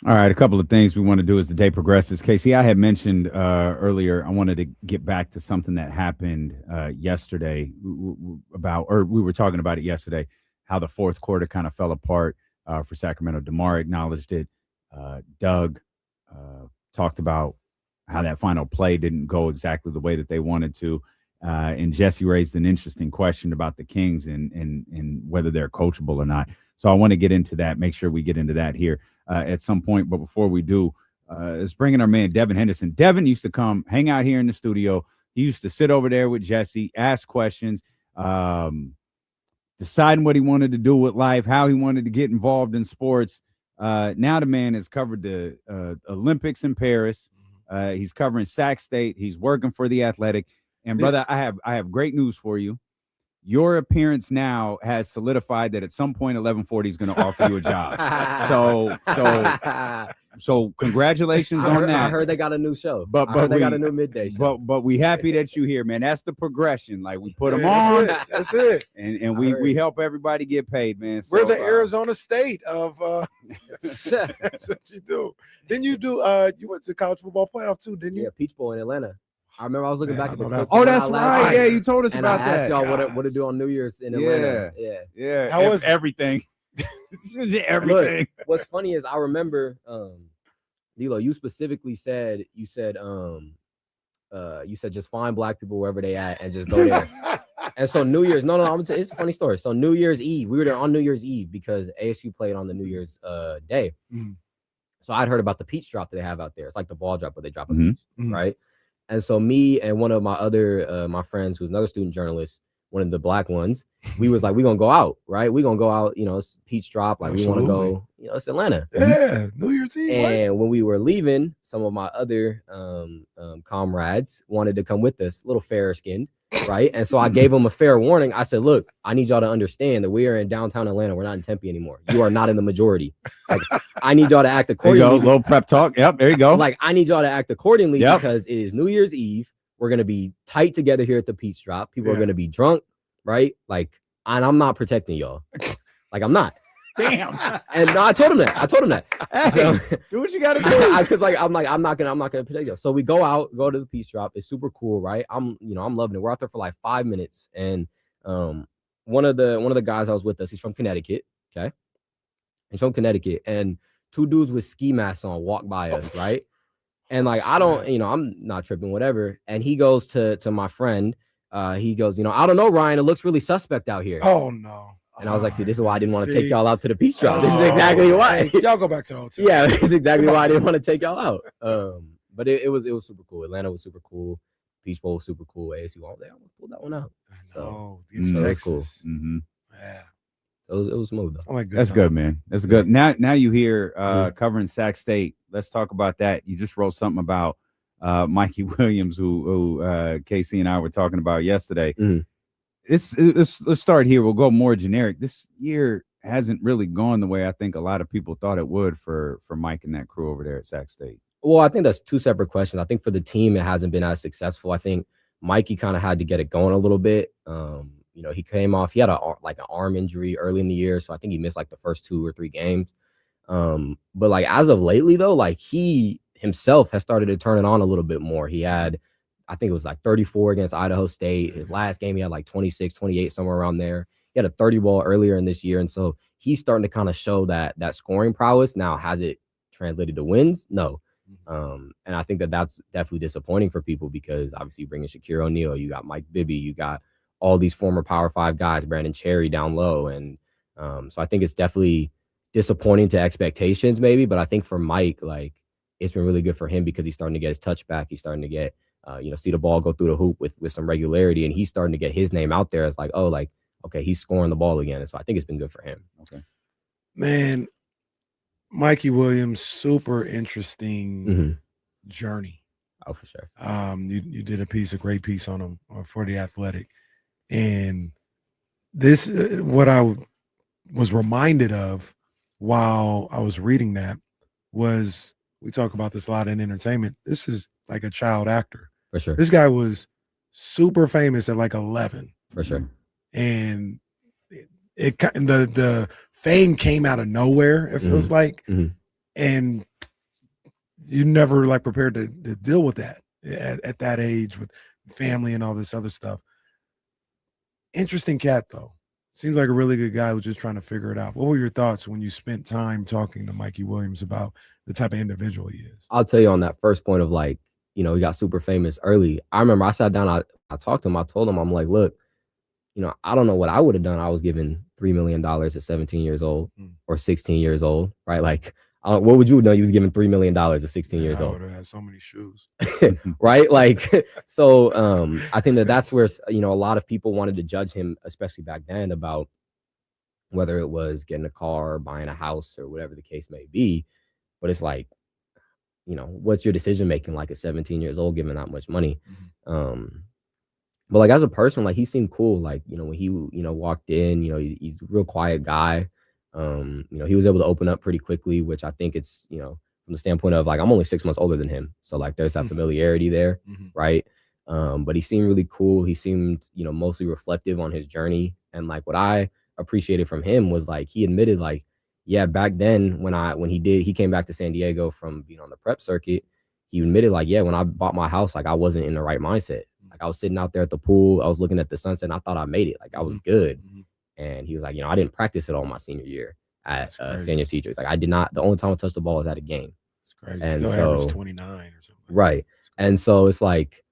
All right, a couple of things we want to do as the day progresses. Casey, I had mentioned earlier, I wanted to get back to something that happened yesterday we were talking about it yesterday, how the fourth quarter kind of fell apart for Sacramento. DeMar acknowledged it. Doug talked about how that final play didn't go exactly the way that they wanted to. And Jesse raised an interesting question about the Kings and whether they're coachable or not. So I want to get into that, make sure we get into that here at some point. But before we do, let's bring in our man, Devon Henderson. Devon used to come hang out here in the studio. He used to sit over there with Jesse, ask questions, deciding what he wanted to do with life, how he wanted to get involved in sports. Now the man has covered the Olympics in Paris. He's covering Sac State. He's working for The Athletic. And brother, I have great news for you. Your appearance now has solidified that at some point 1140 is going to offer you a job. So congratulations on that. I heard they got a new show. But they got a new midday show. But we happy that you're here, man. That's the progression. Like we put them on. That's it. And we help everybody get paid, man. So, we're the Arizona State of that's what you do. Then you do you went to college football playoff too, didn't you? Yeah, Peach Bowl in Atlanta. I remember I was looking back at the clip. Oh, that's right. Yeah, you told us about that. And I asked y'all what to do on New Year's in Atlanta. Yeah. How was everything? Everything. Look, what's funny is I remember, D'Lo, you specifically said just find black people wherever they at and just go there. And so New Year's, no, I'm gonna tell you, it's a funny story. So New Year's Eve, we were there on New Year's Eve because ASU played on the New Year's day. So I'd heard about the peach drop that they have out there. It's like the ball drop where they drop a peach, right? And so me and one of my other my friends, who's another student journalist, one of the black ones, we was like, we're gonna go out, right? We're gonna go out, it's peach drop, like we want to go, it's Atlanta. Yeah, New Year's Eve. And when we were leaving, some of my other comrades wanted to come with us, a little fairer skinned, right? And so I gave them a fair warning. I said, look, I need y'all to understand that we are in downtown Atlanta. We're not in Tempe anymore. You are not in the majority. Like, I need y'all to act accordingly. There you go, little prep talk. Yep, there you go. Like, I need y'all to act accordingly because it is New Year's Eve. We're going to be tight together here at the Peach Drop. People are going to be drunk, right? Like, and I'm not protecting y'all. Like, I'm not. Damn. And no, I told him that. Hey, do what you got to do. Because I'm not gonna protect y'all. So we go to the Peach Drop. It's super cool, right? I'm loving it. We're out there for like 5 minutes, and one of the guys I was with us, he's from Connecticut. Okay, he's from Connecticut, and two dudes with ski masks on walk by us, right? And like I don't, I'm not tripping, whatever. And he goes to my friend. He goes, I don't know, Ryan. It looks really suspect out here. Oh no. And I was like, see, this is why I didn't want to take y'all out to the Peach Drop. This is exactly why. Y'all go back to the hotel. Yeah, this is exactly why I didn't want to take y'all out. But it was super cool. Atlanta was super cool. Peach Bowl was super cool. ASU, they almost pulled that one out. So it's Texas. Cool. Mm-hmm. Yeah. So it was smooth though. Like That's good, man. That's good. Now you hear covering Sac State. Let's talk about that. You just wrote something about Mikey Williams, who Casey and I were talking about yesterday. Let's start here. We'll go more generic. This year hasn't really gone the way I think a lot of people thought it would for Mike and that crew over there at Sac State. Well, I think that's two separate questions. I think for the team, it hasn't been as successful. I think Mikey kind of had to get it going a little bit. He came off, he had an arm injury early in the year. So I think he missed like the first 2 or 3 games. But like as of lately though, like he himself has started to turn it on a little bit more. He had, I think it was like 34 against Idaho State. His last game, he had like 26, 28, somewhere around there. He had a 30 ball earlier in this year. And so he's starting to kind of show that scoring prowess. Now, has it translated to wins? No. And I think that's definitely disappointing for people because obviously you bring in Shaquille O'Neal, you got Mike Bibby, you got all these former Power 5 guys, Brandon Cherry down low. And so I think it's definitely disappointing to expectations maybe. But I think for Mike, like it's been really good for him because he's starting to get his touch back. He's starting to get, see the ball go through the hoop with some regularity. And he's starting to get his name out there as like, oh, like okay, he's scoring the ball again. And so I think it's been good for him. Okay. Man, Mikey Williams, super interesting journey. Oh, for sure. You did a great piece on him for The Athletic. And this, what I was reminded of while I was reading that was, we talk about this a lot in entertainment. This is like a child actor. For sure. This guy was super famous at like 11. For sure. And the fame came out of nowhere, it feels like. And you never like prepared to deal with that at that age with family and all this other stuff. Interesting cat, though. Seems like a really good guy who's just trying to figure it out. What were your thoughts when you spent time talking to Mikey Williams about the type of individual he is? I'll tell you on that first point of like, you know, he got super famous early. I remember I sat down, I talked to him, I told him, I'm like, look, you know, I don't know what I would have done. I was given $3 million at 17 years old or 16 years old, right? Like, what would you have done? You was given $3 million at 16 years old. I would have had so many shoes. Right? Like, so I think that's where, you know, a lot of people wanted to judge him, especially back then, about whether it was getting a car, buying a house, or whatever the case may be. But it's like, you know, what's your decision making like at 17 years old, given that much money? But like as a person, like he seemed cool. Like, you know, when he, you know, walked in, you know, he's a real quiet guy. You know, he was able to open up pretty quickly, which I think it's, you know, from the standpoint of like, I'm only 6 months older than him. So like there's that familiarity there. Right. But he seemed really cool. He seemed, you know, mostly reflective on his journey. And like what I appreciated from him was like, he admitted like, yeah, back then when he came back to San Diego from being on the prep circuit, he admitted like, yeah, when I bought my house, like I wasn't in the right mindset. Like I was sitting out there at the pool, I was looking at the sunset and I thought I made it. Like I was good. And he was like, you know, I didn't practice it all my senior year at San Diego. Like I did not, the only time I touched the ball was at a game. It's crazy. And still so, averaged 29 or something. Right. And so it's like,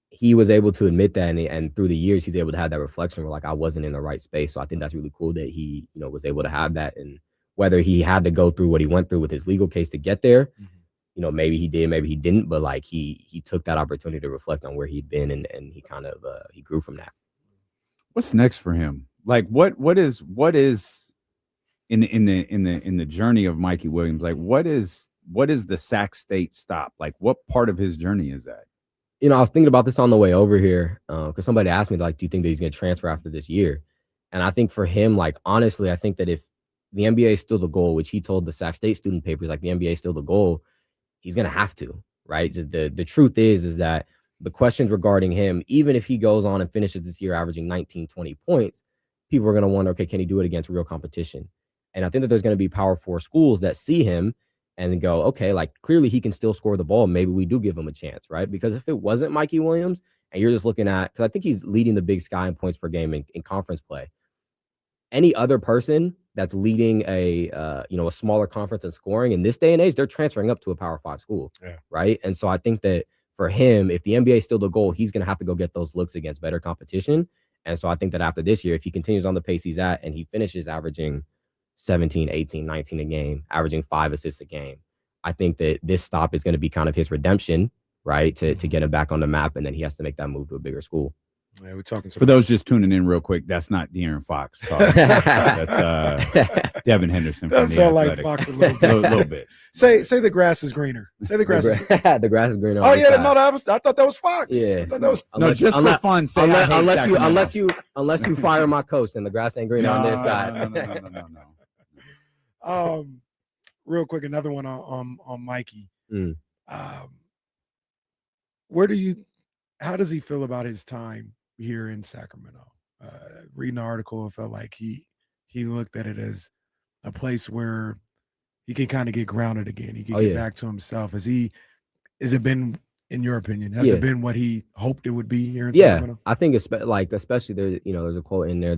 he was able to admit that, and through the years, he's able to have that reflection where like, I wasn't in the right space. So I think that's really cool that he, you know, was able to have that. And whether he had to go through what he went through with his legal case to get there, you know, maybe he did, maybe he didn't, but like he took that opportunity to reflect on where he'd been, and he kind of he grew from that. What's next for him? Like what is in the journey of Mikey Williams? Like what is the Sac State stop? Like what part of his journey is that? You know, I was thinking about this on the way over here because somebody asked me like, do you think that he's going to transfer after this year? And I think for him, like honestly, I think that if the NBA is still the goal, which he told the Sac State student papers, like the NBA is still the goal, he's going to have to, right? The truth is that the questions regarding him, even if he goes on and finishes this year averaging 19, 20 points, people are going to wonder, okay, can he do it against real competition? And I think that there's going to be Power 4 schools that see him and go, okay, like clearly he can still score the ball. Maybe we do give him a chance, right? Because if it wasn't Mikey Williams and you're just looking at, because I think he's leading the Big Sky in points per game in conference play. Any other person that's leading a smaller conference in scoring in this day and age, they're transferring up to a Power 5 school, right? And so I think that for him, if the NBA is still the goal, he's going to have to go get those looks against better competition. And so I think that after this year, if he continues on the pace he's at and he finishes averaging 17, 18, 19 a game, averaging 5 assists a game, I think that this stop is going to be kind of his redemption, right? To get him back on the map, and then he has to make that move to a bigger school. Yeah, we're talking for those just tuning in real quick. That's not De'Aaron Fox talking. That's Devon Henderson. That sounds like Fox a little bit. little bit. Say the grass is greener. Say the grass. The grass is greener. Oh yeah, no, I thought that was Fox. Yeah, I thought that was for fun. Say unless you fire my coach, and the grass ain't greener on their side. No. Real quick, another one on Mikey. How does he feel about his time here in Sacramento? Reading the article, it felt like he looked at it as a place where he can kind of get grounded again. He can get back to himself. Has it been, in your opinion, has it been what he hoped it would be here in Sacramento? I think especially there, you know, there's a quote in there.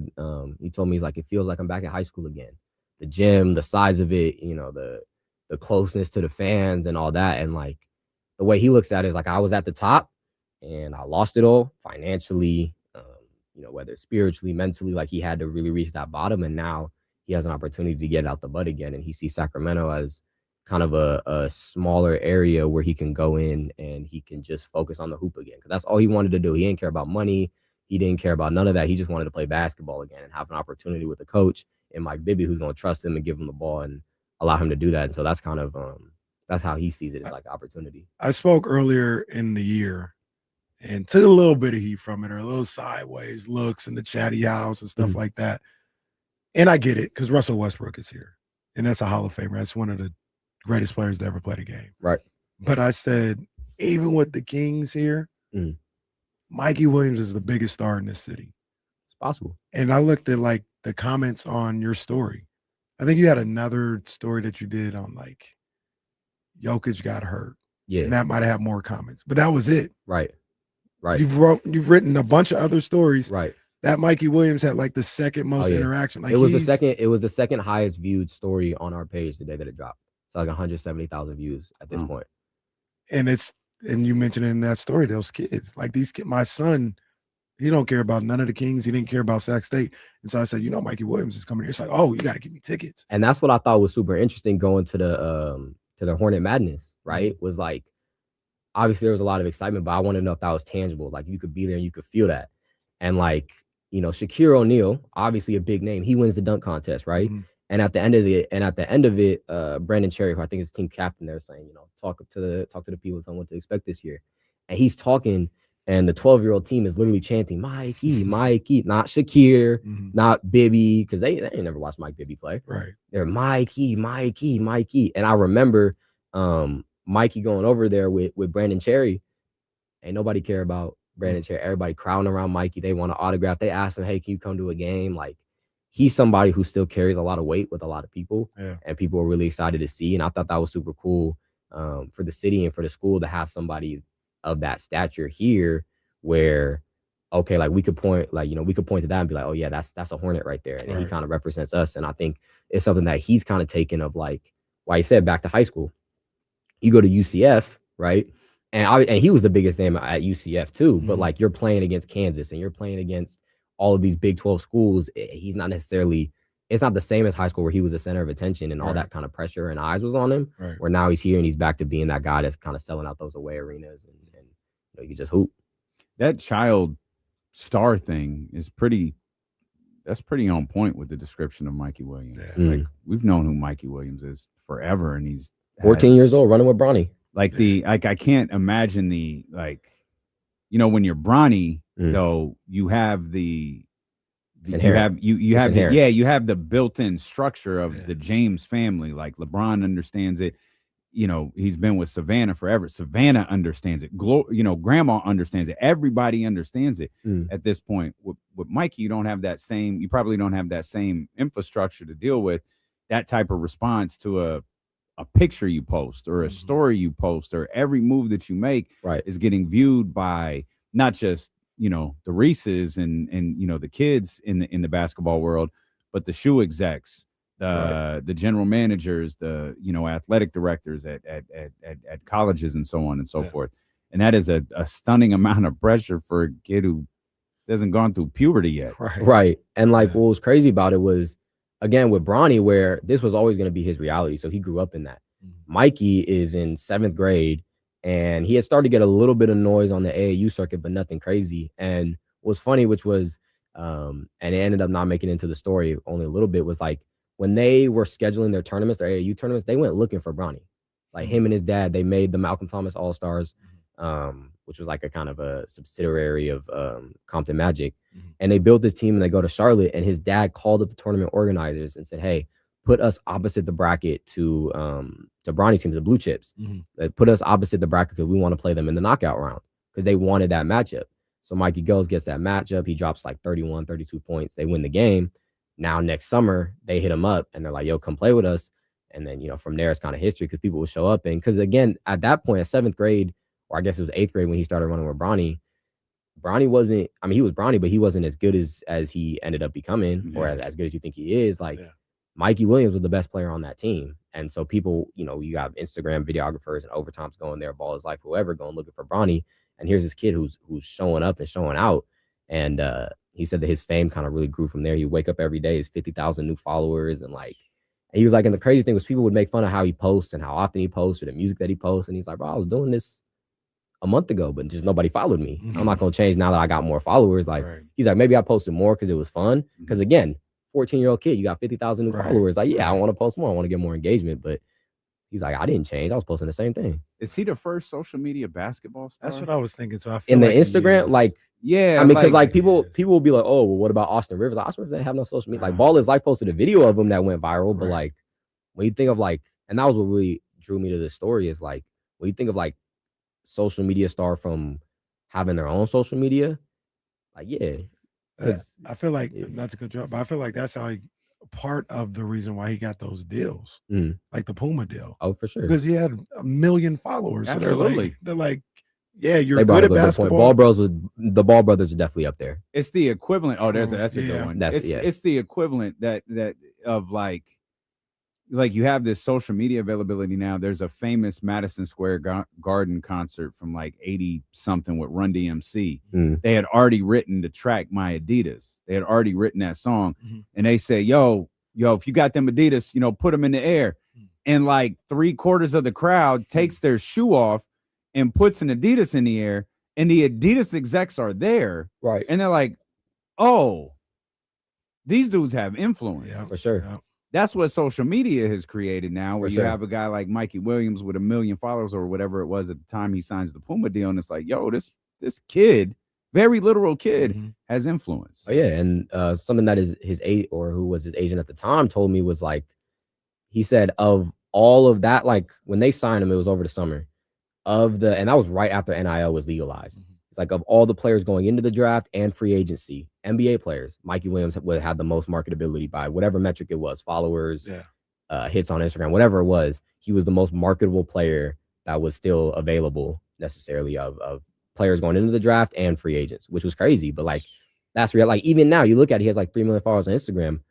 He told me, he's like, it feels like I'm back at high school again. The gym, the size of it, you know, the closeness to the fans and all that. And like the way he looks at it is like, I was at the top and I lost it all financially, you know, whether spiritually, mentally, like he had to really reach that bottom. And now he has an opportunity to get out the mud again. And he sees Sacramento as kind of a smaller area where he can go in and he can just focus on the hoop again. Cause that's all he wanted to do. He didn't care about money. He didn't care about none of that. He just wanted to play basketball again and have an opportunity with a coach and Mike Bibby, who's going to trust him and give him the ball and allow him to do that. And so that's kind of that's how he sees it, as like opportunity. I spoke earlier in the year and took a little bit of heat from it, or a little sideways looks in the chatty house and stuff like that. And I get it, because Russell Westbrook is here, and that's a Hall of Famer. That's one of the greatest players to ever play the game. Right. But I said, even with the Kings here, Mikey Williams is the biggest star in this city. It's possible. And I looked at like the comments on your story. I think you had another story that you did on like Jokic got hurt. Yeah. And that might have more comments, but that was it. Right. Right. You've written a bunch of other stories. Right. That Mikey Williams had like the second most interaction. Like it was the second highest viewed story on our page the day that it dropped. It's like 170,000 views at this point. And you mentioned in that story, those kids, like these kids, my son, he don't care about none of the Kings. He didn't care about Sac State. And so I said, Mikey Williams is coming here. It's like, oh, you got to give me tickets. And that's what I thought was super interesting going to the Hornet Madness, right? Was like, obviously there was a lot of excitement, but I wanted to know if that was tangible. Like you could be there and you could feel that. And like, Shaquille O'Neal, obviously a big name. He wins the dunk contest, right? And at the end of it, Brandon Cherry, who I think is team captain, there saying, talk to the people, tell them what to expect this year. And he's talking, and the 12-year-old team is literally chanting, Mikey, Mikey, not Shakir, not Bibby, because they ain't never watched Mike Bibby play. Right. They're Mikey, Mikey, Mikey. And I remember Mikey going over there with Brandon Cherry. Ain't nobody care about Brandon Cherry. Everybody crowding around Mikey. They want an autograph. They asked him, hey, can you come to a game? Like, he's somebody who still carries a lot of weight with a lot of people, and people are really excited to see. And I thought that was super cool for the city and for the school to have somebody of that stature here, where, okay, like we could point to that and be like, oh yeah, that's a Hornet right there, and he kind of represents us. And I think it's something that he's kind of taken of, like, why he said back to high school. You go to UCF, right? And he was the biggest name at UCF too, but like you're playing against Kansas and you're playing against all of these Big 12 schools. He's not necessarily, it's not the same as high school where he was the center of attention and all that kind of pressure and eyes was on him, where now he's here and he's back to being that guy that's kind of selling out those away arenas and you just hoop. That child star thing is pretty on point with the description of Mikey Williams. Like we've known who Mikey Williams is forever, and he's 14 years old running with Bronny. Like I can't imagine when you're Bronny, though, you have the you have the built-in structure of the James family. Like LeBron understands it. He's been with Savannah forever. Savannah understands it. Grandma understands it. Everybody understands it at this point. With Mikey, you probably don't have that same infrastructure to deal with that type of response to a picture you post or a story you post, or every move that you make is getting viewed by not just, the Reeses and the kids in the basketball world, but the shoe execs, the general managers, the, athletic directors at colleges and so on and so forth. And that is a stunning amount of pressure for a kid who hasn't gone through puberty yet. Right. And like what was crazy about it was, again, with Bronny, where this was always going to be his reality. So he grew up in that. Mikey is in 7th grade, and he had started to get a little bit of noise on the AAU circuit, but nothing crazy. And what's funny, which was, and it ended up not making it into the story only a little bit, was like when they were scheduling their tournaments, their AAU tournaments, they went looking for Bronny. Like him and his dad, they made the Malcolm Thomas All-Stars, which was like a kind of a subsidiary of Compton Magic. And they built this team and they go to Charlotte, and his dad called up the tournament organizers and said, hey, put us opposite the bracket to Bronny's team, the Blue Chips. Put us opposite the bracket because we want to play them in the knockout round, because they wanted that matchup. So Mikey goes, gets that matchup. He drops like 31, 32 points. They win the game. Now next summer, they hit him up and they're like, yo, come play with us. And then, from there, it's kind of history because people will show up. And because, again, at that point, at 7th grade, or I guess it was 8th grade when he started running with Bronny wasn't, he was Bronny, but he wasn't as good as he ended up becoming, or as good as you think he is. Like, Mikey Williams was the best player on that team. And so people, you have Instagram videographers and overtimes going there, Ball is Life, whoever, going looking for Bronny. And here's this kid who's showing up and showing out. And he said that his fame kind of really grew from there. He'd wake up every day, his 50,000 new followers. And he was like, and the crazy thing was people would make fun of how he posts and how often he posts, or the music that he posts. And he's like, bro, I was doing this a month ago, but just nobody followed me. I'm not gonna change now that I got more followers. Like he's like, maybe I posted more because it was fun. Because again, 14-year-old kid, you got 50,000 new followers. Like, yeah, I want to post more. I want to get more engagement. But he's like, I didn't change. I was posting the same thing. Is he the first social media basketball star? That's what I was thinking. So I feel in the like Instagram, like, yeah, I mean, because like people will be like, oh, well, what about Austin Rivers? Austin Rivers didn't have no social media. Like, Ball is Life posted a video of him that went viral. But like, when you think of like, and that was what really drew me to this story is like, when you think of like social media star from having their own social media, like, yeah. I feel like that's a good job, but I feel like that's how part of the reason why he got those deals, like the Puma deal. Oh, for sure. Because he had 1 million followers. Absolutely. So they're like, yeah, you're good at basketball. The Ball brothers are definitely up there. It's the equivalent. Oh, that's a good one. It's the equivalent that of like you have this social media availability now. There's a famous Madison Square Garden concert from like 80 something with Run DMC. They had already written the track My Adidas. They had already written that song, and they say, yo, if you got them Adidas, put them in the air. And like 3/4 of the crowd takes their shoe off and puts an Adidas in the air, and the Adidas execs are there, right? And they're like, oh, these dudes have influence. Yeah, for sure. Yeah. That's what social media has created now, where For you sure. have a guy like Mikey Williams with 1 million followers or whatever it was at the time he signs the Puma deal, and it's like, yo, this kid, very literal kid, has influence. Oh yeah, and something that is his who was his agent at the time told me was like, he said of all of that, like when they signed him, it was over the summer and that was right after NIL was legalized. It's like of all the players going into the draft and free agency, NBA players, Mikey Williams would have the most marketability by whatever metric it was, followers, hits on Instagram, whatever it was. He was the most marketable player that was still available necessarily of players going into the draft and free agents, which was crazy. But like, that's real. Like even now you look at it, he has like 3 million followers on Instagram.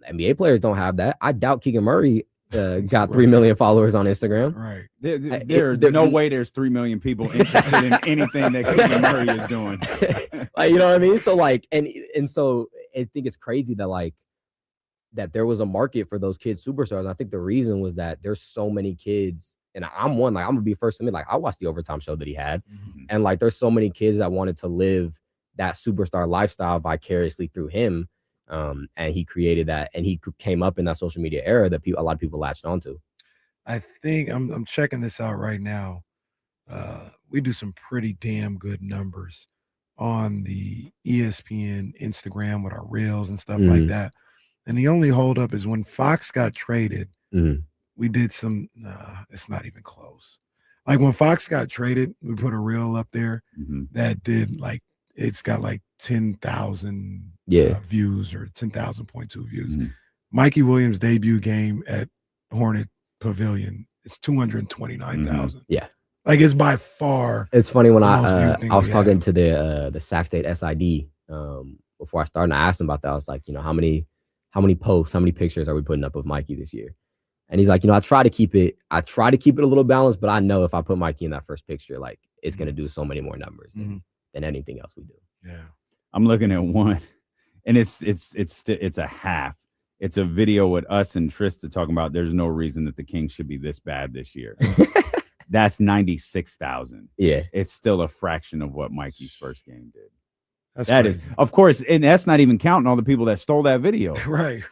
NBA players don't have that. I doubt Keegan Murray got 3 million followers on Instagram. Right. There's no way there's 3 million people interested in anything that Keegan Murray is doing. Like, you know what I mean? So like, and so I think it's crazy that like, that there was a market for those kids superstars. I think the reason was that there's so many kids, and I'm one, like I'm gonna be first to admit, like I watched the Overtime show that he had. And like, there's so many kids that wanted to live that superstar lifestyle vicariously through him. And he created that, and he came up in that social media era that a lot of people latched onto. I think I'm checking this out right now. We do some pretty damn good numbers on the ESPN Instagram with our reels and stuff like that. And the only holdup is when Fox got traded, we did some, it's not even close. Like when Fox got traded, we put a reel up there that did like, it's got like 10,000 views or 10,000.2 views. Mikey Williams' debut game at Hornet Pavilion is 229,000. Yeah. Like it's by far. It's funny when I was talking to the Sac State SID before I started, and I asked him about that. I was like, how many posts, how many pictures are we putting up of Mikey this year? And he's like, I try to keep it a little balanced, but I know if I put Mikey in that first picture, like it's gonna do so many more numbers than anything else we do. Yeah. I'm looking at one, and it's a half. It's a video with us and Trista talking about there's no reason that the Kings should be this bad this year. That's 96,000. Yeah. It's still a fraction of what Mikey's first game did. That is, of course, and that's not even counting all the people that stole that video. Right.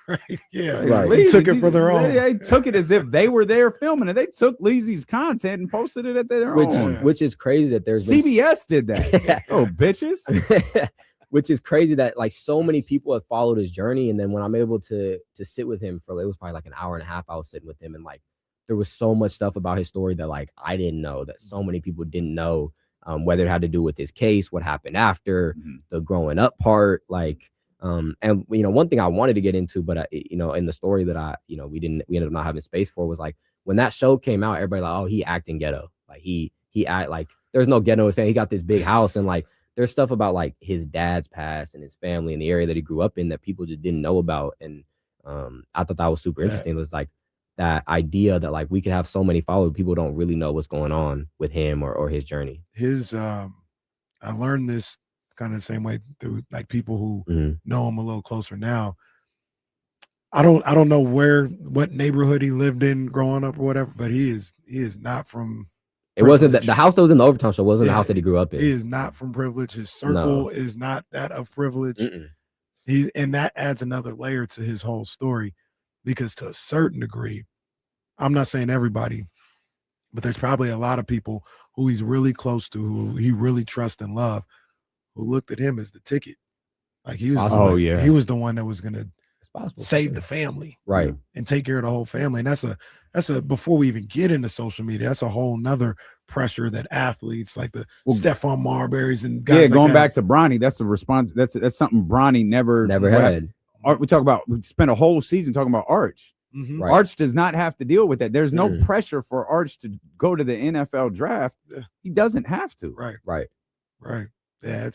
Yeah. Right. They took it for their own. They took it as if they were there filming it. They took Leezy's content and posted it at their own. Which is crazy that there's CBS did that. Oh, bitches. Which is crazy that like so many people have followed his journey. And then when I'm able to sit with him it was probably like an hour and a half, I was sitting with him, and like there was so much stuff about his story that like I didn't know, that so many people didn't know, whether it had to do with his case, what happened after, the growing up part, like and one thing I wanted to get into, but in the story that we ended up not having space for, was like when that show came out, everybody like, oh, he acting ghetto, like he act like there's no ghetto thing. He got this big house, and like there's stuff about like his dad's past and his family and the area that he grew up in that people just didn't know about. And I thought that was super interesting. It was like that idea that like we could have so many followers, people don't really know what's going on with him or his journey. I learned this kind of the same way through like people who know him a little closer now. I don't know what neighborhood he lived in growing up or whatever, but he is not from It wasn't the house that was in the Overtime Show wasn't the house that he grew up in. He is not from privilege. His circle is not that of privilege. And that adds another layer to his whole story, because to a certain degree, I'm not saying everybody, but there's probably a lot of people who he's really close to, who he really trusts and love, who looked at him as the ticket. Like he was, he was the one that was going to save the family, right, and take care of the whole family. And that's a before we even get into social media, that's a whole nother pressure that athletes like the Stephon Marbury's and guys going like back to Bronny, that's the response. That's something Bronny never had. We spent a whole season talking about Arch. Right. Arch does not have to deal with that. There's no pressure for Arch to go to the NFL draft. He doesn't have to. Right. Yeah,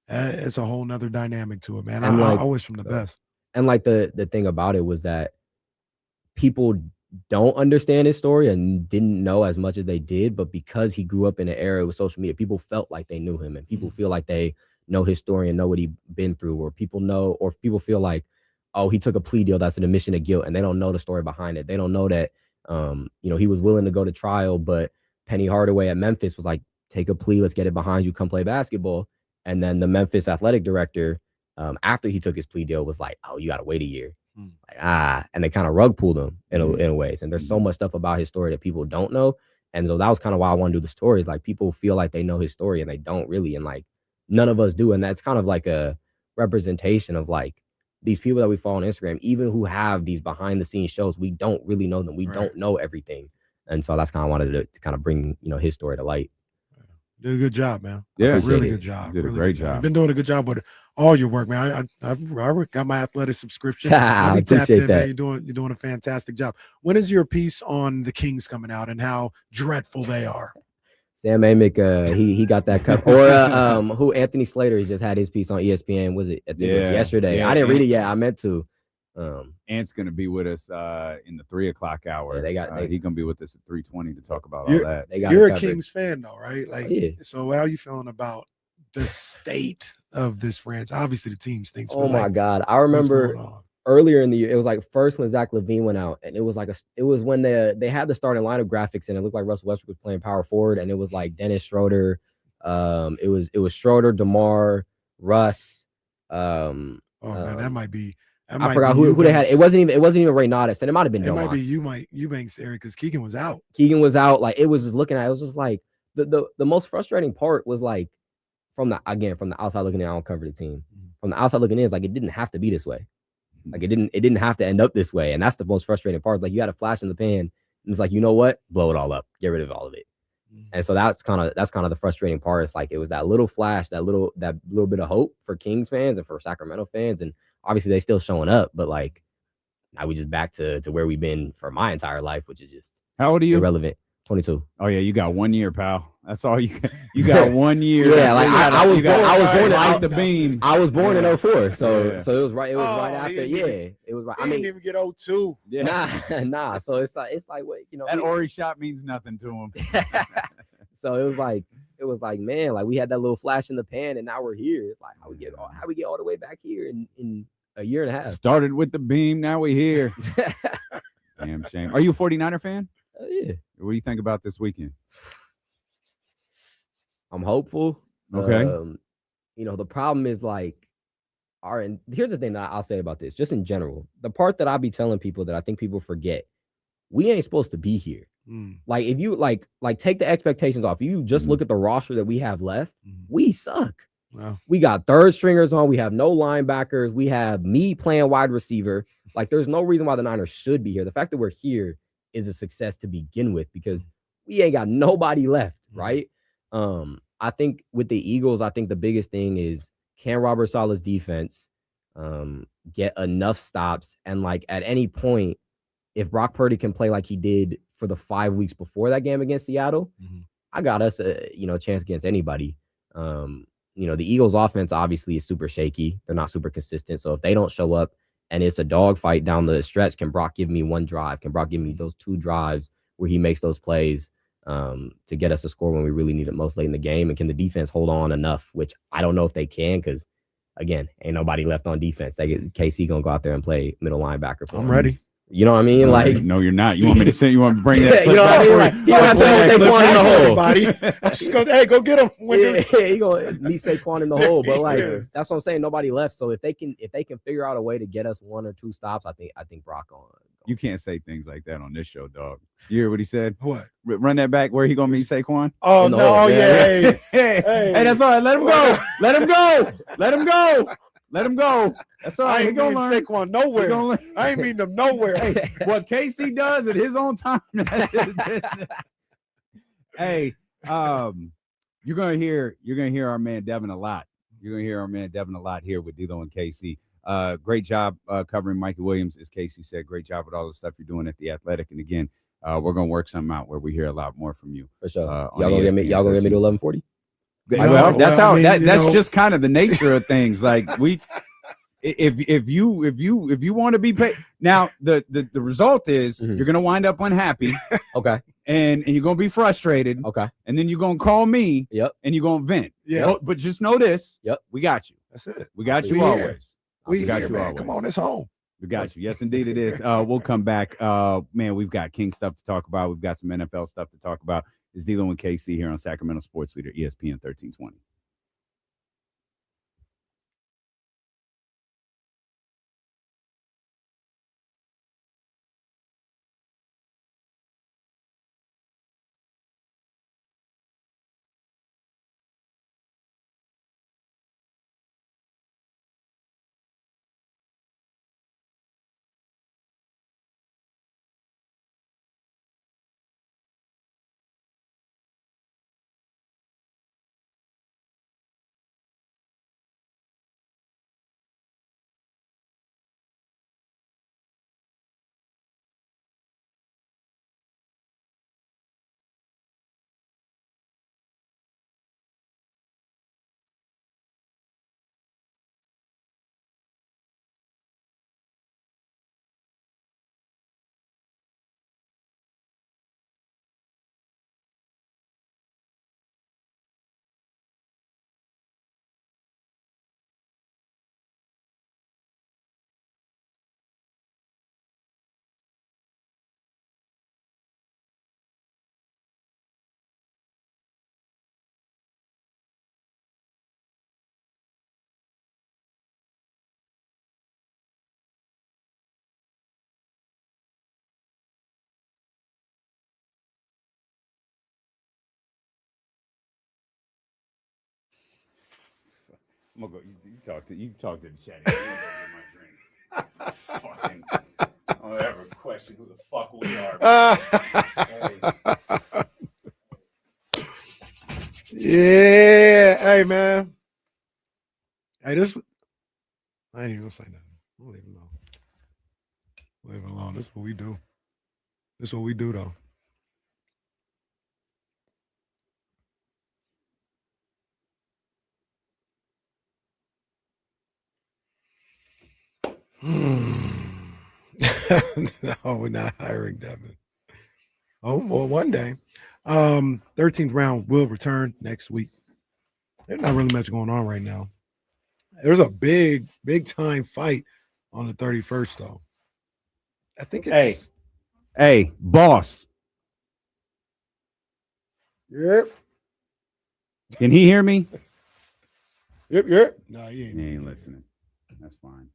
it's a whole nother dynamic to it, man. And I wish him the best. And like the thing about it was that people don't understand his story and didn't know as much as they did, but because he grew up in an era with social media, people felt like they knew him, and people feel like they know his story and know what he's been through, or people feel like, oh, he took a plea deal that's an admission of guilt, and they don't know the story behind it. They don't know that he was willing to go to trial, but Penny Hardaway at Memphis was like, take a plea, let's get it behind you, come play basketball. And then the Memphis athletic director, after he took his plea deal, was like, oh, you got to wait a year. And they kind of rug pulled him in ways. And there's so much stuff about his story that people don't know. And so that was kind of why I want to do the story. Is like people feel like they know his story and they don't really. And like none of us do. And that's kind of like a representation of like these people that we follow on Instagram, even who have these behind the scenes shows, we don't really know them. We don't know everything. And so that's kind of wanted to kind of bring, his story to light. Did a good job, man. Yeah, really good job. Did really a great job. You've been doing a good job with all your work, man. I got my athletic subscription. I appreciate that. Man. You're doing a fantastic job. When is your piece on the Kings coming out and how dreadful they are? Sam Amick, he got that cup. Or who Anthony Slater, he just had his piece on ESPN. Was it? I think it was yesterday. Yeah, I didn't read it yet. I meant to. Ant's gonna be with us in the 3:00 hour. Yeah, he's gonna be with us at 3:20 to talk about all that. You're a Kings fan though, right? Like, so how are you feeling about the state of this franchise? Obviously, the team stinks. Oh my God, I remember earlier in the year, it was like first when Zach LaVine went out, and it was like it was when they had the starting lineup graphics, and it looked like Russell Westbrook was playing power forward, and it was like Dennis Schroeder, it was Schroeder, DeMar, Russ. Man, that might be. I forgot who they had. It wasn't even Ray Nodis, and it might have been. It might be Eubanks area because Keegan was out. Like it was just looking at. It was just like the most frustrating part was like from the outside looking in. I don't cover the team. From the outside looking in, it's like it didn't have to be this way. Like it didn't have to end up this way, and that's the most frustrating part. Like you had a flash in the pan, and it's like, you know what, blow it all up, get rid of all of it. And so that's kind of the frustrating part. It's like it was that little flash, that little bit of hope for Kings fans and for Sacramento fans, and obviously they still showing up, but like now we just back to where we've been for my entire life, which is just how old are you? Irrelevant. 22. Oh yeah, you got 1 year, pal. That's all you got 1 year. Yeah, like I was born like the beam. I was born in 04, so it was right. It was right after. It was right. I didn't even get 02. Yeah. Nah. So it's like what that Ori shot means nothing to him. So it was like, man, like we had that little flash in the pan, and now we're here. It's like how we get all the way back here in a year and a half. Started with the beam, now we're here. Damn shame. Are you a 49er fan? Yeah. What do you think about this weekend? I'm hopeful. Okay. The problem is like here's the thing that I'll say about this, just in general. The part that I'll be telling people that I think people forget, we ain't supposed to be here. Like if you like take the expectations off. If you just look at the roster that we have left, we suck. Wow. We got third stringers on. We have no linebackers. We have me playing wide receiver. Like there's no reason why the Niners should be here. The fact that we're here is a success to begin with because we ain't got nobody left, right? I think with the Eagles, I think the biggest thing is can Robert Saleh's defense get enough stops, and like at any point, if Brock Purdy can play like he did for the 5 weeks before that game against Seattle, I got us a chance against anybody. The Eagles offense obviously is super shaky. They're not super consistent. So if they don't show up and it's a dogfight down the stretch, can Brock give me one drive? Can Brock give me those 2 drives where he makes those plays to get us a score when we really need it most late in the game? And can the defense hold on enough, which I don't know if they can because, again, ain't nobody left on defense. KC going to go out there and play middle linebacker for I'm them. ready. You know what I mean? No, Like, no, you're not. You want me to say? You want to bring that? you know what I mean? Like, he don't have to put Saquon in the hole. Everybody, just go. Hey, go get him. Yeah, he gonna leave Saquon in the hole. But like, Yes. that's what I'm saying. Nobody left. So if they can figure out a way to get us 1 or 2 stops, I think Brock on. You can't say things like that on this show, dog. You hear what he said? What? Run that back. Where he gonna meet Saquon? Oh In the no! hole, Yeah. Hey, that's all right. Let him go. Let him go. Let him go. Let him go. That's all I right. He ain't gonna meening learn. Saquon nowhere. He gonna learn. I ain't meeting him nowhere. Hey, what Casey does at his own time. Hey, you're gonna hear our man Devon a lot. You're gonna hear our man Devon a lot here with D'Lo and Casey. Great job covering Mikey Williams, as Casey said. Great job with all the stuff you're doing at the Athletic. And again, we're gonna work something out where we hear a lot more from you. For sure. On Y'all gonna get me to 1140? Well, that's I mean, that's just kind of the nature of things. Like if you want to be paid now, the result is you're gonna wind up unhappy. Okay. And you're gonna be frustrated. Okay. And then you're gonna call me. Yep. And you're gonna vent. Yeah. But just know this. Yep. We got you. That's it. We got you We here. always. We got here, you man. always. Come on, it's home. We got you. Yes, indeed it is. We'll come back. Man, we've got King stuff to talk about. We've got some NFL stuff to talk about. It's D'Lo and KC here on Sacramento Sports Leader, ESPN 1320. I'm gonna go. You talk to the chat. You go get my drink. Fucking. I don't ever question who the fuck we are. Yeah. Hey, man. Hey, this. I ain't even gonna say nothing. We'll leave it alone. Leave it alone. This is what we do. This is what we do, though. No, we're not hiring Devon. Oh, well, one day. 13th round will return next week. There's not really much going on right now. There's a big time fight on the 31st, though. I think it's. Hey, boss. Yep. Can he hear me? Yep. No, he ain't. He ain't listening. That's fine.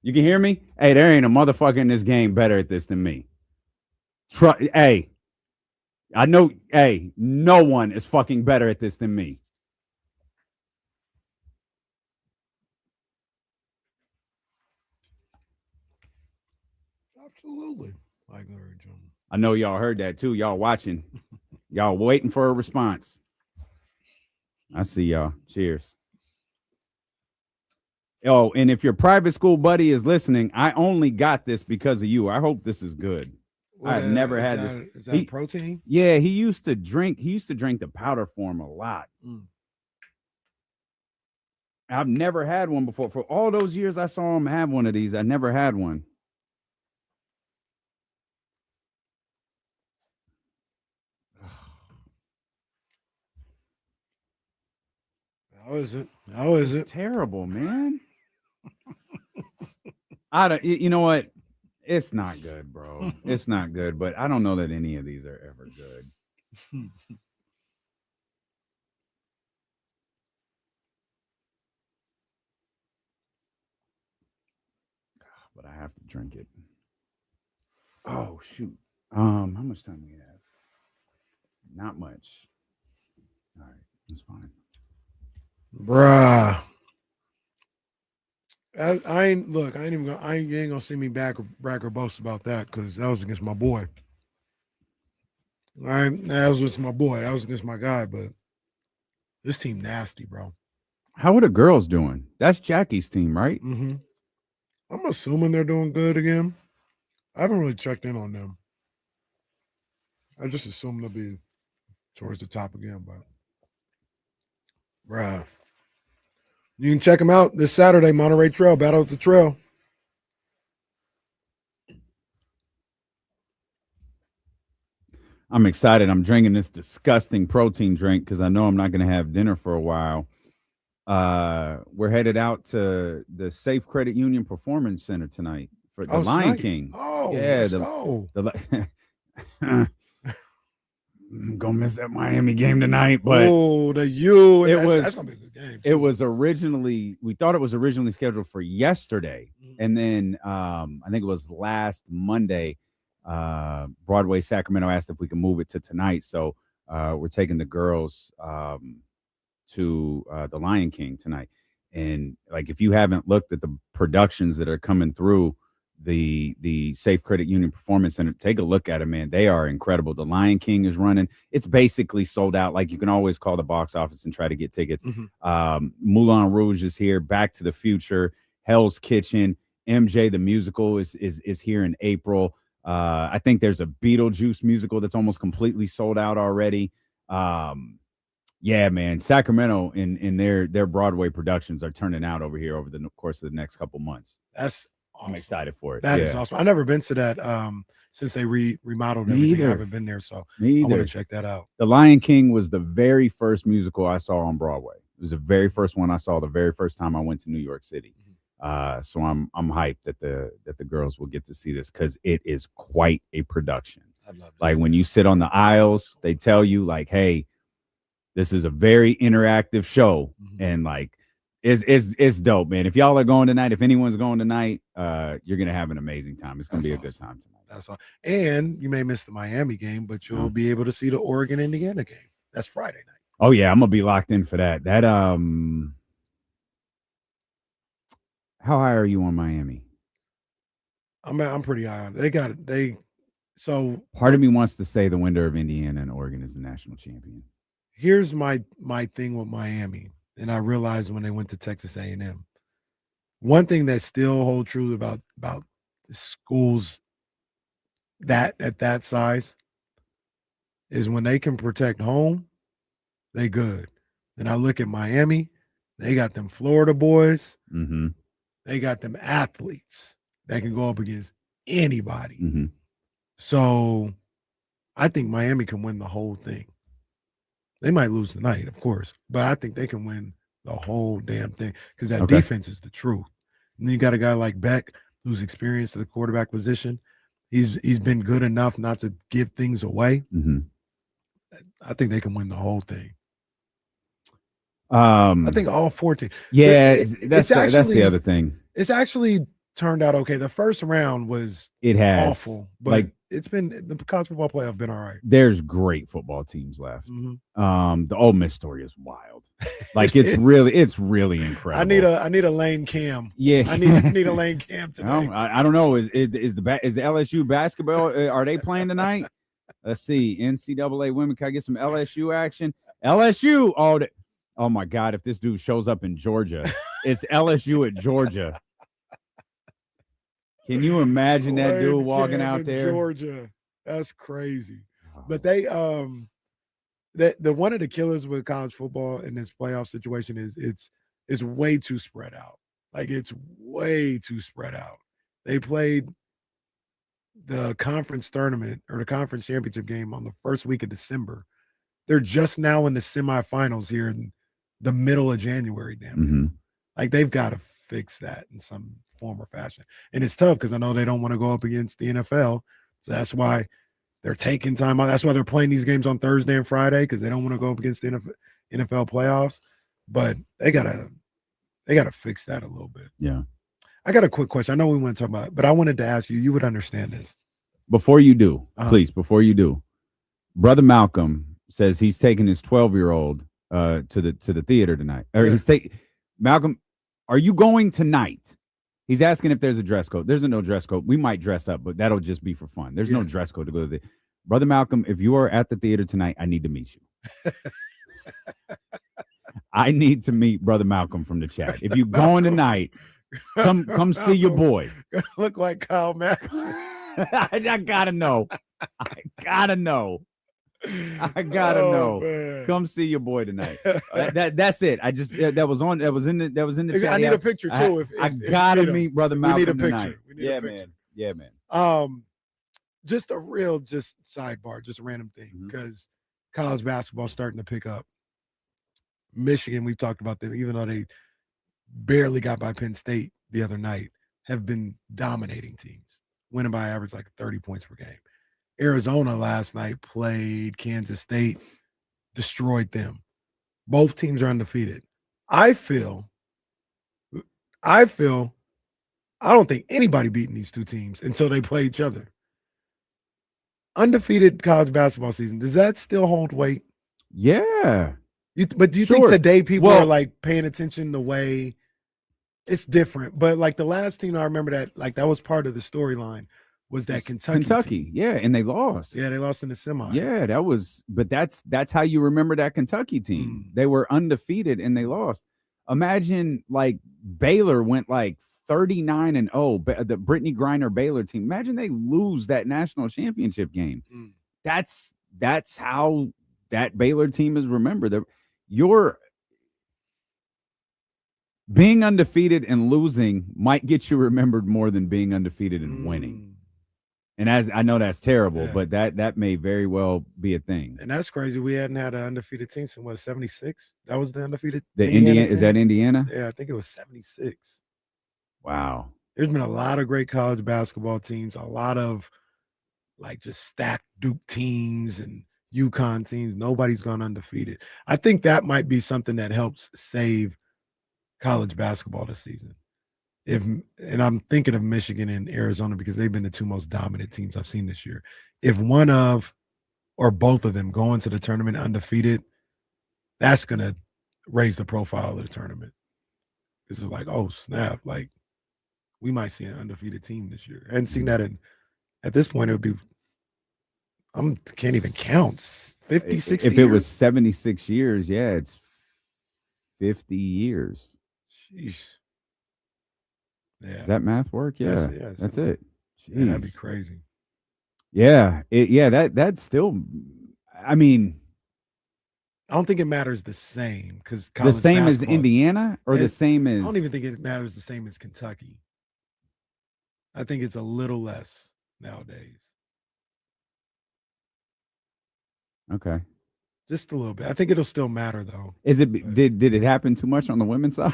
You can hear me? Hey, there ain't a motherfucker in this game better at this than me. Hey, I know. Hey, no one is fucking better at this than me. Absolutely. I know y'all heard that too. Y'all watching. Y'all waiting for a response. I see y'all. Cheers. Oh, and if your private school buddy is listening, I only got this because of you. I hope this is good. I've never had this. Is that protein? Yeah, he used to drink the powder form a lot. I've never had one before. For all those years I saw him have one of these, I never had one. How is it? How is it? Terrible, man. I don't. You know what? It's not good, bro. It's not good, but I don't know that any of these are ever good. But I have to drink it. Oh, shoot. How much time do we have? Not much. All right, that's fine. Bruh. I ain't even gonna you ain't gonna see me brag or boast about that because that was against my boy. That was just my boy. That was against my guy, but this team nasty, bro. How are the girls doing? That's Jackie's team, right? Mm-hmm. I'm assuming they're doing good again. I haven't really checked in on them. I just assume they'll be towards the top again, but bruh. You can check them out this Saturday, Monterey Trail, Battle at the Trail. I'm excited. I'm drinking this disgusting protein drink because I know I'm not going to have dinner for a while. We're headed out to the Safe Credit Union Performance Center tonight for the Lion King. Oh, yeah. Let's go. I'm gonna miss that Miami game tonight, but that's gonna be a good game. It was originally, we thought it was originally scheduled for yesterday, and then I think it was last Monday. Broadway Sacramento asked if we can move it to tonight, so we're taking the girls to the Lion King tonight. And like, if you haven't looked at the productions that are coming through the Safe Credit Union Performance Center, take a look at it, man. They are incredible. The Lion King is running. It's basically sold out. Like, you can always call the box office and try to get tickets. Moulin Rouge is here. Back to the Future, Hell's Kitchen, MJ the musical is here in April. I think there's a Beetlejuice musical that's almost completely sold out already. Yeah, man, Sacramento in their Broadway productions are turning out over here over the course of the next couple months. That's awesome. I'm excited for it. That is awesome. I've never been to that since they remodeled everything. I haven't been there, so I want to check that out. The Lion King was the very first musical I saw on Broadway. It was the very first one I saw the very first time I went to New York City. So I'm hyped that the girls will get to see this because it is quite a production. I love it. Like, when you sit on the aisles, they tell you like, hey, this is a very interactive show, and like, it's dope, man. If y'all are going tonight, if anyone's going tonight, you're gonna have an amazing time. It's gonna be a good time tonight. That's all. And you may miss the Miami game, but you'll be able to see the Oregon Indiana game. That's Friday night. Oh yeah, I'm gonna be locked in for that. That how high are you on Miami? I'm pretty high on it. So part of me wants to say the winner of Indiana and Oregon is the national champion. Here's my thing with Miami, and I realized when they went to Texas A&M. One thing that still holds true about the schools that at that size is when they can protect home, they good. And I look at Miami, they got them Florida boys. They got them athletes that can go up against anybody. So I think Miami can win the whole thing. They might lose tonight, of course, but I think they can win the whole damn thing because that defense is the truth. And then you got a guy like Beck who's experienced at the quarterback position. He's been good enough not to give things away. I think they can win the whole thing. I think all 14. Yeah, that's the other thing. It's actually turned out okay. The first round was awful, but like, it's been the college football playoff been all right. There's great football teams left. The Ole Miss story is wild. Like, it's really incredible. I need a Lane Cam. Yeah, I need a Lane Cam today. I don't know. Is the LSU basketball? Are they playing tonight? Let's see. NCAA women. Can I get some LSU action? LSU. Oh my God! If this dude shows up in Georgia, it's LSU at Georgia. Can you imagine that dude walking out there? Georgia. That's crazy. But they the one of the killers with college football in this playoff situation is it's way too spread out. Like, it's way too spread out. They played the conference tournament or the conference championship game on the first week of December. They're just now in the semifinals here in the middle of January, damn. Like, they've got to fix that in some form or fashion. And it's tough because I know they don't want to go up against the NFL. So that's why they're taking time out. That's why they're playing these games on Thursday and Friday, because they don't want to go up against the NFL playoffs. But they gotta fix that a little bit. Yeah. I got a quick question. I know we want to talk about it, but I wanted to ask you. You would understand this. Before you do, please, before you do, Brother Malcolm says he's taking his 12-year-old to the theater tonight. Or Malcolm, are you going tonight? He's asking if there's a dress code. There's no dress code. We might dress up, but that'll just be for fun. There's no dress code to go to the Brother Malcolm, if you are at the theater tonight, I need to meet you. I need to meet Brother Malcolm from the chat. If you're going tonight, come see your boy. Look like Kyle Madison. I gotta know. I gotta know. Man. Come see your boy tonight. That's it. I just that was in the chat. I need a picture too. I gotta meet Brother Malcolm. We need a tonight. picture. Yeah, man. Just a real sidebar, just a random thing, because college basketball starting to pick up. Michigan, we've talked about them, even though they barely got by Penn State the other night, have been dominating teams, winning by average like 30 points per game. Arizona last night played Kansas State, destroyed them. Both teams are undefeated. I don't think anybody beating these two teams until they play each other. Undefeated college basketball season, does that still hold weight? Yeah. But do you think today people are like paying attention the way it's different? But like the last team I remember that was part of the storyline was that Kentucky team. Yeah, and they lost. Yeah, they lost in the semis. Yeah, but that's how you remember that Kentucky team. They were undefeated and they lost. Imagine like Baylor went like 39-0, the Brittany Griner Baylor team. Imagine they lose that national championship game. That's how that Baylor team is remembered. You're being undefeated and losing might get you remembered more than being undefeated and winning. And as I know that's terrible, but that may very well be a thing. And that's crazy. We hadn't had an undefeated team since 76. That was the undefeated. The Indiana is that Indiana? Yeah, I think it was 76. Wow. There's been a lot of great college basketball teams, a lot of like just stacked Duke teams and UConn teams. Nobody's gone undefeated. I think that might be something that helps save college basketball this season. And I'm thinking of Michigan and Arizona because they've been the two most dominant teams I've seen this year. If one of or both of them go into the tournament undefeated, that's going to raise the profile of the tournament. It's like, oh, snap. Like, we might see an undefeated team this year. I hadn't seen that at this point. It would be, can't even count. 50, 60 If it was 76 years, yeah, it's 50 years. Jeez. Yeah. Does that math work? Yeah, that's it. Yeah, that'd be crazy. Yeah, that's still. I mean, I don't think it matters the same because the same as Indiana or the same as. I don't even think it matters the same as Kentucky. I think it's a little less nowadays. Okay. Just a little bit. I think it'll still matter though. Is it? Did it happen too much on the women's side?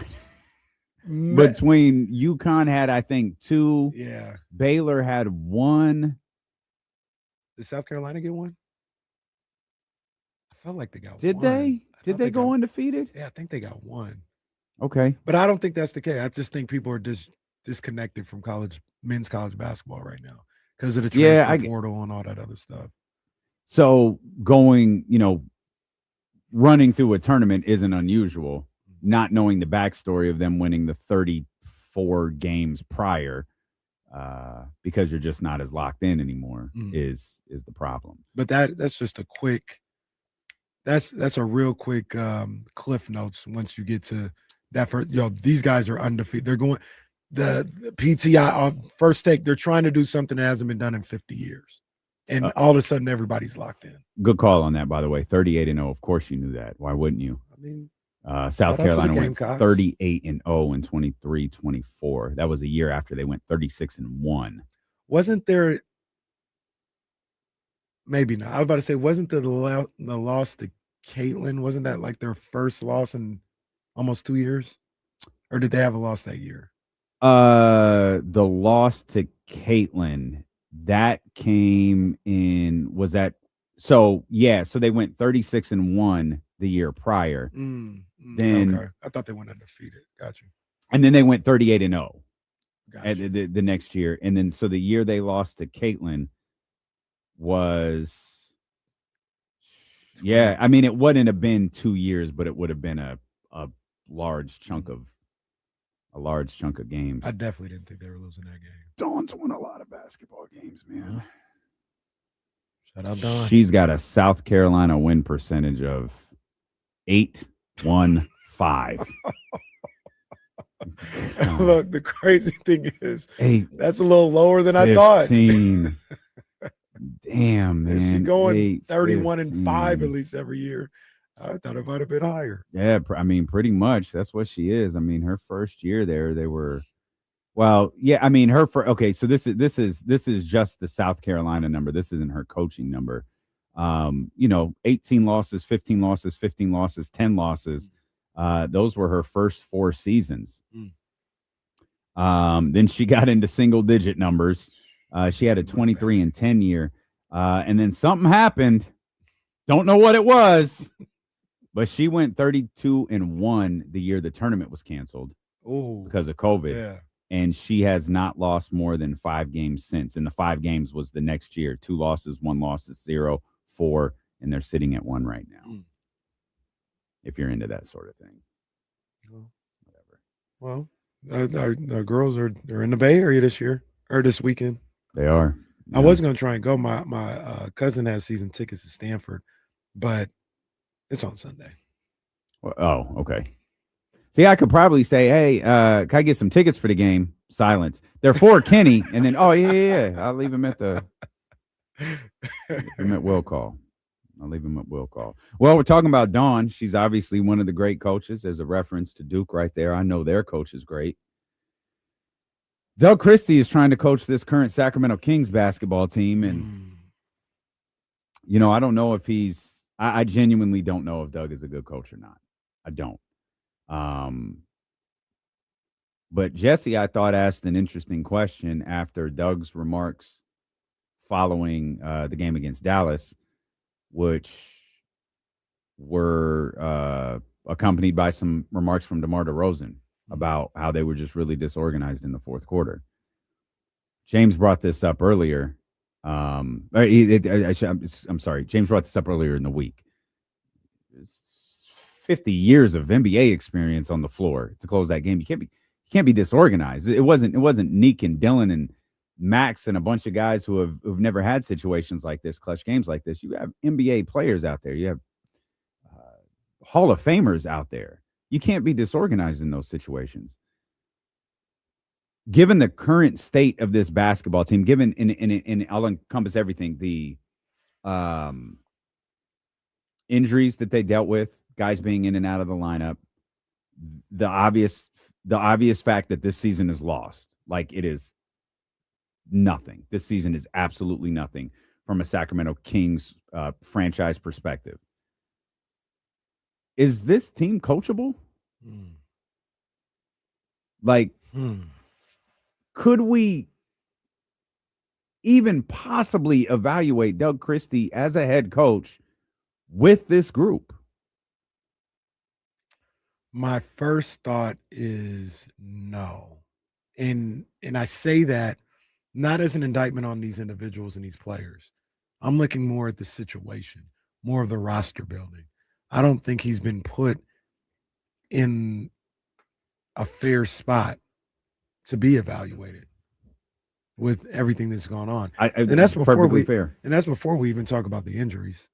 Between UConn had, I think, 2. Yeah. Baylor had 1. Did South Carolina get 1? I felt like they got 1. Did they? Did they go undefeated? Yeah, I think they got 1. Okay. But I don't think that's the case. I just think people are disconnected from men's college basketball right now because of the transfer portal and all that other stuff. So going, running through a tournament isn't unusual. Not knowing the backstory of them winning the 34 games prior, because you're just not as locked in anymore, is the problem. But that's just a quick. That's a real quick cliff notes. Once you get to that first, these guys are undefeated. They're going the PTI first take. They're trying to do something that hasn't been done in 50 years, and all of a sudden everybody's locked in. Good call on that, by the way. 38-0. Of course, you knew that. Why wouldn't you? I mean. South Carolina went 38-0 in 23-24. That was a year after they went 36-1. Wasn't there? Maybe not. I was about to say, wasn't the loss to Caitlin? Wasn't that like their first loss in almost 2 years? or did they have a loss that year? The loss to Caitlin that came in was that so they went 36-1 the year prior. Then okay. I thought they went undefeated. Got you. And then they went 38-0 Gotcha. the next year. And then so the year they lost to Caitlin was I mean it wouldn't have been 2 years, but it would have been a large chunk of games. I definitely didn't think they were losing that game. Dawn's won a lot of basketball games, man. Shout out Dawn. She's got a South Carolina win percentage of 815. Look, the crazy thing is, Hey, that's a little lower than I thought. 15. Damn, man. Is she going 8, 31-5 at 15. least every year? I thought it might have been higher. Yeah, I mean, pretty much. That's what she is. I mean, her first year there, they were. Well, yeah. I mean, okay. So this is just the South Carolina number. This isn't her coaching number. 18 losses, 15 losses, 15 losses, 10 losses. Those were her first 4 seasons. Then she got into single digit numbers. She had a 23-10 year. And then something happened. Don't know what it was, but she went 32-1 the year the tournament was canceled because of COVID. Yeah. And she has not lost more than 5 games since. And the 5 games was the next year. 2 losses, 1 loss is 0, 4, and they're sitting at 1 right now. If you're into that sort of thing. Well, the girls they're in the Bay Area this year or this weekend. They are. I was going to try and go. My cousin has season tickets to Stanford, but it's on Sunday. Oh, okay. See, I could probably say, hey, can I get some tickets for the game? Silence. They're for Kenny. And then, yeah. I'll leave him at will call. I'll leave him at will call. Well, we're talking about Dawn. She's obviously one of the great coaches. There's a reference to Duke right there. I know their coach is great. Doug Christie is trying to coach this current Sacramento Kings basketball team. And, I don't know if I genuinely don't know if Doug is a good coach or not. I don't. But Jesse, I thought, asked an interesting question after Doug's remarks following the game against Dallas, which were accompanied by some remarks from DeMar DeRozan about how they were just really disorganized in the fourth quarter. James brought this up earlier. I'm sorry. James brought this up earlier in the week. 50 years of NBA experience on the floor to close that game. You can't be disorganized. It wasn't Neek and Dylan and Max and a bunch of guys who've never had situations like this, clutch games like this. You have NBA players out there. You have Hall of Famers out there. You can't be disorganized in those situations. Given the current state of this basketball team, given in I'll encompass everything, the injuries that they dealt with, guys being in and out of the lineup, the obvious fact that this season is lost, like it is nothing. This season is absolutely nothing from a Sacramento Kings franchise perspective. Is this team coachable? Could we even possibly evaluate Doug Christie as a head coach with this group? My first thought is no. And I say that not as an indictment on these individuals and these players. I'm looking more at the situation, more of the roster building. I don't think he's been put in a fair spot to be evaluated with everything that's gone on. And that's before fair. And that's before we even talk about the injuries.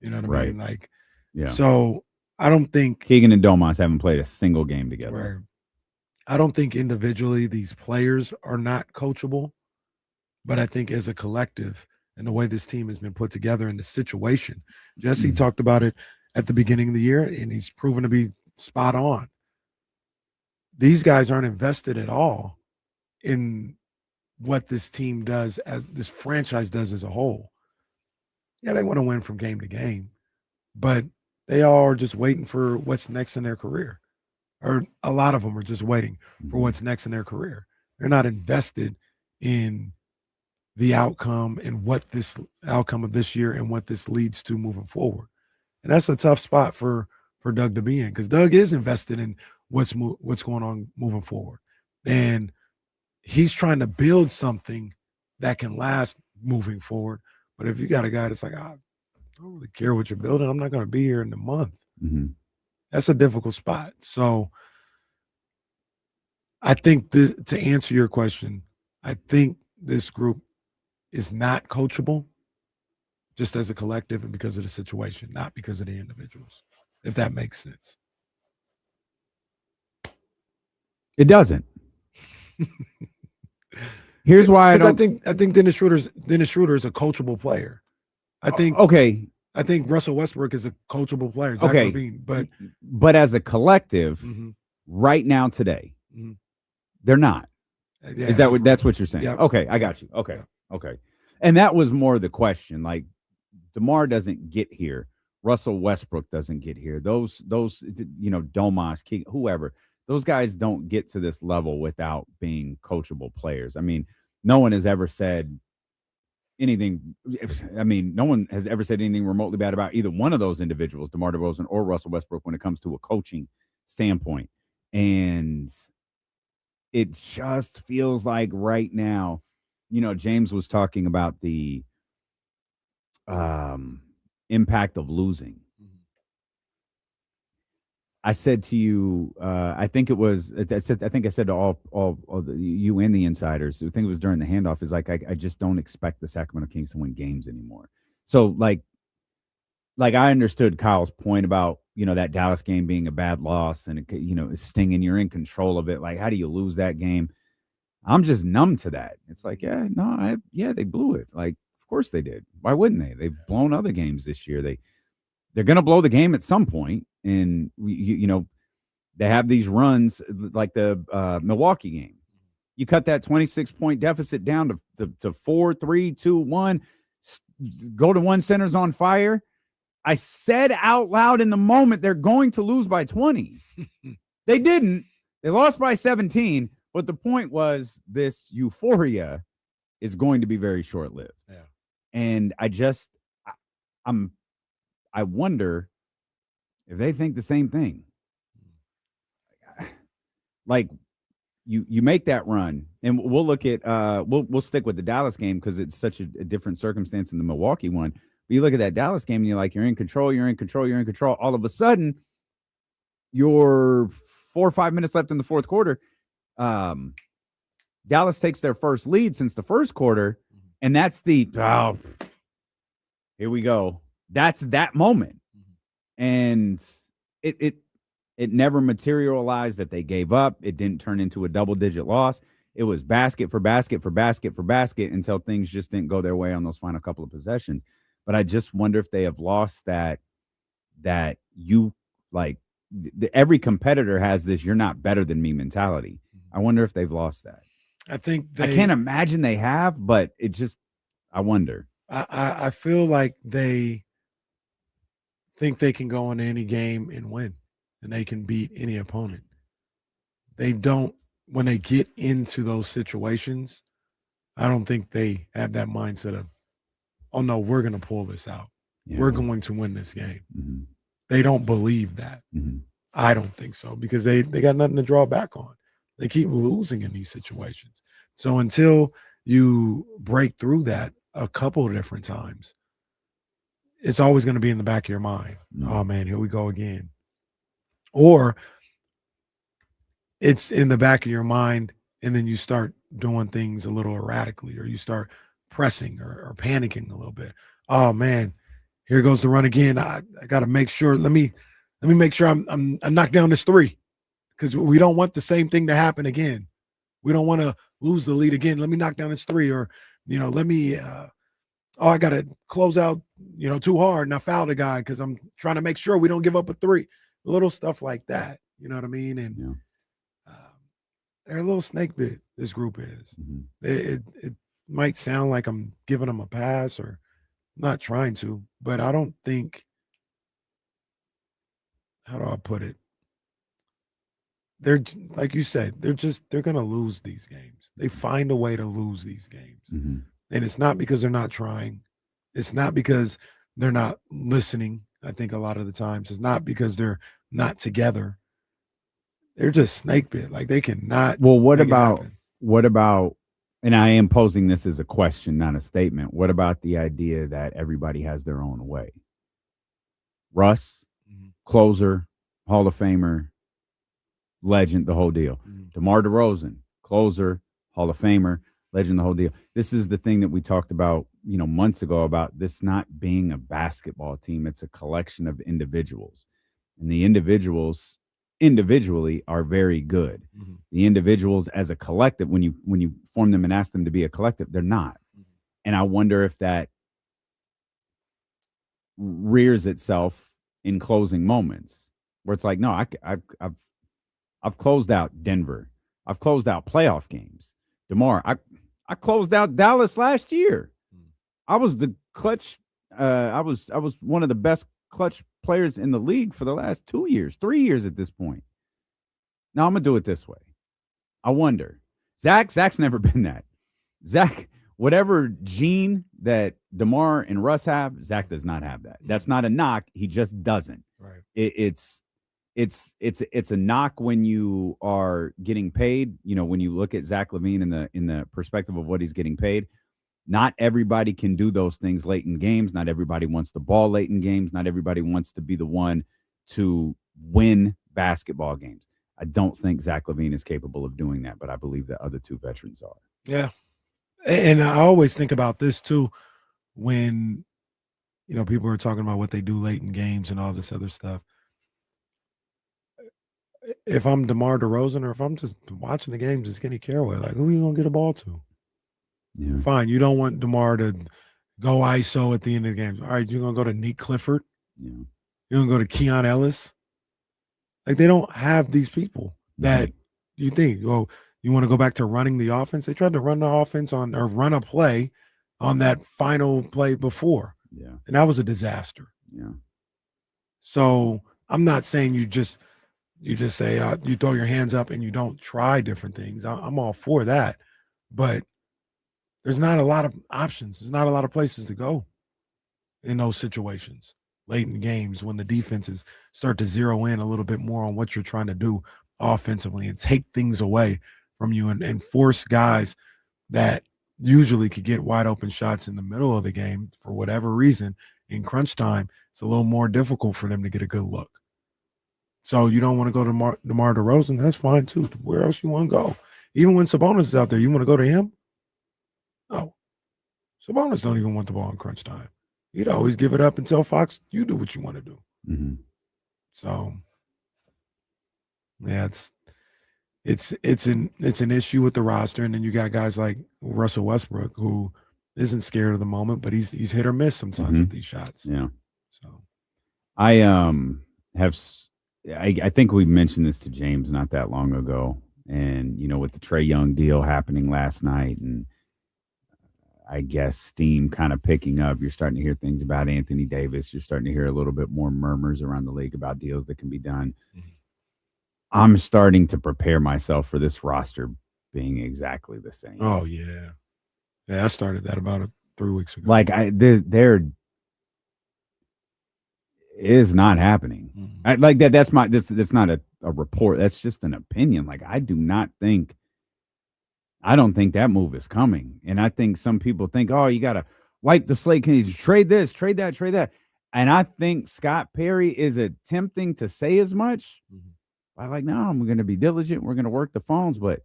You know what I mean? Like, yeah. So I don't think Keegan and Domas haven't played a single game together. Right. I don't think individually these players are not coachable, but I think as a collective and the way this team has been put together in the situation, Jesse talked about it at the beginning of the year, and he's proven to be spot on. These guys aren't invested at all in what this team does, as this franchise does as a whole. Yeah, they want to win from game to game, but they all are just waiting for what's next in their career. or a lot of them are just waiting for what's next in their career. They're not invested in the outcome and what this outcome of this year and what this leads to moving forward. And that's a tough spot for Doug to be in, because Doug is invested in what's going on moving forward. And he's trying to build something that can last moving forward. But if you got a guy that's like, I don't really care what you're building, I'm not going to be here in a month. That's a difficult spot. So I think to answer your question, I think this group is not coachable just as a collective and because of the situation, not because of the individuals, if that makes sense. It doesn't. Here's why I think Dennis Schroeder is a coachable player. I think I think Russell Westbrook is a coachable player. Zach LaVine, but as a collective, right now today, they're not. Yeah, is that that's what you're saying? Yeah. Okay, I got you. Okay, okay. And that was more the question. Like, DeMar doesn't get here. Russell Westbrook doesn't get here. Those Domas, whoever, those guys don't get to this level without being coachable players. I mean, no one has ever said anything. I mean, no one has ever said anything remotely bad about either one of those individuals, DeMar DeRozan or Russell Westbrook, when it comes to a coaching standpoint. And it just feels like right now, James was talking about the impact of losing. I said to you, I think I said to all you and the insiders, I think it was during the handoff, is like, I just don't expect the Sacramento Kings to win games anymore. So like I understood Kyle's point about, that Dallas game being a bad loss and, it's stinging, you're in control of it. Like, how do you lose that game? I'm just numb to that. It's like, they blew it. Like, of course they did. Why wouldn't they? They've blown other games this year. They're going to blow the game at some point. And, they have these runs like the Milwaukee game. You cut that 26-point deficit down to 4, 3, 2, 1, go to one, center's on fire. I said out loud in the moment, they're going to lose by 20. They didn't. They lost by 17. But the point was, this euphoria is going to be very short-lived. Yeah. And I wonder if they think the same thing. Like, you make that run, and we'll look at we'll stick with the Dallas game because it's such a different circumstance than the Milwaukee one. But you look at that Dallas game and you're like, you're in control. All of a sudden, you're 4 or 5 minutes left in the fourth quarter. Dallas takes their first lead since the first quarter, and that's here we go. That's that moment. And it never materialized that they gave up. It didn't turn into a double-digit loss. It was basket for basket for basket for basket until things just didn't go their way on those final couple of possessions. But I just wonder if they have lost that you like every competitor has this "you're not better than me" mentality. I wonder if they've lost that. I think I can't imagine they have, but I wonder. I feel like they think they can go into any game and win, and they can beat any opponent. They don't, when they get into those situations, I don't think they have that mindset of, oh no, we're going to pull this out. Yeah. We're going to win this game. Mm-hmm. They don't believe that. Mm-hmm. I don't think so, because they got nothing to draw back on. They keep losing in these situations. So until you break through that a couple of different times, it's always going to be in the back of your mind. Mm-hmm. Oh man, here we go again. Or it's in the back of your mind, and then you start doing things a little erratically, or you start pressing or panicking a little bit. Oh man, here goes the run again. I got to make sure. Let me make sure I knock down this three, because we don't want the same thing to happen again. We don't want to lose the lead again. Let me knock down this three, or let me. I got to close out, too hard, and I fouled a guy because I'm trying to make sure we don't give up a three. Little stuff like that. You know what I mean? And they're a little snake bit. This group is. Mm-hmm. It might sound like I'm giving them a pass, or not trying to, but I don't think. How do I put it? they're like you said, they're gonna lose these games. They find a way to lose these games. Mm-hmm. And it's not because they're not trying. It's not because they're not listening. I think a lot of the times it's not because they're not together. They're just snake bit. Like they cannot. Well, what about, and I am posing this as a question, not a statement. What about the idea that everybody has their own way? Russ, closer, Hall of Famer, legend, the whole deal. DeMar DeRozan, closer, Hall of Famer, legend, the whole deal. This is the thing that we talked about, months ago about this not being a basketball team. It's a collection of individuals, and the individuals individually are very good. The individuals as a collective, when you form them and ask them to be a collective, they're not. And I wonder if that rears itself in closing moments where it's like, no, I've closed out Denver. I've closed out playoff games. DeMar, I closed out Dallas last year. I was the clutch. I was one of the best clutch players in the league for the last 2 years, 3 years at this point. Now I'm gonna do it this way. I wonder. Zach's never been that. Zach, whatever gene that DeMar and Russ have, Zach does not have that. That's not a knock. He just doesn't. Right. It's a knock when you are getting paid. When you look at Zach LaVine in the perspective of what he's getting paid, not everybody can do those things late in games. Not everybody wants the ball late in games. Not everybody wants to be the one to win basketball games. I don't think Zach LaVine is capable of doing that, but I believe the other two veterans are. Yeah. And I always think about this too when, people are talking about what they do late in games and all this other stuff. If I'm DeMar DeRozan or if I'm just watching the games and Skinny Caraway, like, who are you going to get a ball to? Yeah. Fine. You don't want DeMar to go ISO at the end of the game. All right, you're going to go to Nick Clifford. Yeah. You're going to go to Keon Ellis. Like, they don't have these people that you think, you want to go back to running the offense? They tried to run the offense or run a play on that final play before. Yeah. And that was a disaster. Yeah. So I'm not saying you just say you throw your hands up and you don't try different things. I'm all for that. But there's not a lot of options. There's not a lot of places to go in those situations late in games when the defenses start to zero in a little bit more on what you're trying to do offensively and take things away from you and force guys that usually could get wide open shots in the middle of the game for whatever reason. In crunch time, it's a little more difficult for them to get a good look. So you don't want to go to DeMar DeRozan, that's fine too. Where else you want to go? Even when Sabonis is out there, you want to go to him? No. Sabonis don't even want the ball in crunch time. He'd always give it up and tell Fox, you do what you want to do. Mm-hmm. So, yeah, it's an issue with the roster, and then you got guys like Russell Westbrook who isn't scared of the moment, but he's hit or miss sometimes with these shots. Yeah. So, I think we mentioned this to James not that long ago, and with the Trae Young deal happening last night, and I guess steam kind of picking up. You're starting to hear things about Anthony Davis. You're starting to hear a little bit more murmurs around the league about deals that can be done. I'm starting to prepare myself for this roster being exactly the same. Oh yeah. Yeah, I started that about 3 weeks ago. Like there is not happening. Like that. That's not a report. That's just an opinion. Like I don't think that move is coming. And I think some people think, oh, you got to wipe the slate. Can you trade this, trade that, trade that? And I think Scott Perry is attempting to say as much. I'm like, no, we're going to be diligent. We're going to work the phones. But,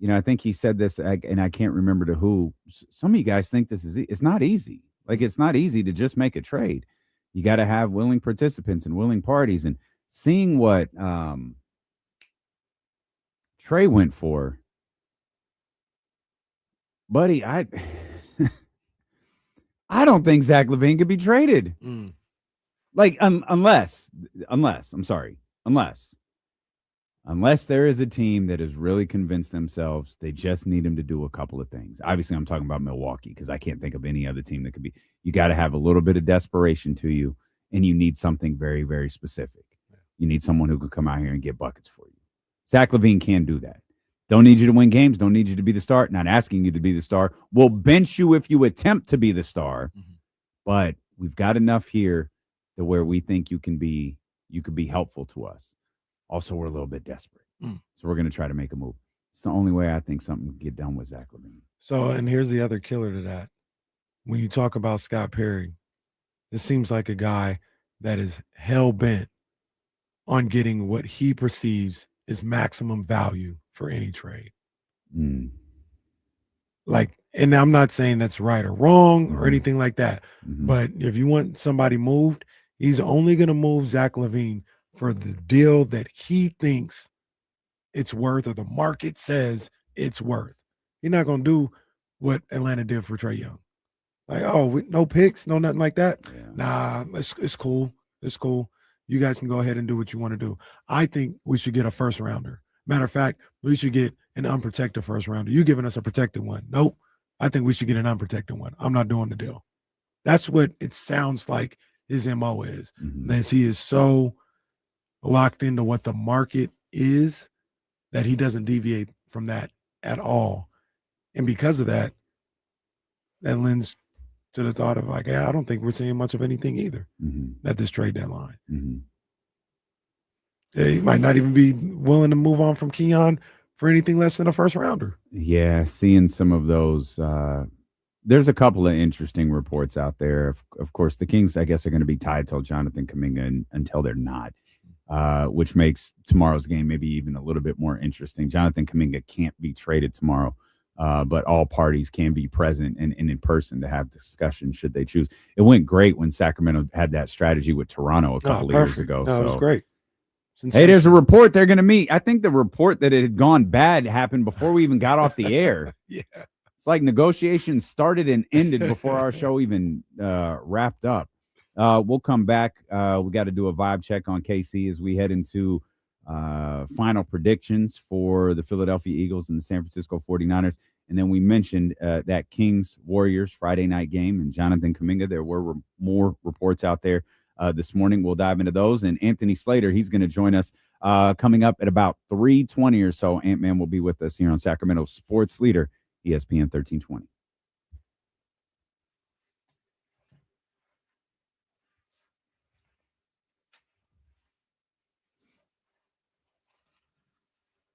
I think he said this, and I can't remember to who. Some of you guys think it's not easy. Like, it's not easy to just make a trade. You got to have willing participants and willing parties. And seeing what Trae went for, buddy, I don't think Zach LaVine could be traded. Like, unless there is a team that has really convinced themselves they just need him to do a couple of things. Obviously, I'm talking about Milwaukee because I can't think of any other team that could be. You got to have a little bit of desperation to you, and you need something very, very specific. You need someone who can come out here and get buckets for you. Zach LaVine can do that. Don't need you to win games. Don't need you to be the star. Not asking you to be the star. We'll bench you if you attempt to be the star. But we've got enough here to where we think you could be helpful to us. Also, we're a little bit desperate. So we're going to try to make a move. It's the only way I think something can get done with Zach LaVine. So, and here's the other killer to that. When you talk about Scott Perry, it seems like a guy that is hell-bent on getting what he perceives is maximum value for any trade. Like, and I'm not saying that's right or wrong or anything like that, but if you want somebody moved, he's only going to move Zach LaVine for the deal that he thinks it's worth or the market says it's worth. He's not going to do what Atlanta did for Trae Young. Like, no picks, no nothing like that. Yeah. Nah, it's cool. It's cool. You guys can go ahead and do what you want to do. I think we should get a first rounder. Matter of fact, we should get an unprotected first rounder. You giving us a protected one. Nope. I think we should get an unprotected one. I'm not doing the deal. That's what it sounds like his MO is. That he is so locked into what the market is that he doesn't deviate from that at all. And because of that, that lends to the thought of like, I don't think we're seeing much of anything either at this trade deadline. He might not even be willing to move on from Keon for anything less than a first rounder. Yeah, seeing some of those. There's a couple of interesting reports out there. Of course, the Kings, I guess, are going to be tied till Jonathan Kuminga until they're not, which makes tomorrow's game maybe even a little bit more interesting. Jonathan Kuminga can't be traded tomorrow. But all parties can be present and in person to have discussion should they choose. It went great when Sacramento had that strategy with Toronto a couple of years ago. No, it was great. Hey, there's a report they're going to meet. I think the report that it had gone bad happened before we even got off the air. Yeah. It's like negotiations started and ended before our show even wrapped up. We'll come back. We got to do a vibe check on KC as we head into final predictions for the Philadelphia Eagles and the San Francisco 49ers. And then we mentioned that Kings-Warriors Friday night game and Jonathan Kuminga. There were more reports out there this morning. We'll dive into those. And Anthony Slater, he's going to join us coming up at about 3:20 or so. Ant-Man will be with us here on Sacramento Sports Leader, ESPN 1320.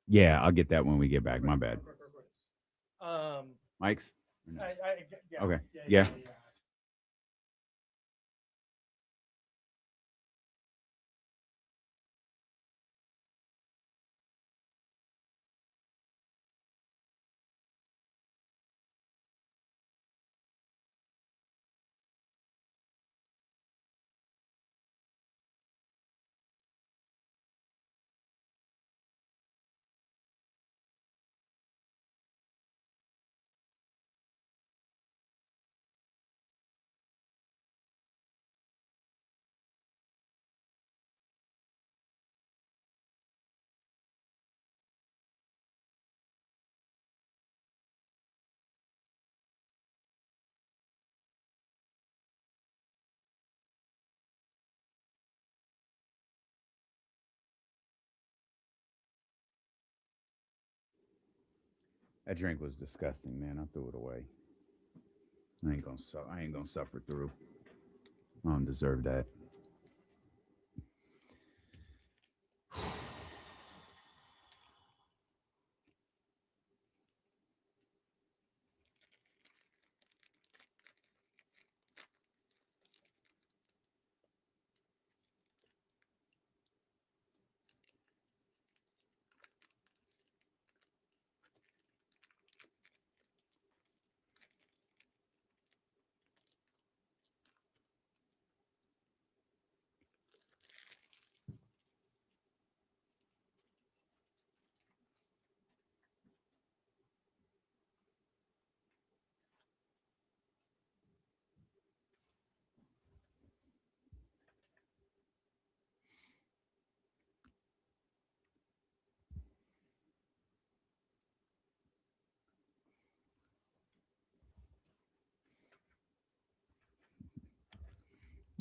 Yeah, I'll get that when we get back. My bad. Mike's? Okay. Yeah. That drink was disgusting, man. I threw it away. I ain't gonna suffer through. I don't deserve that.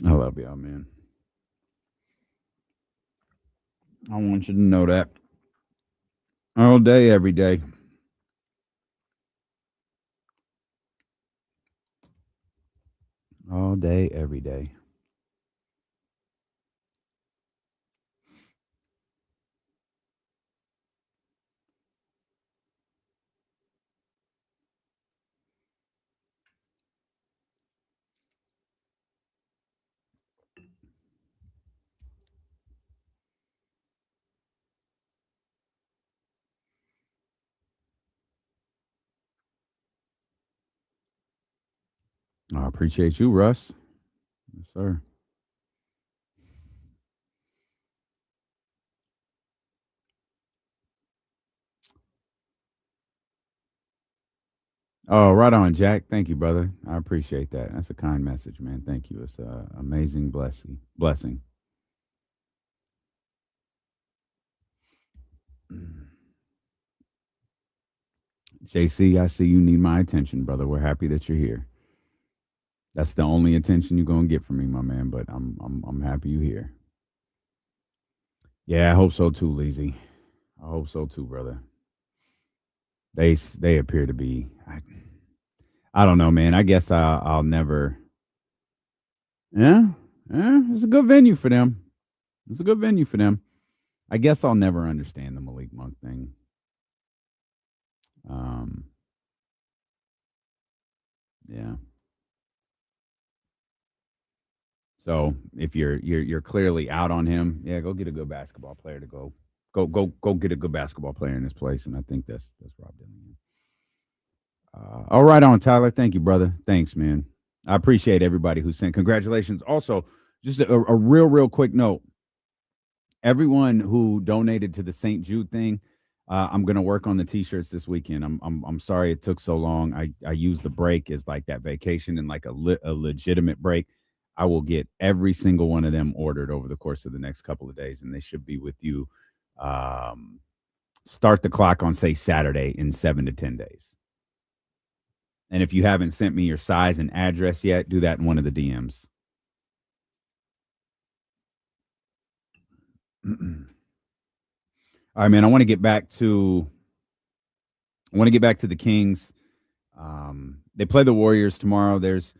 I love y'all, man. I want you to know that. All day, every day. All day, every day. I appreciate you, Russ. Yes, sir. Oh, right on, Jack. Thank you, brother. I appreciate that. That's a kind message, man. Thank you. It's an amazing blessing. JC, I see you need my attention, brother. We're happy that you're here. That's the only attention you're gonna get from me, my man. But I'm happy you're here. Yeah, I hope so too, Leezy. I hope so too, brother. They appear to be. I don't know, man. I guess I'll never. Yeah, it's a good venue for them. It's a good venue for them. I guess I'll never understand the Malik Monk thing. Yeah. So if you're clearly out on him, yeah, go get a good basketball player to go get a good basketball player in this place, and I think that's Rob Dillingham. All right on, Tyler. Thank you, brother. Thanks, man. I appreciate everybody who sent congratulations. Also, just a real quick note. Everyone who donated to the St. Jude thing, I'm going to work on the T-shirts this weekend. I'm sorry it took so long. I used the break as like that vacation and like a legitimate break. I will get every single one of them ordered over the course of the next couple of days, and they should be with you. Start the clock on, say, Saturday in 7 to 10 days. And if you haven't sent me your size and address yet, do that in one of the DMs. All right, man. I want to get back to the Kings. They play the Warriors tomorrow. There's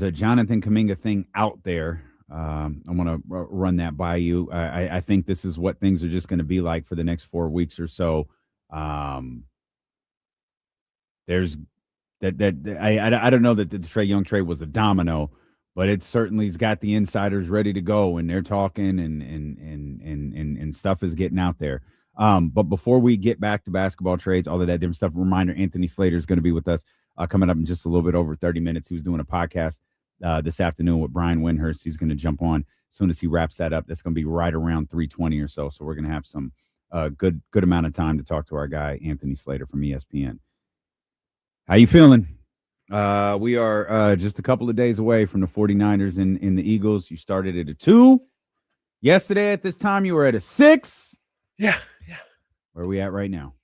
a Jonathan Kuminga thing out there. I want to run that by you. I think this is what things are just going to be like for the next 4 weeks or so. There's that I don't know that the Trae Young trade was a domino, but it certainly's got the insiders ready to go, and they're talking and stuff is getting out there. But before we get back to basketball trades, all of that different stuff, reminder, Anthony Slater is going to be with us coming up in just a little bit over 30 minutes. He was doing a podcast this afternoon with Brian Windhurst. He's going to jump on as soon as he wraps that up. That's going to be right around 3:20 or so. So we're going to have some good amount of time to talk to our guy, Anthony Slater from ESPN. How you feeling? We are just a couple of days away from the 49ers and the Eagles. You started at a 2. Yesterday at this time, you were at a 6. Yeah. Where are we at right now?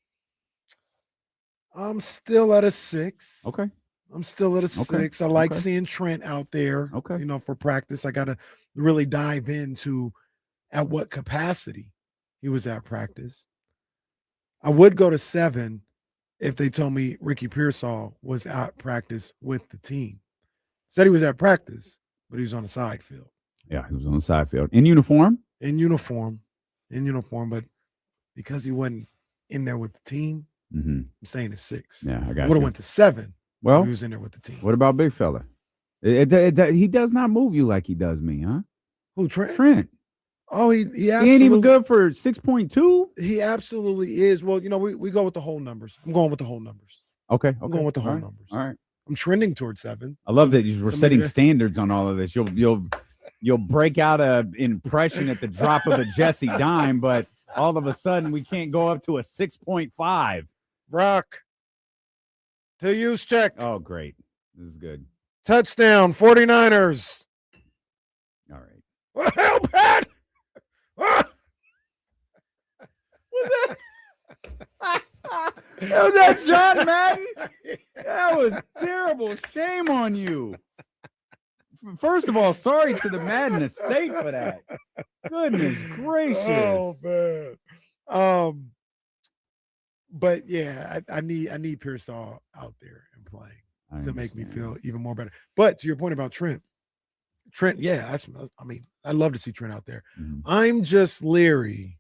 I'm still at a 6. Okay. I'm still at a 6. I like seeing Trent out there. Okay. For practice. I got to really dive into at what capacity he was at practice. I would go to 7 if they told me Ricky Pearsall was at practice with the team. Said he was at practice, but he was on the side field. Yeah, he was on the side field. In uniform? In uniform, but because he wasn't in there with the team, I'm staying at 6. Yeah, I got I would you. have went to 7. Well, he was in there with the team. What about big fella? He does not move you like he does me, huh? Who, Trent? Trent. Oh, he ain't even good for 6.2. He absolutely is. Well, we go with the whole numbers. I'm going with the whole numbers. Okay. I'm going with the whole numbers. All right. I'm trending towards 7. I love that we're setting standards on all of this. You'll break out an impression at the drop of a Jesse dime, but all of a sudden we can't go up to a 6.5. Brock, to use check. Oh, great. This is good. Touchdown, 49ers. All right. What the hell, Pat? Was that John Madden? That was terrible. Shame on you. First of all, sorry to the Madden estate for that. Goodness gracious. Oh, man. But yeah, I need Pearsall out there and playing to make me feel even more better. But to your point about Trent, yeah, I'd love to see Trent out there. Mhm. I'm just leery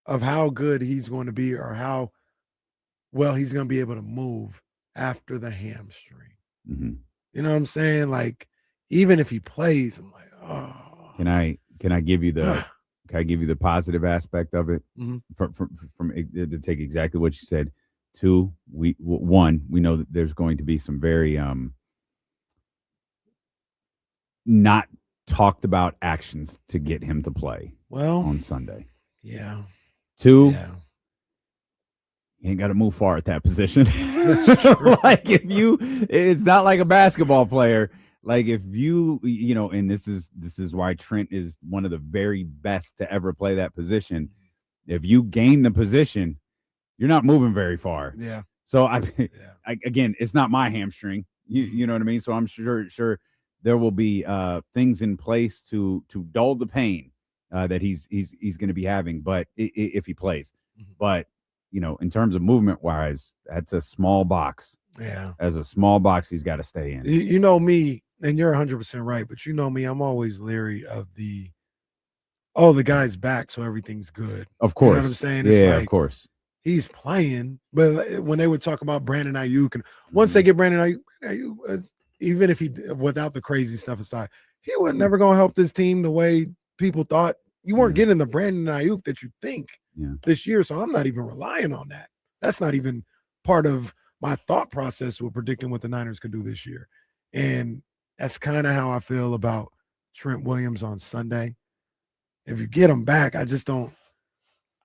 of how good he's going to be or how well he's going to be able to move after the hamstring. Mm-hmm. You know what I'm saying? Like, even if he plays, I'm like, oh. Can I give you the positive aspect of it? Mhm. From to take exactly what you said. Two, we know that there's going to be some very not talked about actions to get him to play on Sunday. Yeah. Two, Yeah. you ain't got to move far at that position. That's true. Like it's not like a basketball player. Like if you know, and this is why Trent is one of the very best to ever play that position. If you gain the position, you're not moving very far. Yeah. So again, it's not my hamstring. You know what I mean? So I'm sure there will be things in place to dull the pain that he's going to be having, but if he plays. But in terms of movement wise, that's a small box. Yeah. As a small box, he's got to stay in. You know me, and you're 100% right, but you know me, I'm always leery of the guy's back, so everything's good. Of course. You know what I'm saying? It's yeah, like, of course. He's playing, but when they would talk about Brandon Ayuk, and once they get Brandon Ayuk, even if he, without the crazy stuff aside, he was never going to help this team the way people thought. You weren't getting the Brandon Ayuk that you think this year, so I'm not even relying on that. That's not even part of my thought process with predicting what the Niners could do this year. And that's kind of how I feel about Trent Williams on Sunday. If you get him back, I just don't.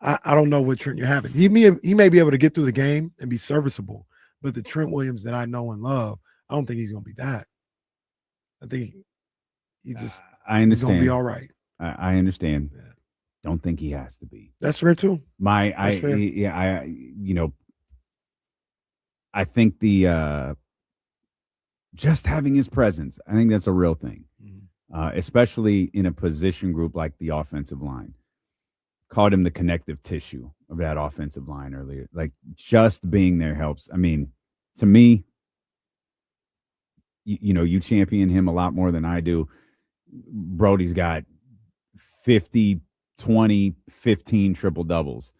I don't know what Trent you're having. He may be able to get through the game and be serviceable, but the Trent Williams that I know and love, I don't think he's going to be that. I think he just. I understand. He's going to be all right. I understand. Yeah. Don't think he has to be. That's fair too. I think the just having his presence, I think that's a real thing, especially in a position group like the offensive line. Called him the connective tissue of that offensive line earlier. Like just being there helps. I mean, to me, you champion him a lot more than I do. Brody's got 50, 20, 15 triple doubles.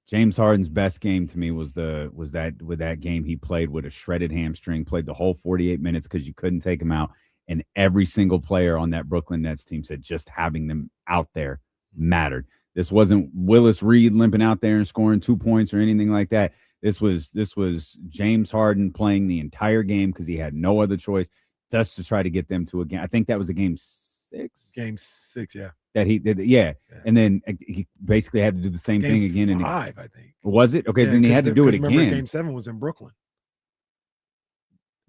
James Harden's best game to me was that game he played with a shredded hamstring, played the whole 48 minutes because you couldn't take him out. And every single player on that Brooklyn Nets team said just having them out there mattered. This wasn't Willis Reed limping out there and scoring 2 points or anything like that. This was James Harden playing the entire game because he had no other choice just to try to get them to a game. I think that was a game 6. Game 6, yeah. That he did, yeah. And then he basically had to do the same thing again. Game and 5, I think. Was it? Okay, Yeah, so then he had to do it again. Remember, Game 7 was in Brooklyn.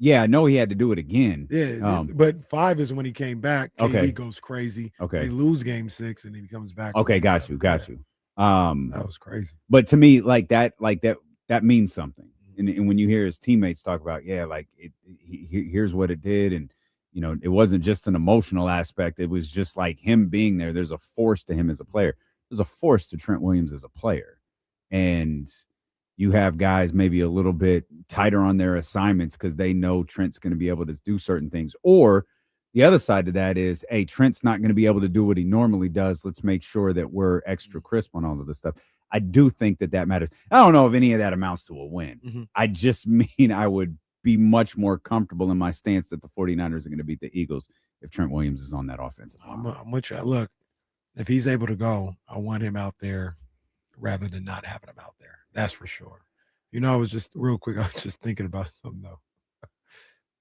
Yeah, I know he had to do it again. Yeah, but 5 is when he came back. KD goes crazy. Okay. They lose Game 6, and then he comes back. Okay, got you. That was crazy. But to me, like that means something. And when you hear his teammates talk about, here's what it did, and it wasn't just an emotional aspect. It was just like him being there. There's a force to him as a player. There's a force to Trent Williams as a player, and you have guys maybe a little bit tighter on their assignments because they know Trent's going to be able to do certain things. Or the other side of that is, hey, Trent's not going to be able to do what he normally does. Let's make sure that we're extra crisp on all of this stuff. I do think that matters. I don't know if any of that amounts to a win. Mm-hmm. I just mean I would be much more comfortable in my stance that the 49ers are going to beat the Eagles if Trent Williams is on that offensive line. I'm with you. Look, if he's able to go, I want him out there rather than not having him out there. That's for sure. I was just real quick. I was just thinking about something though.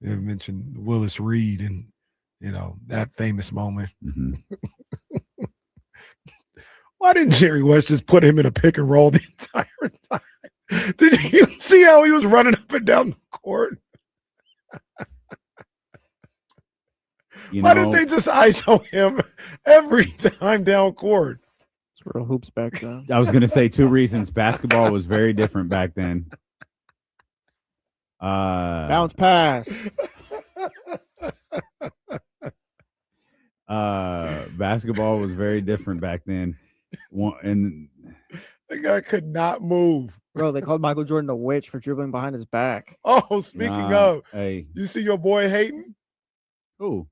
You mentioned Willis Reed and that famous moment. Mm-hmm. Why didn't Jerry West just put him in a pick and roll the entire time? Did you see how he was running up and down the court? Why didn't they just ISO him every time down court? It's real hoops back then. I was going to say 2 reasons. Basketball was very different back then. Bounce pass. Basketball was very different back then. And the guy could not move. Bro, they called Michael Jordan a witch for dribbling behind his back. Oh, speaking of, hey, you see your boy hating? who?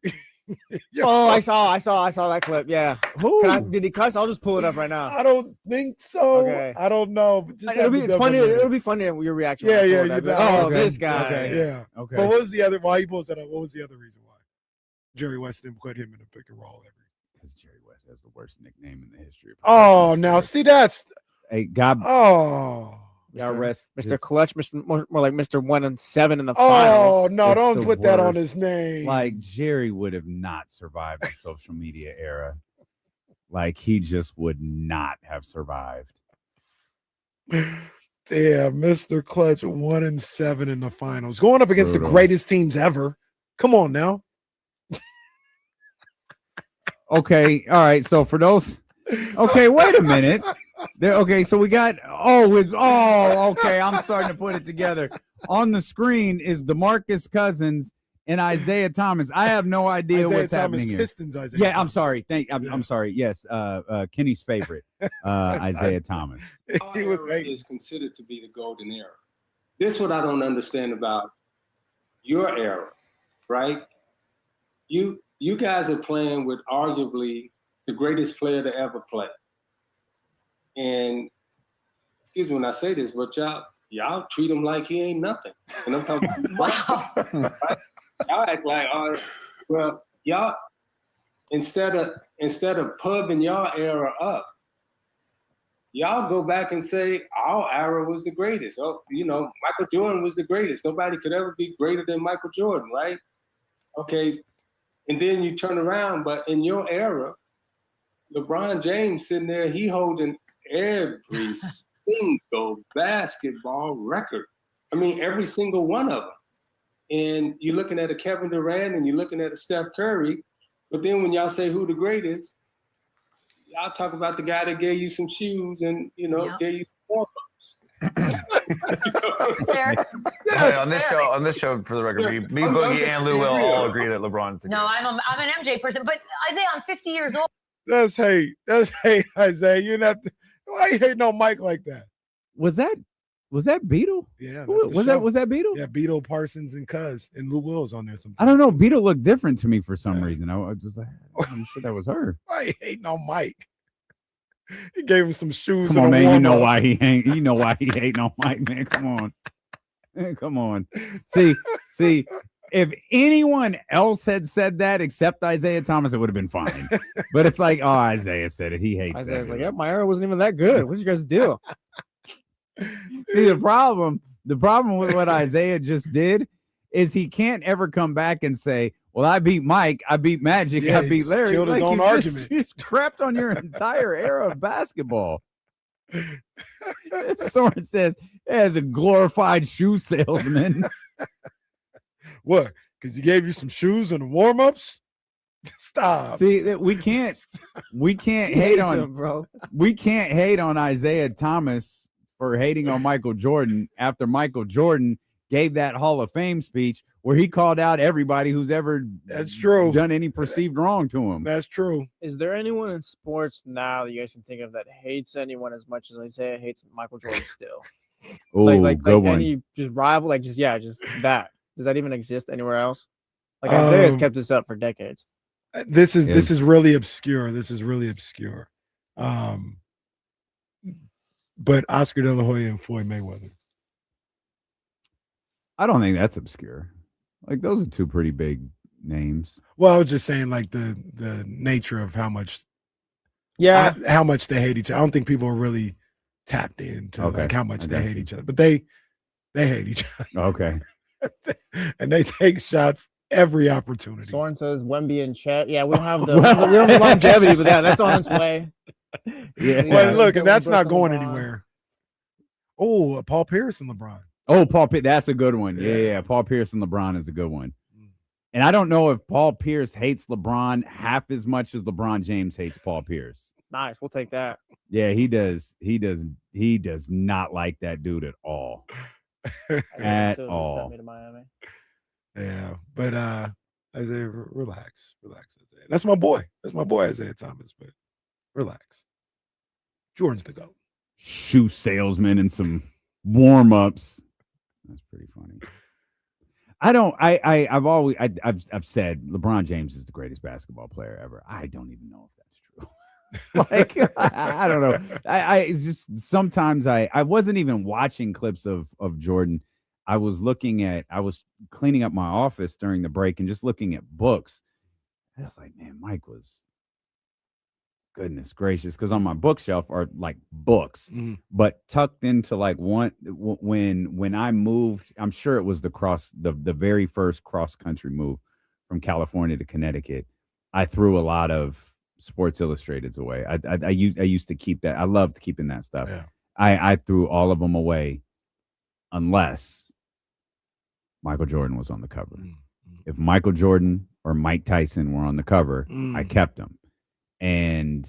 Oh, I saw that clip. Yeah. Who? Did he cuss? I'll just pull it up right now. I don't think so. Okay. I don't know. But just It's funny. It'll be funny your reaction. Yeah, when I yeah. pull it You up. know, Oh, this guy. Okay. Yeah. Okay. But what was the other? Why he pulls that up? What was the other reason why Jerry West didn't put him in a pick and roll every? Because Jerry West has the worst nickname in the history of Oh, now see that's. Hey, God. Oh. God rest Mr. his- Clutch, Mr. More like Mr. 1-7 in the Oh finals. no! It's Don't the put that on worst. his name. Like Jerry would have not survived the social media era. Like he just would not have survived. Damn, Mr. Clutch 1-7 in the finals, going up against Brutal. the greatest teams ever. Come on now. Okay, all right. So for those, okay, wait a minute. Okay, so we got okay. I'm starting to put it together. On the screen is DeMarcus Cousins and Isaiah Thomas. I have no idea Isaiah what's Thomas, happening here. Pistons, Isaiah Yeah, I'm Thomas. sorry. I'm sorry. Yes, Kenny's favorite, Isaiah Thomas. He was Our era is considered to be the golden era. This is what I don't understand about your era, right? You guys are playing with arguably the greatest player to ever play. And excuse me when I say this, but y'all treat him like he ain't nothing. And I'm talking Wow. right? Y'all act like, well, y'all instead of pubbing y'all era up, y'all go back and say our era was the greatest. Oh, Michael Jordan was the greatest. Nobody could ever be greater than Michael Jordan, right? Okay. And then you turn around, but in your era, LeBron James sitting there, he holding every single basketball record. I mean, every single one of them. And you're looking at a Kevin Durant and you're looking at a Steph Curry. But then when y'all say who the greatest, y'all talk about the guy that gave you some shoes and, gave you some warm-ups. Fair. On this show, for the record, me Boogie, and Lou will all agree that LeBron's the No, greatest. I'm an MJ person, but Isaiah, I'm 50 years old. That's hate. That's hate, Isaiah. You're not. Why you hating on Mike like that? Was that Beetle? Yeah, Was that Beetle? Yeah, Beetle, Parsons, and Cuz, and Lou Will's on there. Sometimes. I don't know. Beetle looked different to me for some reason. I was just like, I'm sure that was her. Why you hating on Mike? He gave him some shoes. Come on, and a man. You know warm-up. why he ain't. You know why he hating on Mike, man. Come on, man, come on. See. If anyone else had said that except Isaiah Thomas, it would have been fine. But it's like, oh, Isaiah said it. He hates Isaiah's that. like, yeah, my era wasn't even that good. What'd you guys do? See, the problem with what Isaiah just did is he can't ever come back and say, well, I beat Mike, I beat Magic, Yeah, I he beat just Larry. killed his own you argument. Just crapped on your entire era of basketball. Soren says, as a glorified shoe salesman. What? Because he gave you some shoes and warm-ups? Stop. See, that we can't hate on him, bro. We can't hate on Isaiah Thomas for hating on Michael Jordan after Michael Jordan gave that Hall of Fame speech where he called out everybody who's ever That's true. done any perceived wrong to him. That's true. Is there anyone in sports now that you guys can think of that hates anyone as much as Isaiah hates Michael Jordan still? Oh, like good one. any just rival, just that. Does that even exist anywhere else? Like Isaiah's kept this up for decades. This is really obscure. But Oscar De La Hoya and Floyd Mayweather. I don't think that's obscure. Like those are two pretty big names. Well, I was just saying, like the nature of how much how much they hate each other. I don't think people are really tapped into like how much they hate each other, but they hate each other. Okay. And they take shots every opportunity. Soren says Wemby and Chet. Yeah, we don't have we don't have longevity with that. That's on its way. Yeah. But look, and that's not going anywhere. Oh, Paul Pierce and LeBron. Oh, Paul Pierce. That's a good one. Yeah. Paul Pierce and LeBron is a good one. And I don't know if Paul Pierce hates LeBron half as much as LeBron James hates Paul Pierce. Nice. We'll take that. Yeah, he does. He does not like that dude at all. At all. Sent me to Miami. Yeah, but Isaiah, relax, Isaiah. That's my boy, Isaiah Thomas. But relax. Jordan's the GOAT. Shoe salesman and some warm-ups. That's pretty funny. I've said LeBron James is the greatest basketball player ever. I don't even know if that's true. Like, I don't know. I it's just sometimes I wasn't even watching clips of Jordan. I was cleaning up my office during the break and just looking at books. I was like, man, Mike was, goodness gracious, because on my bookshelf are like books, but tucked into like one when I moved, I'm sure it was the very first cross country move from California to Connecticut. I threw a lot of Sports Illustrateds away. I used to keep that. I loved keeping that stuff. Yeah. I threw all of them away unless Michael Jordan was on the cover. If Michael Jordan or Mike Tyson were on the cover, I kept them. And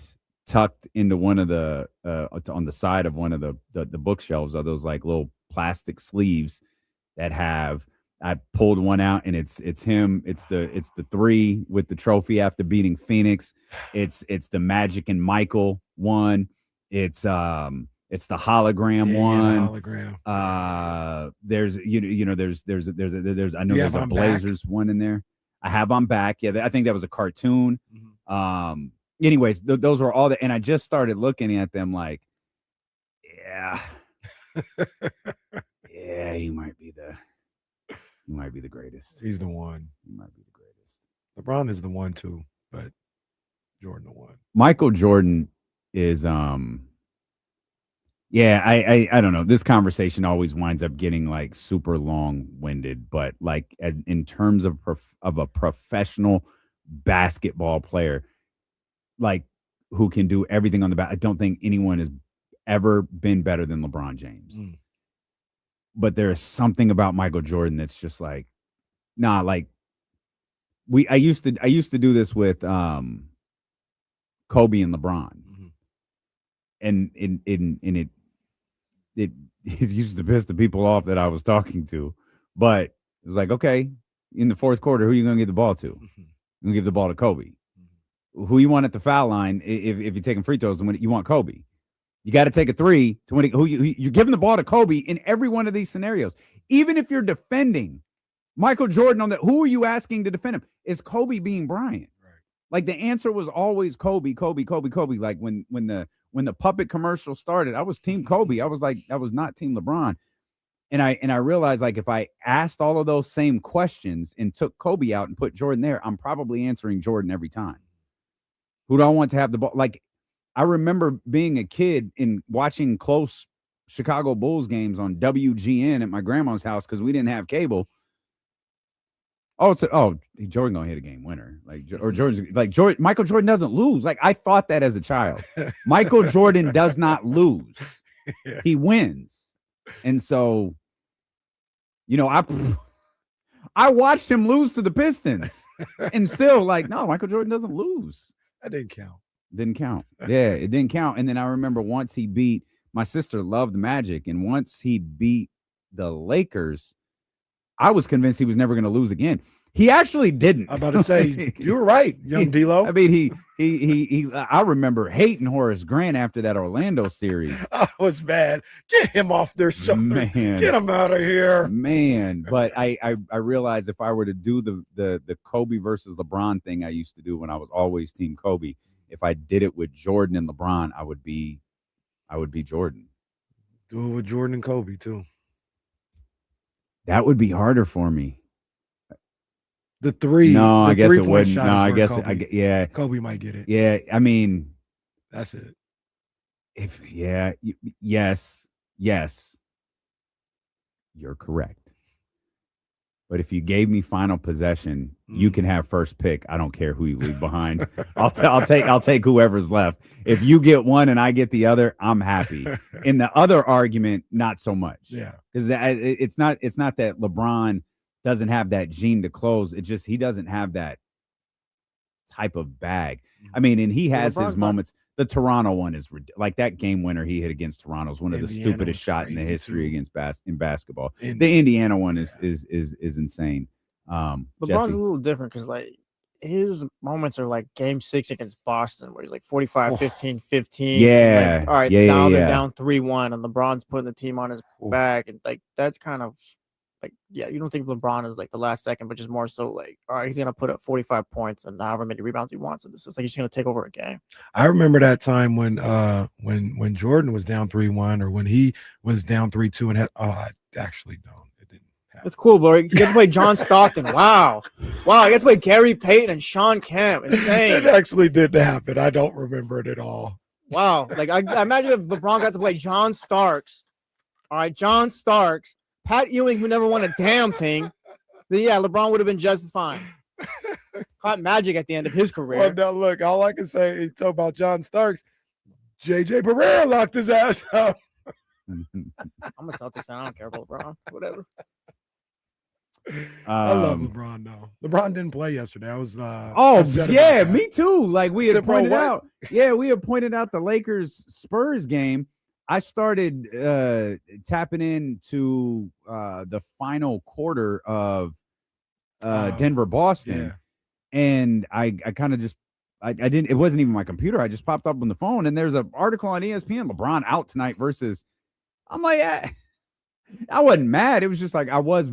tucked into one of the on the side of one of the bookshelves are those like little plastic sleeves that have, I pulled one out and it's him. It's the 3 with the trophy after beating Phoenix. It's the Magic and Michael one. It's the hologram one. The hologram. There's there's I know there's a Blazers one in there. I have on back. Yeah, I think that was a cartoon. Anyways, those were all and I just started looking at them like, yeah, yeah, he might be the greatest. He's the one. He might be the greatest. LeBron is the one too, but Jordan the one. Michael Jordan is yeah, I don't know. This conversation always winds up getting like super long-winded, but like in terms of a professional basketball player, like who can do everything on the back, I don't think anyone has ever been better than LeBron James. But there is something about Michael Jordan that's just like, nah, like I used to do this with Kobe and LeBron. And it used to piss the people off that I was talking to, but it was like, okay, in the fourth quarter, who are you going to give the ball to? You're going to give the ball to Kobe. Who you want at the foul line if you're taking free throws, and you want Kobe. You got to take a 3 to win it. You're giving the ball to Kobe in every one of these scenarios. Even if you're defending Michael Jordan on that, who are you asking to defend him? Is Kobe being Bryant? Right. Like the answer was always Kobe. Like when the puppet commercial started, I was team Kobe. I was not team LeBron. And I realized like if I asked all of those same questions and took Kobe out and put Jordan there, I'm probably answering Jordan every time. Who do I want to have the ball? Like I remember being a kid and watching close Chicago Bulls games on WGN at my grandma's house because we didn't have cable. Jordan gonna hit a game winner. Michael Jordan doesn't lose. Like I thought that as a child. Michael Jordan does not lose. Yeah. He wins. And so, I watched him lose to the Pistons and still like, no, Michael Jordan doesn't lose. That didn't count. Didn't count. Yeah, it didn't count. And then I remember once he beat, my sister loved Magic, and once he beat the Lakers, I was convinced he was never going to lose again. He actually didn't. I'm about to say, you were right, young D-Lo. I mean, I remember hating Horace Grant after that Orlando series. I was mad. Get him off their shoulders. Man. Get him out of here. Man. But I realized if I were to do the Kobe versus LeBron thing I used to do when I was always team Kobe, if I did it with Jordan and LeBron, I would be Jordan. Do it with Jordan and Kobe too. That would be harder for me. The 3. No, I guess it wouldn't. No, I guess Kobe. Yeah. Kobe might get it. Yeah, I mean, that's it. Yes, you're correct. But if you gave me final possession, you can have first pick. I don't care who you leave behind. I'll take whoever's left. If you get one and I get the other, I'm happy. In the other argument, not so much. Yeah, because it's not that LeBron doesn't have that gene to close. It just he doesn't have that type of bag. I mean, and he has his moments. The Toronto one is like that game winner he hit against Toronto is one of the stupidest shot in the history against in basketball. The Indiana one is insane. LeBron's a little different because like his moments are like Game 6 against Boston, where he's like 45, 15, 15. Yeah. Like, all right, Yeah, now yeah, they're yeah. down 3-1, and LeBron's putting the team on his back, and like that's kind of like, yeah, you don't think LeBron is like the last second, but just more so like, all right, he's gonna put up 45 points and however many rebounds he wants, and this is like he's gonna take over a game. I remember that time when Jordan was down 3-1, or when he was down 3-2, and had I actually don't. It's cool, bro. You get to play John Stockton. Wow. You get to play Gary Payton and Sean Kemp. Insane. It actually did happen. I don't remember it at all. Wow. Like, I imagine if LeBron got to play John Starks. All right, John Starks. Pat Ewing, who never won a damn thing. Then, yeah, LeBron would have been just fine. Caught Magic at the end of his career. Well, now, look, all I can say is talk about John Starks. J.J. Barrera locked his ass up. I'm a Celtics fan. I don't care about LeBron. Whatever. I love LeBron, though. LeBron didn't play yesterday. I was upset about that. Me too. Like we had Said, bro, pointed what? out. Yeah, we had pointed out the Lakers Spurs game. I started tapping into the final quarter of Denver Boston, and I kind of just I didn't. It wasn't even my computer. I just popped up on the phone, and there's an article on ESPN. LeBron out tonight versus. I'm like, I wasn't mad. It was just like I was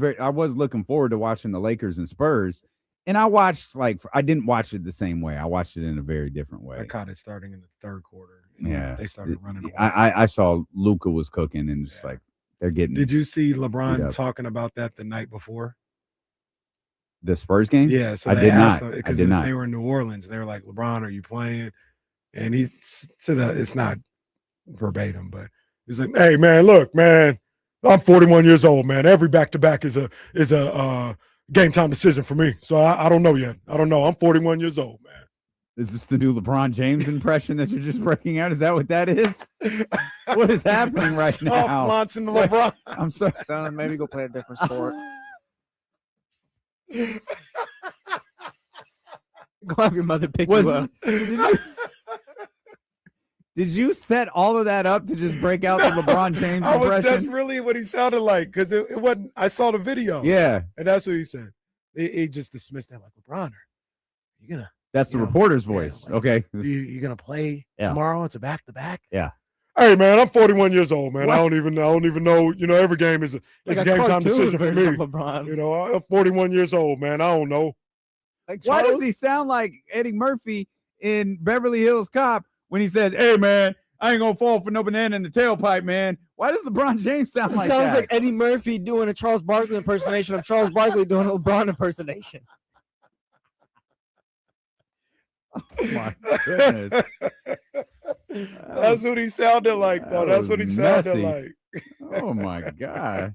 looking forward to watching the Lakers and Spurs, and I watched I didn't watch it the same way. I watched it in a very different way. I caught it starting in the third quarter. Yeah, they started running. I saw Luka was cooking, and just like they're getting. Did you see LeBron talking about that the night before the Spurs game? Yeah, so I did not. Because they were in New Orleans. And they were like, "LeBron, are you playing?" And he said that it's not verbatim, but he's like, "Hey, man, look, man. I'm 41 years old, man. Every back-to-back is a game time decision for me. So I don't know yet. I don't know. I'm 41 years old, man." Is this the new LeBron James impression that you're just breaking out? Is that what that is? What is happening right now? Launching the LeBron. I'm sorry. Son, maybe go play a different sport. Go have your mother pick you up. Did you set all of that up to just break out the LeBron James impression? That's really what he sounded like, because it wasn't. I saw the video. Yeah, and that's what he said. He just dismissed that like, "LeBron, you gonna?" That's the reporter's voice. Like, okay, you gonna play tomorrow? It's a back-to-back. Yeah. Hey, man, I'm 41 years old, man. I don't even know. You know, every game is a game time decision for me. LeBron. You know, I'm 41 years old, man. I don't know. Like, why does he sound like Eddie Murphy in Beverly Hills Cop when he says, "Hey, man, I ain't gonna fall for no banana in the tailpipe, man"? Why does LeBron James sound like that? Sounds like Eddie Murphy doing a Charles Barkley impersonation of Charles Barkley doing a LeBron impersonation. Oh my goodness. That's what he sounded like, though. That's what he sounded like. Oh my gosh.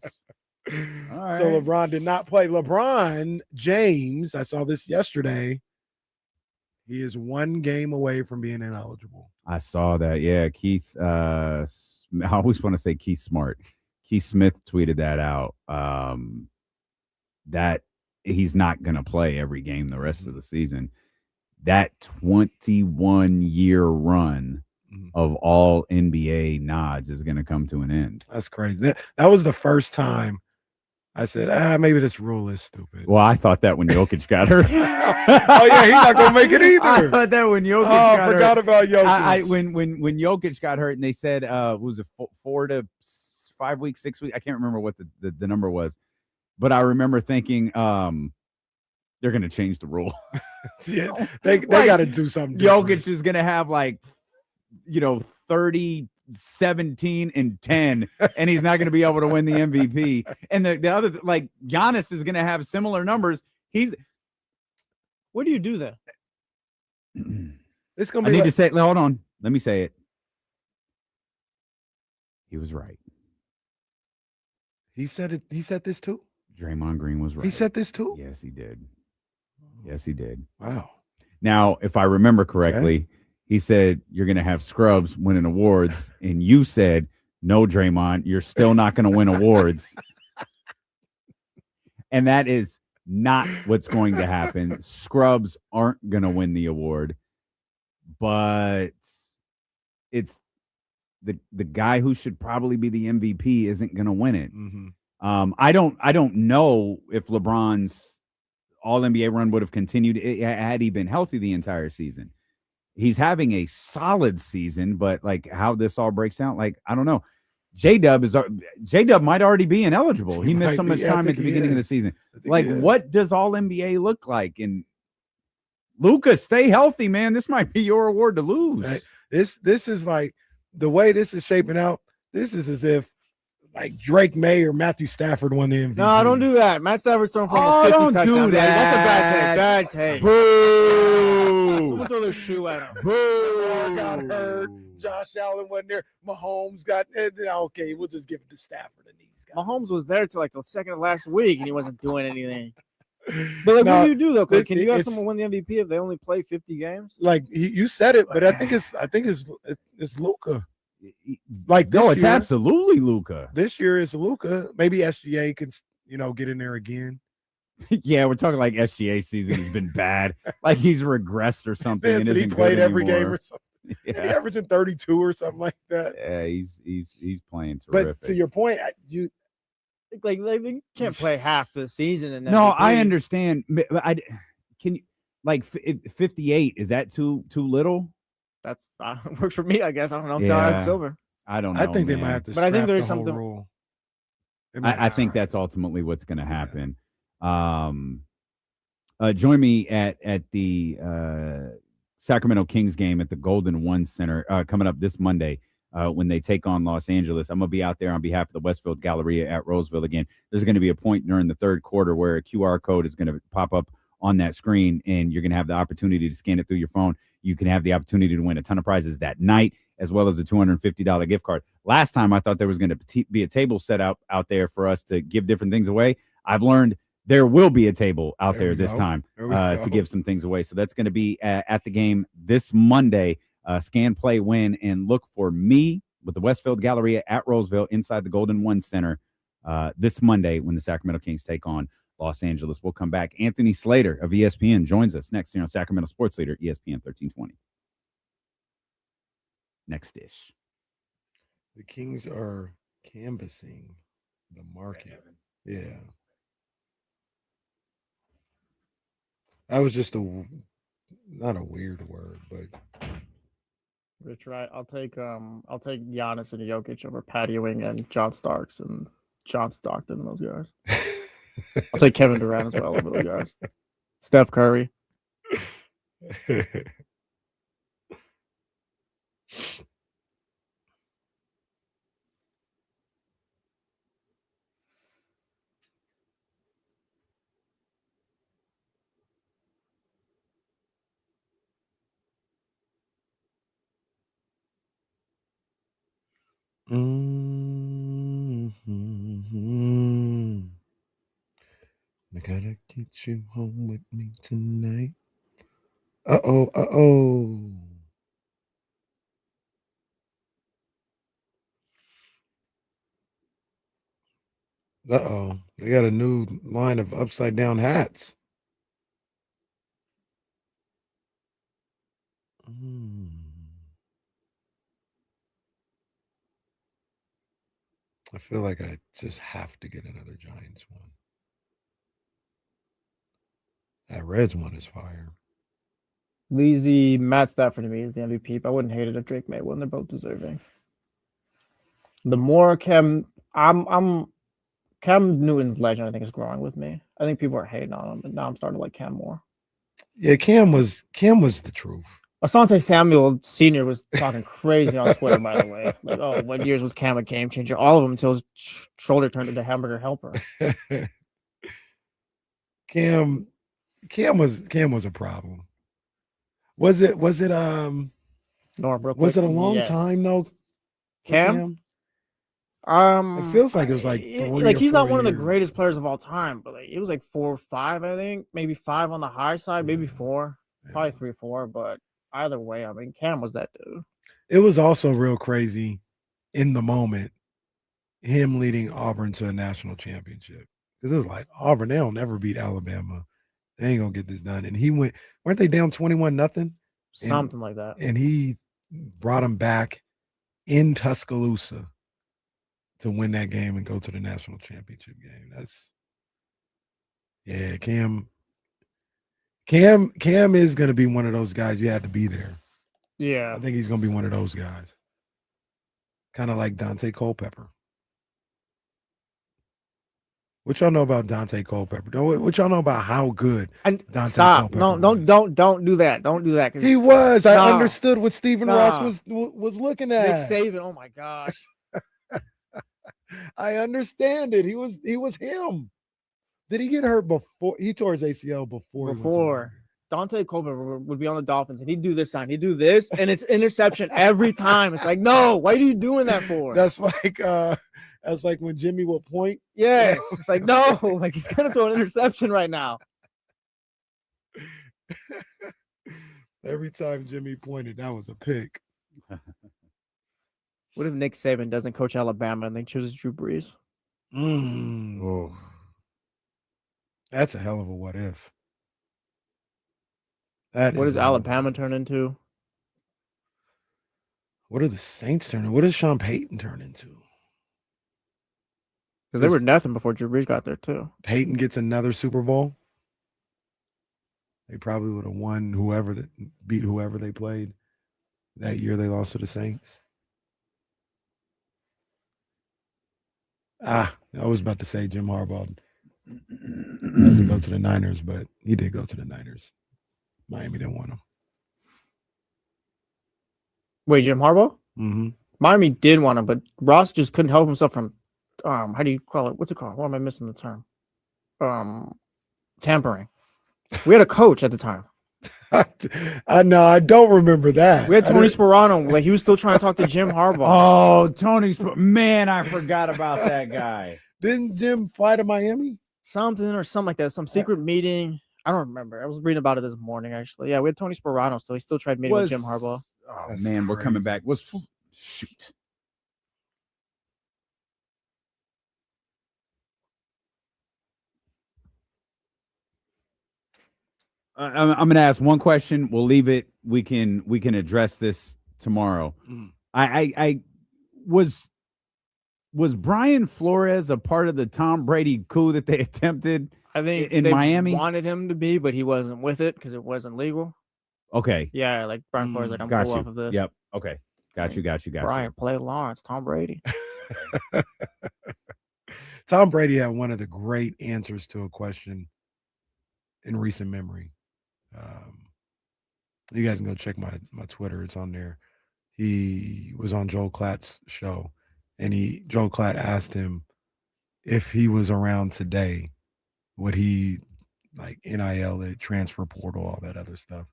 All right. So LeBron did not play. LeBron James, I saw this yesterday. He is one game away from being ineligible. I saw that. Yeah, Keith. I always want to say Keith Smart. Keith Smith tweeted that out. That he's not going to play every game the rest of the season. That 21-year run of all NBA nods is going to come to an end. That's crazy. That was the first time I said, maybe this rule is stupid. Well, I thought that when Jokic got hurt. Oh yeah, he's not gonna make it either. I thought that when Jokic got hurt. I forgot about Jokic. When Jokic got hurt and they said was it 4 to 5 weeks, 6 weeks? I can't remember what the number was, but I remember thinking they're gonna change the rule. Yeah, they got to do something different. Jokic is gonna have 30, 17, and 10, and he's not going to be able to win the MVP. And the other, Giannis is going to have similar numbers. What do you do there? It's going to be. I need to say. Hold on. Let me say it. He was right. He said it. He said this too. Draymond Green was right. He said this too. Yes, he did. Yes, he did. Wow. Now, if I remember correctly, he said you're going to have scrubs winning awards, and you said, "No, Draymond, you're still not going to win awards." And that is not what's going to happen. Scrubs aren't going to win the award, but it's the guy who should probably be the MVP isn't going to win it. Mm-hmm. I don't know if LeBron's all NBA run would have continued had he been healthy the entire season. He's having a solid season, but like how this all breaks out, like I don't know. J-Dub might already be ineligible. He missed so much time at the beginning of the season. Like, what does all NBA look like? And Luka, stay healthy, man. This might be your award to lose. Right. This is like the way this is shaping out. This is as if like Drake May or Matthew Stafford won the MVP. No, don't do that. Matt Stafford's throwing for almost 50 don't touchdowns. do that. That's a bad take. Bad take. Boo! Someone throw their shoe at him. Lamar got hurt. Josh Allen wasn't there. Mahomes got okay. We'll just give it to Stafford and these guys. Mahomes was there till like the second of last week, and he wasn't doing anything. But like, what do you do though? Can you have someone win the MVP if they only play 50 games? Like you said it, but I think it's Luka. Like no, it's absolutely Luka. This year is Luka. Maybe SGA can get in there again. Yeah, we're talking like SGA season has been bad. Like he's regressed or something. Man, and he isn't played good every anymore. game or something. Yeah. And he averaging 32 or something like that. Yeah, he's playing terrific. But to your point, you they can't play half the season. And no, I understand. Can you like 58? Is that too little? That's works for me, I guess. I don't know. Yeah. It's over. I don't know. I think they man. might have to. But I think there's the whole something. rule. I think that's ultimately what's going to happen. Join me at the Sacramento Kings game at the Golden One Center coming up this Monday when they take on Los Angeles. I'm going to be out there on behalf of the Westfield Galleria at Roseville again. There's going to be a point during the third quarter where a QR code is going to pop up on that screen, and you're going to have the opportunity to scan it through your phone. You can have the opportunity to win a ton of prizes that night, as well as a $250 gift card. Last time I thought there was going to be a table set out there for us to give different things away. I've learned there will be a table out there this time to give some things away. So that's going to be at the game this Monday. Scan, play, win, and look for me with the Westfield Galleria at Roseville inside the Golden One Center this Monday when the Sacramento Kings take on Los Angeles. We'll come back. Anthony Slater of ESPN joins us next here on Sacramento Sports Leader, ESPN 1320. Next dish. The Kings are canvassing the market. Yeah. That was just not a weird word, but Rich, right? I'll take Giannis and Jokic over Patty Ewing and John Starks and John Stockton and those guys. I'll take Kevin Durant as well over those guys. Steph Curry. I gotta get you home with me tonight. Uh-oh. They got a new line of upside down hats. I feel like I just have to get another Giants one. That Reds one is fire. Leezy, Matt Stafford to me is the MVP, but I wouldn't hate it if Drake May won. They're both deserving. The more Cam Newton's legend, I think, is growing with me. I think people are hating on him, but now I'm starting to like Cam more. Yeah, Cam was the truth. Asante Samuel Sr. was talking crazy on Twitter, by the way. Like, oh, what years was Cam a game changer? All of them until his shoulder turned into hamburger helper. Cam was a problem. Was it Norm, was it a long time though? Cam? It feels like it was like he's not one of the greatest players of all time, but like it was like 4 or 5, I think, maybe 5 on the high side, maybe 4, probably 3 or 4. But either way, I mean, Cam was that dude. It was also real crazy in the moment, him leading Auburn to a national championship, because it was like Auburn, they'll never beat Alabama. They ain't gonna get this done. And he weren't they down 21-0? Something like that. And he brought them back in Tuscaloosa to win that game and go to the national championship game. Cam Cam is going to be one of those guys. You had to be there. Yeah. I think he's going to be one of those guys. Kind of like Dante Culpepper. What y'all know about Dante Culpepper? What y'all know about how good Dante Stop. Culpepper Don't do that. Don't do that. He was. I understood what Stephen Ross was looking at. Nick Saban. Oh my gosh. I understand it. He was him. Did he get hurt before? He tore his ACL before. Dante Culpepper would be on the Dolphins and he'd do this sign. He'd do this and it's interception every time. It's like, no, why are you doing that for? That's like when Jimmy will point. Yes. It's like, no, like he's gonna throw an interception right now. Every time Jimmy pointed, that was a pick. What if Nick Saban doesn't coach Alabama and they choose Drew Brees? Oh. That's a hell of a what if. What does Alabama turn into? What are the Saints turn into? What does Sean Payton turn into? Because they were nothing before Drew Brees got there too. Payton gets another Super Bowl. They probably would have won beat whoever they played that year they lost to the Saints. I was about to say Jim Harbaugh doesn't go to the Niners, but he did go to the Niners. Miami didn't want him. Wait, Jim Harbaugh? Mm-hmm. Miami did want him, but Ross just couldn't help himself from how do you call it? What's it called? What am I missing the term? Tampering. We had a coach at the time. I know. I don't remember that. We had Tony Sparano. Like he was still trying to talk to Jim Harbaugh. Oh, Tony man, I forgot about that guy. Didn't Jim fly to Miami? Something like that. Some secret meeting. I don't remember. I was reading about it this morning, actually. Yeah, we had Tony Sparano still. He still tried meeting with Jim Harbaugh. Oh, man, we're coming back. Shoot. I'm going to ask one question. We'll leave it. We can address this tomorrow. I was Brian Flores a part of the Tom Brady coup that they attempted? I think in they Miami wanted him to be, but he wasn't with it because it wasn't legal. Okay. Yeah, like Brian Flores, like I'm got cool you. off of this. Yep. Okay. Got you. Brian, play Lawrence, Tom Brady. Tom Brady had one of the great answers to a question in recent memory. You guys can go check my Twitter. It's on there. He was on Joel Klatt's show, and Joel Klatt asked him if he was around today, would he like NIL it, transfer portal, all that other stuff.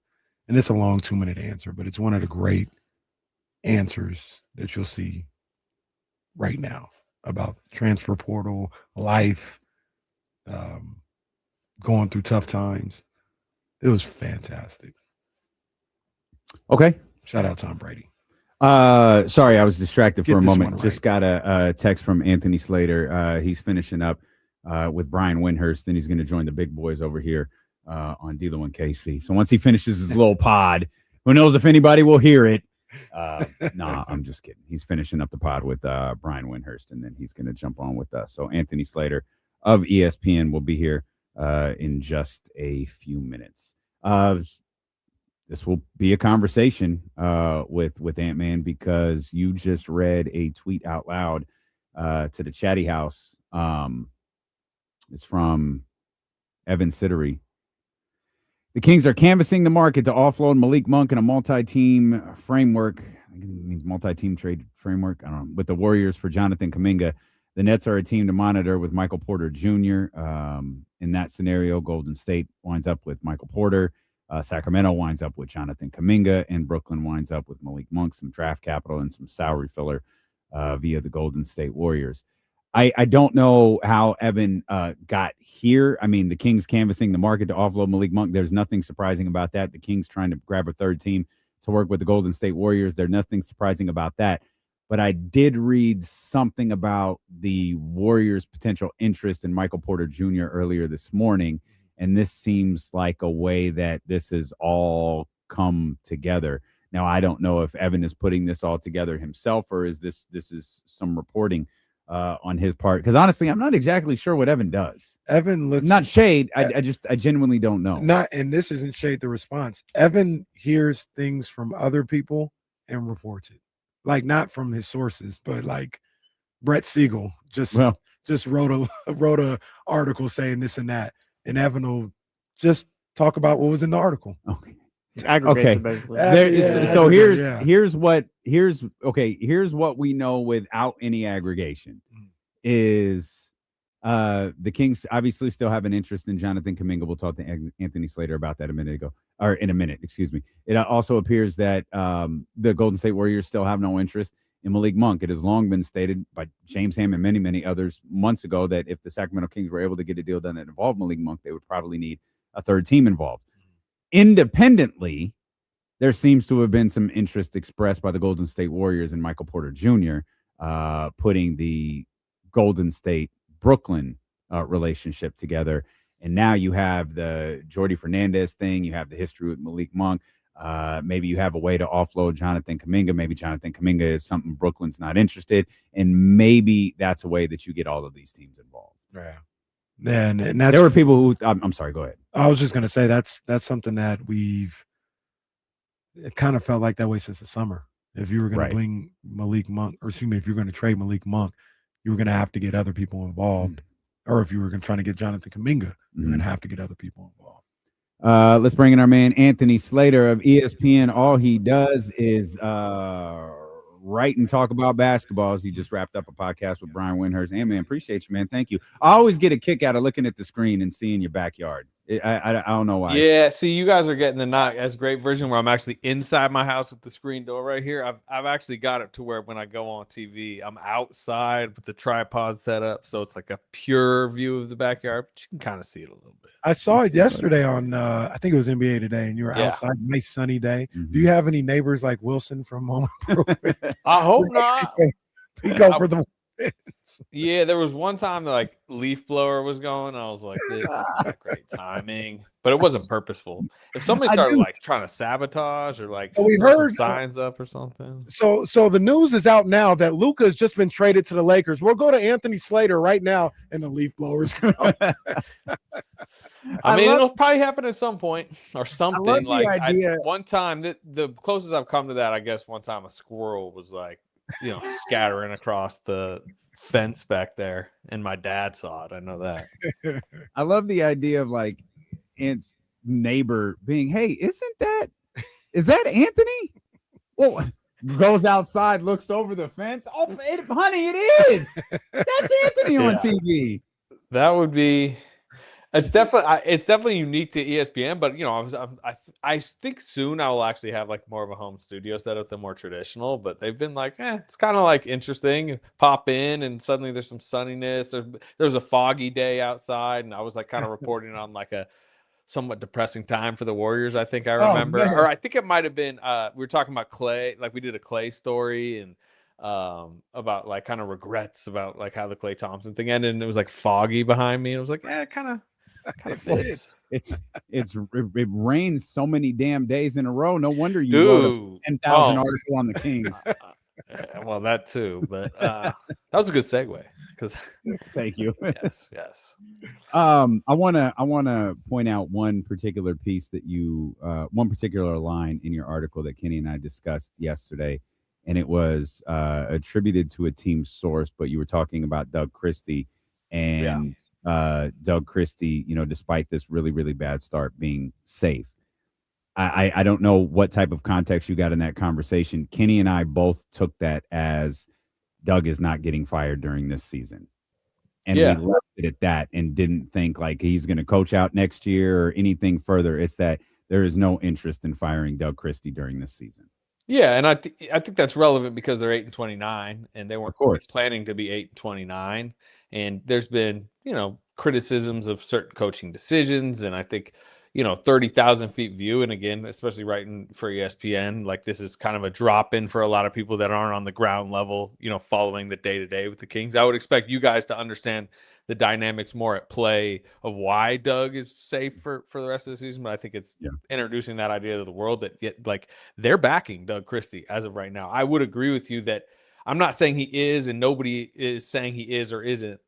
And it's a long 2-minute answer, but it's one of the great answers that you'll see right now about transfer portal, life, going through tough times. It was fantastic. Okay. Shout out Tom Brady. Sorry, I was distracted for a moment. Right. Just got a text from Anthony Slater. He's finishing up with Brian Windhurst, and he's going to join the big boys over here on D-Lo and KC. So once he finishes his little pod, who knows if anybody will hear it. Nah, I'm just kidding. He's finishing up the pod with Brian Windhurst, and then he's going to jump on with us. So Anthony Slater of ESPN will be here in just a few minutes. This will be a conversation with Ant-Man because you just read a tweet out loud to the Chatty House. It's from Evan Sittery. The Kings are canvassing the market to offload Malik Monk in a multi-team framework. I think it means multi-team trade framework. I don't know. With the Warriors for Jonathan Kuminga. The Nets are a team to monitor with Michael Porter Jr. In that scenario, Golden State winds up with Michael Porter. Sacramento winds up with Jonathan Kuminga, and Brooklyn winds up with Malik Monk, some draft capital and some salary filler via the Golden State Warriors. I don't know how Evan got here. I mean, the Kings canvassing the market to offload Malik Monk. There's nothing surprising about that. The Kings trying to grab a third team to work with the Golden State Warriors. There's nothing surprising about that. But I did read something about the Warriors' potential interest in Michael Porter Jr. earlier this morning. And this seems like a way that this has all come together. Now, I don't know if Evan is putting this all together himself or is this is some reporting on his part, because honestly, I'm not exactly sure what Evan does. Evan looks not shade. I genuinely don't know. Not, and this isn't shade the response. Evan hears things from other people and reports it, like not from his sources, but like Brett Siegel just wrote a article saying this and that, and Evan will just talk about what was in the article. Okay. Aggregates it basically. Here's what we know without any aggregation is the Kings obviously still have an interest in Jonathan Kuminga. We'll talk to Anthony Slater about that in a minute, excuse me. It also appears that the Golden State Warriors still have no interest in Malik Monk. It has long been stated by James Ham and many, many others months ago that if the Sacramento Kings were able to get a deal done that involved Malik Monk, they would probably need a third team involved. Independently, there seems to have been some interest expressed by the Golden State Warriors and Michael Porter Jr. Putting the Golden State Brooklyn relationship together. And now you have the Jordy Fernandez thing. You have the history with Malik Monk. Maybe you have a way to offload Jonathan Kuminga. Maybe Jonathan Kuminga is something Brooklyn's not interested in. And maybe that's a way that you get all of these teams involved. Yeah. And that's, there were people who I'm sorry, go ahead. I was just going to say that's something that it kind of felt like that way since the summer. If you were going to bring Malik Monk, or excuse me, if you're going to trade Malik Monk, you were going to have to get other people involved. Or if you were trying to get Jonathan Kuminga, you're going to have to get other people involved. Let's bring in our man Anthony Slater of ESPN. All he does is write and talk about basketballs. He just wrapped up a podcast with Brian Windhurst. And man, appreciate you, man. Thank you. I always get a kick out of looking at the screen and seeing your backyard. I don't know why. Yeah, see, you guys are getting the not as great version where I'm actually inside my house with the screen door right here. I've actually got it to where when I go on TV, I'm outside with the tripod set up, so it's like a pure view of the backyard, but you can kind of see it a little bit. I saw it yesterday on I think it was NBA Today, and you were outside, nice sunny day. Do you have any neighbors like Wilson from Home Improvement? I hope not. Peek over the Yeah, there was one time that like leaf blower was going. I was like, this is not great timing, but it wasn't purposeful. If somebody started like trying to sabotage or like we've throw heard some signs up or something. So the news is out now that Luka has just been traded to the Lakers. We'll go to Anthony Slater right now, and the leaf blowers. I mean, it'll probably happen at some point or something. Like one time, the closest I've come to that, I guess, one time a squirrel was like, scattering across the fence back there, and my dad saw it. I know that. I love the idea of like Ant's neighbor being, hey, is that Anthony? Well, goes outside, looks over the fence. Oh, honey, it is. That's Anthony on TV. That would be. It's definitely unique to ESPN, but I think soon I will actually have like more of a home studio setup than more traditional. But they've been like, it's kind of like interesting. Pop in and suddenly there's some sunniness. There's a foggy day outside, and I was like kind of reporting on like a somewhat depressing time for the Warriors. I think I remember, or I think it might have been we were talking about Clay, like we did a Clay story and about like kind of regrets about like how the Klay Thompson thing ended, and it was like foggy behind me. And it was like, kind of fits. It rains so many damn days in a row. No wonder you wrote a 10,000 article on the Kings. Well, that too, but that was a good segue. Because thank you. Yes. I want to point out one particular piece that one particular line in your article that Kenny and I discussed yesterday, and it was attributed to a team source, but you were talking about Doug Christie. And Doug Christie, despite this really, really bad start, being safe. I don't know what type of context you got in that conversation. Kenny and I both took that as Doug is not getting fired during this season. And we left it at that and didn't think like he's going to coach out next year or anything further. It's that there is no interest in firing Doug Christie during this season. Yeah, and I think that's relevant because they're 8-29, and they weren't planning to be 8-29. And there's been, criticisms of certain coaching decisions. And I think, 30,000 feet view. And again, especially writing for ESPN, like this is kind of a drop in for a lot of people that aren't on the ground level, following the day to day with the Kings. I would expect you guys to understand the dynamics more at play of why Doug is safe for the rest of the season. But I think it's introducing that idea to the world that they're backing Doug Christie as of right now. I would agree with you that I'm not saying he is, and nobody is saying he is or isn't,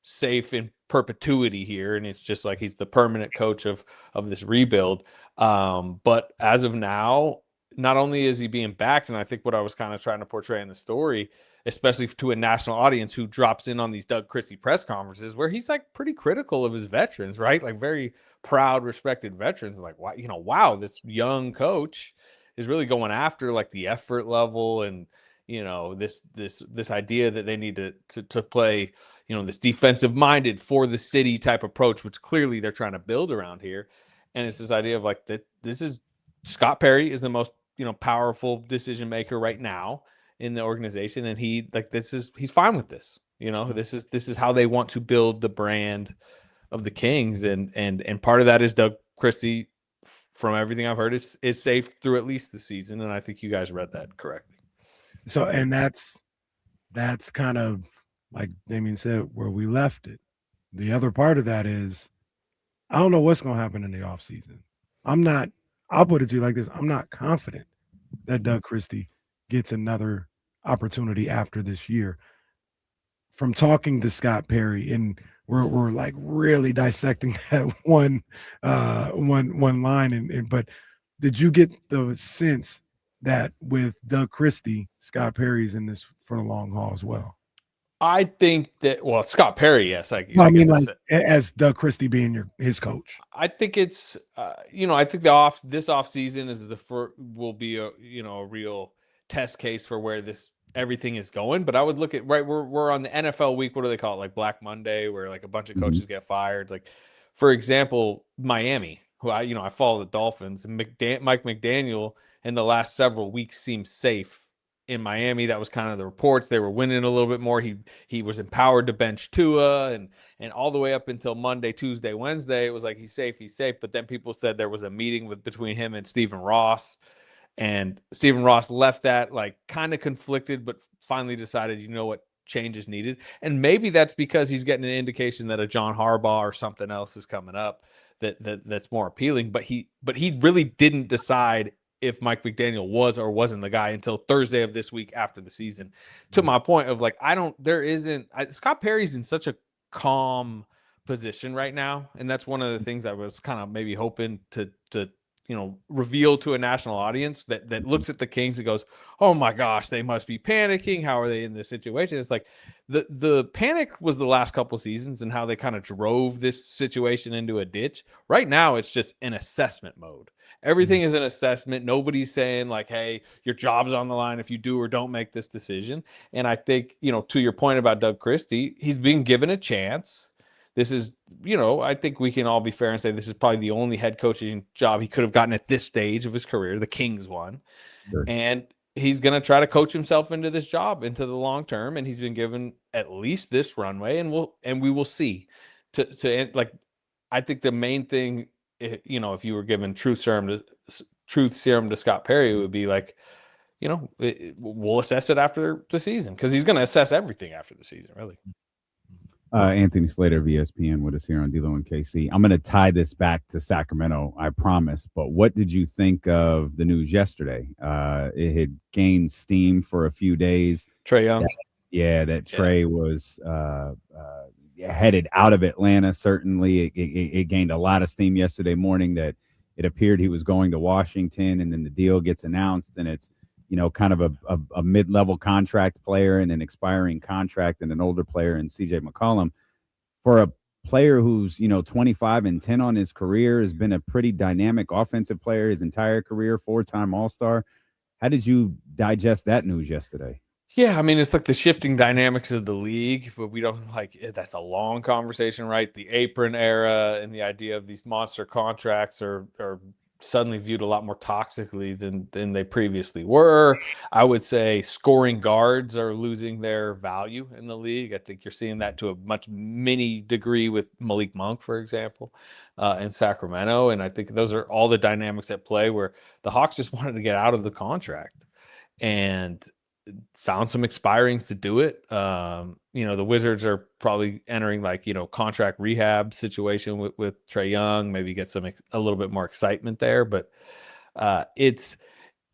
safe in perpetuity here. And it's just like he's the permanent coach of this rebuild. But as of now, not only is he being backed, and I think what I was kind of trying to portray in the story, especially to a national audience who drops in on these Doug Christie press conferences where he's like pretty critical of his veterans, right? Like very proud, respected veterans. Like, wow, this young coach is really going after like the effort level and, this idea that they need to play, this defensive minded for the city type approach, which clearly they're trying to build around here. And it's this idea of like that. This is Scott Perry is the most, powerful decision maker right now in the organization. And he's fine with this, this is how they want to build the brand of the Kings. And part of that is Doug Christie, from everything I've heard, is safe through at least the season. And I think you guys read that correctly. So, and that's kind of like Damien said, where we left it. The other part of that is, I don't know what's going to happen in the offseason. I'll put it to you like this. I'm not confident that Doug Christie gets another opportunity after this year. From talking to Scott Perry, and we're like really dissecting that one line. But did you get the sense that with Doug Christie, Scott Perry's in this for the long haul as well? I think that, Scott Perry, yes. As Doug Christie being his coach. I think it's, I think this offseason will be a real test case for where everything is going. But I would look at, right, we're on the NFL week. What do they call it? Like Black Monday, where like a bunch of coaches get fired. Like, for example, Miami, who I follow the Dolphins, and Mike McDaniel in the last several weeks seemed safe in Miami. That was kind of the reports. They were winning a little bit more. He was empowered to bench Tua, and all the way up until Monday, Tuesday, Wednesday, it was like he's safe. But then people said there was a meeting between him and Stephen Ross, and Stephen Ross left that like kind of conflicted, but finally decided, what, change is needed. And maybe that's because he's getting an indication that a John Harbaugh or something else is coming up that's more appealing. But he really didn't decide if Mike McDaniel was or wasn't the guy until Thursday of this week after the season. To my point of like, Scott Perry's in such a calm position right now. And that's one of the things I was kind of maybe hoping to reveal to a national audience that looks at the Kings and goes, oh my gosh, they must be panicking. How are they in this situation? It's like the panic was the last couple of seasons and how they kind of drove this situation into a ditch. Right now, it's just an assessment mode. Everything is an assessment. Nobody's saying like, hey, your job's on the line if you do or don't make this decision. And I think, to your point about Doug Christie, he's being given a chance. This is, I think we can all be fair and say this is probably the only head coaching job he could have gotten at this stage of his career, the Kings one. Sure. And he's going to try to coach himself into this job, into the long term. And he's been given at least this runway, and we will see. I think the main thing, if you were given truth serum to Scott Perry, it would be like, we'll assess it after the season, because he's going to assess everything after the season, really. Anthony Slater of ESPN with us here on D-Lo and KC. I'm going to tie this back to Sacramento, I promise. But what did you think of the news yesterday? It had gained steam for a few days. Trae Young. That Trae was headed out of Atlanta. Certainly, it gained a lot of steam yesterday morning that it appeared he was going to Washington, and then the deal gets announced, and it's kind of a mid-level contract player and an expiring contract and an older player in CJ McCollum. For a player who's, 25-10 on his career, has been a pretty dynamic offensive player his entire career, 4-time All-Star. How did you digest that news yesterday? Yeah, I mean, it's like the shifting dynamics of the league, but we don't that's a long conversation, right? The apron era and the idea of these monster contracts are suddenly viewed a lot more toxically than they previously were. I would say scoring guards are losing their value in the league. I think you're seeing that to a much mini degree with Malik Monk, for example, in Sacramento. And I think those are all the dynamics at play where the Hawks just wanted to get out of the contract and found some expirings to do it. The Wizards are probably entering contract rehab situation with Trae Young, maybe get a little bit more excitement there. But it's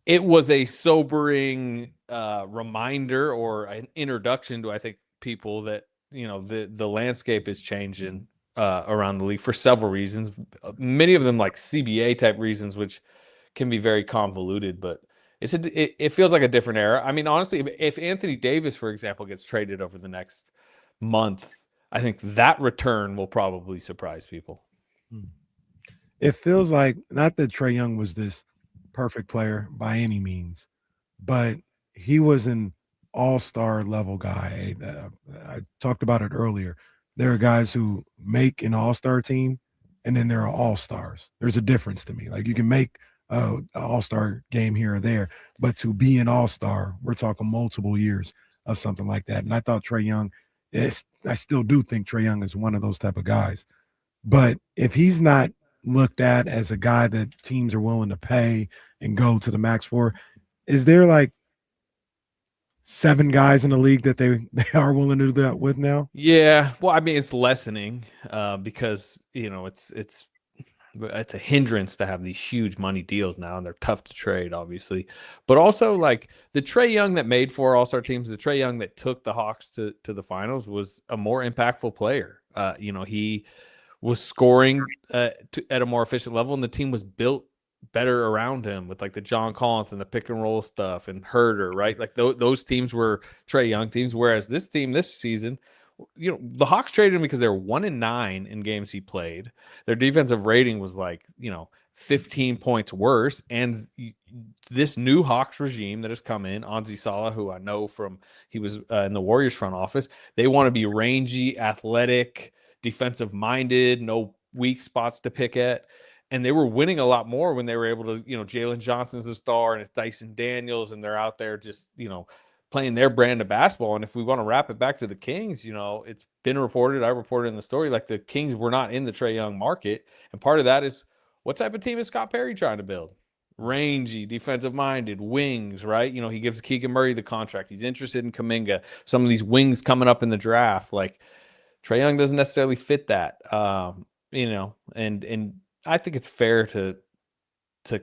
it was a sobering reminder or an introduction to, I think, people that, the landscape is changing around the league for several reasons. Many of them like CBA type reasons, which can be very convoluted, but it feels like a different era. I mean, honestly, if Anthony Davis, for example, gets traded over the next month, I think that return will probably surprise people. It feels like, not that Trae Young was this perfect player by any means, but he was an all-star level guy. I talked about it earlier. There are guys who make an all-star team, and then there are all-stars. There's a difference to me. Like, you can make an all-star game here or there, but to be an all-star, we're talking multiple years of something like that. And I thought Trae Young, I still do think Trae Young is one of those type of guys. But if he's not looked at as a guy that teams are willing to pay and go to the max for, is there like 7 guys in the league that they are willing to do that with now? Yeah, well, I mean, it's lessening because it's a hindrance to have these huge money deals now, and they're tough to trade, obviously. But also, like, the Trae Young that made 4 All-Star teams, the Trae Young that took the Hawks to the finals was a more impactful player. He was scoring at a more efficient level, and the team was built better around him with like the John Collins and the pick and roll stuff and Herder, right? Like those teams were Trae Young teams. Whereas this team this season, the Hawks traded him because they were 1-9 in games he played. Their defensive rating was like, 15 points worse. And this new Hawks regime that has come in, Anzi Salah, who I know from, he was in the Warriors front office, they want to be rangy, athletic, defensive minded, no weak spots to pick at. And they were winning a lot more when they were able to, Jalen Johnson's a star and it's Dyson Daniels, and they're out there just, playing their brand of basketball. And if we want to wrap it back to the Kings, it's been reported, I reported in the story, like the Kings were not in the Trae Young market. And part of that is, what type of team is Scott Perry trying to build? Rangy, defensive minded, wings, right? He gives Keegan Murray the contract. He's interested in Kuminga, some of these wings coming up in the draft. Like, Trae Young doesn't necessarily fit that, and I think it's fair to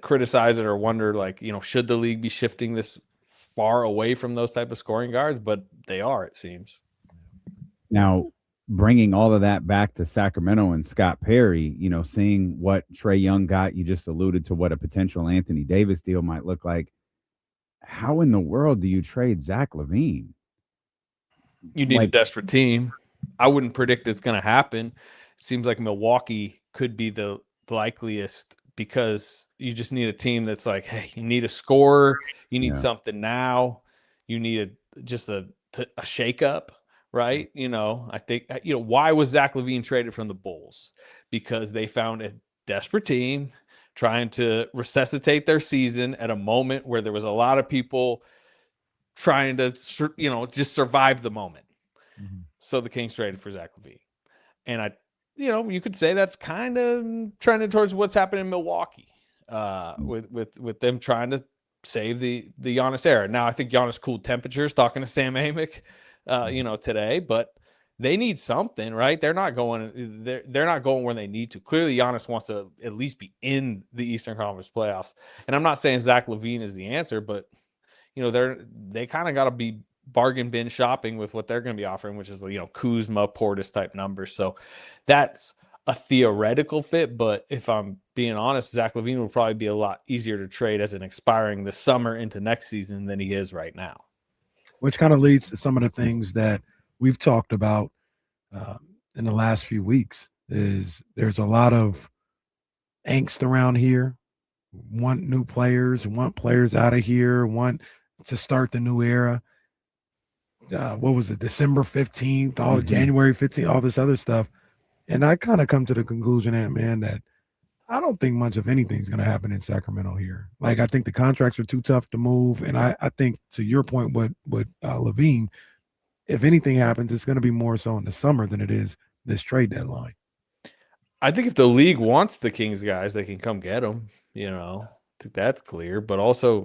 criticize it or wonder, like, should the league be shifting this far away from those type of scoring guards? But they are, it seems. Now, bringing all of that back to Sacramento and Scott Perry, seeing what Trae Young got, you just alluded to what a potential Anthony Davis deal might look like. How in the world do you trade Zach LaVine? You need a desperate team. I wouldn't predict it's going to happen. It seems like Milwaukee could be the likeliest, because you just need a team that's like, hey, you need a scorer, you need something now, you need just a shakeup, right? I think, why was Zach LaVine traded from the Bulls? Because they found a desperate team trying to resuscitate their season at a moment where there was a lot of people trying to, just survive the moment. Mm-hmm. So the Kings traded for Zach LaVine. And you could say that's kind of trending towards what's happening in Milwaukee, with them trying to save the Giannis era. Now, I think Giannis cooled temperatures talking to Sam Amick, today, but they need something, right? They're not going where they need to. Clearly, Giannis wants to at least be in the Eastern Conference playoffs. And I'm not saying Zach LaVine is the answer, but they kind of got to be bargain bin shopping with what they're going to be offering, which is, Kuzma, Portis type numbers. So that's a theoretical fit. But if I'm being honest, Zach LaVine would probably be a lot easier to trade as an expiring this summer into next season than he is right now. Which kind of leads to some of the things that we've talked about in the last few weeks. Is there's a lot of angst around here, want new players, want players out of here, want to start the new era. What was it, December 15th, all January 15th, all this other stuff. And I kind of come to the conclusion, man, that I don't think much of anything is going to happen in Sacramento here. Like, I think the contracts are too tough to move. And I think, to your point with LaVine, if anything happens, it's going to be more so in the summer than it is this trade deadline. I think if the league wants the Kings guys, they can come get them. I think that's clear. But also,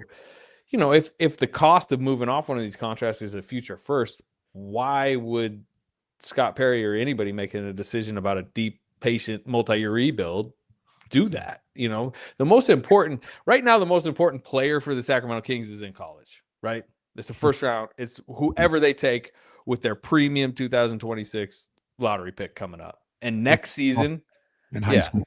if the cost of moving off one of these contracts is a future first, why would Scott Perry or anybody making a decision about a deep, patient, multi-year rebuild do that. The most important right now, the most important player for the Sacramento Kings is in college, right? It's the first round. It's whoever they take with their premium 2026 lottery pick coming up. And next season, in high school.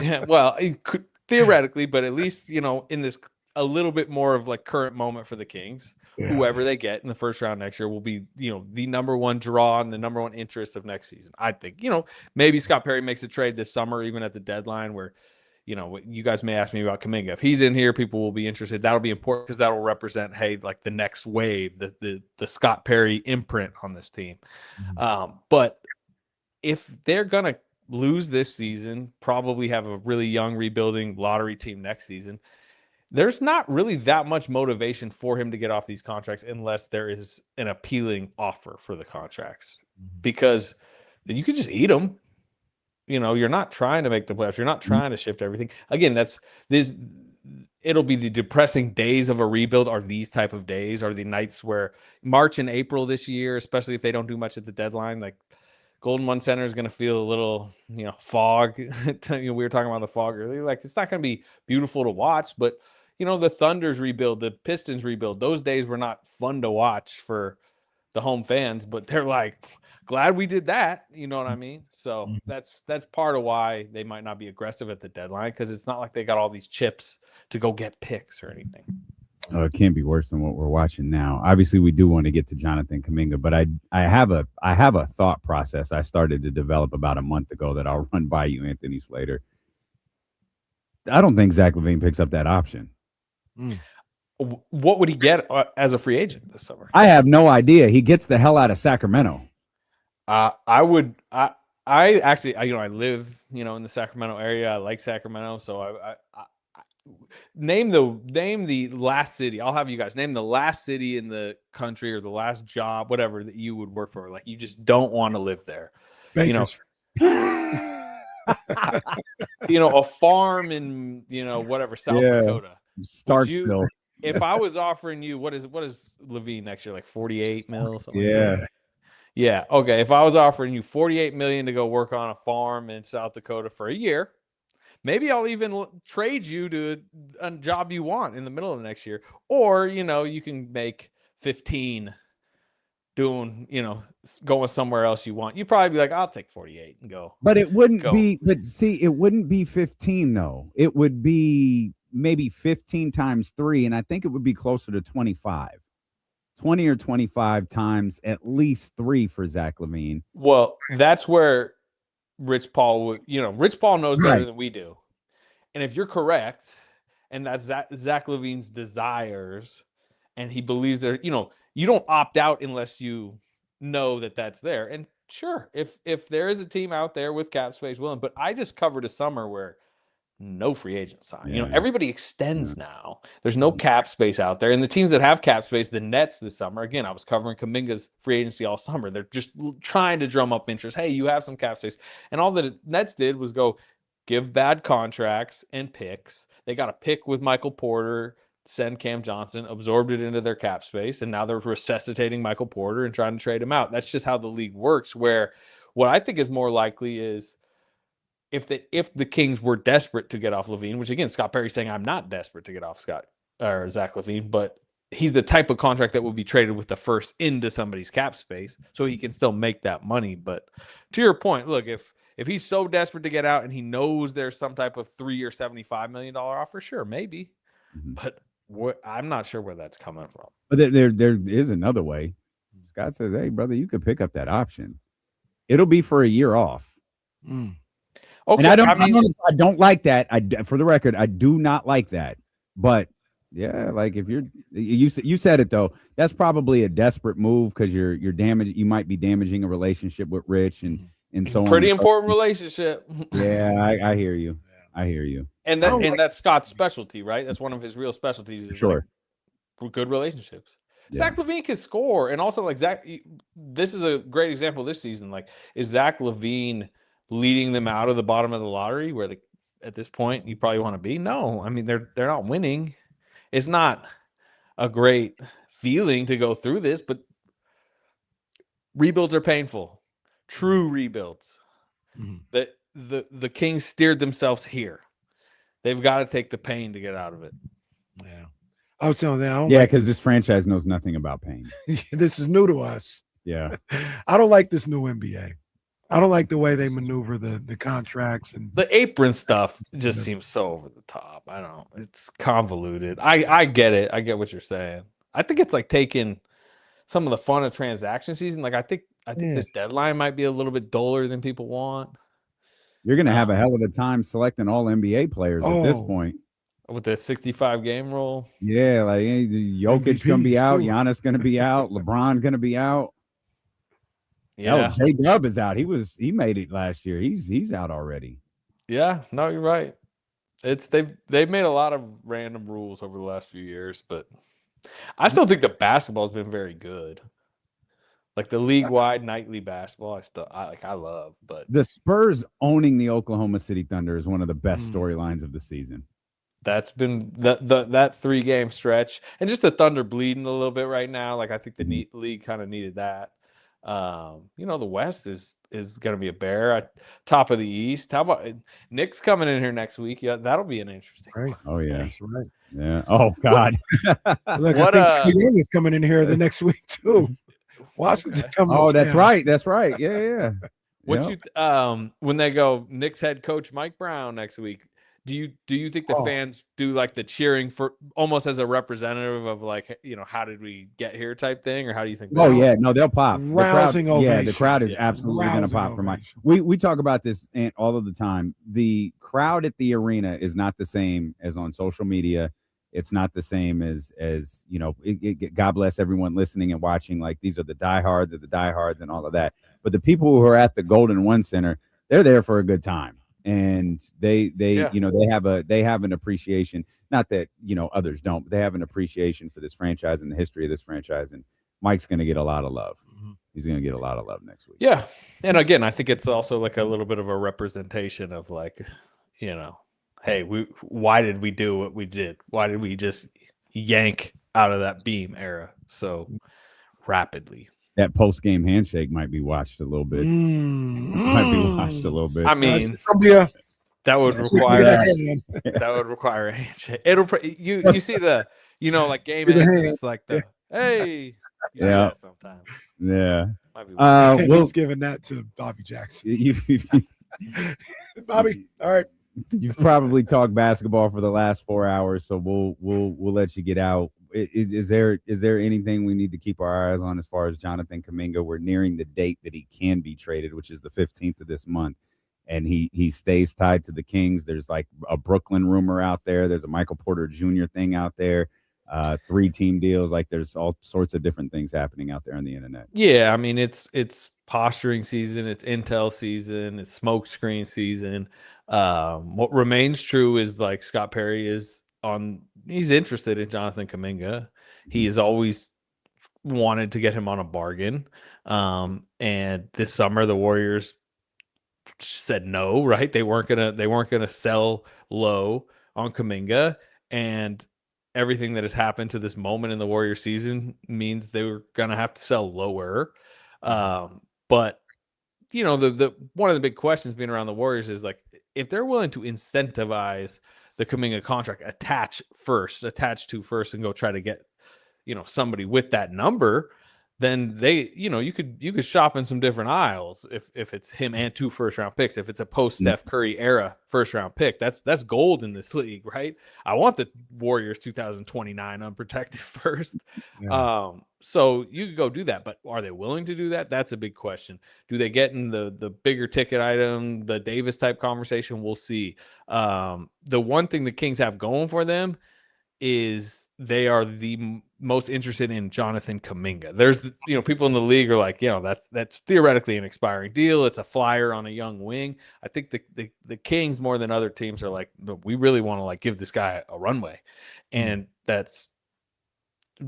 Yeah, well, it could, theoretically, but at least, in this a little bit more of like current moment for the Kings, whoever they get in the first round next year will be, the number one draw and the number one interest of next season. I think, maybe Scott Perry makes a trade this summer, even at the deadline where, you guys may ask me about Kuminga. If he's in here, people will be interested. That'll be important because that'll represent, hey, like the next wave, the Scott Perry imprint on this team. But if they're going to lose this season, probably have a really young rebuilding lottery team next season, there's not really that much motivation for him to get off these contracts unless there is an appealing offer for the contracts, because you can just eat them. You're not trying to make the playoffs. You're not trying to shift everything. Again, it'll be the depressing days of a rebuild are these type of days, are the nights where March and April this year, especially if they don't do much at the deadline, like Golden One Center is going to feel a little, fog. We were talking about the fog earlier. Like, it's not going to be beautiful to watch, but the Thunder's rebuild, the Pistons rebuild, those days were not fun to watch for the home fans, but they're like, glad we did that. You know what I mean? So that's part of why they might not be aggressive at the deadline, because it's not like they got all these chips to go get picks or anything. It can't be worse than what we're watching now. Obviously, we do want to get to Jonathan Kuminga, but I have a thought process I started to develop about a month ago that I'll run by you, Anthony Slater. I don't think Zach LaVine picks up that option. What would he get as a free agent this summer? I have no idea. He gets the hell out of Sacramento. I actually, I live, in the Sacramento area. I like Sacramento. So I name the last city. I'll have you guys name the last city in the country or the last job, whatever, that you would work for. Like, you just don't want to live there. Bakers. A farm in, whatever, South Dakota. Starksville. If I was offering you, what is Levine next year? Like 48 mil? Yeah. Okay. If I was offering you 48 million to go work on a farm in South Dakota for a year, maybe I'll even trade you to a job you want in the middle of the next year. Or, you can make 15 doing, going somewhere else you want. You'd probably be like, I'll take 48 and go. But it wouldn't be, it wouldn't be 15 though. It would be maybe 15 times 3. And I think it would be closer to 25. 20 or 25 times at least 3 for Zach LaVine. Well, that's where Rich Paul would, Rich Paul knows better than we do. And if you're correct, and that's Zach LaVine's desires, and he believes there, you don't opt out unless you know that that's there. And sure, if there is a team out there with cap space willing, but I just covered a summer where no free agent sign. Everybody extends now. There's no cap space out there. And the teams that have cap space, the Nets this summer, again, I was covering Kuminga's free agency all summer. They're just trying to drum up interest. Hey, you have some cap space. And all the Nets did was go give bad contracts and picks. They got a pick with Michael Porter, send Cam Johnson, absorbed it into their cap space, and now they're resuscitating Michael Porter and trying to trade him out. That's just how the league works, where what I think is more likely is if the Kings were desperate to get off LaVine, which again, Scott Perry's saying I'm not desperate to get off Zach LaVine, but he's the type of contract that will be traded with the first into somebody's cap space, so he can still make that money. But to your point, look, if he's so desperate to get out and he knows there's some type of $3 or $75 million offer, sure, maybe. But I'm not sure where that's coming from. But there is another way. Scott says, hey, brother, you could pick up that option. It'll be for a year off. Okay, and I don't like that. For the record, I do not like that. But yeah, like if you said it though, that's probably a desperate move because you're damaged. You might be damaging a relationship with Rich and so on. Pretty important relationship. Yeah, I hear you. I hear you. And that's Scott's specialty, right? That's one of his real specialties. Is sure. Like good relationships. Yeah. Zach LaVine can score, and also like Zach. This is a great example this season. Like, is Zach LaVine leading them out of the bottom of the lottery, where at this point you probably want to be? No, I mean they're not winning. It's not a great feeling to go through this, but rebuilds are painful. True rebuilds. That the Kings steered themselves here. They've got to take the pain to get out of it. Yeah. I was telling them, I don't Yeah, like because this franchise knows nothing about pain. this is new to us. Yeah. I don't like this new NBA. I don't like the way they maneuver the contracts and the apron stuff just seems so over the top. I don't. It's convoluted. I get it. I get what you're saying. I think it's like taking some of the fun of transaction season. Like I think this deadline might be a little bit duller than people want. You're going to have a hell of a time selecting all NBA players at this point. With the 65 game rule. Yeah, like Jokic going to be out, Giannis going to be out, LeBron going to be out. Yeah, J-Dub is out. He made it last year. He's out already. Yeah, no, you're right. They've made a lot of random rules over the last few years, but I still think the basketball has been very good. Like the league-wide nightly basketball, I love. But the Spurs owning the Oklahoma City Thunder is one of the best storylines of the season. That's been that 3-game stretch, and just the Thunder bleeding a little bit right now. Like I think the league kind of needed that. The West is going to be a bear at top of the East. How about Knicks coming in here next week? Yeah, that'll be an interesting one. Oh yeah, that's right. Yeah. Oh God. Look, I think Trae Young is coming in here the next week too. Washington coming. Oh, that's right. That's right. Yeah. What you when they go Knicks head coach Mike Brown next week? Do you think the fans do like the cheering for almost as a representative of like, how did we get here type thing, or how do you think? Oh yeah, no, they'll pop. Rousing ovation. Yeah, the crowd is absolutely going to pop for Mike. We talk about this all of the time. The crowd at the arena is not the same as on social media. It's not the same as God bless everyone listening and watching. Like these are the diehards and all of that. But the people who are at the Golden One Center, they're there for a good time. And they have an appreciation, not that others don't, but they have an appreciation for this franchise and the history of this franchise. And Mike's going to get a lot of love. He's going to get a lot of love next week. Yeah, and again, I think it's also like a little bit of a representation of like, hey, why did we do what we did? Why did we just yank out of that beam era so rapidly? That post-game handshake might be watched a little bit. Might be watched a little bit. I mean, that would require a handshake. You see the like game ends, like the hey. Yeah. Sometimes. Yeah. Will's giving that to Bobby Jackson. Bobby, all right. You've probably talked basketball for the last 4 hours, so we'll let you get out. Is there anything we need to keep our eyes on as far as Jonathan Kuminga? We're nearing the date that he can be traded, which is the 15th of this month, and he stays tied to the Kings. There's like a Brooklyn rumor out there. There's a Michael Porter Jr. thing out there. 3-team deals. Like there's all sorts of different things happening out there on the internet. Yeah, I mean it's posturing season, it's intel season, it's smoke screen season. What remains true is like Scott Perry he's interested in Jonathan Kuminga. He has always wanted to get him on a bargain. And this summer the Warriors said no, right? They weren't gonna sell low on Kuminga, and everything that has happened to this moment in the Warrior season means they were gonna have to sell lower. But the one of the big questions being around the Warriors is like, if they're willing to incentivize the Kuminga contract, attach to first, and go try to get somebody with that number, then they you could shop in some different aisles if it's him and 2 first-round picks. If it's a post Steph Curry era first-round pick, that's gold in this league, right? I want the Warriors 2029 unprotected first. Yeah. So you could go do that, but are they willing to do that? That's a big question. Do they get in the bigger ticket item, the Davis type conversation? We'll see. The one thing the Kings have going for them is they are the most interested in Jonathan Kuminga. There's people in the league are like, that's theoretically an expiring deal. It's a flyer on a young wing. I think the Kings more than other teams are like, no, we really want to like give this guy a runway, and that's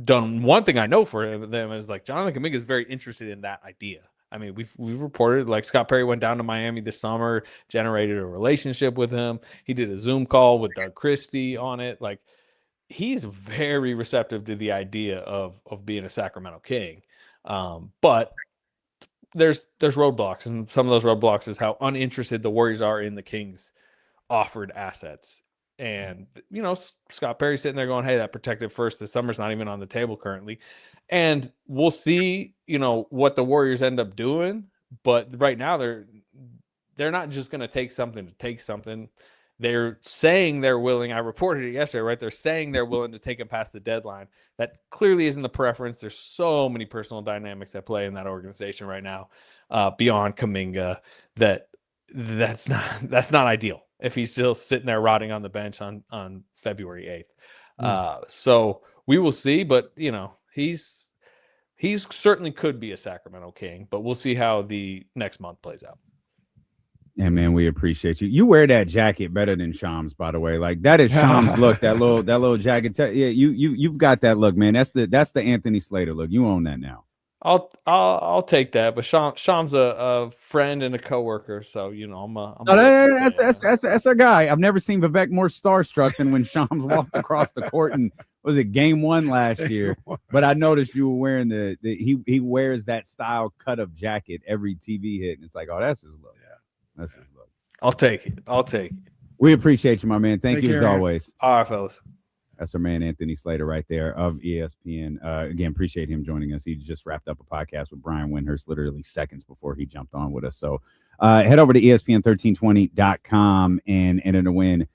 done. One thing I know for them is like Jonathan Kuminga is very interested in that idea. I mean, we've reported like Scott Perry went down to Miami this summer, generated a relationship with him. He did a Zoom call with Doug Christie on it. Like, he's very receptive to the idea of being a Sacramento King. But there's roadblocks, and some of those roadblocks is how uninterested the Warriors are in the Kings' offered assets. And Scott Perry's sitting there going, "Hey, that protected first this summer's not even on the table currently," and we'll see, what the Warriors end up doing. But right now, they're not just going to take something to take something. They're saying they're willing. I reported it yesterday, right? They're saying they're willing to take it past the deadline. That clearly isn't the preference. There's so many personal dynamics at play in that organization right now, beyond Kuminga, that's not ideal if he's still sitting there rotting on the bench on February 8th. So we will see, but he's certainly could be a Sacramento King, but we'll see how the next month plays out. Yeah, man, we appreciate you. You wear that jacket better than Shams, by the way. Like that is Shams' look. That little jacket. Yeah, you've got that look, man. That's the Anthony Slater look. You own that now. I'll take that. But Shams a friend and a coworker, so that's a guy. I've never seen Vivek more starstruck than when Shams walked across the court and was it game 1 last year. But I noticed you were wearing he wears that style cut of jacket every TV hit, and it's like, oh, that's his look. That's his look. I'll take it. We appreciate you, my man. Thank you as always. All right, fellas. That's our man, Anthony Slater, right there of ESPN. Again, appreciate him joining us. He just wrapped up a podcast with Brian Windhurst literally seconds before he jumped on with us. So head over to ESPN1320.com and enter to win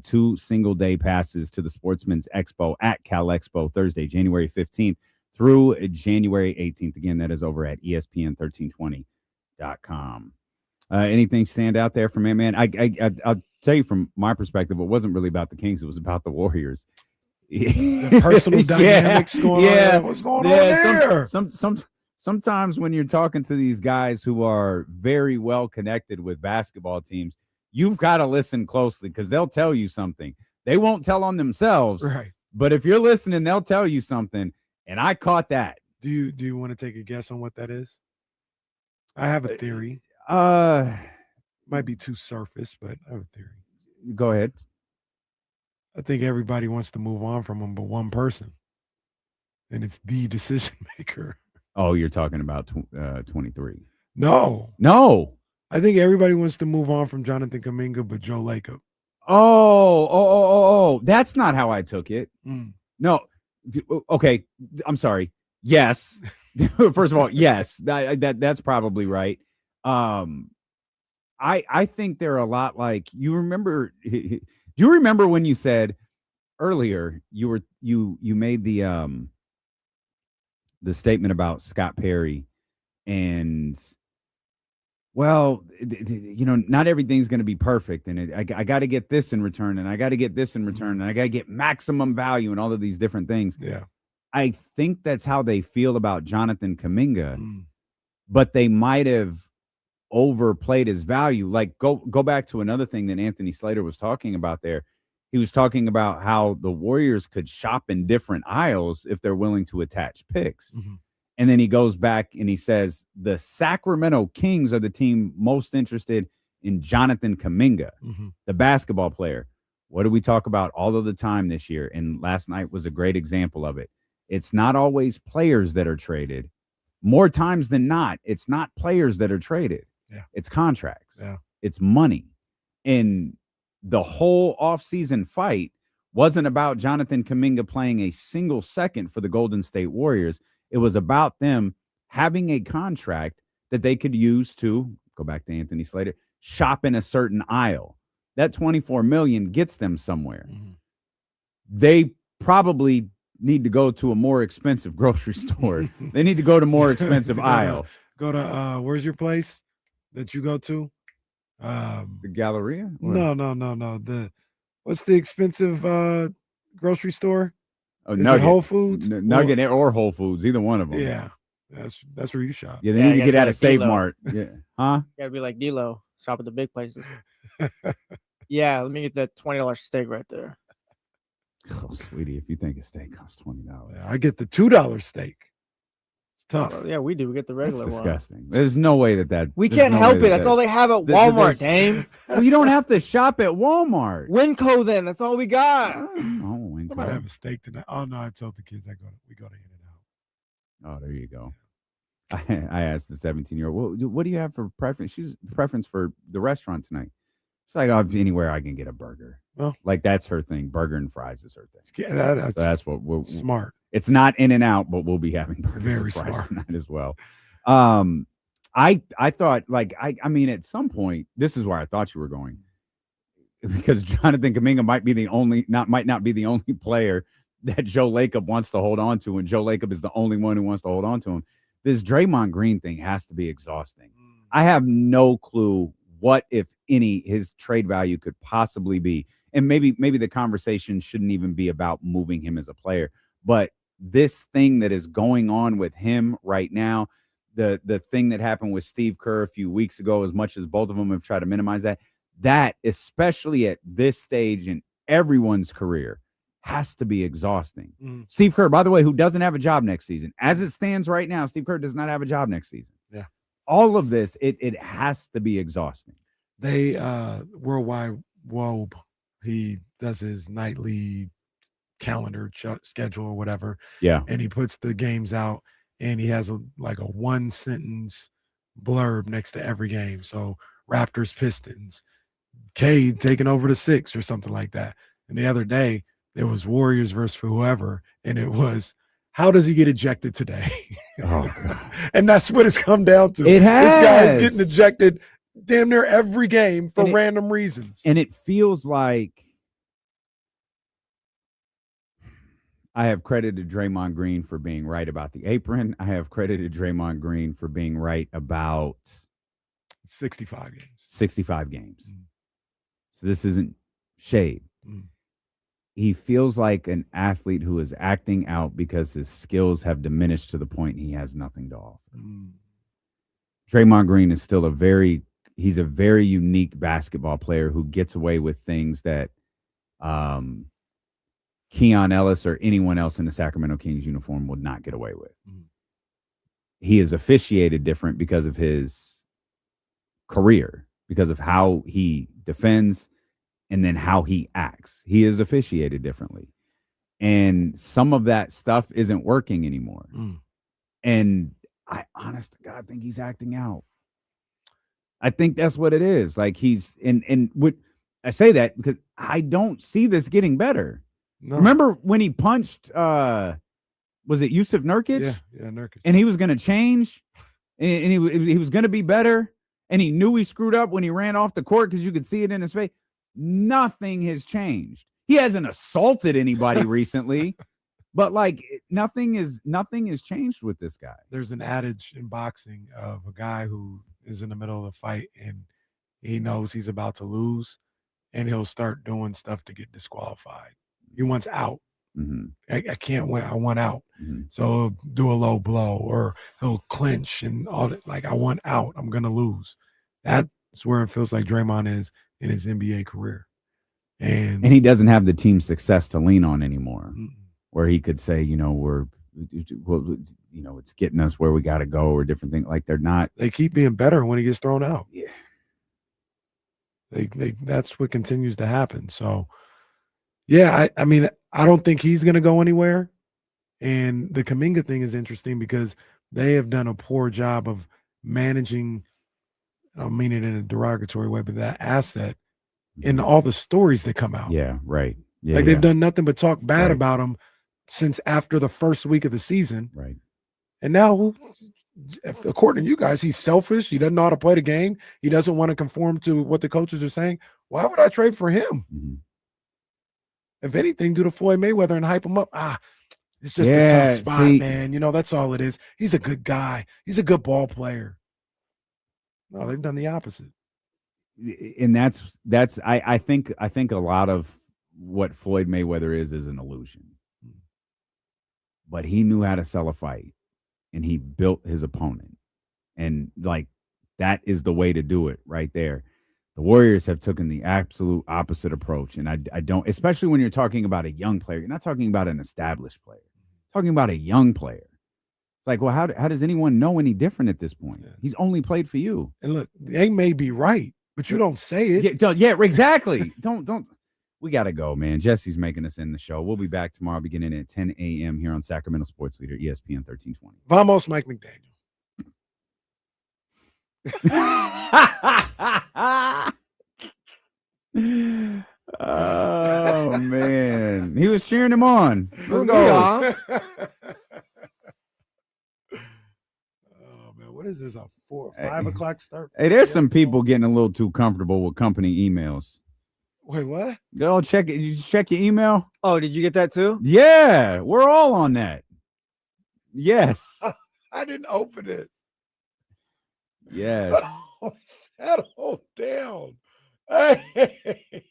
2 single-day passes to the Sportsman's Expo at Cal Expo Thursday, January 15th through January 18th. Again, that is over at ESPN1320.com. Anything stand out there from man? I'll tell you from my perspective, it wasn't really about the Kings. It was about the Warriors. The personal dynamics going on. What's going on there? Sometimes when you're talking to these guys who are very well connected with basketball teams, you've got to listen closely because they'll tell you something. They won't tell on themselves, right? But if you're listening, they'll tell you something. And I caught that. Do you want to take a guess on what that is? I have a theory. Might be too surface, but I have a theory. Go ahead. I think everybody wants to move on from him, but one person, and it's the decision maker. Oh, you're talking about 23? No. I think everybody wants to move on from Jonathan Kuminga, but Joe Lacob. Oh, that's not how I took it. No. Okay, I'm sorry. Yes. First of all, yes. That's probably right. I think they're a lot like you remember. Do you remember when you said earlier you made the statement about Scott Perry and not everything's going to be perfect, and I got to get this in return, and I got to get this in return, and I got to get maximum value and all of these different things. Yeah, I think that's how they feel about Jonathan Kuminga, but they might have overplayed his value. Like go back to another thing that Anthony Slater was talking about there. He was talking about how the Warriors could shop in different aisles if they're willing to attach picks. And then he goes back and he says the Sacramento Kings are the team most interested in Jonathan Kuminga, the basketball player. What do we talk about all of the time this year? And last night was a great example of it. It's not always players that are traded. More times than not, it's not players that are traded. Yeah. It's contracts. Yeah. It's money. And the whole offseason fight wasn't about Jonathan Kuminga playing a single second for the Golden State Warriors. It was about them having a contract that they could use to, go back to Anthony Slater, shop in a certain aisle. That $24 million gets them somewhere. They probably need to go to a more expensive grocery store. They need to go to more expensive aisle. Go to where's your place that you go to? The Galleria? No. What's the expensive grocery store? Oh, Is Nugget. it Whole Foods? Nugget or Whole Foods, either one of them. Yeah, that's where you shop. Yeah, they need to get out of Save Mart. Yeah, huh? Gotta be like D-Lo, shop at the big places. Yeah, let me get that $20 steak right there. Oh, sweetie, if you think a steak costs $20, I get the $2 steak. It's tough. Yeah, we do. We get the That's regular one. disgusting. There's no way that We can't help it. That's all they have at Walmart, Dame. Well, you don't have to shop at Walmart. Winco, then. That's all we got. Oh, I might have a steak tonight. Oh no, I told the kids we go to In-N-Out. Oh, there you go. I asked the 17-year-old, well, what do you have for preference? She's preference for the restaurant tonight. She's like, oh, anywhere I can get a burger. Well, like that's her thing. Burger and fries is her thing. Yeah, so that's what we're smart. It's not In-N-Out, but we'll be having burgers Very and fries smart. tonight as well. I thought like I mean at some point this is where I thought you were going, because Jonathan Kuminga might not be the only player that Joe Lacob wants to hold on to, and Joe Lacob is the only one who wants to hold on to him. This Draymond Green thing has to be exhausting. I have no clue what, if any, his trade value could possibly be. And maybe the conversation shouldn't even be about moving him as a player. But this thing that is going on with him right now, the thing that happened with Steve Kerr a few weeks ago, as much as both of them have tried to minimize that especially at this stage in everyone's career, has to be exhausting. Steve Kerr, by the way, who doesn't have a job next season. As it stands right now, Steve Kerr does not have a job next season. Yeah. All of this, it has to be exhausting. They Worldwide Wobe, he does his nightly calendar schedule or whatever. Yeah. And he puts the games out, and he has a 1-sentence blurb next to every game. So Raptors, Pistons, K taking over the 6 or something like that. And the other day it was Warriors versus whoever, and it was, how does he get ejected today? Oh, God. And that's what it's come down to. It has. This guy is getting ejected damn near every game for random reasons. And it feels like I have credited Draymond Green for being right about the apron. I have credited Draymond Green for being right about 65 games. 65 games. So this isn't shade. He feels like an athlete who is acting out because his skills have diminished to the point he has nothing to offer. Draymond Green is still he's a very unique basketball player who gets away with things that Keon Ellis or anyone else in the Sacramento Kings uniform would not get away with. He is officiated different because of his career, because of how he defends and then how he acts. He is officiated differently. And some of that stuff isn't working anymore. And I, honest to God, think he's acting out. I think that's what it is. Like he's I say that because I don't see this getting better. No. Remember when he punched was it Yusuf Nurkic? Yeah, Nurkic. And he was going to change and he was going to be better, and he knew he screwed up when he ran off the court because you could see it in his face. Nothing has changed. He hasn't assaulted anybody recently, but like nothing has changed with this guy. There's an adage in boxing of a guy who is in the middle of the fight and he knows he's about to lose, and he'll start doing stuff to get disqualified. He wants out. I can't win. I want out. So he'll do a low blow, or he'll clinch and all that. Like, I want out. I'm going to lose. That's where it feels like Draymond is in his NBA career. And he doesn't have the team success to lean on anymore, where he could say, it's getting us where we got to go, or different things. Like, they're not. They keep being better when he gets thrown out. Yeah. That's what continues to happen. So, yeah, I mean, I don't think he's going to go anywhere. And the Kuminga thing is interesting because they have done a poor job of managing, I don't mean it in a derogatory way, but that asset in all the stories that come out. Yeah, right. Yeah, like they've done nothing but talk bad about him since after the first week of the season. Right. And now, according to you guys, he's selfish. He doesn't know how to play the game. He doesn't want to conform to what the coaches are saying. Why would I trade for him? If anything, do the Floyd Mayweather and hype him up. It's just a tough spot, man. That's all it is. He's a good guy. He's a good ball player. No, they've done the opposite. And that's I think a lot of what Floyd Mayweather is an illusion. But he knew how to sell a fight, and he built his opponent. And like, that is the way to do it right there. The Warriors have taken the absolute opposite approach. And I don't, especially when you're talking about a young player, you're not talking about an established player, you're talking about a young player. It's like, well, how does anyone know any different at this point? Yeah. He's only played for you. And look, they may be right, but you don't say it. Yeah, exactly. don't. We got to go, man. Jesse's making us end the show. We'll be back tomorrow beginning at 10 a.m. here on Sacramento Sports Leader, ESPN 1320. Vamos, Mike McDaniel. Oh man, he was cheering him on. Let's go. Oh man, what is this? A 5 o'clock start? Hey, there's some people getting a little too comfortable with company emails. Wait, what? Go check it. You check your email. Oh, did you get that too? Yeah, we're all on that. Yes. I didn't open it. Yes. Oh, settle down. Hey.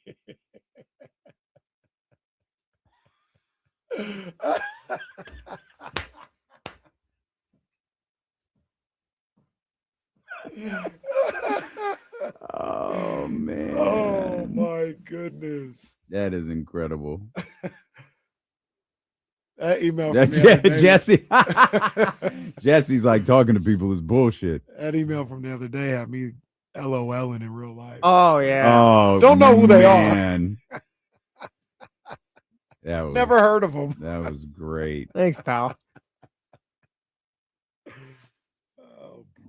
Oh man. Oh my goodness. That is incredible. That email That's from the other day- Jesse. Jesse's like talking to people is bullshit. That email from the other day had me LOLing in real life. Oh yeah. Oh, Don't know who they are. man. That was, Never heard of them. That was great. Thanks, pal.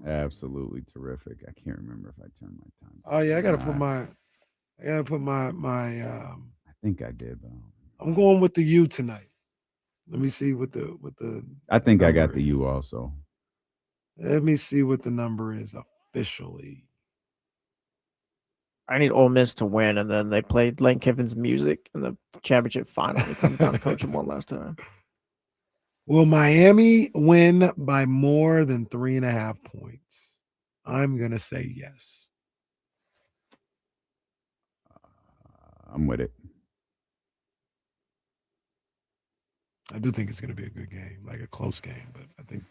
Absolutely terrific. I can't remember if I turned my time. Oh yeah, I gotta Nah, put my I think I did, but I'm going with the U tonight. Let me see what the I think I number got the U is. also. Let me see what the number is officially. I need Ole Miss to win, and then they played Lane Kiffin's music in the championship final. They come down to coach him one last time. Will Miami win by more than 3.5 points? I'm gonna say yes. I'm with it. I do think it's gonna be a good game, like a close game, but I think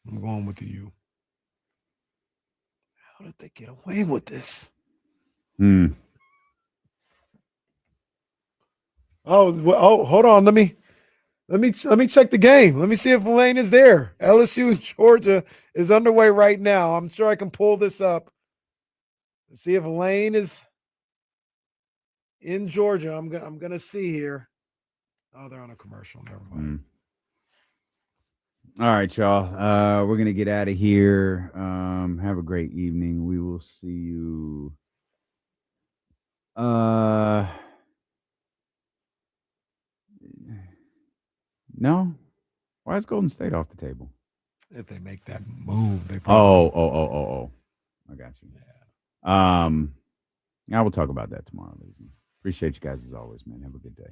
I'm going with the U. How did they get away with this? Oh, hold on. Let me check the game. Let me see if Lane is there. LSU and Georgia is underway right now. I'm sure I can pull this up. Let's see if Lane is in Georgia. I'm gonna see here. Oh, they're on a commercial. Never mind. All right, y'all. We're gonna get out of here. Have a great evening. We will see you. No. Why is Golden State off the table? If they make that move, they Oh. I got you. Yeah. I will talk about that tomorrow, ladies. Appreciate you guys as always, man. Have a good day.